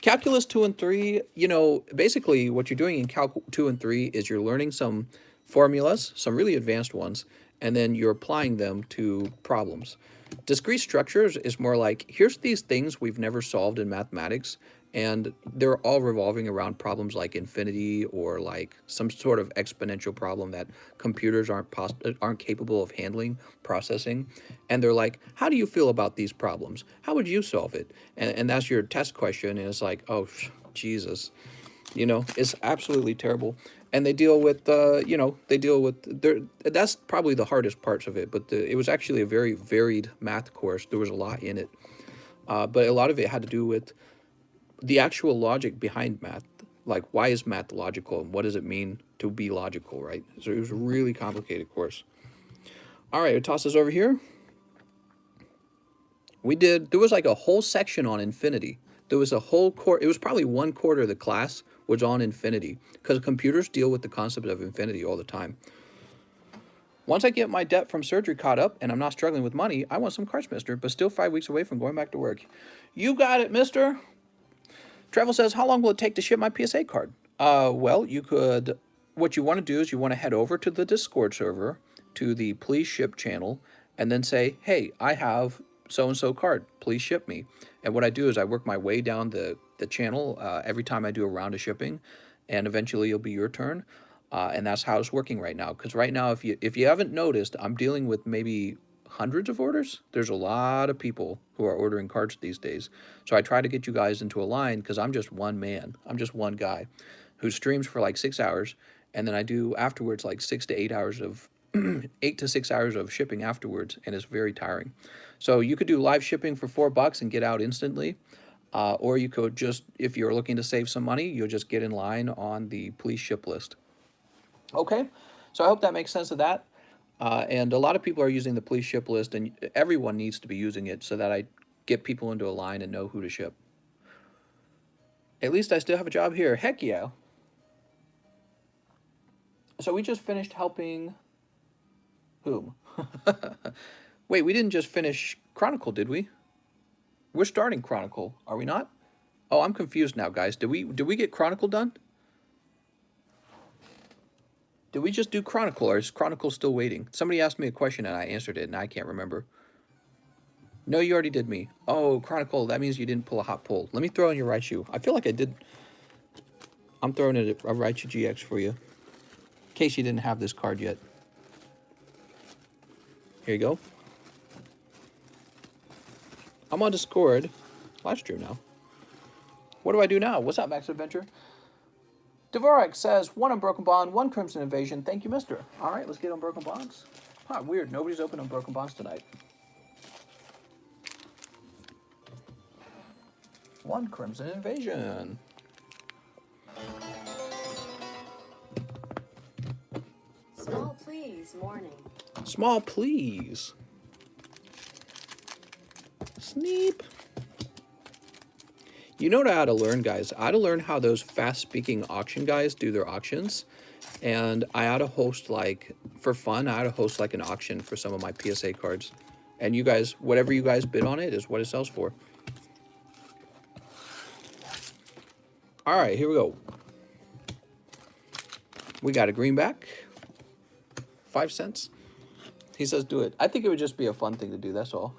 Calculus 2 and 3, you know, basically what you're doing in Calc 2 and 3 is you're learning some formulas, some really advanced ones, and then you're applying them to problems. Discrete structures is more like, here's these things we've never solved in mathematics, and they're all revolving around problems like infinity or like some sort of exponential problem that computers aren't capable of handling, processing. And they're like, how do you feel about these problems? How would you solve it? And that's your test question, and it's like, oh, Jesus. You know, it's absolutely terrible. And they deal with, you know, that's probably the hardest parts of it, but it was actually a very varied math course. There was a lot in it. But a lot of it had to do with the actual logic behind math. Like, why is math logical, and what does it mean to be logical, right? So it was a really complicated course. All right, it tosses over here. There was like a whole section on infinity. There was a whole it was probably 1/4 of the class was on infinity, because computers deal with the concept of infinity all the time. Once I get my debt from surgery caught up and I'm not struggling with money, I want some cards, mister, but still 5 weeks away from going back to work. You got it, mister. Travel says, how long will it take to ship my PSA card? Well, what you want to do is you want to head over to the Discord server, to the please ship channel, and then say, hey, I have so-and-so card, please ship me. And what I do is I work my way down the channel every time I do a round of shipping, and eventually it'll be your turn. And that's how it's working right now. Because right now, if you haven't noticed, I'm dealing with maybe hundreds of orders. There's a lot of people who are ordering cards these days. So I try to get you guys into a line because I'm just one man. I'm just one guy who streams for like 6 hours. And then I do afterwards like 6 to 8 hours of 8 to 6 hours of shipping afterwards. And it's very tiring. So you could do live shipping for $4 and get out instantly. Or you could just, if you're looking to save some money, you'll just get in line on the please ship list. Okay, so I hope that makes sense of that. And a lot of people are using the please ship list, and everyone needs to be using it so that I get people into a line and know who to ship. At least I still have a job here. Heck yeah. So we just finished helping whom? Wait, we didn't just finish Chronicle, did we? We're starting Chronicle, are we not? Oh, I'm confused now, guys. Did we get Chronicle done? Did we just do Chronicle, or is Chronicle still waiting? Somebody asked me a question and I answered it, and I can't remember. No, you already did me. Oh, Chronicle, that means you didn't pull a hot pull. Let me throw in your Raichu. I feel like I did. I'm throwing in a Raichu GX for you, in case you didn't have this card yet. Here you go. I'm on Discord live stream now. What do I do now? What's up, Max Adventure? Dvorak says, 1 Unbroken Bond, 1 Crimson Invasion. Thank you, mister. All right, let's get Unbroken Bonds. Huh, weird. Nobody's opened Unbroken Bonds tonight. 1 Crimson Invasion.
Small please, morning.
Small please. Sneep. You know what I ought to learn, guys? I ought to learn how those fast-speaking auction guys do their auctions. And I ought to host, like, for fun, I ought to host, like, an auction for some of my PSA cards. And you guys, whatever you guys bid on it is what it sells for. All right, here we go. We got a greenback. 5 cents. He says do it. I think it would just be a fun thing to do, that's all.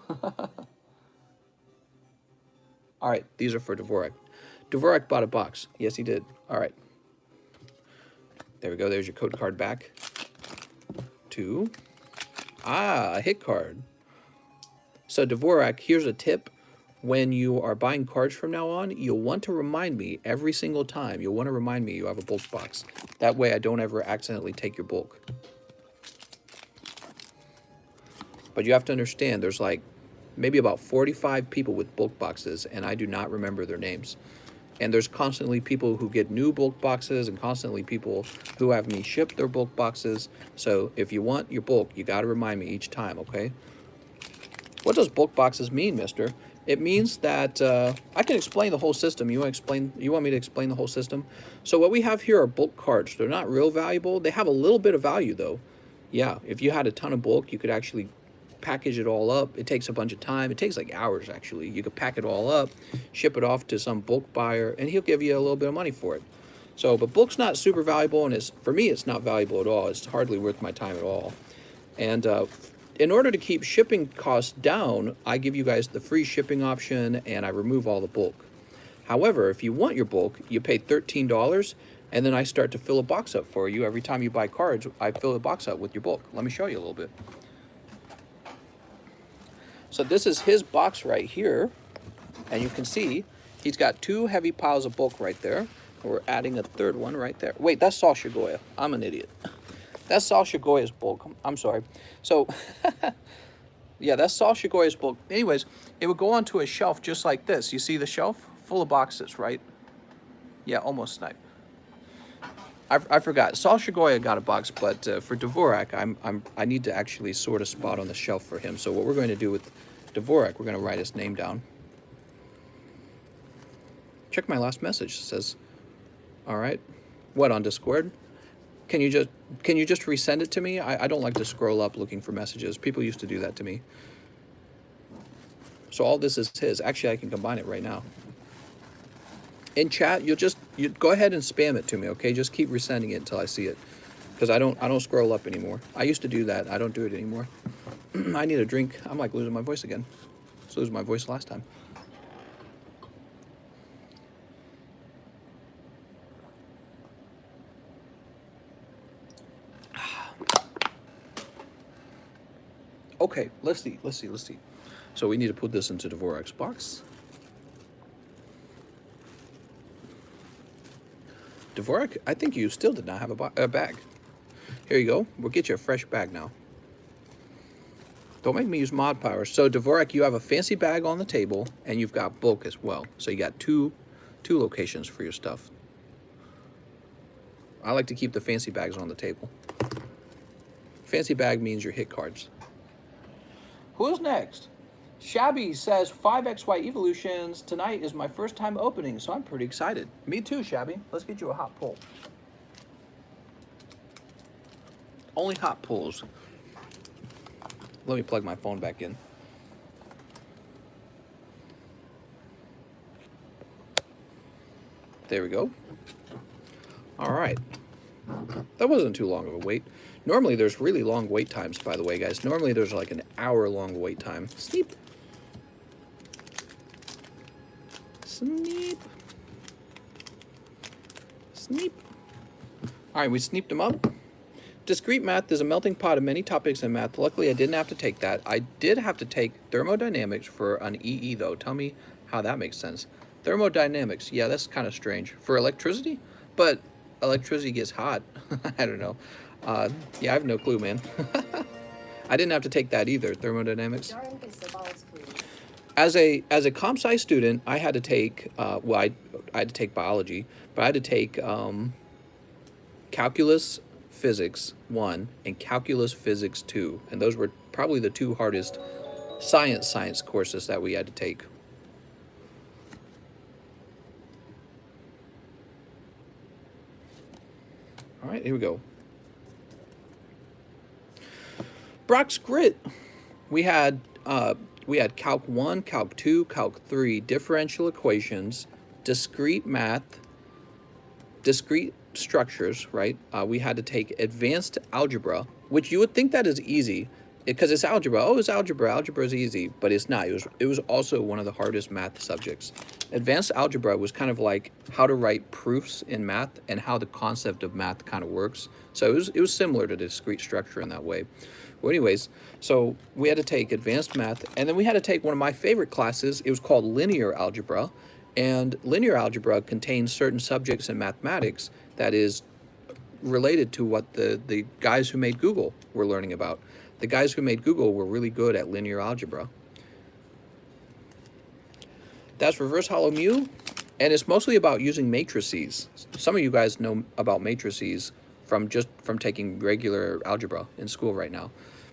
All right, these are for Dvorak. Dvorak bought a box. Yes, he did. All right. There we go. There's your code card back. 2. Ah, a hit card. So Dvorak, here's a tip. When you are buying cards from now on, you'll want to remind me every single time. You'll want to remind me you have a bulk box. That way I don't ever accidentally take your bulk. But you have to understand, there's like maybe about 45 people with bulk boxes, and I do not remember their names. And there's constantly people who get new bulk boxes and constantly people who have me ship their bulk boxes. So if you want your bulk, you got to remind me each time, okay? What does bulk boxes mean, mister? It means that I can explain the whole system. You want me to explain the whole system? So what we have here are bulk cards. They're not real valuable. They have a little bit of value, though. Yeah, if you had a ton of bulk, you could actually package it all up. It takes a bunch of time. It takes like hours, actually. You could pack it all up, ship it off to some bulk buyer, and he'll give you a little bit of money for it. So, but bulk's not super valuable, and for me, it's not valuable at all. It's hardly worth my time at all. And in order to keep shipping costs down, I give you guys the free shipping option, and I remove all the bulk. However, if you want your bulk, you pay $13, and then I start to fill a box up for you. Every time you buy cards, I fill a box up with your bulk. Let me show you a little bit. So this is his box right here, and you can see he's got 2 heavy piles of bulk right there. We're adding a 3rd one right there. Wait, that's Sol Shigoya. I'm an idiot. That's Sol Shigoya's bulk. I'm sorry. So, yeah, that's Sol Shigoya's bulk. Anyways, it would go onto a shelf just like this. You see the shelf? Full of boxes, right? Yeah, almost sniped. I forgot. Sol Shigoya got a box, but for Dvorak, I need to actually sort a spot on the shelf for him. So what we're going to do with Dvorak, we're going to write his name down. Check my last message. It says, all right. What, on Discord? Can you just resend it to me? I don't like to scroll up looking for messages. People used to do that to me. So all this is his. Actually, I can combine it right now. In chat, you go ahead and spam it to me, okay? Just keep resending it until I see it, because I don't scroll up anymore. I used to do that. I don't do it anymore. I need a drink. I'm like losing my voice again. I was losing my voice last time. Okay, let's see. So we need to put this into Dvorak's box. Dvorak, I think you still did not have a bag. Here you go. We'll get you a fresh bag now. Don't make me use mod power. So Dvorak, you have a fancy bag on the table, and you've got bulk as well. So you got two locations for your stuff. I like to keep the fancy bags on the table. Fancy bag means your hit cards. Who's next? Shabby says 5XY Evolutions. Tonight is my first time opening, so I'm pretty excited. Me too, Shabby. Let's get you a hot pull. Only hot pulls. Let me plug my phone back in. There we go. All right. That wasn't too long of a wait. Normally there's really long wait times, by the way, guys. Normally there's like an hour-long wait time. Sneep. Sneep. Sneep. All right, we sneeped them up. Discrete math is a melting pot of many topics in math. Luckily, I didn't have to take that. I did have to take thermodynamics for an EE, though. Tell me how that makes sense. Thermodynamics, yeah, that's kind of strange. For electricity? But electricity gets hot. I don't know. Yeah, I have no clue, man. I didn't have to take that either, thermodynamics. As a comp sci student, I had to take, well, I had to take biology, but I had to take calculus physics 1 and calculus physics 2, and those were probably the two hardest science courses that we had to take. All right, here we go. Brock's Grit. We had Calc 1, Calc 2, Calc 3, differential equations, discrete math, discrete structures, right? We had to take advanced algebra, which you would think that is easy because it's algebra. Oh, it's algebra. Algebra is easy, but it's not. It was also one of the hardest math subjects. Advanced algebra was kind of like how to write proofs in math and how the concept of math kind of works. So it was similar to discrete structure in that way. Well, anyways, so we had to take advanced math, and then we had to take one of my favorite classes. It was called linear algebra, and linear algebra contains certain subjects in mathematics that is related to what the guys who made Google were learning about. The guys who made Google were really good at linear algebra. That's reverse hollow mu, and it's mostly about using matrices. Some of you guys know about matrices from taking regular algebra in school right now.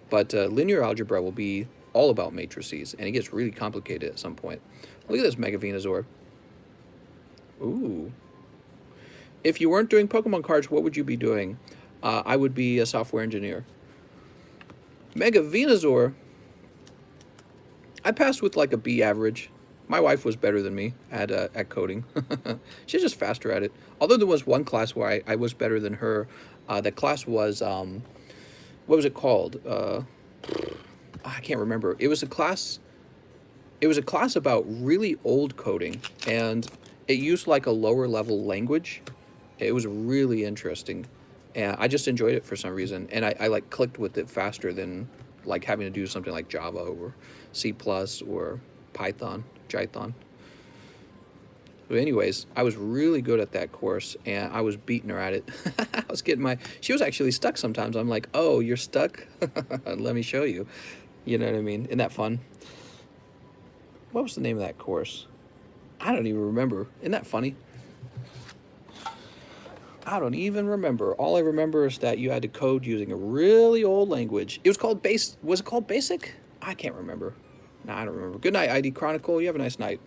But linear algebra will be all about matrices, and it gets really complicated at some point. Look at this Mega Venusaur. Ooh. If you weren't doing Pokemon cards, what would you be doing? I would be a software engineer. Mega Venusaur. I passed with like a B average. My wife was better than me at coding. She's just faster at it. Although there was one class where I was better than her. That class was, what was it called? I can't remember. It was a class about really old coding, and it used like a lower level language. It was really interesting, and I just enjoyed it for some reason, and I like clicked with it faster than like having to do something like Java or C+ or Python. But anyways, I was really good at that course, and I was beating her at it. I was getting she was actually stuck sometimes. I'm like, oh, you're stuck? Let me show you. You know what I mean? Isn't that fun? What was the name of that course? I don't even remember. Isn't that funny? I don't even remember. All I remember is that you had to code using a really old language. It was called was it called Basic? I can't remember. No, I don't remember. Good night, ID Chronicle. You have a nice night.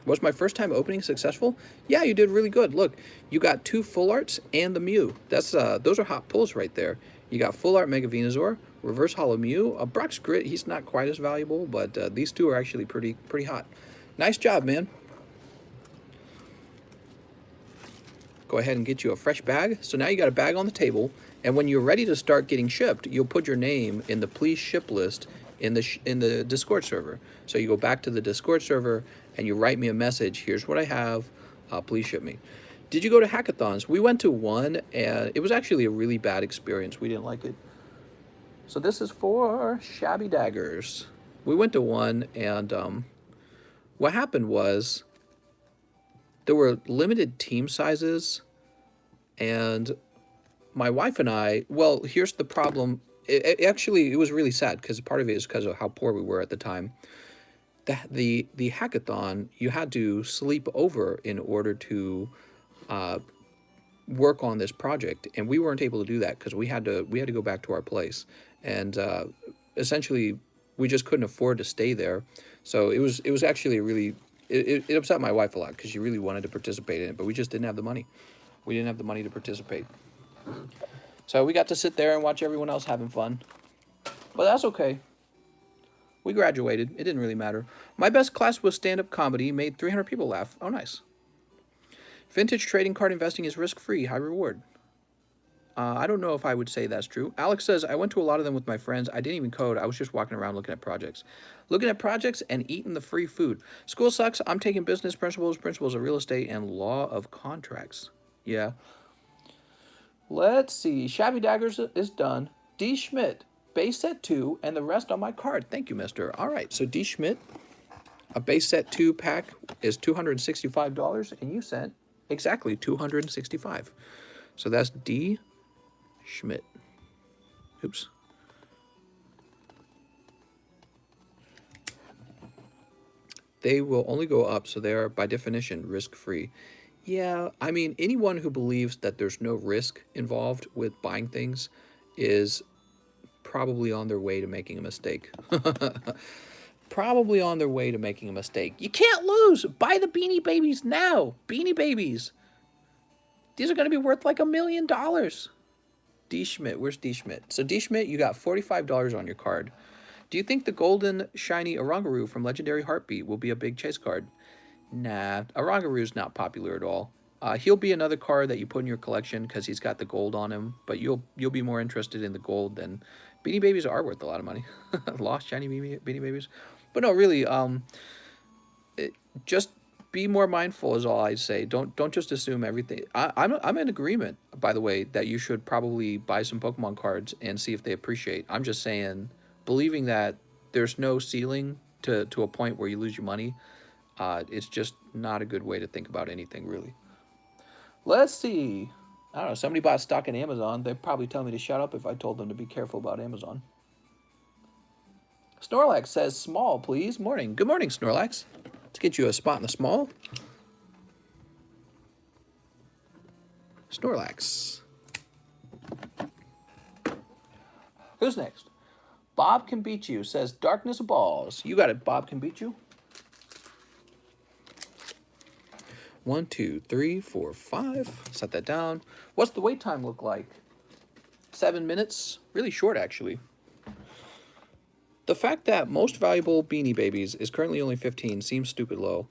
Was my first time opening successful? Yeah, you did really good. Look, you got 2 full arts and the Mew. That's those are hot pulls right there. You got full art Mega Venusaur, reverse hollow Mew, Brock's Grit. He's not quite as valuable, but these two are actually pretty hot. Nice job, man. Go ahead and get you a fresh bag. So now you got a bag on the table, and when you're ready to start getting shipped, you'll put your name in the please ship list in the Discord server. So you go back to the Discord server and you write me a message. Here's what I have. Please ship me. Did you go to hackathons? We went to one, and it was actually a really bad experience. We didn't like it. So this is for Shabby Daggers. We went to one, and what happened was there were limited team sizes, and my wife and I, well, here's the problem. It was really sad because part of it is because of how poor we were at the time. The hackathon, you had to sleep over in order to work on this project, and we weren't able to do that because we had to go back to our place, and essentially we just couldn't afford to stay there. So it was actually really it upset my wife a lot because she really wanted to participate in it, but we just didn't have the money. We didn't have the money to participate. So we got to sit there and watch everyone else having fun. But that's okay. We graduated. It didn't really matter. My best class was stand-up comedy. Made 300 people laugh. Oh, nice. Vintage trading card investing is risk-free. High reward. I don't know if I would say that's true. Alex says, I went to a lot of them with my friends. I didn't even code. I was just walking around looking at projects. Looking at projects and eating the free food. School sucks. I'm taking business principles, principles of real estate, and law of contracts. Yeah. Let's see. Shabby Daggers is done. D. Schmidt, base set 2, and the rest on my card. Thank you, mister. All right, so D. Schmidt, a base set 2 pack is $265, and you sent exactly $265. So that's D. Schmidt. Oops. They will only go up, so they are, by definition, risk-free. Yeah, I mean, anyone who believes that there's no risk involved with buying things is probably on their way to making a mistake. Probably on their way to making a mistake. You can't lose! Buy the Beanie Babies now! Beanie Babies! These are going to be worth like $1 million. D. Schmidt, where's D. Schmidt? So D. Schmidt, you got $45 on your card. Do you think the golden shiny Orangaroo from Legendary Heartbeat will be a big chase card? Nah, Orangaroo's not popular at all. He'll be another card that you put in your collection because he's got the gold on him, but you'll be more interested in the gold than... Beanie Babies are worth a lot of money. Lost shiny Beanie Babies. But no, really, just be more mindful is all I'd say. Don't just assume everything. I'm in agreement, by the way, that you should probably buy some Pokemon cards and see if they appreciate. I'm just saying, believing that there's no ceiling to a point where you lose your money, it's just not a good way to think about anything, really. Let's see. I don't know. Somebody bought stock in Amazon. They'd probably tell me to shut up if I told them to be careful about Amazon. Snorlax says, small, please. Morning. Good morning, Snorlax. Let's get you a spot in the small. Snorlax. Who's next? Bob Can Beat You says, Darkness of Balls. You got it, Bob Can Beat You. 1, 2, 3, 4, 5. Set that down. What's the wait time look like? 7 minutes. Really short, actually. The fact that most valuable Beanie Babies is currently only 15 seems stupid low.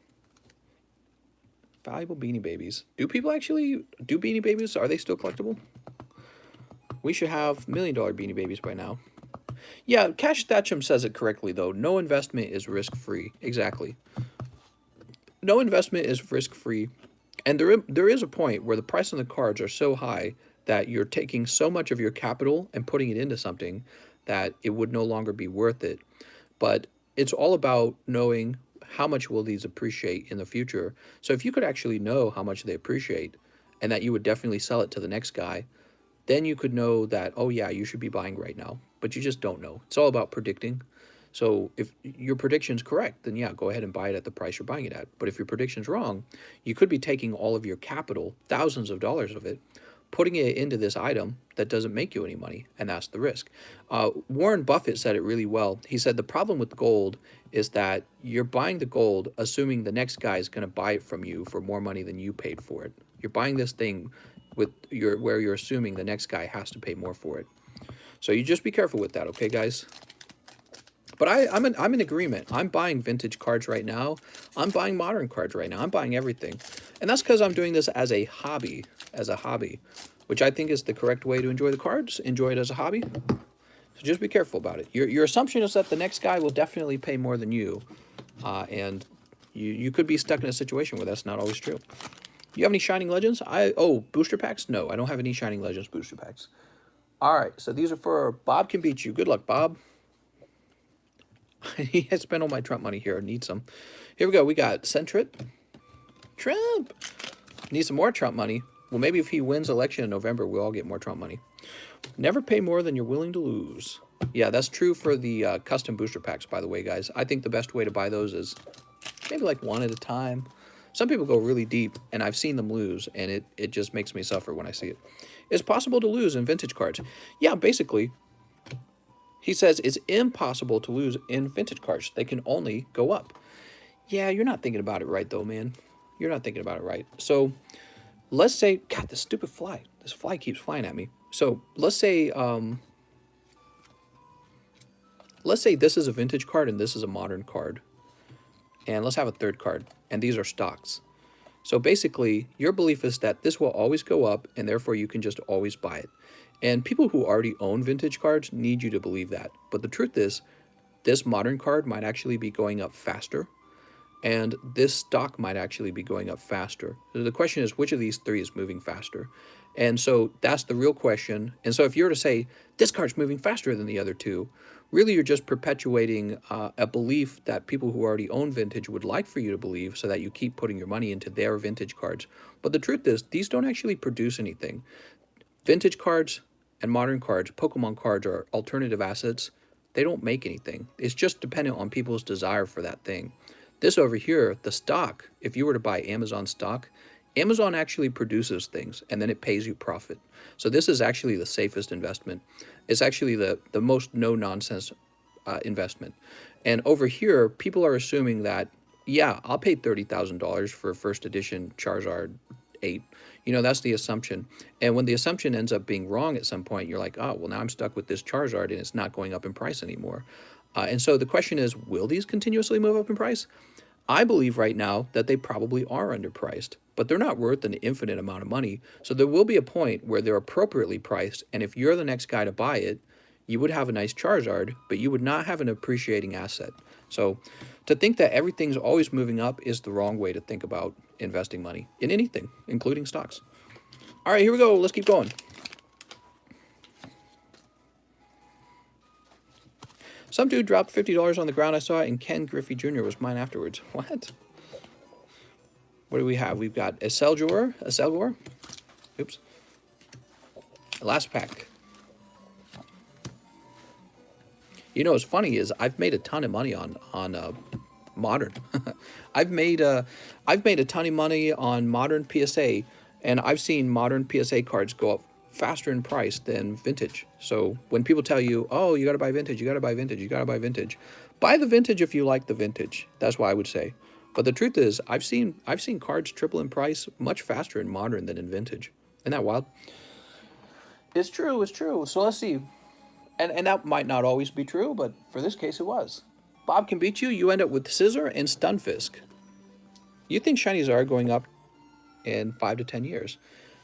Valuable Beanie Babies. Do people actually do Beanie Babies? Are they still collectible? We should have $1 million Beanie Babies by now. Yeah, Cash Thatcham says it correctly, though. No investment is risk-free. Exactly. No investment is risk-free. And there is a point where the price on the cards are so high that you're taking so much of your capital and putting it into something that it would no longer be worth it. But it's all about knowing how much will these appreciate in the future. So if you could actually know how much they appreciate and that you would definitely sell it to the next guy, then you could know that, oh yeah, you should be buying right now. But you just don't know. It's all about predicting. So if your prediction's correct, then yeah, go ahead and buy it at the price you're buying it at. But if your prediction's wrong, you could be taking all of your capital, thousands of dollars of it, putting it into this item that doesn't make you any money, and that's the risk. Warren Buffett said it really well. He said the problem with gold is that you're buying the gold assuming the next guy is going to buy it from you for more money than you paid for it. You're buying this thing where you're assuming the next guy has to pay more for it. So you just be careful with that, okay, guys? But I'm in agreement. I'm buying vintage cards right now. I'm buying modern cards right now. I'm buying everything. And that's because I'm doing this as a hobby, which I think is the correct way to enjoy the cards. Enjoy it as a hobby. So just be careful about it. Your assumption is that the next guy will definitely pay more than you. And you could be stuck in a situation where that's not always true. You have any Shining Legends? Booster packs? No, I don't have any Shining Legends booster packs. All right, so these are for Bob Can Beat You. Good luck, Bob. He has spent all my Trump money here. I need some. Here we go. We got Centrit. Trump. Need some more Trump money. Well, maybe if he wins election in November, we'll all get more Trump money. Never pay more than you're willing to lose. Yeah, that's true for the custom booster packs, by the way, guys. I think the best way to buy those is maybe like one at a time. Some people go really deep, and I've seen them lose, and it just makes me suffer when I see it. It's possible to lose in vintage cards. Yeah, basically, he says it's impossible to lose in vintage cards. They can only go up. Yeah, you're not thinking about it right, though, man. You're not thinking about it right. So let's say, God, this stupid fly. This fly keeps flying at me. So let's say this is a vintage card and this is a modern card. And let's have a third card. And these are stocks. So basically, your belief is that this will always go up, and therefore you can just always buy it. And people who already own vintage cards need you to believe that. But the truth is, this modern card might actually be going up faster, and this stock might actually be going up faster. So the question is, which of these three is moving faster? And so that's the real question. And so if you were to say, this card's moving faster than the other two, really you're just perpetuating a belief that people who already own vintage would like for you to believe, so that you keep putting your money into their vintage cards. But the truth is, these don't actually produce anything. Vintage cards and modern cards, Pokemon cards, are alternative assets. They don't make anything. It's just dependent on people's desire for that thing. This over here, the stock, if you were to buy Amazon stock, Amazon actually produces things and then it pays you profit. So this is actually the safest investment. It's actually the most no-nonsense investment. And over here, people are assuming that, yeah, I'll pay $30,000 for a first edition Charizard 8. You know, that's the assumption. And when the assumption ends up being wrong at some point, you're like, oh, well, now I'm stuck with this Charizard and it's not going up in price anymore. And so the question is, will these continuously move up in price? I believe right now that they probably are underpriced, but they're not worth an infinite amount of money. So there will be a point where they're appropriately priced, and if you're the next guy to buy it, you would have a nice Charizard, but you would not have an appreciating asset. So to think that everything's always moving up is the wrong way to think about investing money in anything, including stocks. All right, here we go. Let's keep going. Some dude dropped $50 on the ground. I saw it, and Ken Griffey Jr. was mine afterwards. What? What do we have? We've got a Selgor. Oops. Last pack. You know what's funny is I've made a ton of money on modern. I've made a ton of money on modern PSA, and I've seen modern PSA cards go up faster in price than vintage. So when people tell you, oh, you got to buy vintage, you got to buy vintage, you got to buy vintage, buy the vintage if you like the vintage. That's what I would say. But the truth is, I've seen cards triple in price much faster in modern than in vintage. Isn't that wild? It's true. It's true. So let's see. And that might not always be true, but for this case it was. Bob can beat you. You end up with Scissor and Stunfisk. You think shinies are going up in 5 to 10 years?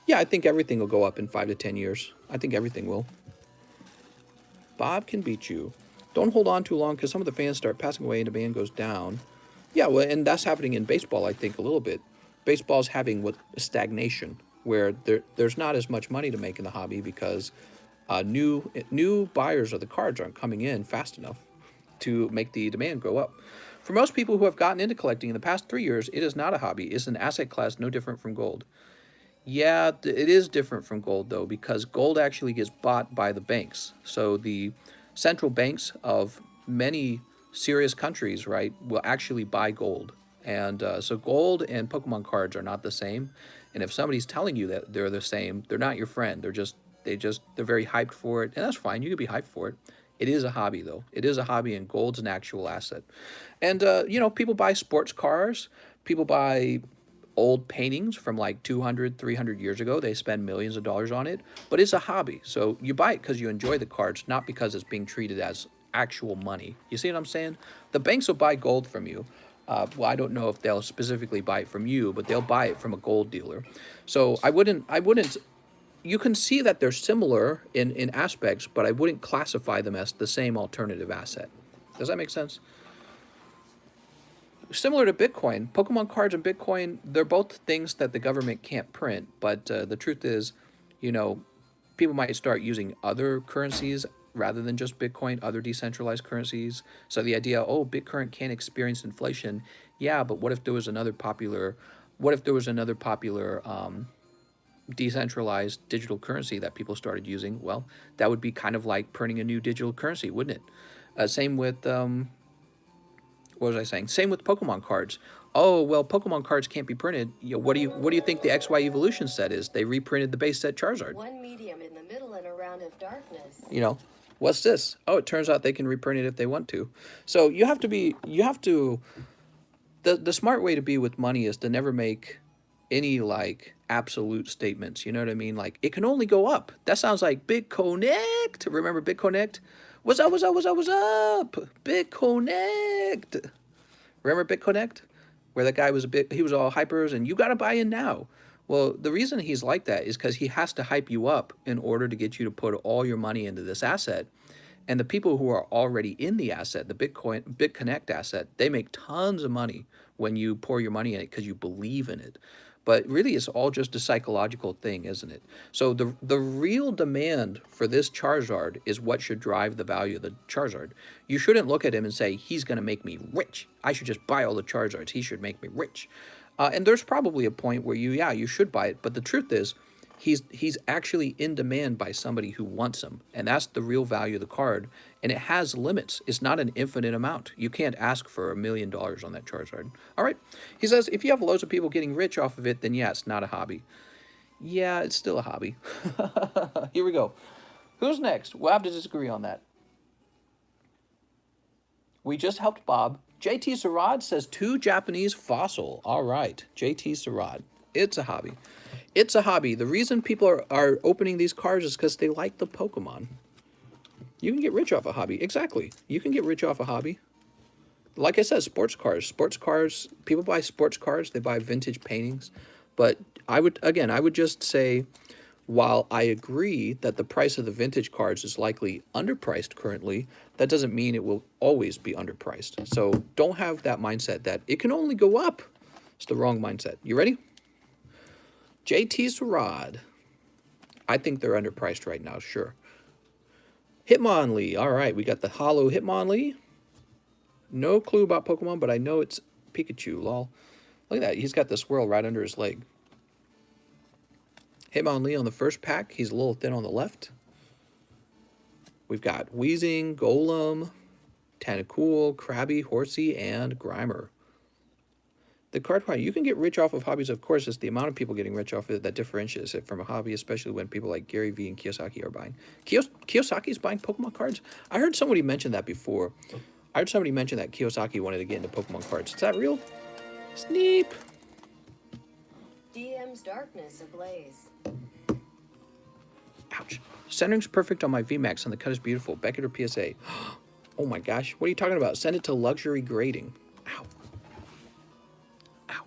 Yeah, I think everything will go up in 5 to 10 years. I think everything will. Bob can beat you. Don't hold on too long, because some of the fans start passing away and demand goes down. Yeah, well, and that's happening in baseball, I think, a little bit. Baseball's having what stagnation, where there's not as much money to make in the hobby because new buyers of the cards aren't coming in fast enough to make the demand go up. For most people who have gotten into collecting in the past 3 years, it is not a hobby. It's an asset class no different from gold. Yeah, it is different from gold, though, because gold actually gets bought by the banks. So the central banks of many serious countries, right, will actually buy gold. And so gold and Pokemon cards are not the same. And if somebody's telling you that they're the same, they're not your friend. They're very hyped for it. And that's fine. You can be hyped for it. It is a hobby, though. It is a hobby, and gold's an actual asset. And, you know, people buy sports cars. People buy old paintings from like 200, 300 years ago. They spend millions of dollars on it, but it's a hobby. So you buy it because you enjoy the cards, not because it's being treated as actual money. You see what I'm saying? The banks will buy gold from you. Well, I don't know if they'll specifically buy it from you, but they'll buy it from a gold dealer. So I wouldn't, you can see that they're similar in aspects, but I wouldn't classify them as the same alternative asset. Does that make sense? Similar to Bitcoin, Pokemon cards and Bitcoin, they're both things that the government can't print. But the truth is, you know, people might start using other currencies rather than just Bitcoin, other decentralized currencies. So the idea, oh, Bitcoin can't experience inflation. Yeah, but what if there was another popular, decentralized digital currency that people started using? Well, that would be kind of like printing a new digital currency, wouldn't it? Same with what was I saying? Same with Pokemon cards. Oh, well, Pokemon cards can't be printed. You know, what do you think the XY Evolution set is? They reprinted the base set Charizard.
One medium in the middle and a round of darkness.
You know, what's this? Oh, it turns out they can reprint it if they want to. So the smart way to be with money is to never make any like absolute statements. You know what I mean? Like, it can only go up. That sounds like BitConnect. Remember BitConnect? What's up? BitConnect. Remember BitConnect? where that guy was he was all hypers and you got to buy in now. Well, the reason he's like that is because he has to hype you up in order to get you to put all your money into this asset. And the people who are already in the asset, the BitConnect asset, they make tons of money when you pour your money in it because you believe in it. But really, it's all just a psychological thing, isn't it? So the real demand for this Charizard is what should drive the value of the Charizard. You shouldn't look at him and say, he's going to make me rich. I should just buy all the Charizards. He should make me rich. And there's probably a point where you should buy it. But the truth is, he's actually in demand by somebody who wants him, and that's the real value of the card. And it has limits. It's not an infinite amount. You can't ask for $1 million on that Charizard. All right. He says if you have loads of people getting rich off of it, then yeah, it's not a hobby. Yeah, it's still a hobby. Here we go. Who's next? We'll have to disagree on that. We just helped Bob. JT Sarad says 2 Japanese fossil. All right, JT Sarad. It's a hobby. It's a hobby. The reason people are opening these cards is because they like the Pokemon. You can get rich off a hobby. Exactly. You can get rich off a hobby. Like I said, sports cars. Sports cars, people buy sports cars. They buy vintage paintings. But I would just say, while I agree that the price of the vintage cards is likely underpriced currently, that doesn't mean it will always be underpriced. So don't have that mindset that it can only go up. It's the wrong mindset. You ready? JT Sarad. I think they're underpriced right now, sure. Hitmonlee. All right, we got the hollow Hitmonlee. No clue about Pokemon, but I know it's Pikachu, lol. Look at that, he's got the swirl right under his leg. Hitmonlee on the first pack. He's a little thin on the left. We've got Weezing, Golem, Tentacool, Krabby, Horsey, and Grimer. The card, you can get rich off of hobbies, of course. It's the amount of people getting rich off of it that differentiates it from a hobby, especially when people like Gary Vee and Kiyosaki are buying. Kiyosaki's buying Pokemon cards? I heard somebody mention that before. I heard somebody mention that Kiyosaki wanted to get into Pokemon cards. Is that real? Sneep.
DM's darkness ablaze.
Ouch. Centering's perfect on my VMAX and the cut is beautiful. Beckett or PSA? Oh my gosh. What are you talking about? Send it to luxury grading. Ow. Ow.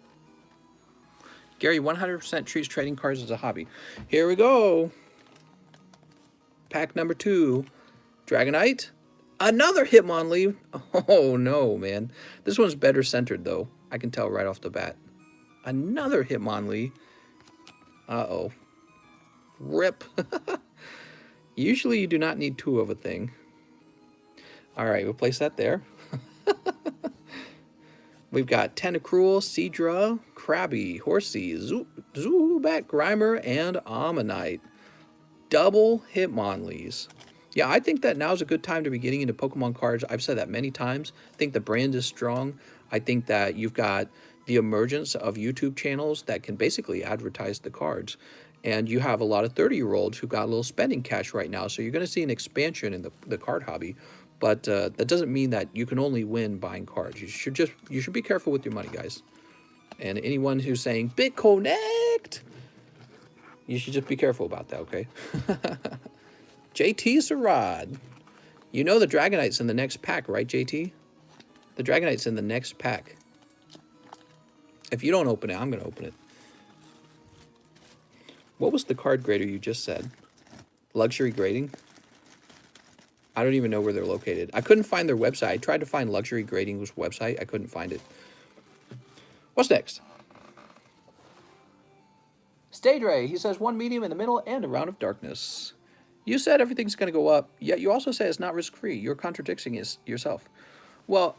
Gary 100% treats trading cards as a hobby. Here we go. Pack number 2. Dragonite. Another Hitmonlee. Oh no, man. This one's better centered though. I can tell right off the bat. Another Hitmonlee. Uh-oh. Rip. Usually you do not need 2 of a thing. All right, we'll place that there. We've got Tentacruel, Seadra, Krabby, Horsey, Zubat, Grimer, and Ammonite. Double Hitmonlees. Yeah, I think that now's a good time to be getting into Pokemon cards. I've said that many times. I think the brand is strong. I think that you've got the emergence of YouTube channels that can basically advertise the cards. And you have a lot of 30-year-olds who got a little spending cash right now. So you're going to see an expansion in the card hobby. But that doesn't mean that you can only win buying cards. You should be careful with your money, guys. And anyone who's saying BitConnect, you should just be careful about that, okay? JT Sarad. You know the Dragonite's in the next pack, right, JT? The Dragonite's in the next pack. If you don't open it, I'm going to open it. What was the card grader you just said? Luxury Grading? I don't even know where they're located. I couldn't find their website. I tried to find Luxury Grading's website. I couldn't find it. What's next? Staydre. He says 1 medium in the middle and a round of darkness. You said everything's going to go up, yet you also say it's not risk-free. You're contradicting yourself. Well,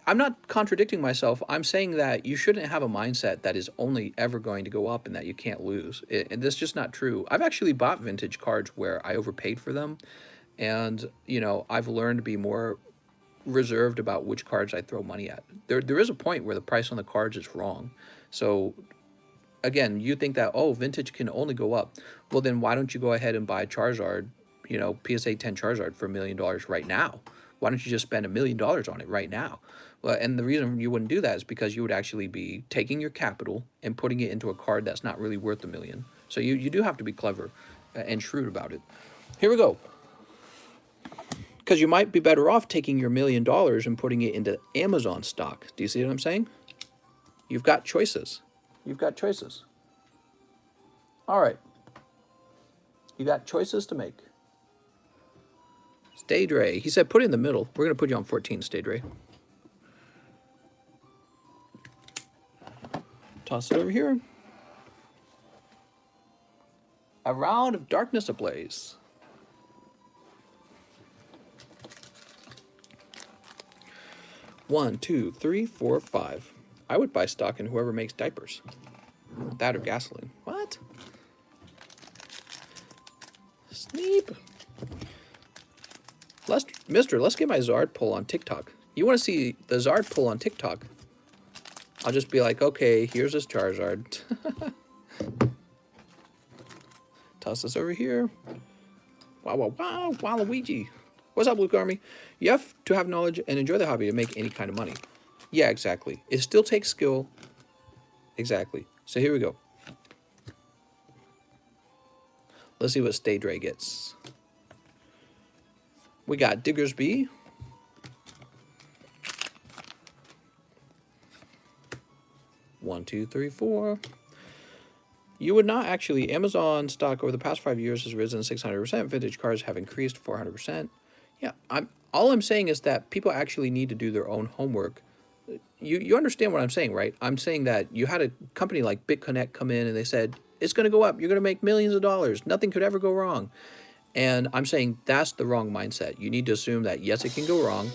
I'm not contradicting myself. I'm saying that you shouldn't have a mindset that is only ever going to go up and that you can't lose. And that's just not true. I've actually bought vintage cards where I overpaid for them. And, you know, I've learned to be more reserved about which cards I throw money at. There is a point where the price on the cards is wrong. So, again, you think that, oh, vintage can only go up. Well, then why don't you go ahead and buy Charizard, you know, PSA 10 Charizard for $1 million right now? Why don't you just spend $1 million on it right now? Well, and the reason you wouldn't do that is because you would actually be taking your capital and putting it into a card that's not really worth $1 million. So you do have to be clever and shrewd about it. Here we go. Because you might be better off taking your $1 million and putting it into Amazon stock. Do you see what I'm saying? You've got choices. You've got choices. All right. You got choices to make. Stay Dre. He said put it in the middle. We're going to put you on 14, Stay Dre. Toss it over here. A round of darkness ablaze. One, two, three, four, five. I would buy stock in whoever makes diapers. That or gasoline. What? Sneep. Let's get my Zard pull on TikTok. You want to see the Zard pull on TikTok? I'll just be like, okay, here's this Charizard. Toss this over here. Wow, wow, wow, Waluigi. What's up, Luke Army? You have to have knowledge and enjoy the hobby to make any kind of money. Yeah, exactly. It still takes skill. Exactly. So here we go. Let's see what Stay Dre gets. We got Diggersby. One, two, three, four. You would not actually. Amazon stock over the past 5 years has risen 600%. Vintage cars have increased 400%. Yeah, all I'm saying is that people actually need to do their own homework. You understand what I'm saying, right? I'm saying that you had a company like BitConnect come in and they said, it's going to go up. You're going to make millions of dollars. Nothing could ever go wrong. And I'm saying that's the wrong mindset. You need to assume that, yes, it can go wrong.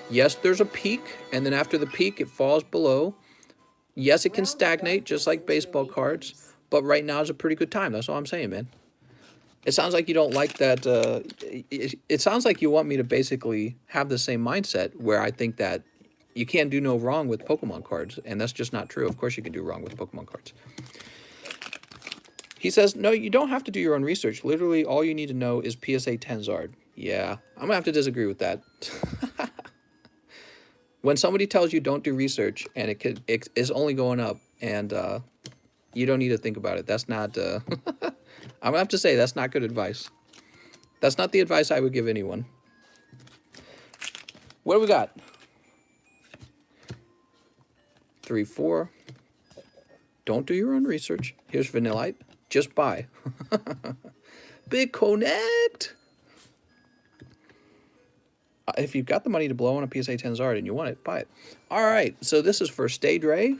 Yes, there's a peak. And then after the peak, it falls below. Yes, it can stagnate just like baseball cards. But right now is a pretty good time. That's all I'm saying, man. It sounds like you don't like that. It sounds like you want me to basically have the same mindset where I think that you can't do no wrong with Pokemon cards. And that's just not true. Of course you can do wrong with Pokemon cards. He says, no, you don't have to do your own research. Literally, all you need to know is PSA 10 Zard. Yeah, I'm going to have to disagree with that. When somebody tells you don't do research and it is only going up and you don't need to think about it, that's not... I'm going to have to say that's not good advice. That's not the advice I would give anyone. What do we got? 3, 4. Don't do your own research. Here's Vanillite. Just buy. Big Connect. If you've got the money to blow on a PSA 10 Zard and you want it, buy it. All right. So this is for Stay Dre.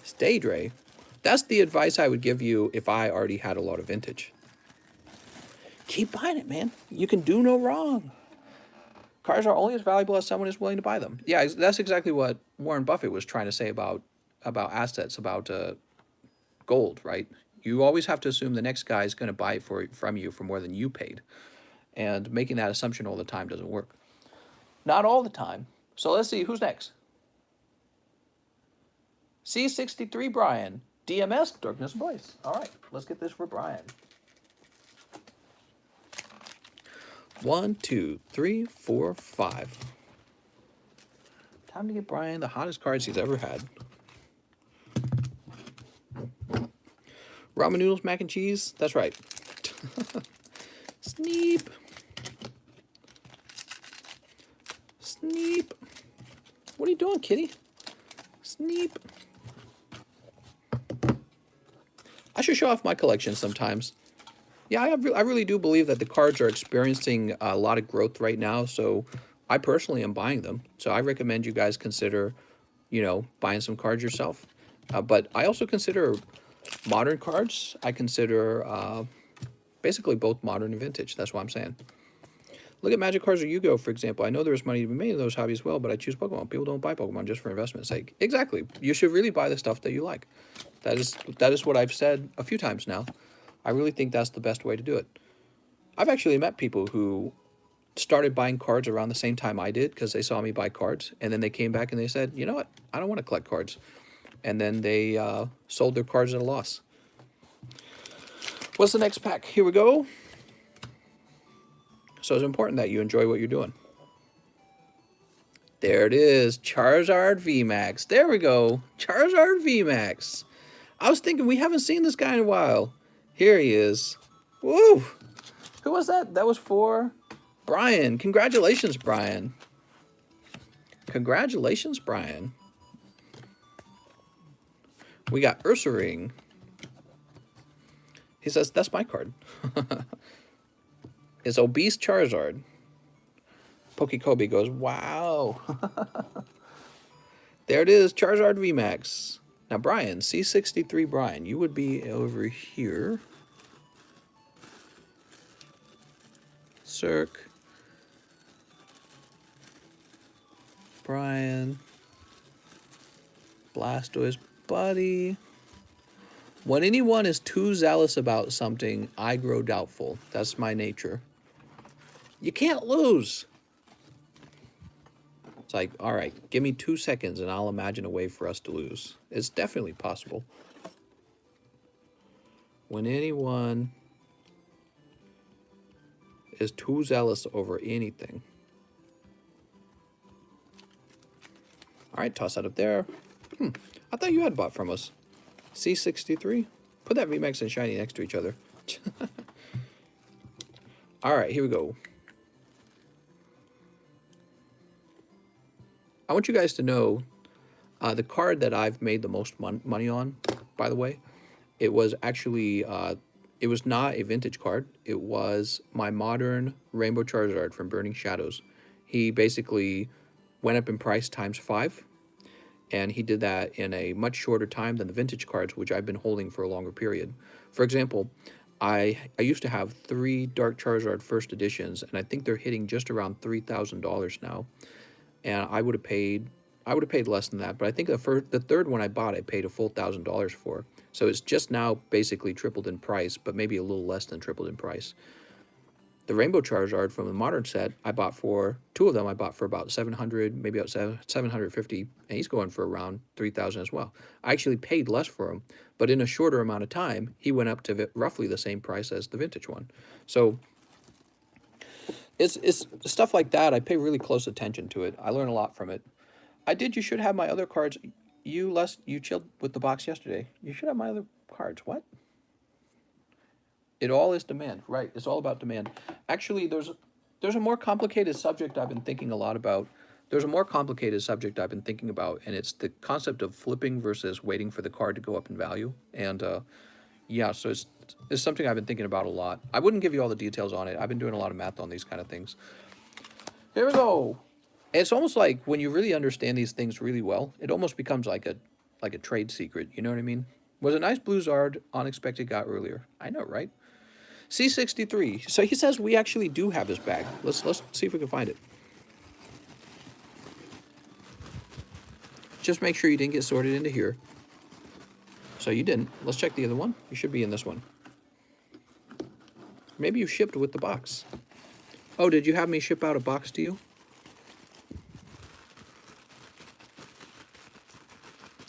Stay Dre. That's the advice I would give you if I already had a lot of vintage. Keep buying it, man. You can do no wrong. Cars are only as valuable as someone is willing to buy them. Yeah, that's exactly what Warren Buffett was trying to say about assets, about gold, right? You always have to assume the next guy is going to buy it from you for more than you paid. And making that assumption all the time doesn't work. Not all the time. So let's see, who's next? C63 Brian. DMS, Darkness Ablaze. All right, let's get this for Brian. 1, 2, 3, 4, 5. Time to get Brian the hottest cards he's ever had. Ramen noodles, mac and cheese. That's right. Sneep. Sneep. What are you doing, kitty? Sneep. I should show off my collection sometimes. Yeah, I really do believe that the cards are experiencing a lot of growth right now, so I personally am buying them. So I recommend you guys consider, buying some cards yourself. But I also consider modern cards. I consider basically both modern and vintage. That's what I'm saying. Look at Magic cards or Yu-Gi-Oh, for example. I know there's money to be made in those hobbies as well, but I choose Pokemon. People don't buy Pokemon just for investment sake. Exactly. You should really buy the stuff that you like. That is what I've said a few times now. I really think that's the best way to do it. I've actually met people who started buying cards around the same time I did because they saw me buy cards, and then they came back and they said, you know what, I don't want to collect cards. And then they sold their cards at a loss. What's the next pack? Here we go. So it's important that you enjoy what you're doing. There it is, Charizard VMAX. There we go, Charizard VMAX. I was thinking we haven't seen this guy in a while. Here he is. Woo! Who was that? That was for Brian. Congratulations, Brian. Congratulations, Brian. We got Ursaring. He says, that's my card. It's Obese Charizard. Pokekobe goes, wow. There it is, Charizard VMAX. Now, Brian, C63 Brian, you would be over here. Cirque. Brian. Blastoise Buddy. When anyone is too zealous about something, I grow doubtful. That's my nature. You can't lose. It's like, all right, give me 2 seconds and I'll imagine a way for us to lose. It's definitely possible. When anyone is too zealous over anything. All right, toss that up there. I thought you had bought from us. C63. Put that VMAX and Shiny next to each other. All right, here we go. I want you guys to know the card that I've made the most money on, by the way, it was actually, it was not a vintage card. It was my modern Rainbow Charizard from Burning Shadows. He basically went up in price ×5. And he did that in a much shorter time than the vintage cards, which I've been holding for a longer period. For example, I used to have 3 Dark Charizard first editions, and I think they're hitting just around $3,000 now. And I would have paid less than that, but I think the third one I bought, I paid a full $1,000 for. So it's just now basically tripled in price, but maybe a little less than tripled in price. The Rainbow Charizard from the modern set, I bought for 2 of them. I bought for about 700, maybe about 750, and he's going for around 3,000 as well. I actually paid less for him, but in a shorter amount of time, he went up to roughly the same price as the vintage one. So it's stuff like that. I pay really close attention to it. I learn a lot from it. You should have my other cards. You chilled with the box yesterday. You should have my other cards. What? It all is demand, right? It's all about demand. Actually, there's a more complicated subject I've been thinking a lot about. And it's the concept of flipping versus waiting for the card to go up in value. And yeah, so it's something I've been thinking about a lot. I wouldn't give you all the details on it. I've been doing a lot of math on these kind of things. Here we go. It's almost like when you really understand these things really well, it almost becomes like a trade secret. You know what I mean? Was a nice blue Zard unexpected got earlier. I know, right? C63. So he says we actually do have this bag. Let's see if we can find it. Just make sure you didn't get sorted into here. So you didn't. Let's check the other one. You should be in this one. Maybe you shipped with the box. Oh, did you have me ship out a box to you?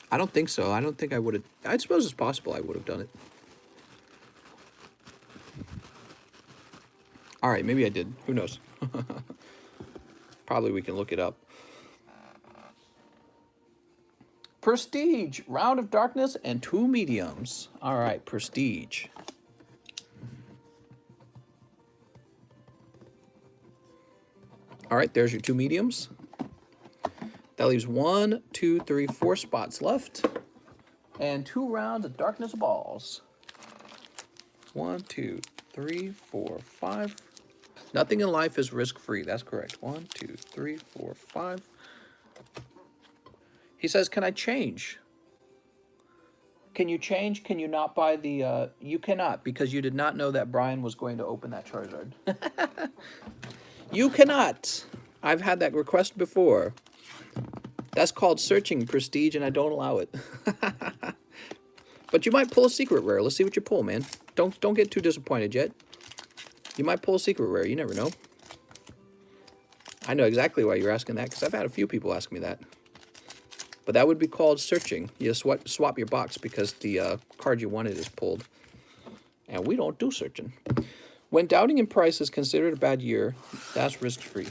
I don't think so. I don't think I would have. I suppose it's possible I would have done it. All right, maybe I did. Who knows? Probably we can look it up. Prestige, Round of Darkness, and 2 mediums. All right, Prestige. All right, there's your 2 mediums. That leaves 1, 2, 3, 4 spots left. And 2 rounds of Darkness balls. 1, 2, 3, 4, 5. Nothing in life is risk-free. That's correct. 1, 2, 3, 4, 5. He says, can I change? Can you change? Can you not buy the... you cannot, because you did not know that Brian was going to open that Charizard. You cannot. I've had that request before. That's called searching, Prestige, and I don't allow it. But you might pull a secret rare. Let's see what you pull, man. Don't get too disappointed yet. You might pull a secret rare. You never know. I know exactly why you're asking that, because I've had a few people ask me that. But that would be called searching. You swap your box because the card you wanted is pulled. And we don't do searching. When doubting in price is considered a bad year, that's risk-free.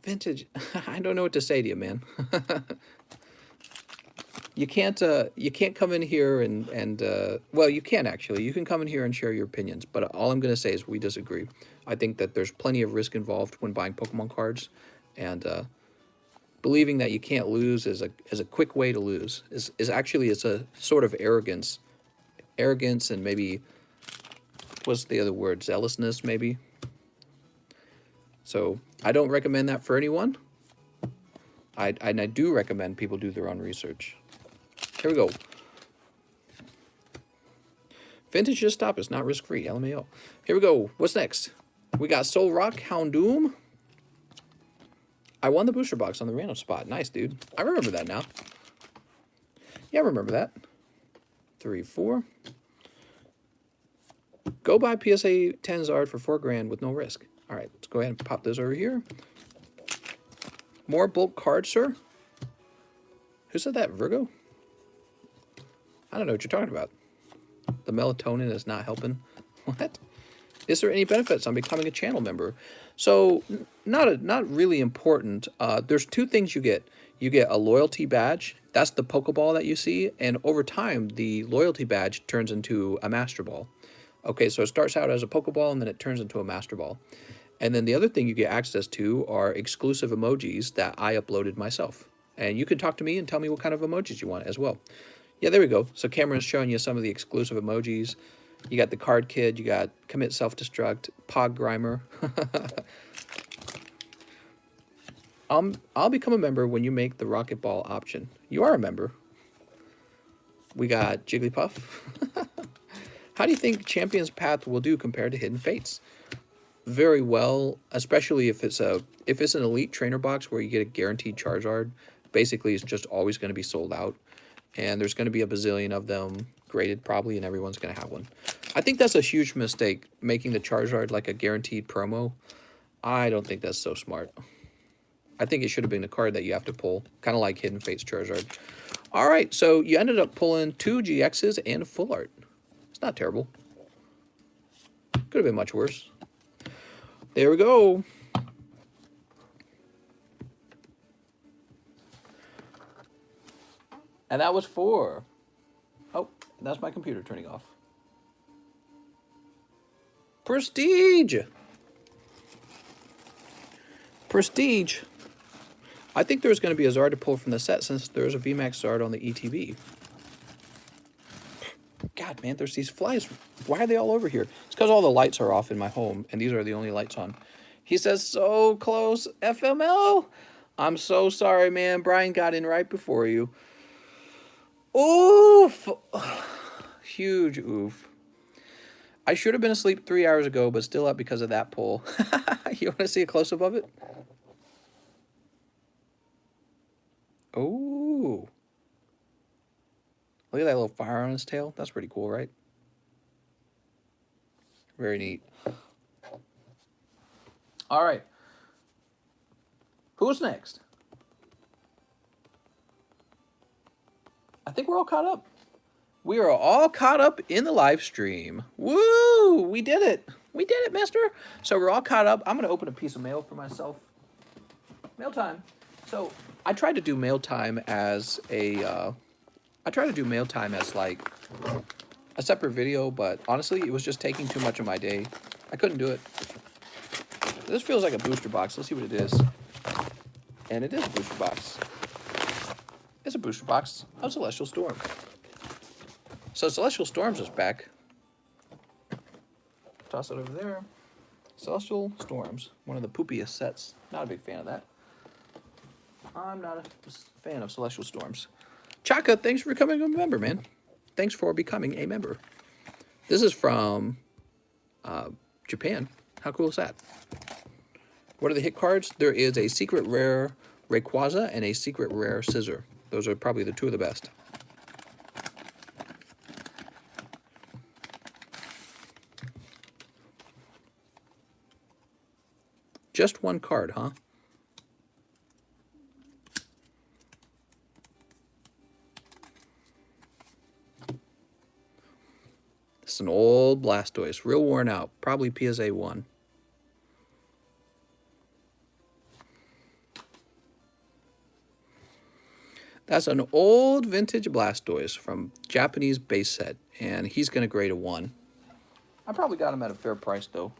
Vintage, I don't know what to say to you, man. You can't come in here and well, you can actually. You can come in here and share your opinions, but all I'm going to say is we disagree. I think that there's plenty of risk involved when buying Pokemon cards, and believing that you can't lose is a quick way to lose. Is actually, it's a sort of arrogance. Arrogance and maybe, what's the other word? Zealousness, maybe. So I don't recommend that for anyone. I do recommend people do their own research. Here we go. Vintage just stop. It's not risk-free. LMAO. Here we go. What's next? We got Soul Rock, Houndoom. I won the booster box on the random spot. Nice, dude. I remember that now. Yeah, I remember that. 3, 4. Go buy PSA 10 Zard for $4 with no risk. All right, let's go ahead and pop those over here. More bulk cards, sir. Who said that? Virgo? I don't know what you're talking about. The melatonin is not helping. What? Is there any benefits on becoming a channel member? So, not really important. There's 2 things you get. You get a loyalty badge. That's the Pokeball that you see. And over time, the loyalty badge turns into a Master Ball. Okay, so it starts out as a Pokeball, and then it turns into a Master Ball. And then the other thing you get access to are exclusive emojis that I uploaded myself. And you can talk to me and tell me what kind of emojis you want as well. Yeah, there we go. So Cameron's showing you some of the exclusive emojis. You got the Card Kid, you got Commit Self-Destruct, Pog Grimer. I'll become a member when you make the Rocket Ball option. You are a member. We got Jigglypuff. How do you think Champion's Path will do compared to Hidden Fates? Very well, especially if it's an elite trainer box where you get a guaranteed Charizard. Basically, it's just always going to be sold out. And there's going to be a bazillion of them graded probably, and everyone's going to have one. I think that's a huge mistake, making the Charizard like a guaranteed promo. I don't think that's so smart. I think it should have been a card that you have to pull, kind of like Hidden Fates Charizard. All right, so you ended up pulling 2 GXs and a full art. It's not terrible. Could have been much worse. There we go. And that was 4. Oh, that's my computer turning off. Prestige! Prestige. I think there's going to be a Zard to pull from the set since there's a VMAX Zard on the ETB. God, man, there's these flies. Why are they all over here? It's because all the lights are off in my home, and these are the only lights on. He says, so close, FML. I'm so sorry, man. Brian got in right before you. Oof. Huge oof. I should have been asleep 3 hours ago, but still up because of that pull. You want to see a close-up of it? Oh. Look at that little fire on his tail. That's pretty cool, right? Very neat. All right. Who's next? I think we're all caught up. We are all caught up in the live stream. Woo! We did it. We did it, mister. So we're all caught up. I'm going to open a piece of mail for myself. Mail time. So I tried to do mail time as a... I tried to do mail time as like a separate video, but honestly, it was just taking too much of my day. I couldn't do it. This feels like a booster box. Let's see what it is. And it is a booster box. It's a booster box of Celestial Storm. So Celestial Storms is back. Toss it over there. Celestial Storms, one of the poopiest sets. Not a big fan of that. I'm not a fan of Celestial Storms. Chaka, thanks for becoming a member, man. Thanks for becoming a member. This is from Japan. How cool is that? What are the hit cards? There is a secret rare Rayquaza and a secret rare Scizor. Those are probably the 2 of the best. Just 1 card, huh? It's an old Blastoise, real worn out, probably PSA 1. That's an old vintage Blastoise from Japanese base set, and he's going to grade a 1. I probably got him at a fair price, though.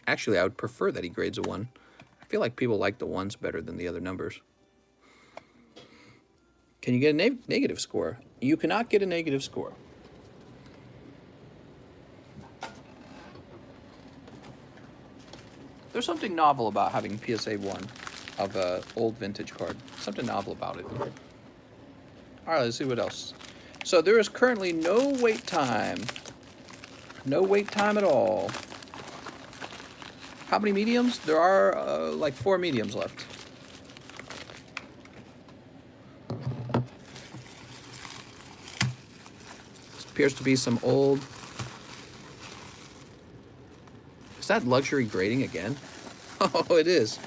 Actually, I would prefer that he grades a 1. I feel like people like the 1s better than the other numbers. Can you get a negative score? You cannot get a negative score. There's something novel about having PSA 1 of an old vintage card. Something novel about it. All right, let's see what else. So there is currently no wait time. No wait time at all. How many mediums? There are like 4 mediums left. This appears to be some old... Is that luxury grading again? Oh, it is.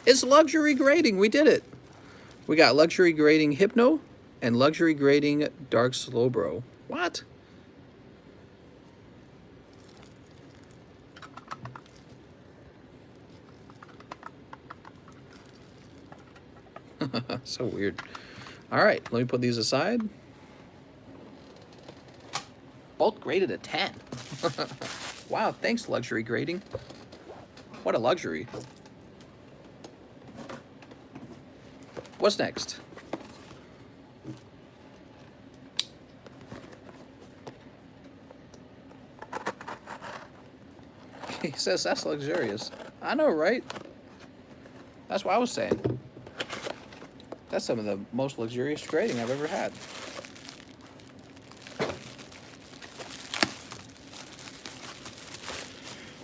It's luxury grading. We did it. We got luxury grading Hypno and luxury grading Dark Slowbro. What? So weird. All right, let me put these aside. Both graded a 10. Wow, thanks, luxury grading. What a luxury. What's next? He says that's luxurious. I know, right? That's what I was saying. That's some of the most luxurious grading I've ever had.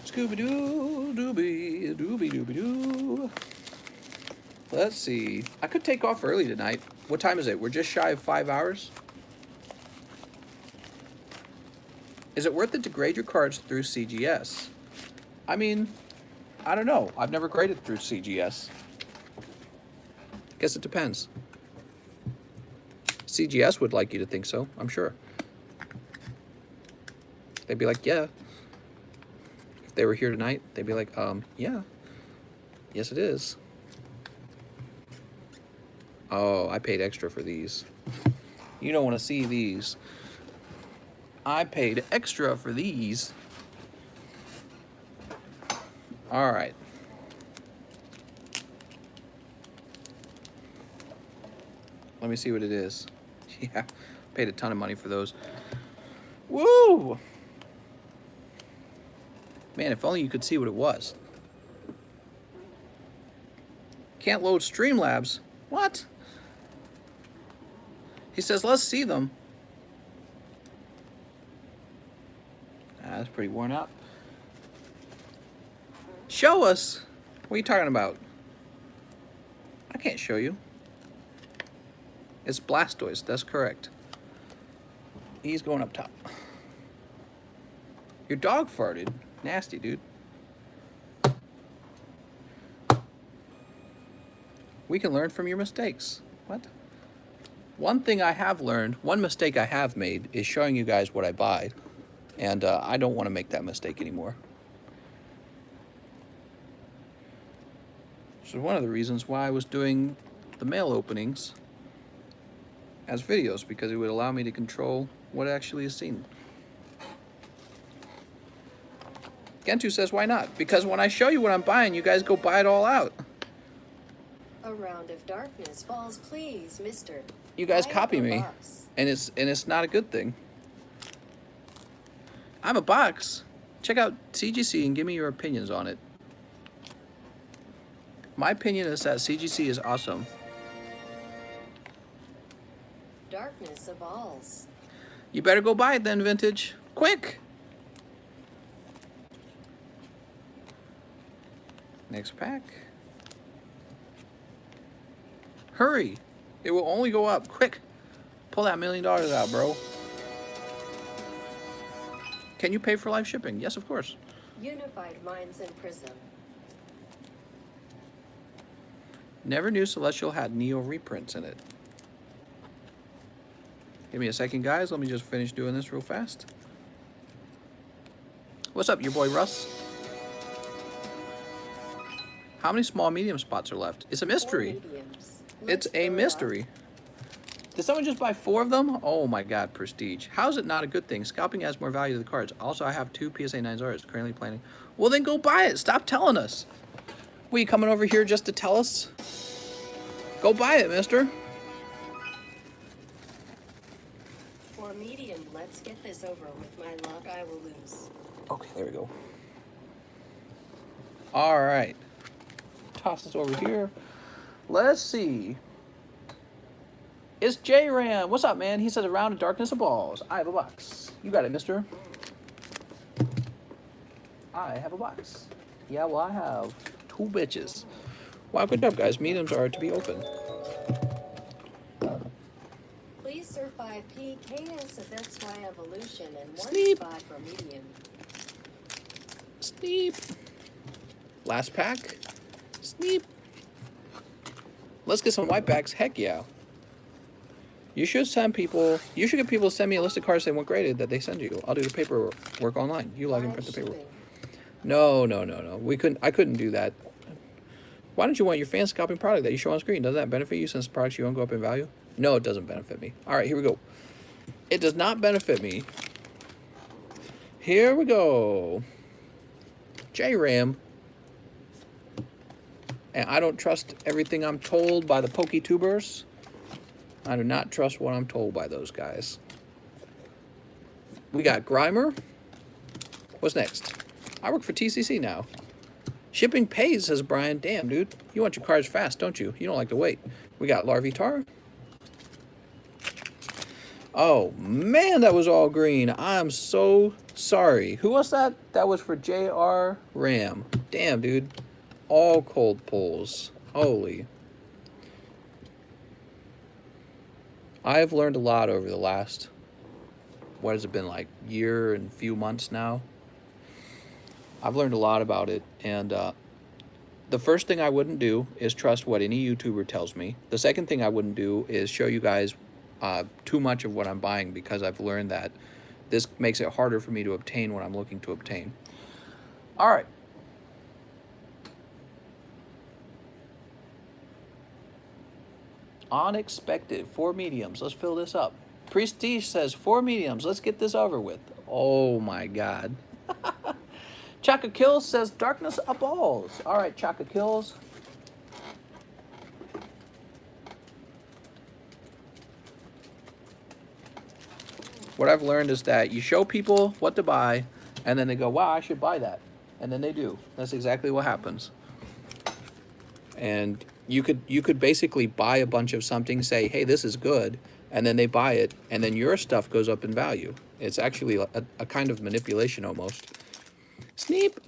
Scooby-Doo, dooby, dooby-dooby-doo. Let's see. I could take off early tonight. What time is it? We're just shy of 5 hours. Is it worth it to grade your cards through CGS? I mean, I don't know. I've never graded through CGS. Guess it depends. CGS would like you to think so, I'm sure. They'd be like, yeah. If they were here tonight, they'd be like, yeah. Yes, it is. Oh, I paid extra for these. You don't want to see these. I paid extra for these. All right. Let me see what it is. Yeah, paid a ton of money for those. Woo! Man, if only you could see what it was. Can't load Streamlabs. What? He says, let's see them. That's pretty worn out. Show us. What are you talking about? I can't show you. It's Blastoise, that's correct. He's going up top. Your dog farted. Nasty, dude. We can learn from your mistakes. What? One thing I have learned, one mistake I have made is showing you guys what I buy. And I don't want to make that mistake anymore. So one of the reasons why I was doing the mail openings as videos, because it would allow me to control what actually is seen. Gentu says, why not? Because when I show you what I'm buying, you guys go buy it all out.
A round of darkness falls, please, mister.
You guys
Buy
copy
a
me,
box.
and it's not a good thing. I'm a box. Check out CGC and give me your opinions on it. My opinion is that CGC is awesome.
Darkness of alls.
You better go buy it then, Vintage. Quick! Next pack. Hurry! It will only go up. Quick! Pull that $1 million out, bro. Can you pay for live shipping? Yes, of course.
Unified Minds and Prism.
Never knew Celestial had Neo reprints in it. Give me a second, guys. Let me just finish doing this real fast. What's up, your boy Russ? How many small medium spots are left? It's a mystery.
Mediums.
It's
Let's
a
fill it
mystery. Did someone just buy 4 of them? Oh my god, prestige. How is it not a good thing? Scalping adds more value to the cards. Also, I have 2 PSA 9s currently planning. Well, then go buy it. Stop telling us. What, you coming over here just to tell us? Go buy it, mister.
For medium, let's get this over with. My luck, I will lose.
Okay, there we go. All right. Toss this over here. Let's see. It's J-Ram. What's up, man? He says, around in darkness of balls. I have a box. You got it, mister. I have a box. Yeah, well, I have 2 bitches. Wow, good job, guys. Mediums are to be open.
Please survive PKS of XY evolution and 1
Sleep.
spot for medium.
Sleep. Last pack. Sleep. Let's get some white backs. Heck yeah. You should send people, you should get people to send me a list of cards they want graded that they send you. I'll do the paperwork online. You log and print the paperwork. No. I couldn't do that. Why don't you want your fan scalping product that you show on screen? Doesn't that benefit you since products you own go up in value? No, it doesn't benefit me. All right, here we go. It does not benefit me. Here we go. J-Ram. And I don't trust everything I'm told by the PokeTubers. I do not trust what I'm told by those guys. We got Grimer. What's next? I work for TCC now. Shipping pays, says Brian. Damn, dude. You want your cards fast, don't you? You don't like to wait. We got Larvitar. Oh, man, that was all green. I'm so sorry. Who was that? That was for JR Ram. Damn, dude. All cold pulls. Holy. I've learned a lot over the last, what has it been, like year and few months now? I've learned a lot about it, and the first thing I wouldn't do is trust what any YouTuber tells me. The second thing I wouldn't do is show you guys too much of what I'm buying, because I've learned that this makes it harder for me to obtain what I'm looking to obtain. All right. Unexpected, 4 mediums. Let's fill this up. Prestige says 4 mediums. Let's get this over with. Oh my God. Chaka Kills says darkness of balls. All right, Chaka Kills. What I've learned is that you show people what to buy, and then they go, wow, I should buy that. And then they do. That's exactly what happens. And you could basically buy a bunch of something, say, hey, this is good, and then they buy it, and then your stuff goes up in value. It's actually a kind of manipulation almost. Sneep.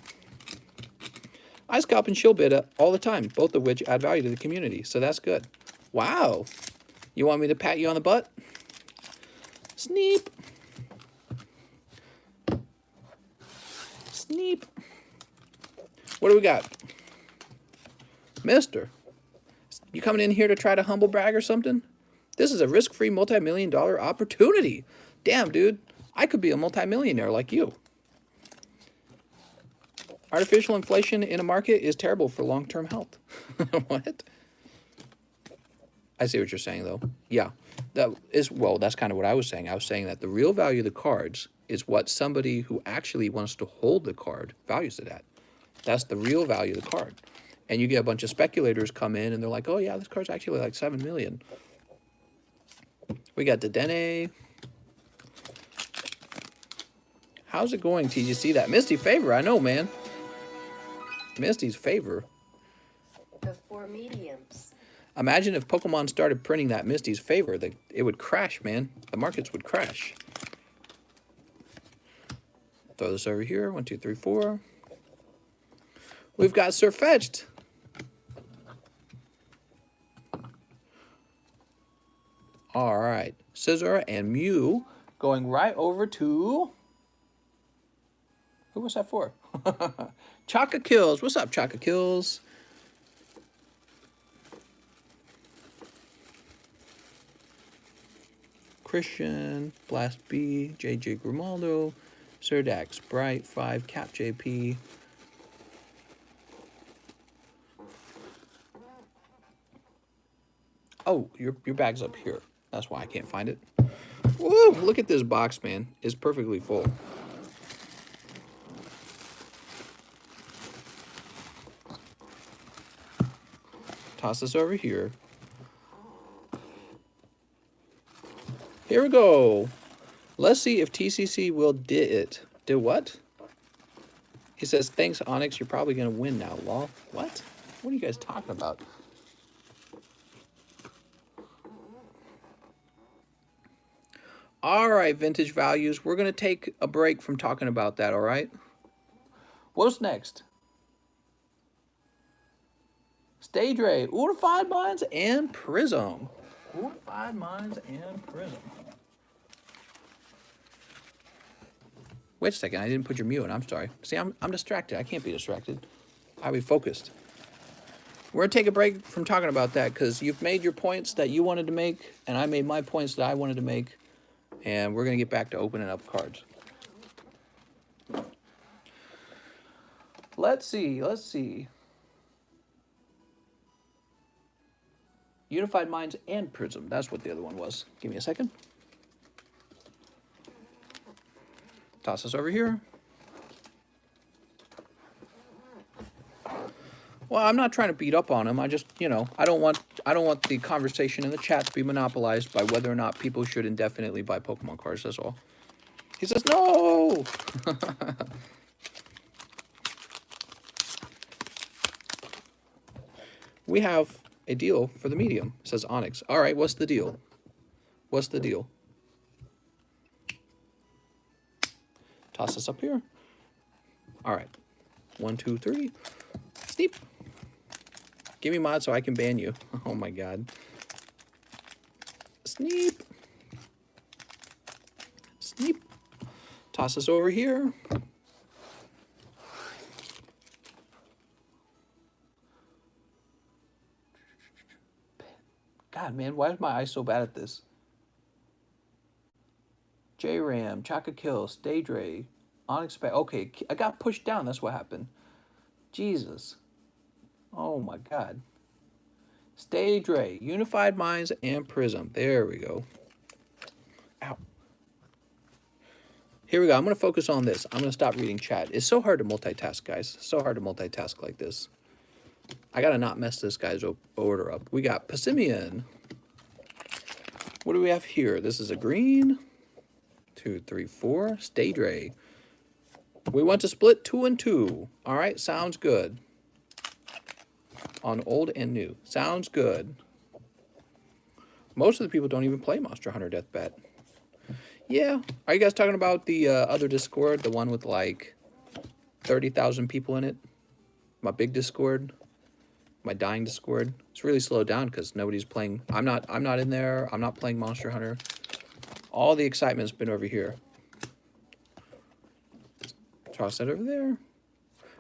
I scalp and shield bid all the time, both of which add value to the community, so that's good. Wow. You want me to pat you on the butt? Sneep. Sneep. What do we got? Mister, you coming in here to try to humble brag or something? This is a risk-free multi-million-dollar opportunity. Damn, dude. I could be a multi-millionaire like you. Artificial inflation in a market is terrible for long-term health. What? I see what you're saying, though. Yeah. Well, that's kind of what I was saying. I was saying that the real value of the cards is what somebody who actually wants to hold the card values it at. That's the real value of the card. And you get a bunch of speculators come in, and they're like, oh, yeah, this card's actually like 7 million. We got Dedenne. How's it going, TGC? That Misty Favor, I know, man. Misty's Favor.
The 4 mediums.
Imagine if Pokemon started printing that Misty's Favor. It would crash, man. The markets would crash. Throw this over here. 1, 2, 3, 4. We've got Surfetched. All right. Scizor and Mew going right over to... Who was that for? Chaka Kills. What's up, Chaka Kills? Christian, Blast B, JJ Grimaldo, Surdax, Bright, 5, Cap JP. Oh, your bag's up here. That's why I can't find it. Woo! Look at this box, man. It's perfectly full. Toss this over here. Here we go. Let's see if TCC will did it. Did what? He says, thanks, Onyx. You're probably going to win now, lol. What? What are you guys talking about? All right, Vintage Values. We're going to take a break from talking about that, all right? What's next? Stage Ray, Unified Minds, and Prism. Unified Minds and Prism. Wait a second, I didn't put your mute on. I'm sorry. See, I'm distracted. I can't be distracted. I'll be focused. We're going to take a break from talking about that because you've made your points that you wanted to make, and I made my points that I wanted to make, and we're going to get back to opening up cards. Let's see. Unified Minds and Prism. That's what the other one was. Give me a second. Toss this over here. Well, I'm not trying to beat up on him. I just, you know, I don't want the conversation in the chat to be monopolized by whether or not people should indefinitely buy Pokemon cards. That's all. He says no. We have a deal for the medium, says Onyx. All right, what's the deal? What's the deal? Toss this up here. All right. 1, 2, 3. Sneep. Give me mod so I can ban you. Oh my god. Sneep. Sneep. Toss this over here. God, man, why is my eye so bad at this? J-Ram, Chaka Kill, Stage Ray, Onyx. Okay, I got pushed down. That's what happened. Jesus. Oh my God. Stage Ray, Unified Minds, and Prism. There we go. Ow. Here we go. I'm going to focus on this. I'm going to stop reading chat. It's so hard to multitask, guys. So hard to multitask like this. I got to not mess this guy's order up. We got Passimian. What do we have here? This is a green. 2, 3, 4. Stage Ray. We want to split 2 and 2. All right, sounds good. On old and new. Sounds good. Most of the people don't even play Monster Hunter Death Bet. Yeah. Are you guys talking about the other Discord? The one with like 30,000 people in it? My big Discord? My dying Discord? It's really slowed down because nobody's playing. I'm not in there. I'm not playing Monster Hunter. All the excitement's been over here. Toss that over there.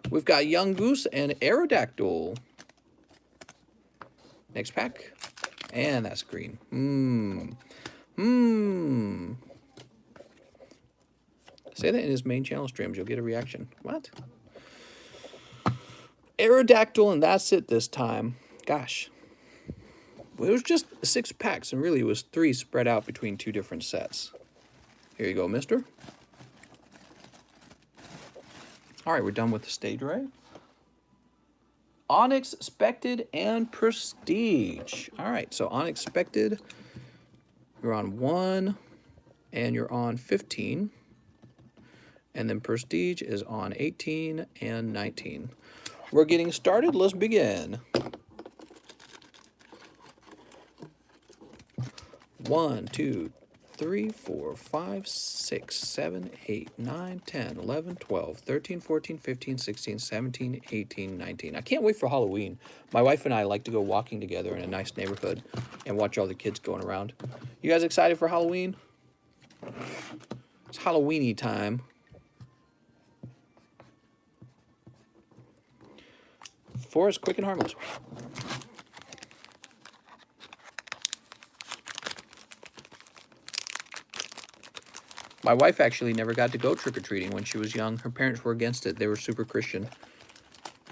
We've got Young Goose and Aerodactyl. Next pack. And that's green. Say that in his main channel streams. You'll get a reaction. What? Aerodactyl, and that's it this time. Gosh. Well, it was just 6 packs, and really it was 3 spread out between 2 different sets. Here you go, mister. All right, we're done with the Stage Ray. Unexpected and Prestige. All right, so Unexpected, you're on 1, and you're on 15. And then Prestige is on 18 and 19. We're getting started. Let's begin. 1, 2, 3, 4, 5, 6, 7, 8, 9, 10, 11, 12, 13, 14, 15, 16, 17, 18, 19. I can't wait for Halloween. My wife and I like to go walking together in a nice neighborhood and watch all the kids going around. You guys excited for Halloween? It's Halloweeny time. Forest, quick and harmless. My wife actually never got to go trick-or-treating when she was young. Her parents were against it. They were super Christian.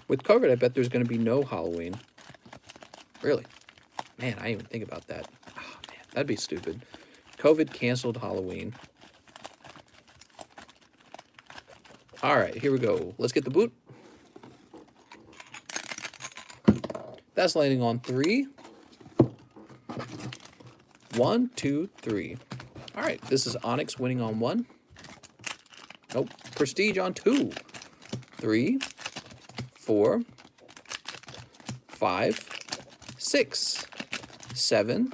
With COVID, I bet there's going to be no Halloween. Really? Man, I didn't even think about that. Oh, man. That'd be stupid. COVID canceled Halloween. All right, here we go. Let's get the boot. That's landing on 3. 1, 2, 3. All right, this is Onyx winning on 1. Nope. Prestige on 2. 3, 4, 5, 6, 7,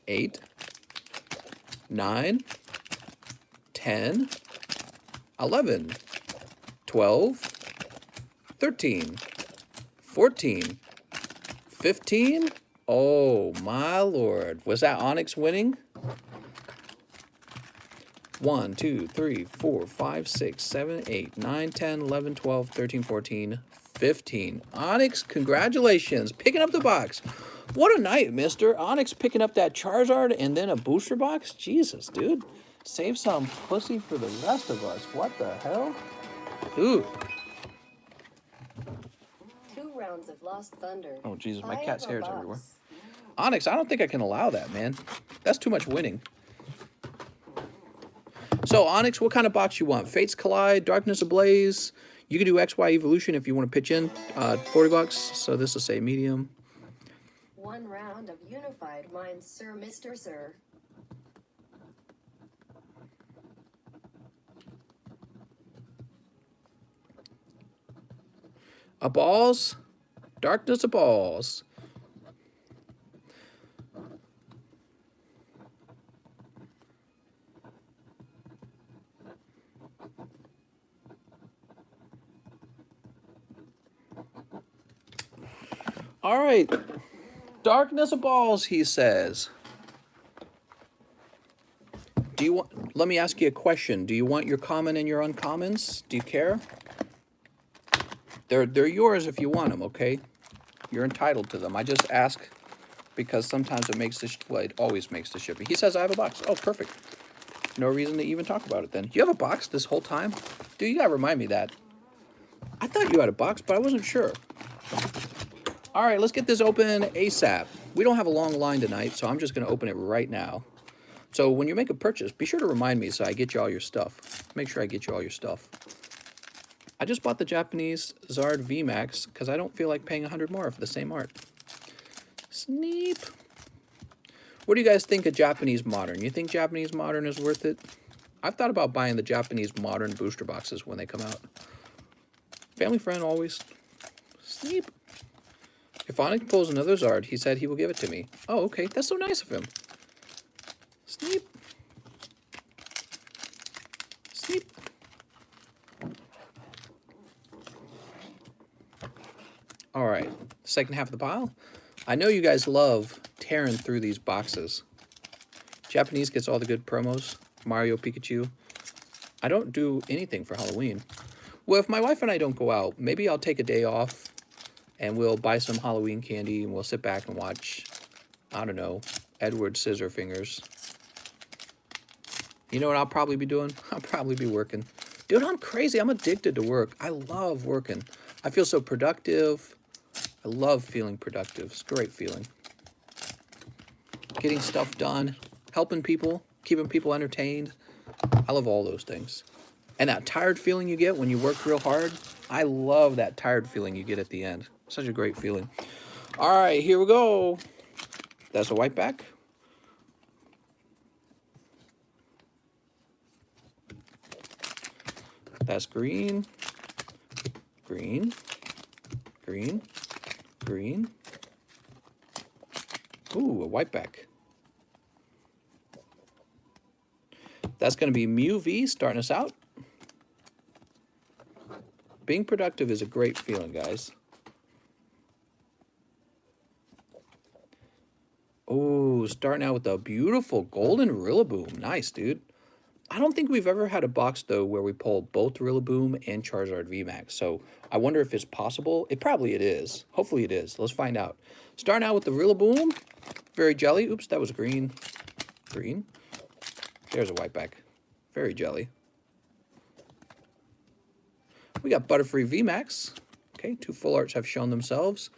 8, 9, 10, 11, 12, 13, 14, 15. Oh, my Lord. Was that Onyx winning? 1, 2, 3, 4, 5, 6, 7, 8, 9, 10, 11, 12, 13, 14, 15. Onyx, congratulations. Picking up the box. What a night, mister. Onyx picking up that Charizard and then a booster box? Jesus, dude. Save some pussy for the rest of us. What the hell? Dude.
2 rounds of Lost Thunder.
Oh, Jesus, my
I
cat's
have a
hair's
box.
everywhere. Onyx, I don't think I can allow that, man. That's too much winning. So, Onyx, what kind of box you want? Fates Collide, Darkness Ablaze. You can do XY Evolution if you want to pitch in. 40 bucks. So this will say medium.
1 round of Unified Minds, Sir, Mr. Sir.
A balls. Darkness of balls. All right. Darkness of balls, he says. Do you want, let me ask you a question. Do you want your common and your uncommons? Do you care? They're yours if you want them, okay? You're entitled to them. I just ask because sometimes it makes the, well, it always makes the shipping. He says I have a box. Oh, perfect. No reason to even talk about it then. You have a box this whole time? Dude, you gotta remind me that. I thought you had a box, but I wasn't sure. All right, let's get this open ASAP. We don't have a long line tonight, so I'm just gonna open it right now. So when you make a purchase, be sure to remind me so I get you all your stuff. Make sure I get you all your stuff. I just bought the Japanese Zard VMAX because I don't feel like paying 100 more for the same art. Sneep. What do you guys think of Japanese Modern? You think Japanese Modern is worth it? I've thought about buying the Japanese Modern booster boxes when they come out. Family friend always. Sneep. If Onyx pulls another Zard, he said he will give it to me. Oh, okay. That's so nice of him. Sneep. Sneep. All right, second half of the pile. I know you guys love tearing through these boxes. Japanese gets all the good promos. Mario, Pikachu. I don't do anything for Halloween. Well, if my wife and I don't go out, maybe I'll take a day off and we'll buy some Halloween candy and we'll sit back and watch, I don't know, Edward Scissorfingers. You know what I'll probably be doing? I'll probably be working. Dude, I'm crazy. I'm addicted to work. I love working. I feel so productive. I love feeling productive. It's a great feeling. Getting stuff done, helping people, keeping people entertained. I love all those things. And that tired feeling you get when you work real hard, I love that tired feeling you get at the end. Such a great feeling. All right, here we go. That's a white back. That's green, green, green, green. Ooh, a white back. That's going to be Mew V starting us out. Being productive is a great feeling, guys. Oh, starting out with a beautiful golden Rillaboom. Nice, dude. I don't think we've ever had a box, though, where we pulled both Rillaboom and Charizard VMAX. So I wonder if it's possible. It is. Hopefully it is. Let's find out. Starting out with the Rillaboom. Very jelly. Oops, that was green. Green. There's a white back. Very jelly. We got Butterfree VMAX. Okay, 2 full arts have shown themselves.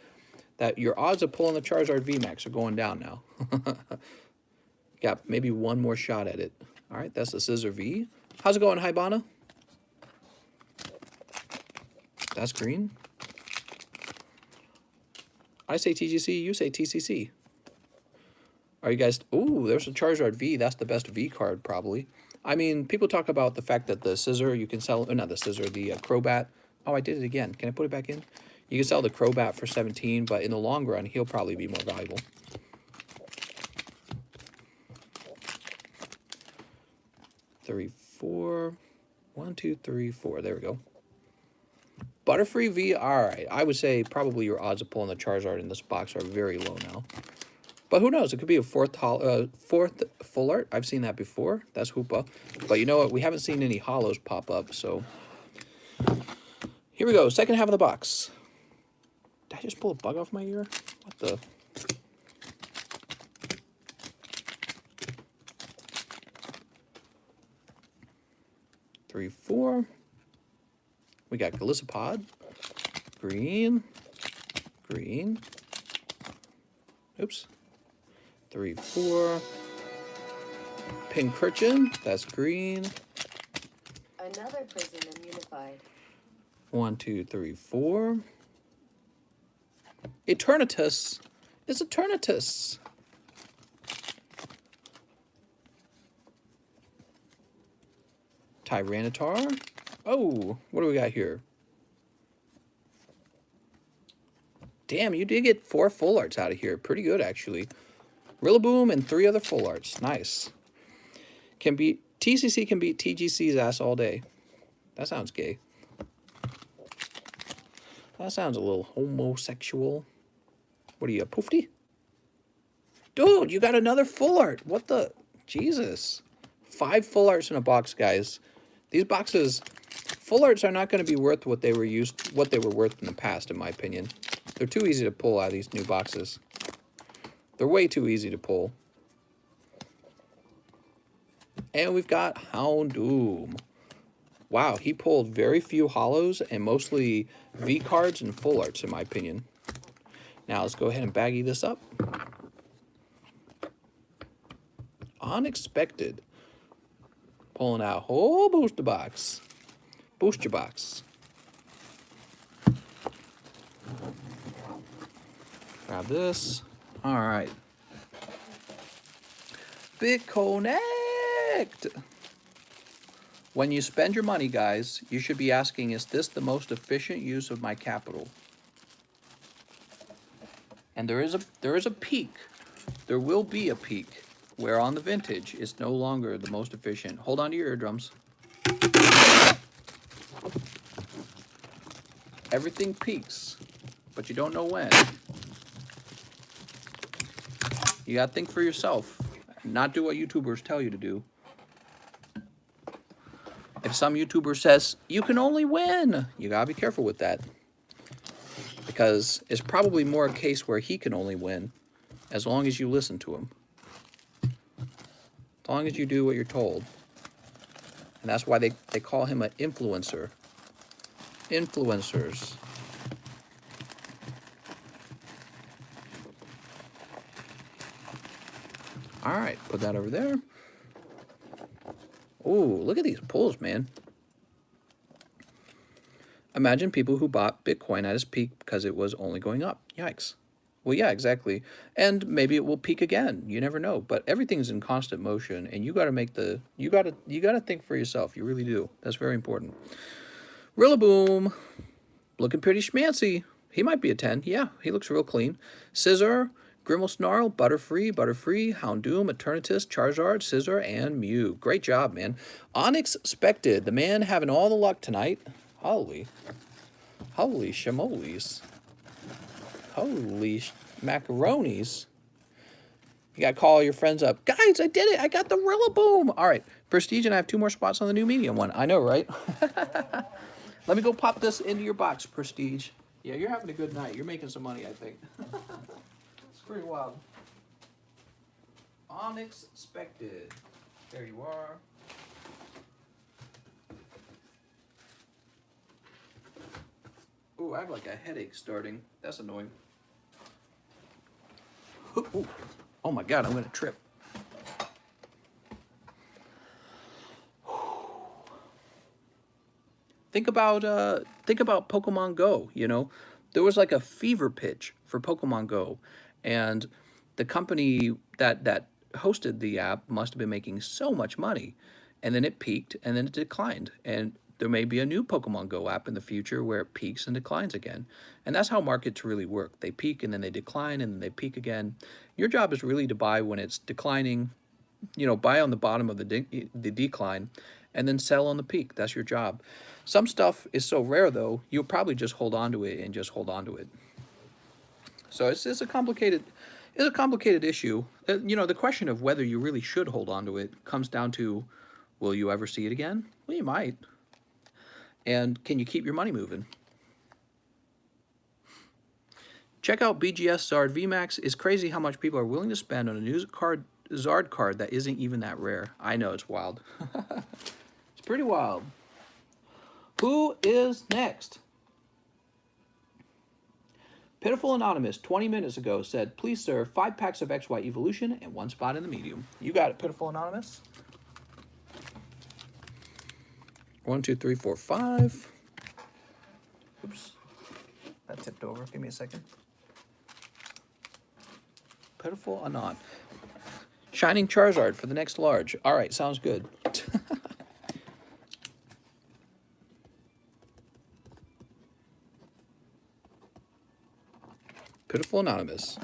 That your odds of pulling the Charizard VMAX are going down now. Got maybe one more shot at it. All right, that's the Scissor V. How's it going, Hibana? That's green. I say TGC, you say TCC. Are you guys... Ooh, there's a Charizard V. That's the best V card, probably. I mean, people talk about the fact that the Scissor, you can sell... Not the Scissor, the Crobat. Oh, I did it again. Can I put it back in? You can sell the Crobat for 17, but in the long run, he'll probably be more valuable. Three, four. 1, 2, 3, 4. There we go. Butterfree V. All right. I would say probably your odds of pulling the Charizard in this box are very low now. But who knows? It could be a fourth full art. I've seen that before. That's Hoopa. But you know what? We haven't seen any hollows pop up, so... Here we go. Second half of the box. Did I just pull a bug off my ear? What the... Three, four. We got Galissapod. Green. Green. Oops. 3, 4. Pincurchin. That's green.
Another prison immunified.
1, 2, 3, 4. Eternatus. It's Eternatus. Tyranitar. Oh, what do we got here? Damn, you did get 4 full arts out of here. Pretty good, actually. Rillaboom and 3 other full arts. Nice. TCC can beat TGC's ass all day. That sounds gay. That sounds a little homosexual. What are you, a poofty? Dude, you got another full art. What the? Jesus. 5 full arts in a box, guys. These boxes, full arts are not going to be worth what they were worth in the past, in my opinion. They're too easy to pull out of these new boxes. They're way too easy to pull. And we've got Houndoom. Wow, he pulled very few hollows and mostly V cards and full arts, in my opinion. Now let's go ahead and baggy this up. Unexpected. Pulling out a whole booster box. Booster box. Grab this. All right. BitConnect. When you spend your money, guys, you should be asking, is this the most efficient use of my capital? And there is a peak. There will be a peak where on the vintage it's no longer the most efficient. Hold on to your eardrums. Everything peaks, but you don't know when. You gotta think for yourself, not do what YouTubers tell you to do. If some YouTuber says, you can only win, you gotta be careful with that. Because it's probably more a case where he can only win as long as you listen to him. As long as you do what you're told. And that's why they call him an influencer. Influencers. All right, put that over there. Oh, look at these pulls, man. Imagine people who bought Bitcoin at its peak because it was only going up. Yikes. Well, yeah, exactly. And maybe it will peak again. You never know. But everything's in constant motion, and you got to make the you got to think for yourself. You really do. That's very important. Rillaboom, looking pretty schmancy. He might be a 10. Yeah, he looks real clean. Scissor, Grimmelsnarl, Butterfree, Houndoom, Eternatus, Charizard, Scissor, and Mew. Great job, man. Unexpected. The man having all the luck tonight. Holy shamolis. Holy macaronis. You got to call your friends up. Guys, I did it. I got the Rillaboom. All right. Prestige, and I have 2 more spots on the new medium one. I know, right? Let me go pop this into your box, Prestige. Yeah, you're having a good night. You're making some money, I think. It's pretty wild. Unexpected. There you are. Ooh, I have like a headache starting. That's annoying. Ooh. Oh my God, I'm gonna trip. Think about Pokemon Go, you know. There was like a fever pitch for Pokemon Go, and the company that hosted the app must have been making so much money, and then it peaked and then it declined. And there may be a new Pokemon Go app in the future where it peaks and declines again. And that's how markets really work. They peak and then they decline and then they peak again. Your job is really to buy when it's declining, you know, buy on the bottom of the decline and then sell on the peak. That's your job. Some stuff is so rare though, you'll probably just hold on to it and just hold on to it. So it's a complicated issue. You know, the question of whether you really should hold on to it comes down to, will you ever see it again? Well, you might. And can you keep your money moving? Check out BGS Zard VMAX. It's crazy how much people are willing to spend on a new Zard card that isn't even that rare. I know, it's wild. It's pretty wild. Who is next? Pitiful Anonymous, 20 minutes ago, said, please, sir, 5 packs of XY Evolution and 1 spot in the medium. You got it, Pitiful Anonymous. 1, 2, 3, 4, 5. Oops. That tipped over. Give me a second. Pitiful Anon. Shining Charizard for the next large. All right, sounds good. Pitiful Anonymous.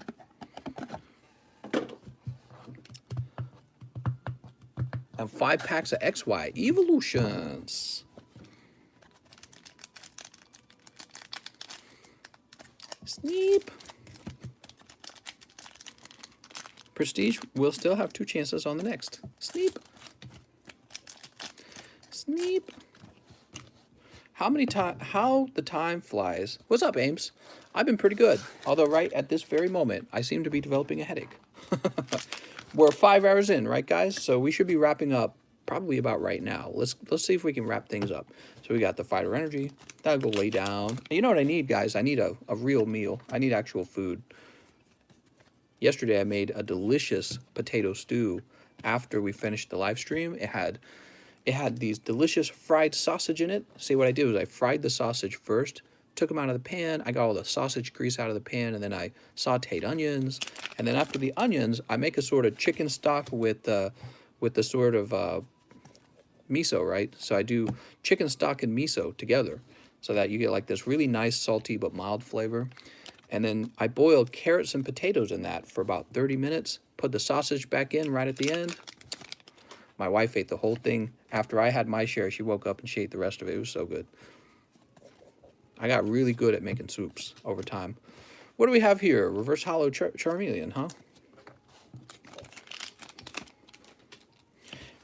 And 5 packs of XY Evolutions. Sneep. Prestige will still have 2 chances on the next. Sneep. Sneep. How the time flies. What's up, Ames? I've been pretty good. Although right at this very moment, I seem to be developing a headache. We're 5 hours in, right, guys? So we should be wrapping up probably about right now. Let's see if we can wrap things up. So we got the Fighter Energy. That'll go lay down. You know what I need, guys? I need a real meal. I need actual food. Yesterday, I made a delicious potato stew after we finished the live stream. It had these delicious fried sausage in it. See, what I did was I fried the sausage first, took them out of the pan. I got all the sausage grease out of the pan, and then I sauteed onions. And then after the onions, I make a sort of chicken stock with the sort of miso, right? So I do chicken stock and miso together so that you get like this really nice salty but mild flavor. And then I boiled carrots and potatoes in that for about 30 minutes. Put the sausage back in right at the end. My wife ate the whole thing. After I had my share, she woke up and she ate the rest of it. It was so good. I got really good at making soups over time. What do we have here? Reverse Hollow Charmeleon, huh?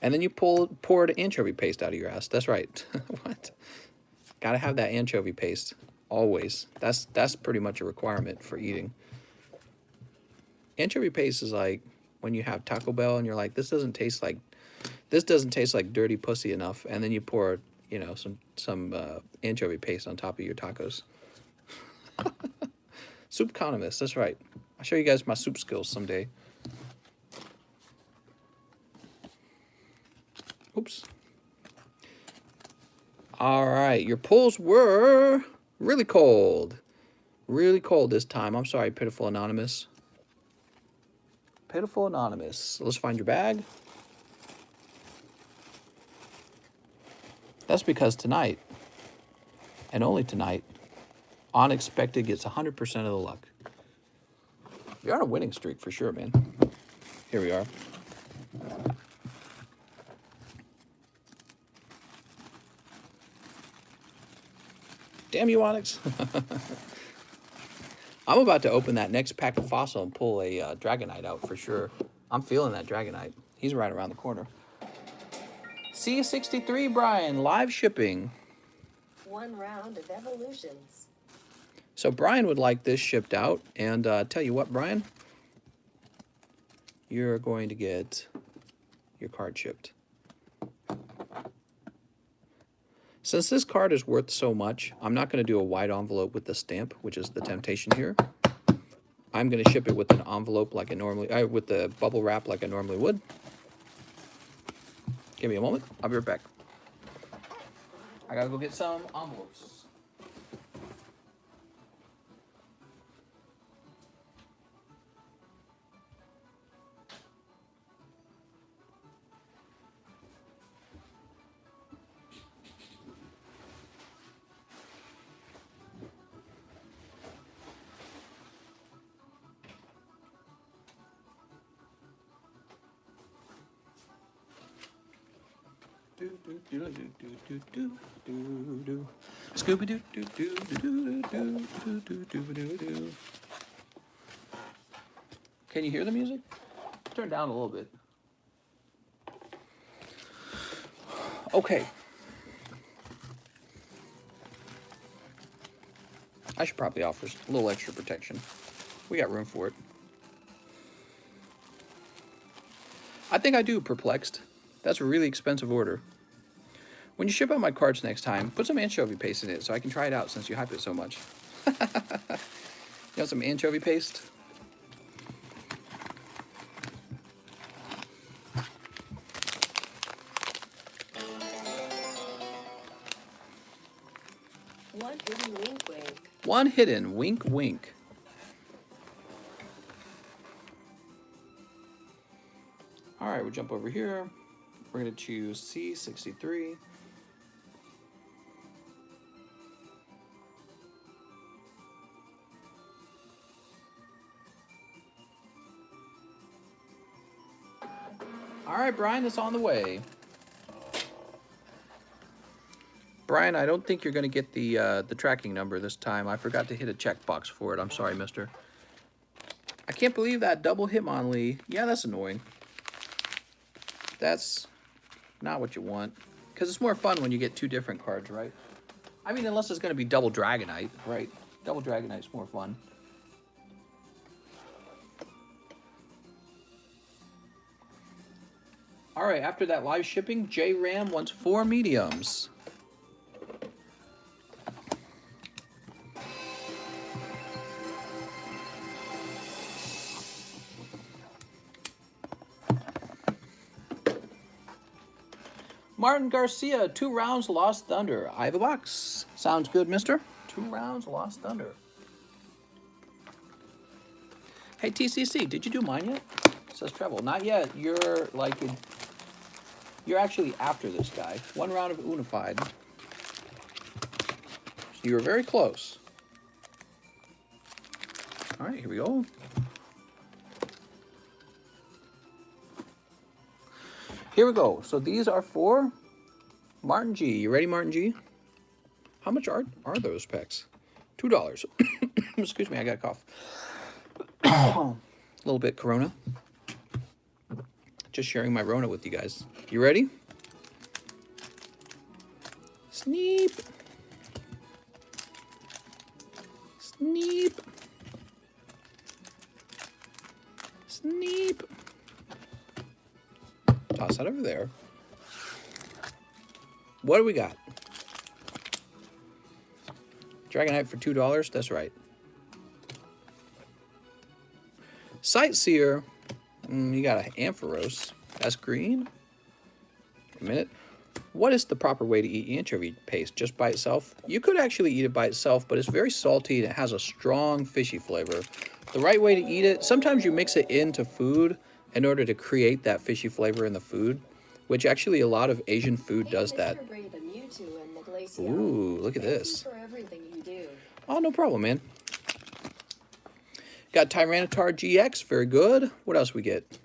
And then you poured anchovy paste out of your ass. That's right. What? Gotta have that anchovy paste. Always. That's pretty much a requirement for eating. Anchovy paste is like when you have Taco Bell and you're like, this doesn't taste like dirty pussy enough, and then you pour, you know, some anchovy paste on top of your tacos. TheCardconomist, that's right. I'll show you guys my soup skills someday. Oops. All right, your pulls were really cold. Really cold this time. I'm sorry, Pitiful Anonymous. Pitiful Anonymous. Let's find your bag. That's because tonight, and only tonight, Unexpected gets 100% of the luck. You're on a winning streak for sure, man. Here we are. Damn you, Onyx. I'm about to open that next pack of Fossil and pull a Dragonite out for sure. I'm feeling that Dragonite. He's right around the corner. C63 Brian, live shipping.
1 round of evolutions.
So Brian would like this shipped out. And tell you what, Brian, you're going to get your card shipped. Since this card is worth so much, I'm not going to do a wide envelope with the stamp, which is the temptation here. I'm going to ship it with an envelope like I normally, with the bubble wrap like I normally would. Give me a moment. I'll be right back. I gotta go get some envelopes. Scooby doo doo doo doo doo doo doo doo doo doo. Can you hear the music? Turn it down a little bit. Okay. I should probably offer a little extra protection. We got room for it. I think I do, Perplexed. That's a really expensive order. When you ship out my cards next time, put some anchovy paste in it so I can try it out since you hype it so much. You want some anchovy paste?
One hidden wink wink.
One hidden wink wink. All right, we'll jump over here. We're gonna choose C63. All right, Brian, it's on the way. Brian, I don't think you're gonna get the tracking number this time. I forgot to hit a checkbox for it. I'm sorry, mister. I can't believe that double Hitmonlee. Yeah, that's annoying. That's not what you want. Because it's more fun when you get two different cards, right? I mean, unless it's going to be double Dragonite, right? Double Dragonite's more fun. All right, after that live shipping, J Ram wants 4 mediums. Martin Garcia, 2 rounds, Lost Thunder. I have a box. Sounds good, mister. 2 rounds, Lost Thunder. Hey, TCC, did you do mine yet? Says Treble. Not yet. You're like, you're actually after this guy. 1 round of Unified. So you were very close. All right, here we go. Here we go. So these are for Martin G. You ready, Martin G? How much are those packs? $2. Excuse me, I got a cough. A little bit Corona. Just sharing my Rona with you guys. You ready? Sneep. Sneep. Sneep. Toss that over there. What do we got? Dragonite for $2. That's right. Sightseer. You got an Ampharos. That's green. A minute. What is the proper way to eat anchovy paste? Just by itself? You could actually eat it by itself, but it's very salty and it has a strong fishy flavor. The right way to eat it, sometimes you mix it into food in order to create that fishy flavor in the food, which actually a lot of Asian food does that. Ooh, look at this.
For everything you do.
Oh, no problem, man. Got Tyranitar GX, very good. What else we get?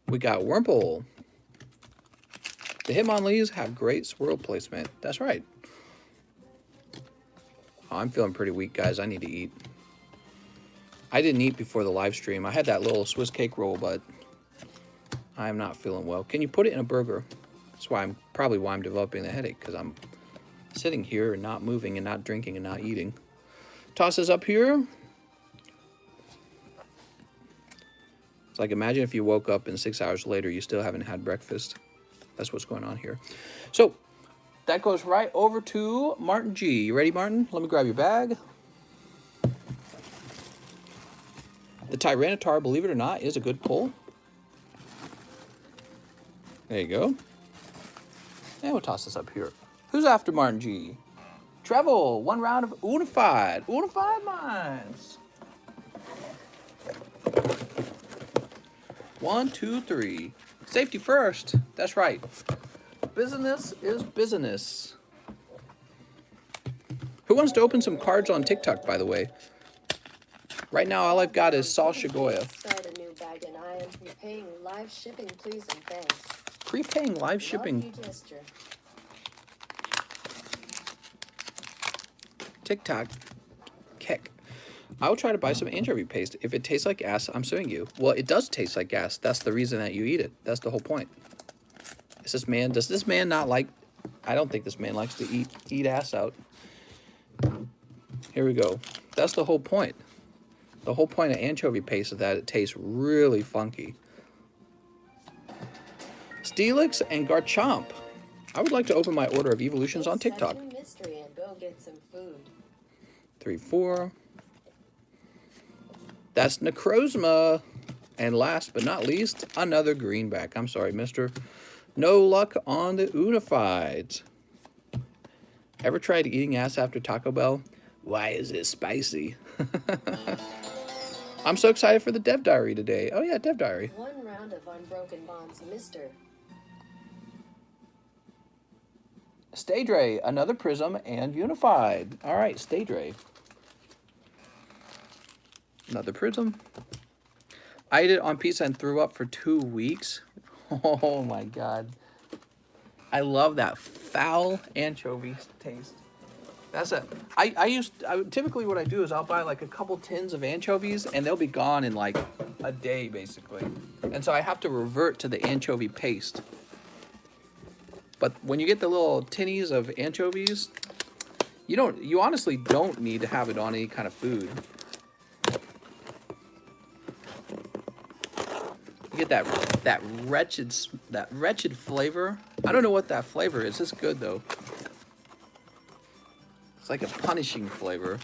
We got Wurmple. The Hitmonlees have great swirl placement. That's right. Oh, I'm feeling pretty weak, guys. I need to eat. I didn't eat before the live stream. I had that little Swiss cake roll, but I am not feeling well. Can you put it in a burger? That's why probably why I'm developing the headache, because I'm sitting here and not moving and not drinking and not eating. Toss this up here. It's like, imagine if you woke up and 6 hours later you still haven't had breakfast. That's what's going on here. So that goes right over to Martin G. You ready, Martin? Let me grab your bag. The Tyranitar, believe it or not, is a good pull. There you go. And we'll toss this up here. Who's after Martin G? Treble, 1 round of Unified. Unified mines. 1, 2, 3. Safety first. That's right. Business is business. Who wants to open some cards on TikTok, by the way? Right now, all I've got is Saul Shigoya.
Start a new bag and I am prepaying live shipping, please and thanks.
Prepaying live shipping.
Love you, gesture.
TikTok. Keck. I will try to buy some anchovy paste. If it tastes like ass, I'm suing you. Well, it does taste like ass. That's the reason that you eat it. That's the whole point. Does this man not like, I don't think this man likes to eat ass out. Here we go. That's the whole point. The whole point of anchovy paste is that it tastes really funky. Steelix and Garchomp. I would like to open my order of evolutions on TikTok.
Mystery and go get some food.
3, 4. That's Necrozma. And last but not least, another greenback. I'm sorry, mister. No luck on the Unifieds. Ever tried eating ass after Taco Bell? Why is it spicy? I'm so excited for the Dev Diary today. Oh yeah, Dev Diary.
1 round of unbroken bonds, mister.
Staydre, another Prism, and Unified. All right, Staydre. Another Prism. I ate it on pizza and threw up for 2 weeks. Oh my God. I love that foul anchovy taste. That's it. Typically what I do is I'll buy like a couple tins of anchovies and they'll be gone in like a day basically. And so I have to revert to the anchovy paste. But when you get the little tinnies of anchovies, you honestly don't need to have it on any kind of food. You get that wretched flavor. I don't know what that flavor is. It's good though. It's like a punishing flavor.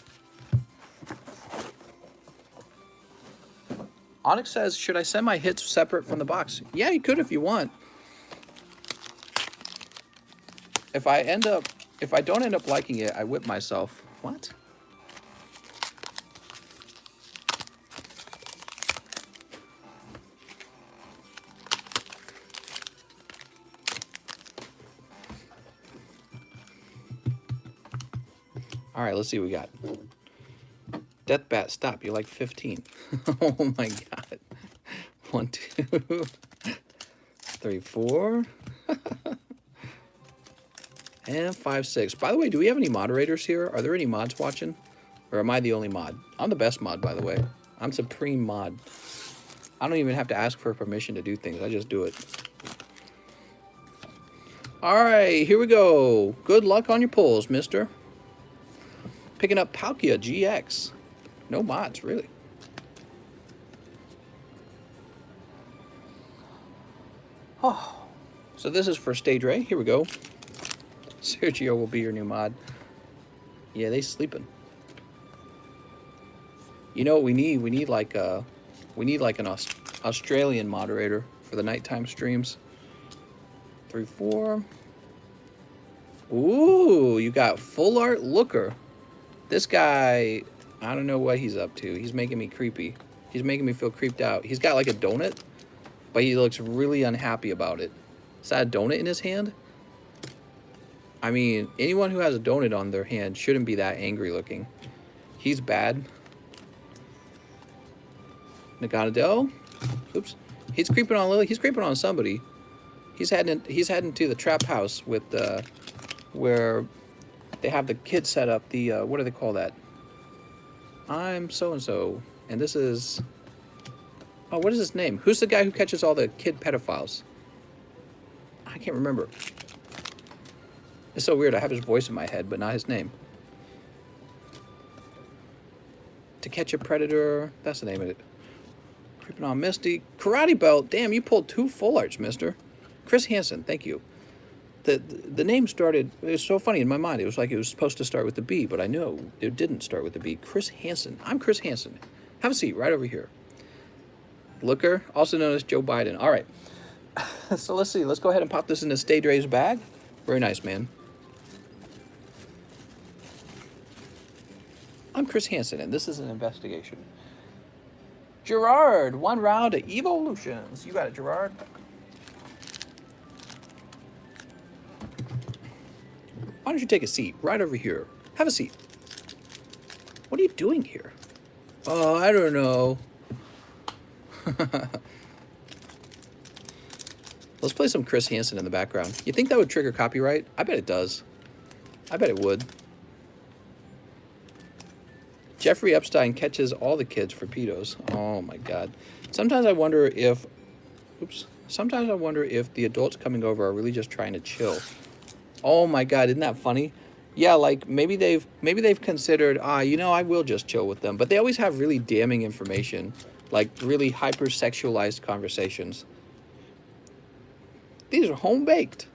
Onyx says, should I send my hits separate from the box? Yeah, you could if you want. If I don't end up liking it, I whip myself. What? All right, let's see what we got. Deathbat, stop. You're like 15. Oh my God. 1, 2, 3, 4. And 5, 6. By the way, do we have any moderators here? Are there any mods watching? Or am I the only mod? I'm the best mod, by the way. I'm supreme mod. I don't even have to ask for permission to do things. I just do it. All right, here we go. Good luck on your pulls, mister. Picking up Palkia GX. No mods, really. Oh, so this is for Stage Ray. Here we go. Sergio will be your new mod. Yeah, they sleeping. You know what we need? We need like an Australian moderator for the nighttime streams. 3, 4. Ooh, you got Full Art Looker. This guy, I don't know what he's up to. He's making me creepy. He's making me feel creeped out. He's got like a donut, but he looks really unhappy about it. Is that a donut in his hand? I mean, anyone who has a donut on their hand shouldn't be that angry looking. He's bad. Naganadel. Oops. He's creeping on Lily. He's creeping on somebody. He's heading to the trap house with where they have the kids set up. The what do they call that? I'm so and so, and this is. Oh, what is his name? Who's the guy who catches all the kid pedophiles? I can't remember. It's so weird. I have his voice in my head, but not his name. To Catch a Predator. That's the name of it. Creeping on Misty. Karate Belt. Damn, you pulled 2 full arts, mister. Chris Hansen. Thank you. The name started, it was so funny in my mind. It was like it was supposed to start with the B, but I know it didn't start with the B. Chris Hansen. I'm Chris Hansen. Have a seat right over here. Looker, also known as Joe Biden. All right. So let's see. Let's go ahead and pop this into Stay Dre's bag. Very nice, man. I'm Chris Hansen, and this is an investigation. Gerard, 1 round of evolutions. You got it, Gerard. Why don't you take a seat right over here? Have a seat. What are you doing here? Oh, I don't know. Let's play some Chris Hansen in the background. You think that would trigger copyright? I bet it does. I bet it would. Jeffrey Epstein catches all the kids for pedos. Oh my God. Sometimes I wonder if, sometimes I wonder if the adults coming over are really just trying to chill. Oh my God, isn't that funny? Yeah, like maybe they've considered, you know, I will just chill with them, but they always have really damning information, like really hypersexualized conversations. These are home baked.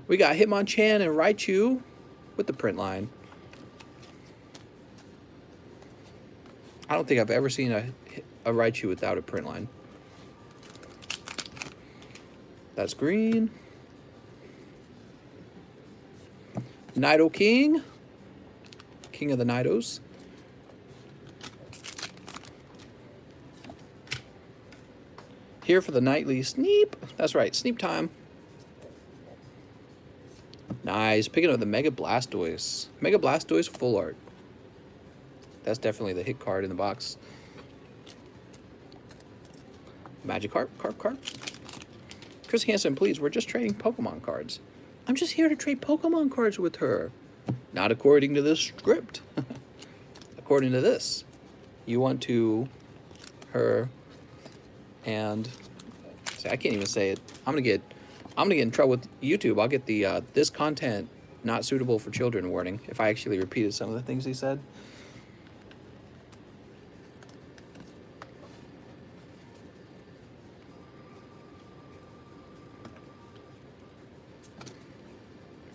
We got Hitmonchan and Raichu with the print line. I don't think I've ever seen a Raichu without a print line. That's green. Nido King. King of the Nidos. Here for the nightly Sneep. That's right, Sneep time. Nice. Picking up the Mega Blastoise. Mega Blastoise full art. That's definitely the hit card in the box. Magikarp, Carp. Chris Hansen, please, we're just trading Pokemon cards. I'm just here to trade Pokemon cards with her. Not according to this script. According to this. You want to her and see, I can't even say it. I'm gonna get in trouble with YouTube. I'll get the this content not suitable for children warning if I actually repeated some of the things he said.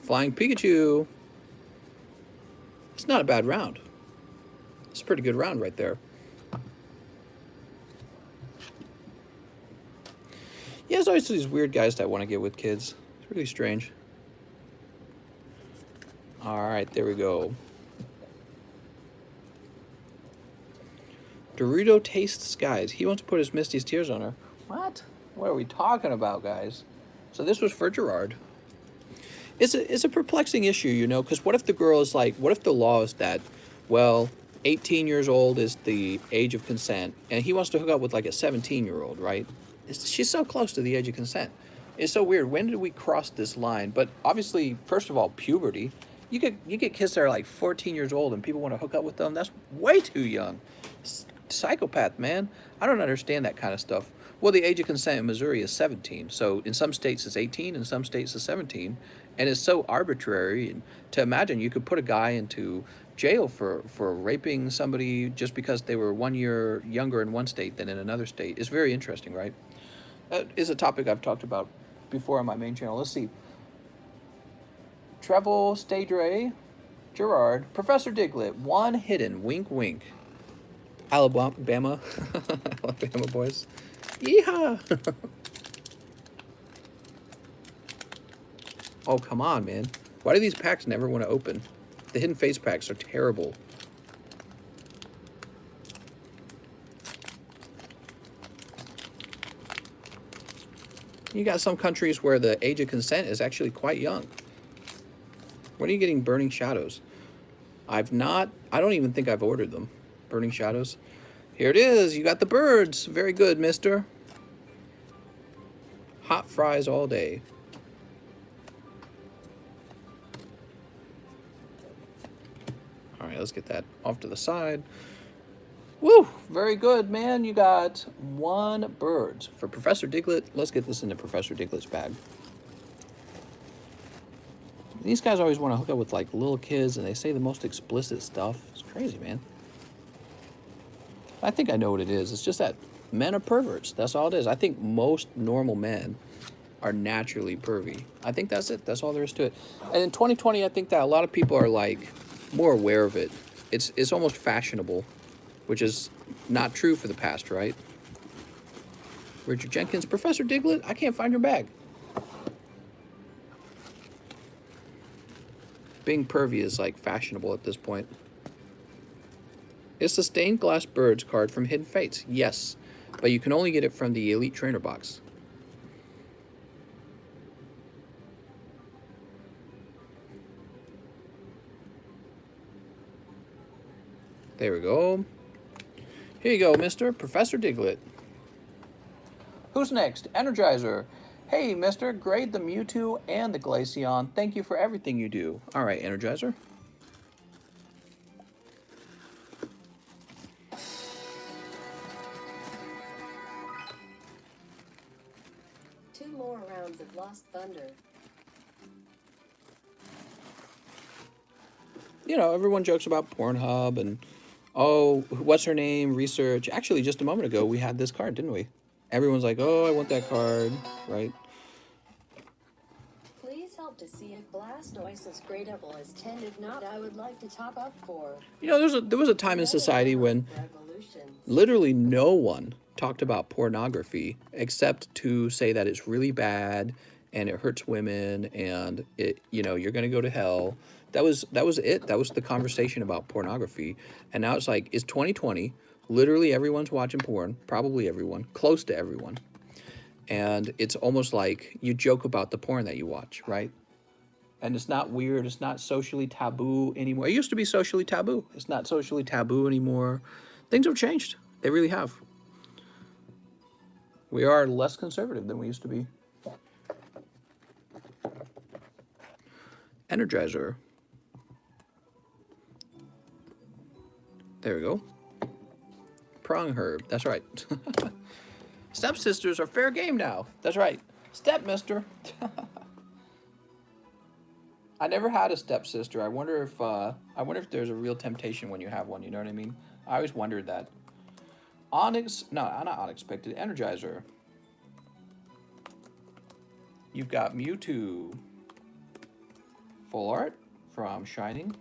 Flying Pikachu. It's not a bad round. It's a pretty good round right there. Yeah, there's always these weird guys that want to get with kids. It's really strange. All right, there we go. Dorito tastes guys. He wants to put his Misty's tears on her. What? What are we talking about, guys? So this was for Gerard. It's a perplexing issue, you know, because what if the girl is like, what if the law is that, well, 18 years old is the age of consent, and he wants to hook up with like a 17-year-old, right? She's so close to the age of consent. It's so weird. When did we cross this line? But obviously, first of all, puberty. You get kids that are like 14 years old and people want to hook up with them. That's way too young. Psychopath, man. I don't understand that kind of stuff. Well, the age of consent in Missouri is 17. So in some states it's 18, in some states it's 17. And it's so arbitrary. And to imagine you could put a guy into jail for raping somebody just because they were 1 year younger in one state than in another state is very interesting, right? That is a topic I've talked about before on my main channel. Let's see. Trevel, Stadre, Gerard, Professor Diglett, one hidden, wink, wink. Alabama, Alabama boys. Yeehaw! Oh, come on, man. Why do these packs never want to open? The hidden face packs are terrible. You got some countries where the age of consent is actually quite young. When are you getting Burning Shadows? I don't even think I've ordered them. Burning Shadows. Here it is. You got the birds. Very good, mister. Hot fries all day. All right, let's get that off to the side. Woo! Very good, man. You got one bird. For Professor Diglett, let's get this into Professor Diglett's bag. These guys always want to hook up with, like, little kids, and they say the most explicit stuff. It's crazy, man. I think I know what it is. It's just that men are perverts. That's all it is. I think most normal men are naturally pervy. I think that's it. That's all there is to it. And in 2020, I think that a lot of people are, like, more aware of it. It's almost fashionable, which is not true for the past, right? Richard Jenkins, Professor Diglett, I can't find your bag. being pervy is like fashionable at this point. It's the stained glass birds card from Hidden Fates. Yes, but you can only get it from the Elite Trainer box. There we go. Here you go, Mr. Professor Diglett. Who's next? Energizer. Hey, Mister, grade the Mewtwo and the Glaceon. Thank you for everything you do. All right, Energizer.
Two more rounds of Lost Thunder.
You know, everyone jokes about Pornhub and, oh, what's her name, research. Actually, just a moment ago, we had this card, didn't we? Everyone's like, oh, I want that card, right?
Please help to see if Blastoise is gradable as 10. If not, I would like to top up for...
You know, there was a time in society when
Revolutions.
literally no one talked about pornography except to say that it's really bad and it hurts women and it, you know, you're going to go to hell. That was it. That was the conversation about pornography. And now it's like, it's 2020. Literally everyone's watching porn, probably everyone, close to everyone. And it's almost like you joke about the porn that you watch, right? And it's not weird. It's not socially taboo anymore. It used to be socially taboo. It's not socially taboo anymore. Things have changed. They really have. We are less conservative than we used to be. Energizer. There we go. Prong herb. That's right. Stepsisters are fair game now. That's right. Stepmister. I never had a stepsister. I wonder if there's a real temptation when you have one. You know what I mean? I always wondered that. Onyx. No, not unexpected. Energizer. You've got Mewtwo. Full art from Shining.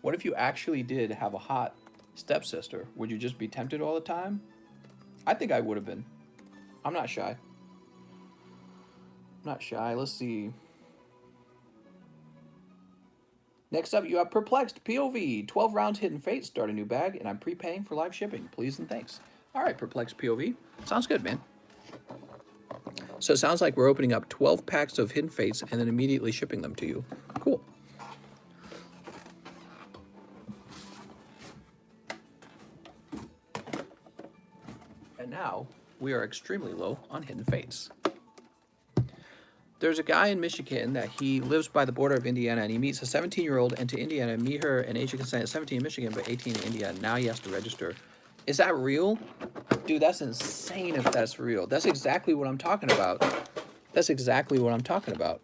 What if you actually did have a hot stepsister? Would you just be tempted all the time? I think I would have been. I'm not shy. I'm not shy. Let's see. Next up, you have Perplexed POV. 12 rounds Hidden Fate. Start a new bag, and I'm prepaying for live shipping. Please and thanks. All right, Perplexed POV. Sounds good, man. So it sounds like we're opening up 12 packs of Hidden Fates and then immediately shipping them to you. Cool. And now we are extremely low on Hidden Fates. There's a guy in Michigan that he lives by the border of Indiana, and he meets a 17-year-old into Indiana, meet her, and age of consent is 17 in Michigan, but 18 in India. Now he has to register. Is that real? Dude, that's insane if that's real. That's exactly what I'm talking about. That's exactly what I'm talking about.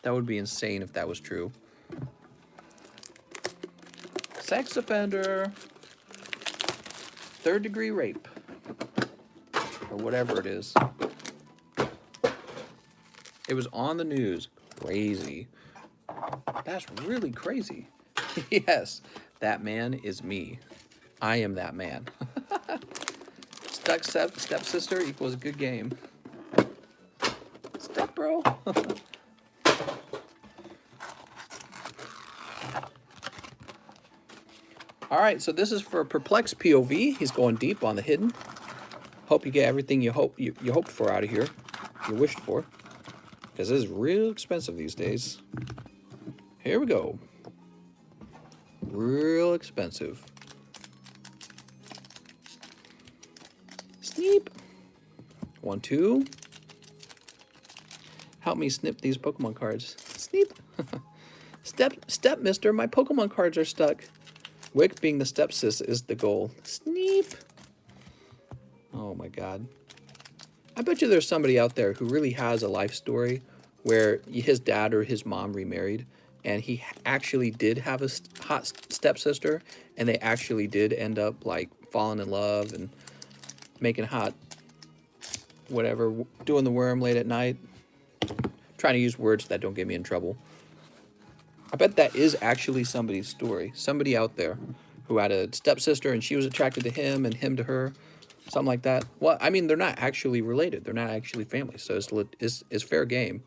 That would be insane if that was true. Sex offender. 3rd-degree rape. Or whatever it is. It was on the news. Crazy. That's really crazy. Yes, that man is me. I am that man. Stuck stepsister equals a good game. Step bro. All right, so this is for Perplexed POV. He's going deep on the hidden. Hope you get everything you hoped for out of here. You wished for. Because this is real expensive these days. Here we go. Real expensive. Sneep. 1, 2. Help me snip these Pokemon cards. Sneep. Step, mister, my Pokemon cards are stuck. Wick being the stepsis is the goal. Sneep. Oh my god. I bet you there's somebody out there who really has a life story where his dad or his mom remarried and he actually did have a hot stepsister and they actually did end up like falling in love and making hot whatever, doing the worm late at night. Trying to use words that don't get me in trouble. I bet that is actually somebody's story. Somebody out there who had a stepsister and she was attracted to him and him to her. Something like that. Well, I mean, they're not actually related. They're not actually family. So it's fair game.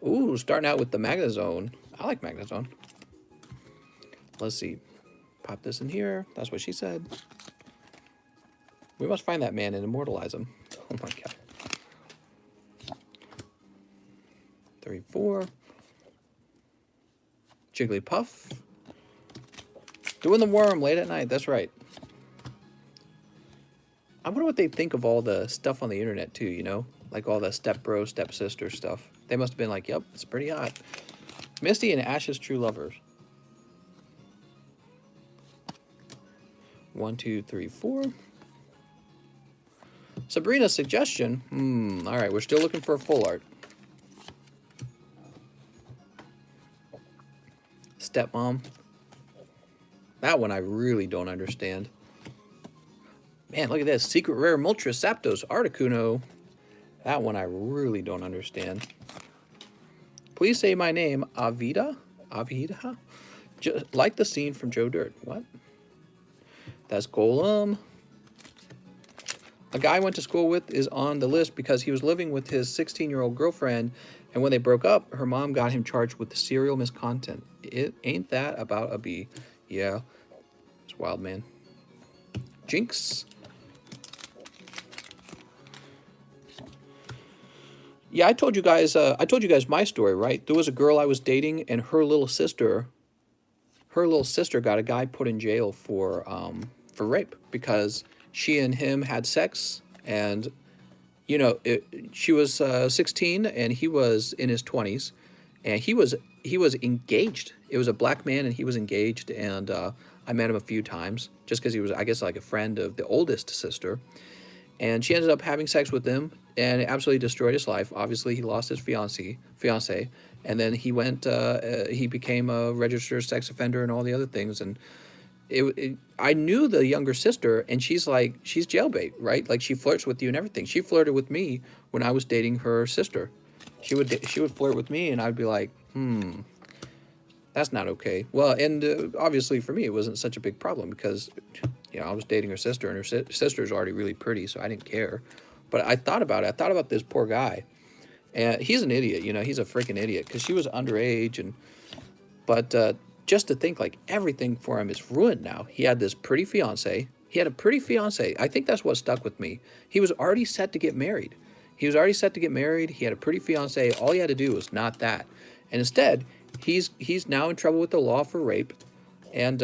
Ooh, starting out with the Magnezone. I like Magnezone. Let's see. Pop this in here. That's what she said. We must find that man and immortalize him. Oh my god. 34. Jigglypuff. Doing the worm late at night. That's right. I wonder what they think of all the stuff on the internet too, you know? Like all the stepbro, stepsister stuff. They must have been like, yep, it's pretty hot. Misty and Ash's true lovers. 1, 2, 3, 4. Sabrina's suggestion. Alright, we're still looking for a full art. Stepmom. That one I really don't understand. Man, look at this. Secret Rare Moltres Zapdos Articuno. That one I really don't understand. Please say my name, Avida? Avida? Just like the scene from Joe Dirt. What? That's Golem. A guy I went to school with is on the list because he was living with his 16-year-old girlfriend, and when they broke up, her mom got him charged with serial misconduct. It ain't that about a bee. Yeah. It's wild, man. Jinx. Yeah, I told you guys my story, right? There was a girl I was dating, and her little sister got a guy put in jail for rape because she and him had sex, and you know, she was 16 and he was in his 20s, and he was engaged. It was a black man, and he was engaged, and I met him a few times just because he was, I guess, like a friend of the oldest sister. And she ended up having sex with him, and it absolutely destroyed his life. Obviously, he lost his fiance, and then he went. He became a registered sex offender and all the other things. And I knew the younger sister, and she's jailbait, right? Like, she flirts with you and everything. She flirted with me when I was dating her sister. She would flirt with me, and I'd be like, that's not okay. Well, and obviously for me, it wasn't such a big problem because, you know, I was dating her sister, and her sister's already really pretty, so I didn't care. But I thought about it. I thought about this poor guy, and he's an idiot. You know, he's a freaking idiot because she was underage, but just to think, like, everything for him is ruined now. He had this pretty fiance. He had a pretty fiance. I think that's what stuck with me. He was already set to get married. He had a pretty fiance. All he had to do was not that, and instead, he's now in trouble with the law for rape, and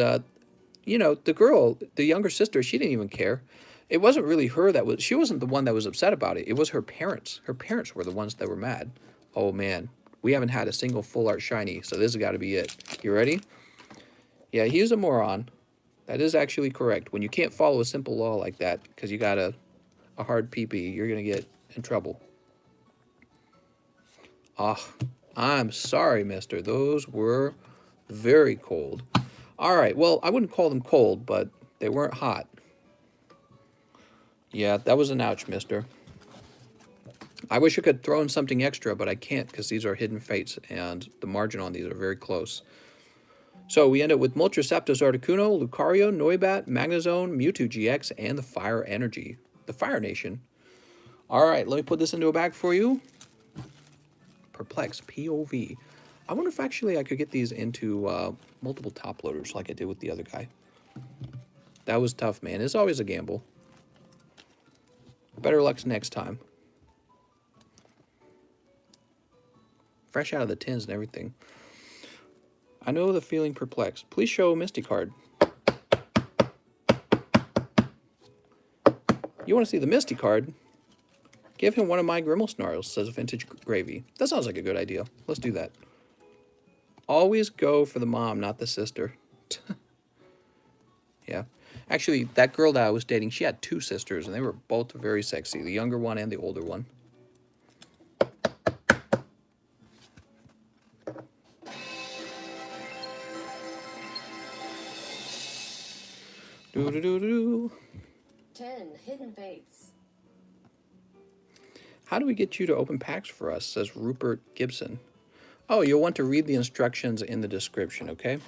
you know, the girl, the younger sister, she didn't even care. It wasn't really her she wasn't the one that was upset about it. It was her parents. Her parents were the ones that were mad. Oh man, we haven't had a single full art shiny, so this has got to be it. You ready? Yeah, he's a moron. That is actually correct. When you can't follow a simple law like that because you got a hard PP, you're going to get in trouble. Ah, I'm sorry, mister. Those were very cold. All right, well, I wouldn't call them cold, but they weren't hot. Yeah, that was an ouch, mister. I wish I could throw in something extra, but I can't because these are hidden fates, and the margin on these are very close. So we end up with Moltres Zapdos Articuno, Lucario, Noibat, Magnezone, Mewtwo GX, and the Fire Energy. The Fire Nation. All right, let me put this into a bag for you. Perplex, POV. I wonder if actually I could get these into multiple top loaders like I did with the other guy. That was tough, man. It's always a gamble. Better luck next time. Fresh out of the tins and everything. I know the feeling perplexed. Please show Misty card. You want to see the Misty card? Give him one of my Grimmel Snarls, says Vintage Gravy. That sounds like a good idea. Let's do that. Always go for the mom, not the sister. Yeah. Actually, that girl that I was dating, she had two sisters, and they were both very sexy. The younger one and the older one. Do-do-do-do.
10 hidden fates.
How do we get you to open packs for us, says Rupert Gibson. Oh, you'll want to read the instructions in the description, okay?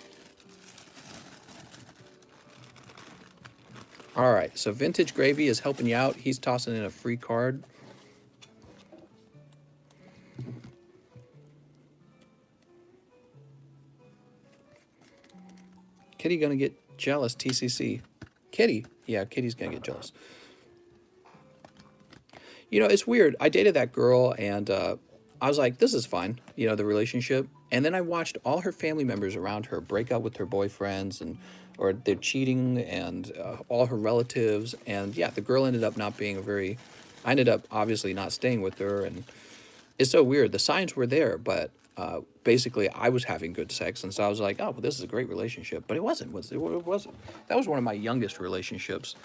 All right, so Vintage Gravy is helping you out. He's tossing in a free card. Kitty gonna get jealous, TCC. Kitty. Yeah, Kitty's gonna get jealous. You know, it's weird. I dated that girl, and I was like, this is fine, you know, the relationship. And then I watched all her family members around her break up with her boyfriends, or they're cheating, and all her relatives. And yeah, the girl ended up not being I ended up obviously not staying with her. And it's so weird. The signs were there, but basically I was having good sex. And so I was like, oh, well, this is a great relationship. But it wasn't. It wasn't. That was one of my youngest relationships.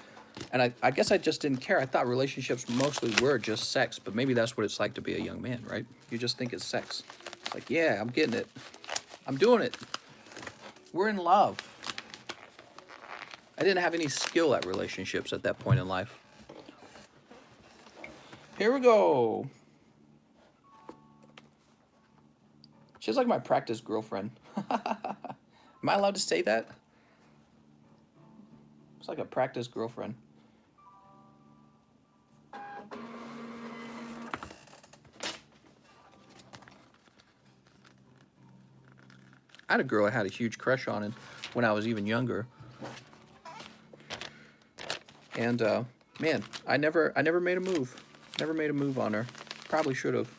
And I guess I just didn't care. I thought relationships mostly were just sex, but maybe that's what it's like to be a young man, right? You just think it's sex. It's like, yeah, I'm getting it. I'm doing it. We're in love. I didn't have any skill at relationships at that point in life. Here we go. She's like my practice girlfriend. Am I allowed to say that? It's like a practice girlfriend. I had a girl I had a huge crush on when I was even younger. And man, I never made a move. Never made a move on her. Probably should have.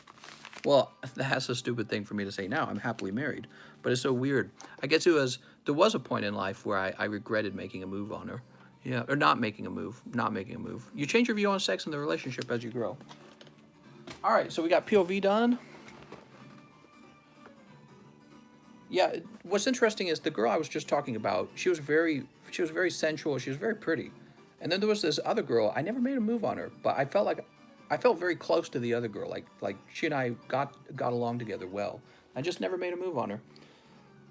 Well, that's a stupid thing for me to say now. I'm happily married. But it's so weird. I guess there was a point in life where I regretted making a move on her. Yeah, or not making a move. Not making a move. You change your view on sex in the relationship as you grow. All right, so we got POV done. Yeah, what's interesting is the girl I was just talking about, she was very sensual, she was very pretty. And then there was this other girl, I never made a move on her, but I felt very close to the other girl, like she and I got along together well. I just never made a move on her.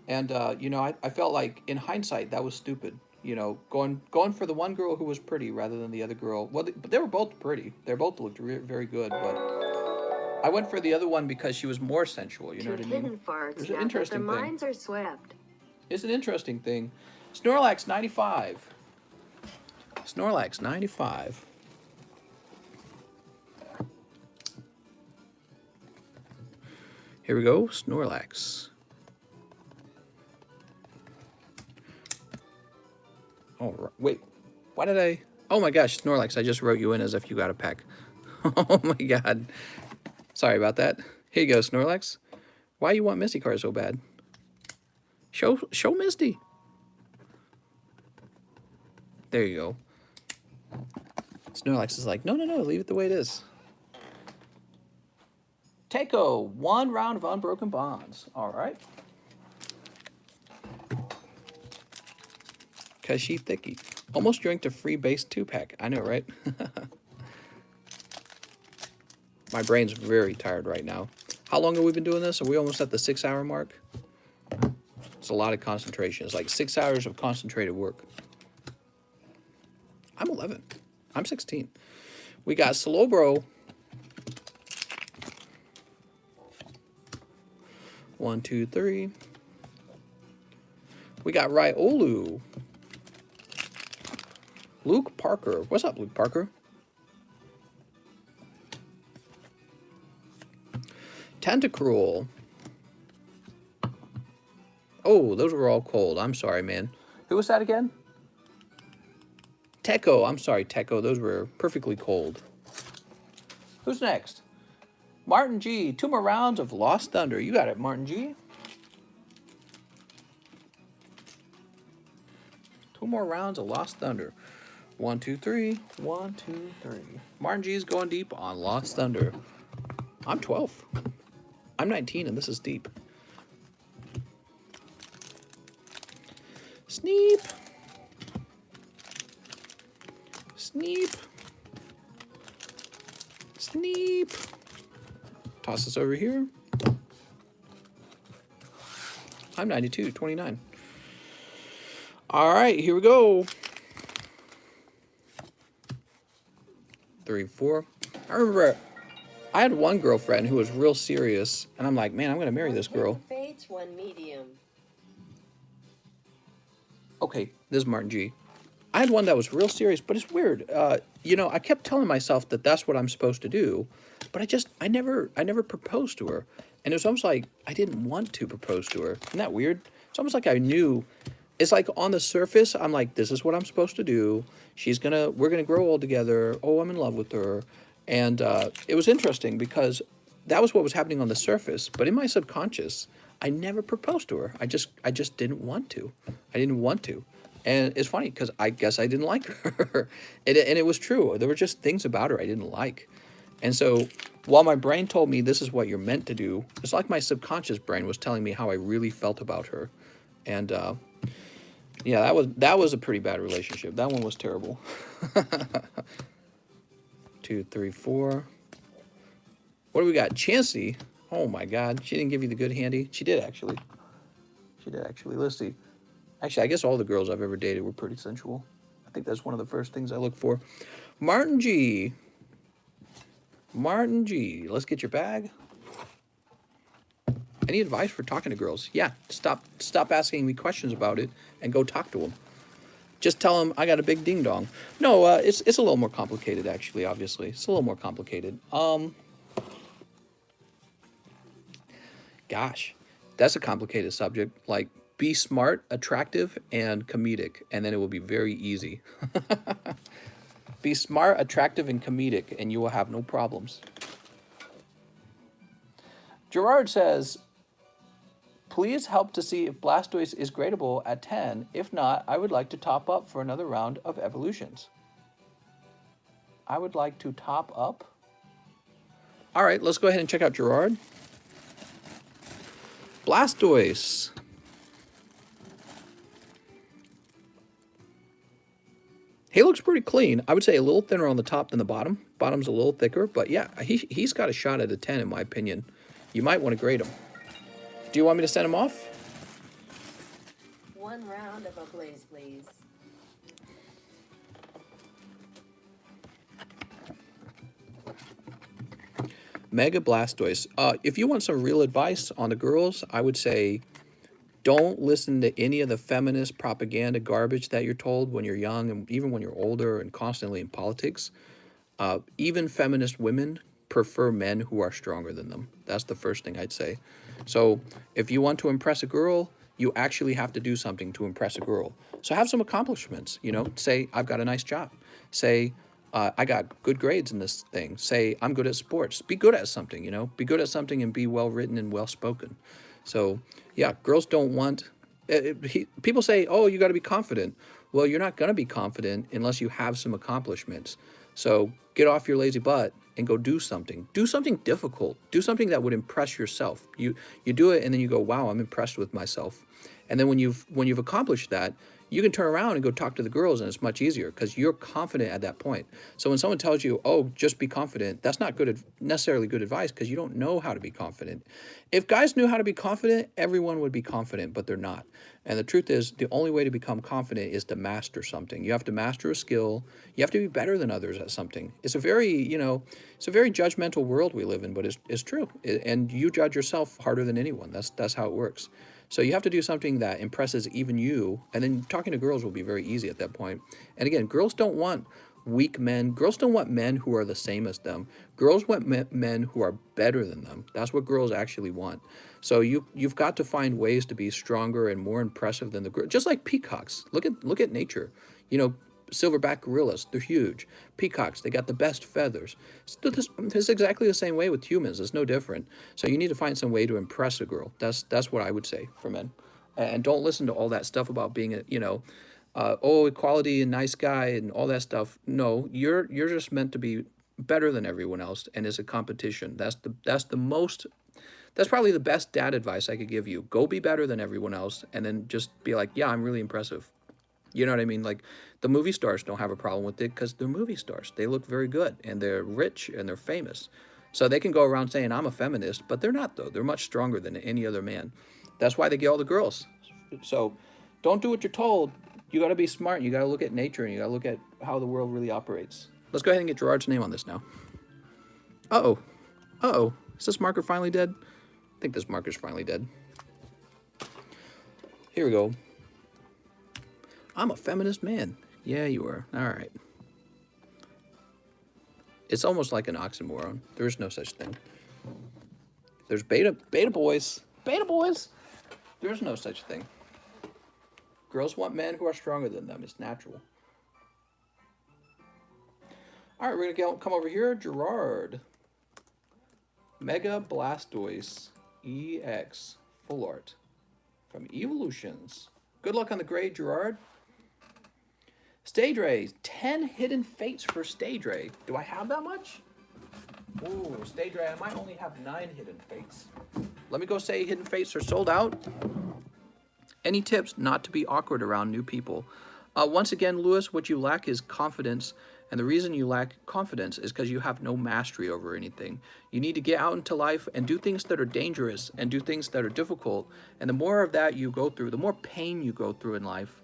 And you know, I felt like in hindsight that was stupid. You know, going for the one girl who was pretty rather than the other girl. Well, they were both pretty. They both looked very good, but I went for the other one because she was more sensual. You know what I mean?
Hidden farts.
It's an interesting thing.
Their minds are swept.
It's an interesting thing. Snorlax 95. Snorlax 95. Here we go, Snorlax. All right. Wait, why did I? Oh my gosh, Snorlax, I just wrote you in as if you got a pack. Oh my god. Sorry about that. Here you go, Snorlax. Why you want Misty cards so bad? Show Misty. There you go. Snorlax is like, no, leave it the way it is. Takeo, 1 round of Unbroken Bonds. All right. Kashi Thicky. Almost drank the free base 2-pack. I know, right? My brain's very tired right now. How long have we been doing this? Are we almost at the 6-hour mark? It's a lot of concentration. It's like 6 hours of concentrated work. I'm 11. I'm 16. We got Slowbro. 1, 2, 3. We got Riolu. Luke Parker. What's up, Luke Parker? Tentacruel. Oh, those were all cold. I'm sorry, man. Who was that again? Teco. I'm sorry, Teco. Those were perfectly cold. Who's next? Martin G. 2 more rounds of Lost Thunder. You got it, Martin G. 2 more rounds of Lost Thunder. 1, 2, 3. 1, 2, 3. Martin G is going deep on Lost Thunder. I'm 12. I'm 19, and this is deep. Sneep. Sneep. Sneep. Toss this over here. I'm 92, 29. All right, here we go. 3, 4. I remember I had one girlfriend who was real serious, and I'm like, man, I'm going to marry this girl.
Fates, 1 medium.
Okay, this is Martin G. I had one that was real serious, but it's weird. You know, I kept telling myself that that's what I'm supposed to do, but I never proposed to her. And it was almost like I didn't want to propose to her. Isn't that weird? It's almost like I knew it's like on the surface, I'm like, this is what I'm supposed to do. We're gonna grow old together. Oh, I'm in love with her. And it was interesting because that was what was happening on the surface. But in my subconscious, I never proposed to her. I just didn't want to. I didn't want to. And it's funny because I guess I didn't like her. And it was true. There were just things about her I didn't like. And so while my brain told me this is what you're meant to do, it's like my subconscious brain was telling me how I really felt about her. And yeah, that was a pretty bad relationship. That one was terrible. 2, 3, 4. What do we got? Chancey. Oh my God, she didn't give you the good handy. She did actually. She did actually. Let's see. Actually, I guess all the girls I've ever dated were pretty sensual. I think that's one of the first things I look for. Martin G. Martin G. Let's get your bag. Any advice for talking to girls? Yeah, stop asking me questions about it and go talk to them. Just tell them I got a big ding dong. No, it's a little more complicated actually. Obviously, it's a little more complicated. Gosh, that's a complicated subject. Like, be smart, attractive, and comedic, and then it will be very easy. Be smart, attractive, and comedic, and you will have no problems. Gerard says, please help to see if Blastoise is gradable at 10. If not, I would like to top up for another round of evolutions. I would like to top up. All right, let's go ahead and check out Gerard. Blastoise. He looks pretty clean. I would say a little thinner on the top than the bottom. Bottom's a little thicker, but yeah, he's got a shot at a 10 in my opinion. You might want to grade him. Do you want me to send him off?
One round of Ablaze, please.
Mega Blastoise. If you want some real advice on the girls, I would say don't listen to any of the feminist propaganda garbage that you're told when you're young and even when you're older and constantly in politics. Even feminist women prefer men who are stronger than them. That's the first thing I'd say. So if you want to impress a girl, you actually have to do something to impress a girl. So have some accomplishments, you know, say, I've got a nice job. Say, I got good grades in this thing. Say, I'm good at sports. Be good at something, you know, be good at something and be well written and well spoken. So yeah, girls don't want, people say, oh, you got to be confident. Well, you're not going to be confident unless you have some accomplishments. So get off your lazy butt and go do something. Do something difficult. Do something that would impress yourself. You do it and then you go, wow, I'm impressed with myself. And then when you've accomplished that, you can turn around and go talk to the girls and it's much easier because you're confident at that point. So when someone tells you, oh, just be confident, that's not necessarily good advice because you don't know how to be confident. If guys knew how to be confident, everyone would be confident, but they're not. And the truth is, the only way to become confident is to master something. You have to master a skill. You have to be better than others at something. It's a very, it's a very judgmental world we live in, but it's true. And you judge yourself harder than anyone. That's how it works. So you have to do something that impresses even you, and then talking to girls will be very easy at that point. And again, girls don't want weak men. Girls don't want men who are the same as them. Girls want men who are better than them. That's what girls actually want. So you've got to find ways to be stronger and more impressive than the girl. Just like peacocks. Look at nature. You know, silverback gorillas, they're huge. Peacocks, they got the best feathers. It's exactly the same way with humans. It's no different. So you need to find some way to impress a girl. That's what I would say for men. And don't listen to all that stuff about being equality and nice guy and all that stuff. No, you're just meant to be better than everyone else, and it's a competition. That's probably the best dad advice I could give you. Go be better than everyone else, and then just be like, yeah, I'm really impressive. You know what I mean? Like, the movie stars don't have a problem with it because they're movie stars. They look very good, and they're rich, and they're famous. So they can go around saying, I'm a feminist, but they're not, though. They're much stronger than any other man. That's why they get all the girls. So don't do what you're told. You got to be smart. You got to look at nature, and you got to look at how the world really operates. Let's go ahead and get Gerard's name on this now. Uh-oh. Uh-oh. Is this marker finally dead? I think this marker's finally dead. Here we go. I'm a feminist man. Yeah, you are. All right. It's almost like an oxymoron. There's no such thing. There's beta boys. Beta boys. There's no such thing. Girls want men who are stronger than them. It's natural. All right, we're going to come over here. Gerard. Mega Blastoise EX Full Art from Evolutions. Good luck on the grade, Gerard. Stage Ray. 10 Hidden Fates for Stage Ray. Do I have that much? Ooh, Stage Ray, I might only have 9 Hidden Fates. Let me go say Hidden Fates are sold out. Any tips not to be awkward around new people? Once again, Lewis, what you lack is confidence. And the reason you lack confidence is because you have no mastery over anything. You need to get out into life and do things that are dangerous and do things that are difficult. And the more of that you go through, the more pain you go through in life,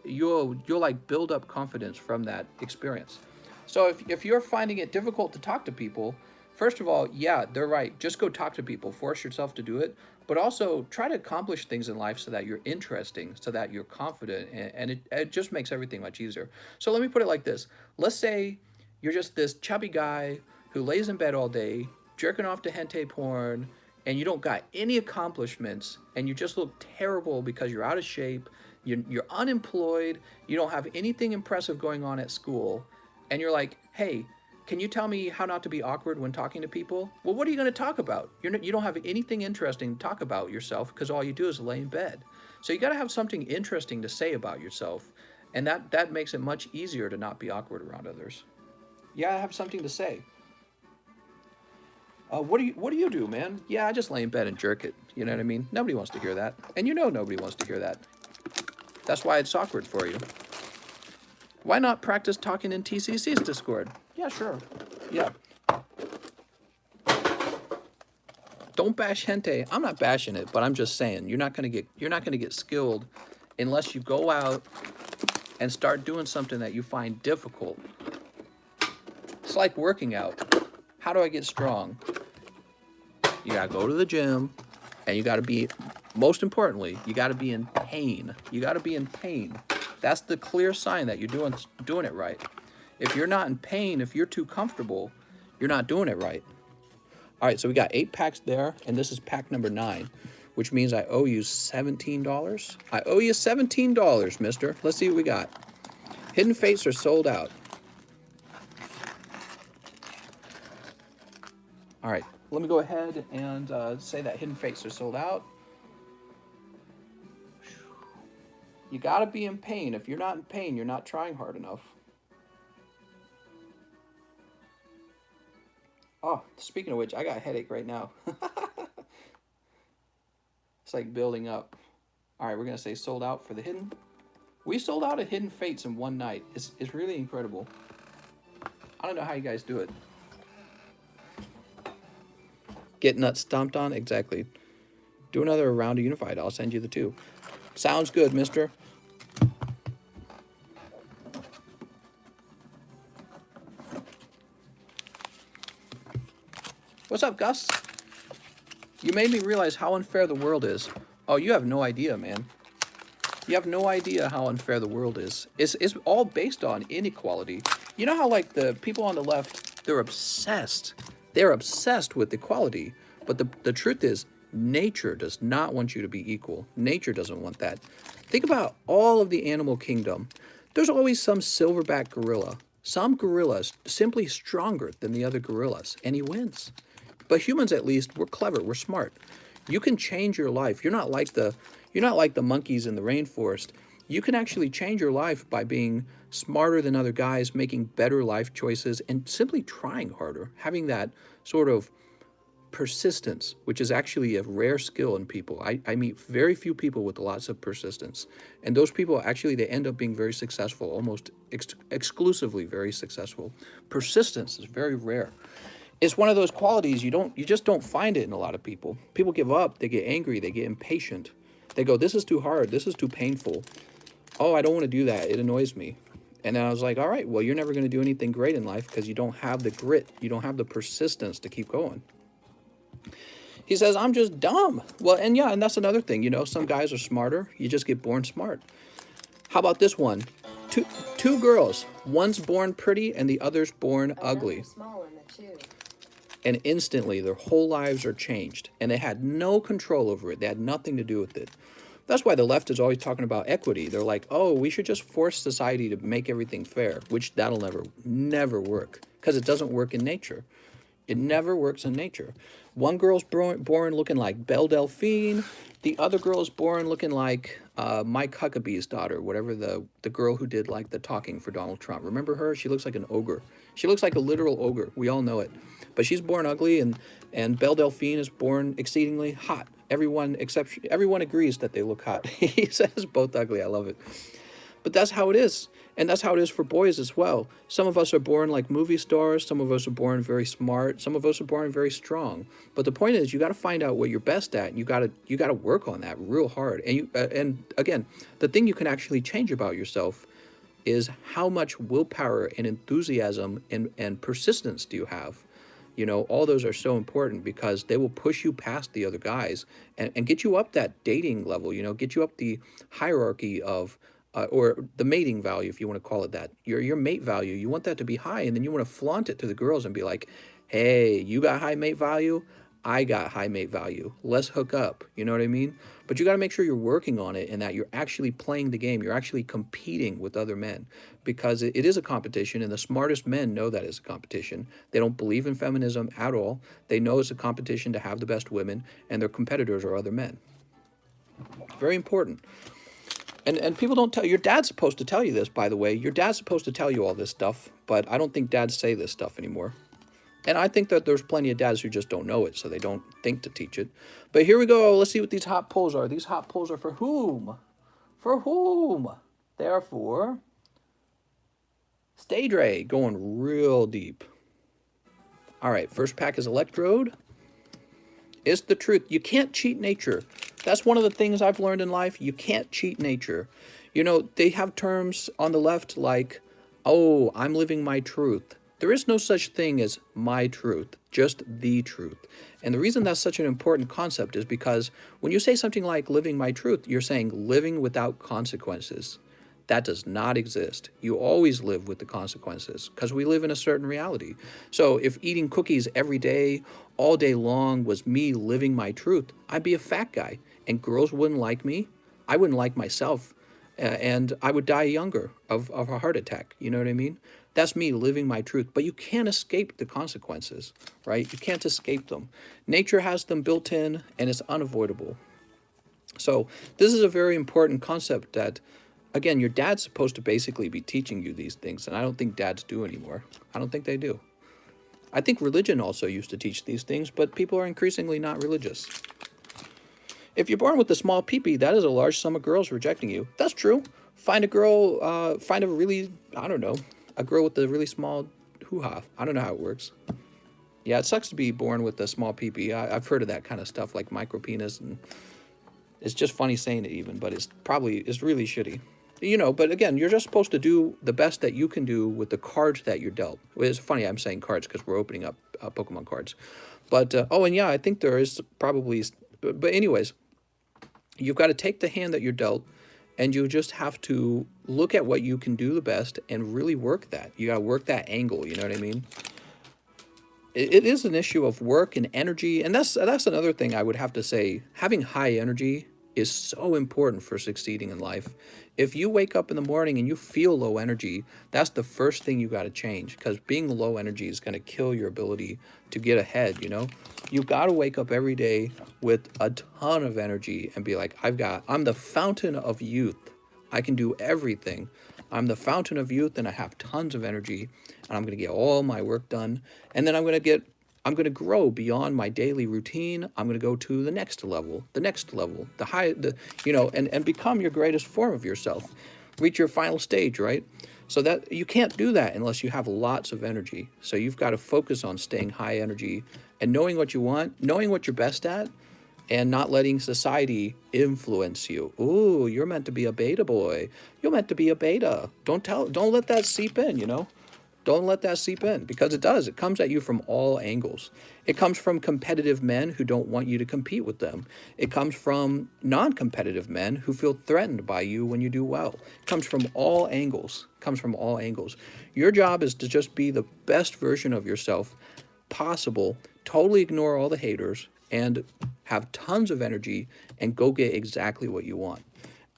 you'll like build up confidence from that experience. So if you're finding it difficult to talk to people, first of all, yeah, they're right. Just go talk to people. Force yourself to do it. But also try to accomplish things in life so that you're interesting, so that you're confident, and it just makes everything much easier. So let me put it like this. Let's say you're just this chubby guy who lays in bed all day, jerking off to hentai porn, and you don't got any accomplishments, and you just look terrible because you're out of shape, you're unemployed, you don't have anything impressive going on at school, and you're like, hey, can you tell me how not to be awkward when talking to people? Well, what are you going to talk about? You don't have anything interesting to talk about yourself because all you do is lay in bed. So you got to have something interesting to say about yourself, and that makes it much easier to not be awkward around others. Yeah, I have something to say. What do you do, man? Yeah, I just lay in bed and jerk it. You know what I mean? Nobody wants to hear that, and you know nobody wants to hear that. That's why it's awkward for you. Why not practice talking in TCC's Discord? Yeah, sure. Yeah. Don't bash hentai. I'm not bashing it, but I'm just saying you're not gonna get skilled unless you go out and start doing something that you find difficult. It's like working out. How do I get strong? You gotta go to the gym, and you gotta be, most importantly, you gotta be in pain. You gotta be in pain. That's the clear sign that you're doing it right. If you're not in pain, if you're too comfortable, you're not doing it right. All right, so we got 8 packs there, and this is pack number 9, which means I owe you $17. I owe you $17, mister. Let's see what we got. Hidden Fates are sold out. All right, let me go ahead and say that Hidden Fates are sold out. You gotta be in pain. If you're not in pain, you're not trying hard enough. Oh, speaking of which, I got a headache right now. It's like building up. All right, we're gonna say sold out for the Hidden. We sold out of Hidden Fates in one night. It's really incredible. I don't know how you guys do it. Get nuts stomped on? Exactly. Do another round of Unified. I'll send you the 2. Sounds good, mister. What's up, Gus? You made me realize how unfair the world is. Oh, you have no idea, man. You have no idea how unfair the world is. It's all based on inequality. You know how, like, the people on the left, they're obsessed. They're obsessed with equality. But the truth is, nature does not want you to be equal. Nature doesn't want that. Think about all of the animal kingdom. There's always some silverback gorilla. Some gorillas simply stronger than the other gorillas, and he wins. But humans, at least, we're clever, we're smart. You can change your life. You're not like the monkeys in the rainforest. You can actually change your life by being smarter than other guys, making better life choices, and simply trying harder, having that sort of persistence, which is actually a rare skill in people. I meet very few people with lots of persistence. And those people, actually, they end up being very successful, almost exclusively very successful. Persistence is very rare. It's one of those qualities you just don't find it in a lot of people. People give up, they get angry, they get impatient. They go, this is too hard, this is too painful. Oh, I don't want to do that, it annoys me. And then I was like, all right, well, you're never going to do anything great in life because you don't have the grit, you don't have the persistence to keep going. He says, I'm just dumb. Well, and yeah, and that's another thing, you know, some guys are smarter, you just get born smart. How about this one? Two girls, one's born pretty and the other's born ugly.
Small in the tube.
And instantly their whole lives are changed, and they had no control over it. They had nothing to do with it. That's why the left is always talking about equity. They're like, oh, we should just force society to make everything fair, which that'll never work, because it doesn't work in nature. It never works in nature. One girl's born looking like Belle Delphine. The other girl is born looking like Mike Huckabee's daughter, whatever the girl who did like the talking for Donald Trump. Remember her? She looks like an ogre. She looks like a literal ogre. We all know it. But she's born ugly, and Belle Delphine is born exceedingly hot. Everyone agrees that they look hot. He says both ugly. I love it. But that's how it is. And that's how it is for boys as well. Some of us are born like movie stars. Some of us are born very smart. Some of us are born very strong. But the point is, you got to find out what you're best at. And you got to work on that real hard. And again, the thing you can actually change about yourself is how much willpower and enthusiasm and persistence do you have. You know, all those are so important because they will push you past the other guys and get you up that dating level, you know, get you up the hierarchy of, or the mating value, if you want to call it that. Your mate value, you want that to be high, and then you want to flaunt it to the girls and be like, hey, you got high mate value, I got high mate value. Let's hook up, you know what I mean? But you got to make sure you're working on it and that you're actually playing the game. You're actually competing with other men, because it is a competition, and the smartest men know that it's a competition. They don't believe in feminism at all. They know it's a competition to have the best women, and their competitors are other men. Very important. And people don't tell, your dad's supposed to tell you this, by the way. Your dad's supposed to tell you all this stuff, but I don't think dads say this stuff anymore. And I think that there's plenty of dads who just don't know it, so they don't think to teach it. But here we go. Let's see what these hot pulls are. These hot pulls are for whom? For whom? They are for Stage Ray, going real deep. All right, first pack is Electrode. It's the truth. You can't cheat nature. That's one of the things I've learned in life. You can't cheat nature. You know, they have terms on the left like, oh, I'm living my truth. There is no such thing as my truth, just the truth. And the reason that's such an important concept is because when you say something like living my truth, you're saying living without consequences. That does not exist. You always live with the consequences because we live in a certain reality. So if eating cookies every day, all day long was me living my truth, I'd be a fat guy and girls wouldn't like me. I wouldn't like myself, and I would die younger of a heart attack. You know what I mean? That's me living my truth. But you can't escape the consequences, right? You can't escape them. Nature has them built in, and it's unavoidable. So this is a very important concept that, again, your dad's supposed to basically be teaching you these things, and I don't think dads do anymore. I don't think they do. I think religion also used to teach these things, but people are increasingly not religious. If you're born with a small peepee, that is a large sum of girls rejecting you. That's true. Find a girl, find a really, I don't know, a girl with a really small hoo-ha. I don't know how it works. Yeah, it sucks to be born with a small peepee. I've heard of that kind of stuff, like micro penis, and it's just funny saying it even, but it's really shitty. You know, but again, you're just supposed to do the best that you can do with the cards that you're dealt. It's funny I'm saying cards because we're opening up Pokemon cards. But, oh, and yeah, I think there is probably, but anyways, you've got to take the hand that you're dealt, and you just have to look at what you can do the best and really work that. You got to work that angle, you know what I mean? It is an issue of work and energy, and that's another thing I would have to say. Having high energy is so important for succeeding in life. If you wake up in the morning and you feel low energy, that's the first thing you got to change, because being low energy is going to kill your ability to get ahead, you know? You got to wake up every day with a ton of energy and be like, I'm the fountain of youth. I can do everything. I'm the fountain of youth, and I have tons of energy, and I'm going to get all my work done. And then I'm going to grow beyond my daily routine. I'm going to go to the next level, and become your greatest form of yourself. Reach your final stage, right? So that you can't do that unless you have lots of energy. So you've got to focus on staying high energy and knowing what you want, knowing what you're best at, and not letting society influence you. Ooh, you're meant to be a beta boy. You're meant to be a beta. Don't let that seep in, you know? Don't let that seep in, because it does. It comes at you from all angles. It comes from competitive men who don't want you to compete with them. It comes from non-competitive men who feel threatened by you when you do well. It comes from all angles. Your job is to just be the best version of yourself possible. Totally ignore all the haters and have tons of energy and go get exactly what you want.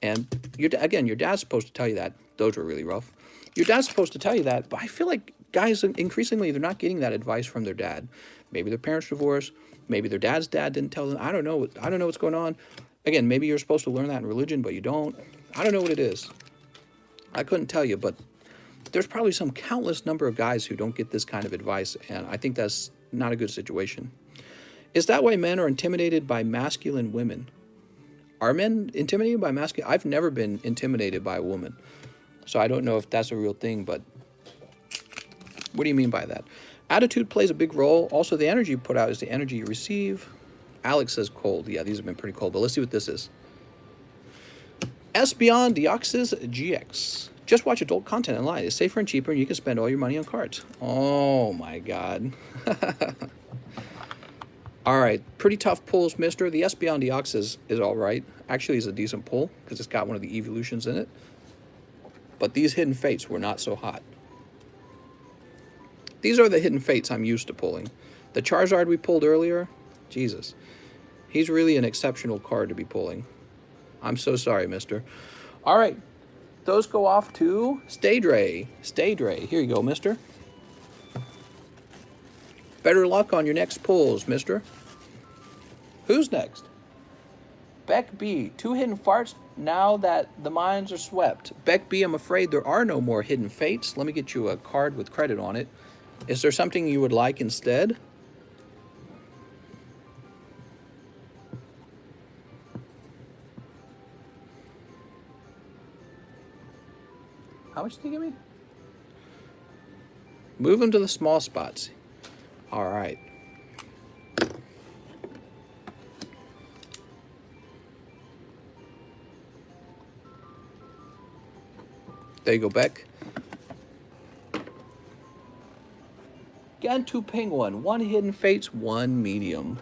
And again, your dad's supposed to tell you that. Those were really rough. Your dad's supposed to tell you that, but I feel like guys increasingly they're not getting that advice from their dad. Maybe their parents divorced. Maybe their dad's dad didn't tell them. I don't know. I don't know what's going on. Again, maybe you're supposed to learn that in religion, but you don't. I don't know what it is. I couldn't tell you, but there's probably some countless number of guys who don't get this kind of advice, and I think that's not a good situation. Is that why men are intimidated by masculine women? Are men intimidated by masculine? I've never been intimidated by a woman, so I don't know if that's a real thing, but what do you mean by that? Attitude plays a big role. Also, the energy you put out is the energy you receive. Alex says cold. Yeah, these have been pretty cold, but let's see what this is. Espeon Deoxys GX. Just watch adult content online. It's safer and cheaper, and you can spend all your money on cards. Oh, my God. All right, pretty tough pulls, mister. The Espeon Deoxys is all right. Actually, it's a decent pull because it's got one of the evolutions in it. But these hidden fates were not so hot. These are the hidden fates I'm used to pulling. The Charizard we pulled earlier, Jesus. He's really an exceptional card to be pulling. I'm so sorry, mister. All right, those go off to Staydray. Staydray, here you go, mister. Better luck on your next pulls, mister. Who's next? Beck B. 2 hidden farts now that the mines are swept. Beck B, I'm afraid there are no more hidden fates. Let me get you a card with credit on it. Is there something you would like instead? How much did you give me? Move them to the small spots. All right. There you go, Beck. Gantu Penguin. 1 hidden fates, 1 medium.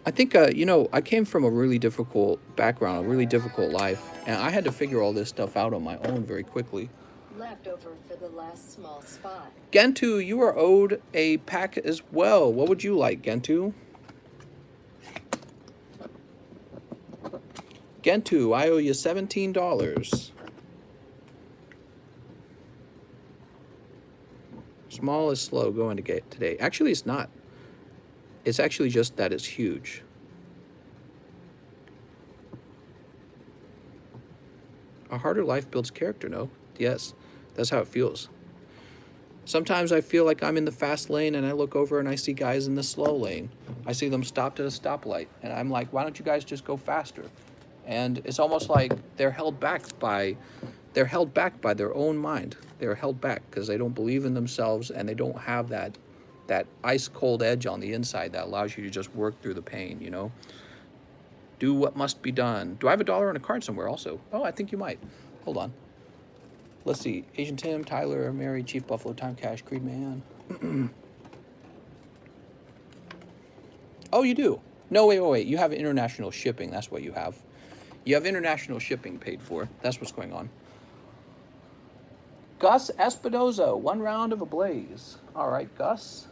I think, you know, I came from a really difficult background, a really difficult life, and I had to figure all this stuff out on my own very quickly.
Leftover for the last small spot.
Gentu, you are owed a pack as well. What would you like, Gentu? Gentu, I owe you $17. Small is slow going to get today. Actually, it's not. It's actually just that it's huge. A harder life builds character, no? Yes, that's how it feels. Sometimes I feel like I'm in the fast lane and I look over and I see guys in the slow lane. I see them stopped at a stoplight and I'm like, why don't you guys just go faster? And it's almost like they're held back by their own mind. They're held back because they don't believe in themselves and they don't have that ice cold edge on the inside that allows you to just work through the pain, you know? Do what must be done. Do I have $1 on a card somewhere also? Oh, I think you might. Hold on. Let's see. Asian Tim, Tyler, Mary, Chief Buffalo, Time Cash, Creed Man. Oh, you do? No, wait. You have international shipping. That's what you have. You have international shipping paid for. That's what's going on. Gus Espinoza, 1 round of Ablaze. All right, Gus.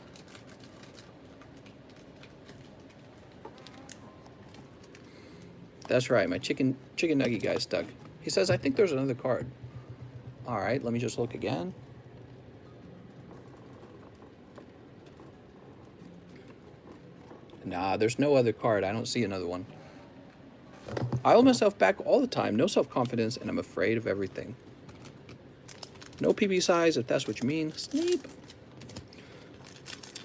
That's right, my chicken nugget guy's stuck. He says, I think there's another card. All right, let me just look again. Nah, there's no other card. I don't see another one. I hold myself back all the time. No self-confidence, and I'm afraid of everything. No PB size, if that's what you mean. Sneep.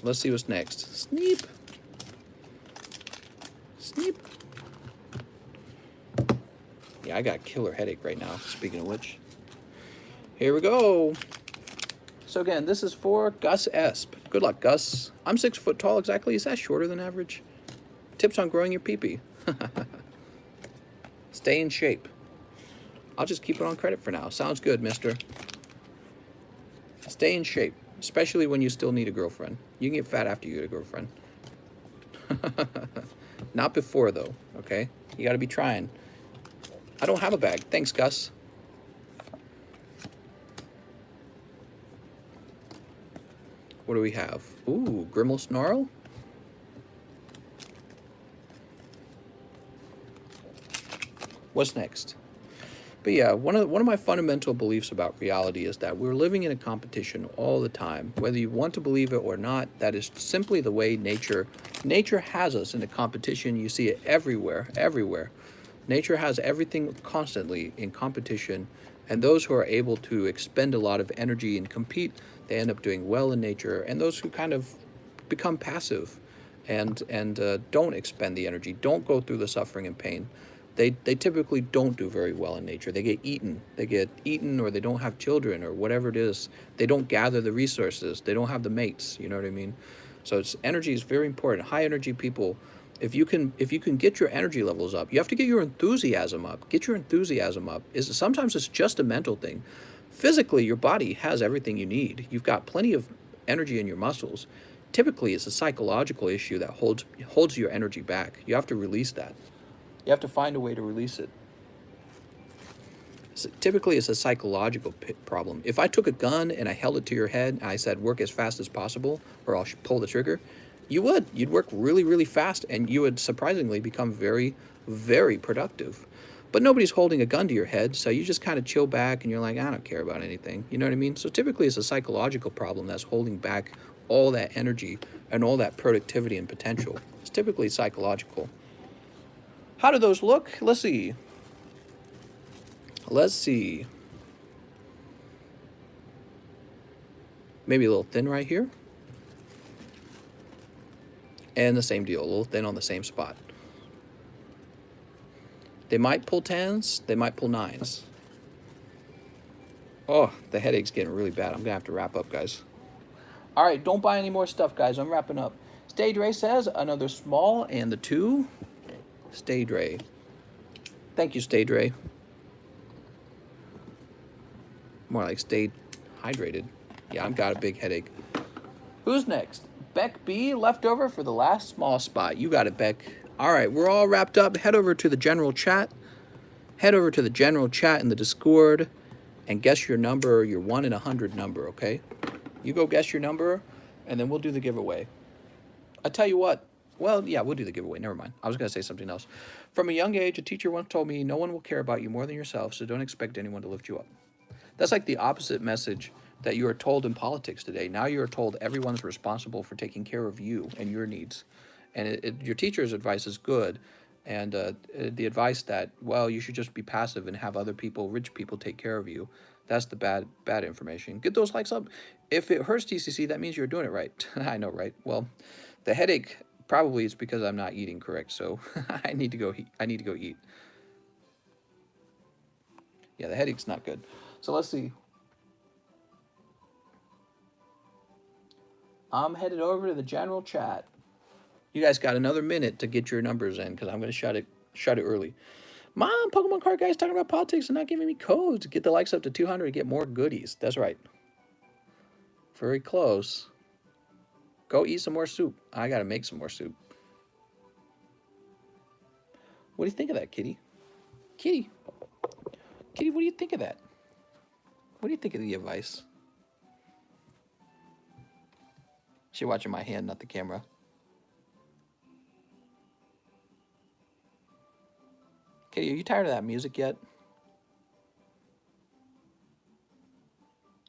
Let's see what's next. Sneep. Sneep. Yeah, I got a killer headache right now, speaking of which. Here we go. So again, this is for Gus Esp. Good luck, Gus. I'm 6 foot tall exactly. Is that shorter than average? Tips on growing your pee-pee. Stay in shape. I'll just keep it on credit for now. Sounds good, mister. Stay in shape, especially when you still need a girlfriend. You can get fat after you get a girlfriend. Not before, though, okay? You gotta be trying. I don't have a bag. Thanks, Gus. What do we have? Ooh, Grimmel Snarl? What's next? But yeah, one of my fundamental beliefs about reality is that we're living in a competition all the time. Whether you want to believe it or not, that is simply the way nature has us in a competition. You see it everywhere, everywhere. Nature has everything constantly in competition, and those who are able to expend a lot of energy and compete, they end up doing well in nature. And those who kind of become passive and don't expend the energy, don't go through the suffering and pain, they typically don't do very well in nature. They get eaten, or they don't have children, or whatever it is. They don't gather the resources. They don't have the mates. You know what I mean? So energy is very important. High energy people, if you can get your energy levels up, you have to get your enthusiasm up. Get your enthusiasm up. Sometimes it's just a mental thing. Physically, your body has everything you need. You've got plenty of energy in your muscles. Typically, it's a psychological issue that holds your energy back. You have to release that. You have to find a way to release it. So typically, it's a psychological problem. If I took a gun and I held it to your head and I said, work as fast as possible, or I'll pull the trigger, you'd work really, really fast, and you would surprisingly become very, very productive. But nobody's holding a gun to your head, so you just kind of chill back and you're like, I don't care about anything. You know what I mean? So typically, it's a psychological problem that's holding back all that energy and all that productivity and potential. It's typically psychological. How do those look? Let's see. Maybe a little thin right here. And the same deal, a little thin on the same spot. They might pull 10s, they might pull 9s. Oh, the headache's getting really bad. I'm going to have to wrap up, guys. All right, don't buy any more stuff, guys. I'm wrapping up. Stage Ray says another small and the 2. Stage Ray. Thank you, Stage Ray. More like stay hydrated. Yeah, I've got a big headache. Who's next? Beck B, left over for the last small spot. You got it, Beck. All right, we're all wrapped up. Head over to the general chat. Head over to the general chat in the Discord and guess your number, your 1 in 100 number, okay? You go guess your number, and then we'll do the giveaway. I tell you what. Well, yeah, we'll do the giveaway. Never mind. I was going to say something else. From a young age, a teacher once told me, no one will care about you more than yourself, so don't expect anyone to lift you up. That's like the opposite message that you are told in politics today. Now you are told everyone's responsible for taking care of you and your needs. And your teacher's advice is good. And the advice that, well, you should just be passive and have other people, rich people, take care of you, that's the bad information. Get those likes up. If it hurts TCC, that means you're doing it right. I know, right? Well, the headache probably is because I'm not eating correct. So I need to go eat. Yeah, the headache's not good. So let's see. I'm headed over to the general chat. You guys got another minute to get your numbers in because I'm going to shut it early. Mom, Pokemon card guys talking about politics and not giving me codes. Get the likes up to 200 to get more goodies. That's right. Very close. Go eat some more soup. I got to make some more soup. What do you think of that, Kitty? Kitty, what do you think of that? What do you think of the advice? She's watching my hand, not the camera. Kitty, are you tired of that music yet?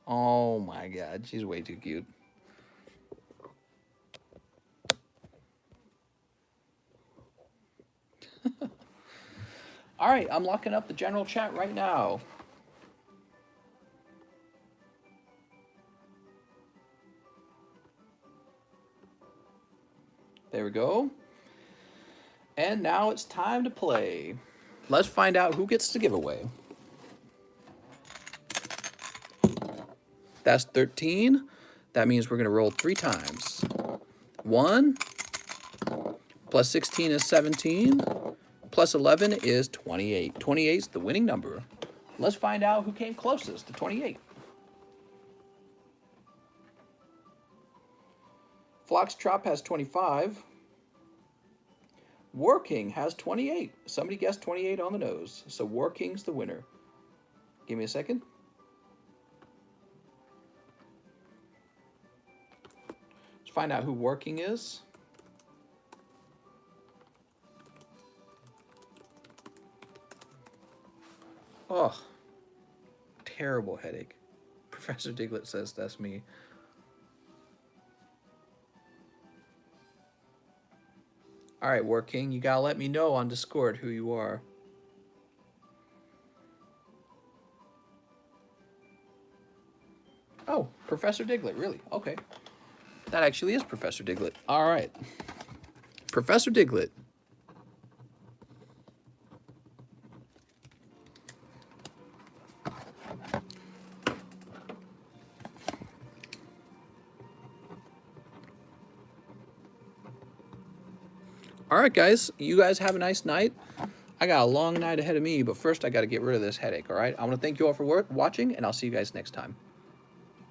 Oh my God, she's way too cute. All right, I'm locking up the general chat right now. There we go. And now it's time to play. Let's find out who gets the giveaway. That's 13. That means we're going to roll 3 times. 1 plus 16 is 17. Plus 11 is 28. 28 is the winning number. Let's find out who came closest to 28. Foxtrot has 25. Warking has 28. Somebody guessed 28 on the nose. So Warking's the winner. Give me a second. Let's find out who Warking is. Oh, terrible headache. Professor Diglett says that's me. All right, War King, you gotta let me know on Discord who you are. Oh, Professor Diglett, really? Okay. That actually is Professor Diglett. All right. Professor Diglett. All right, guys. You guys have a nice night. I got a long night ahead of me, but first I got to get rid of this headache, all right? I want to thank you all for watching, and I'll see you guys next time.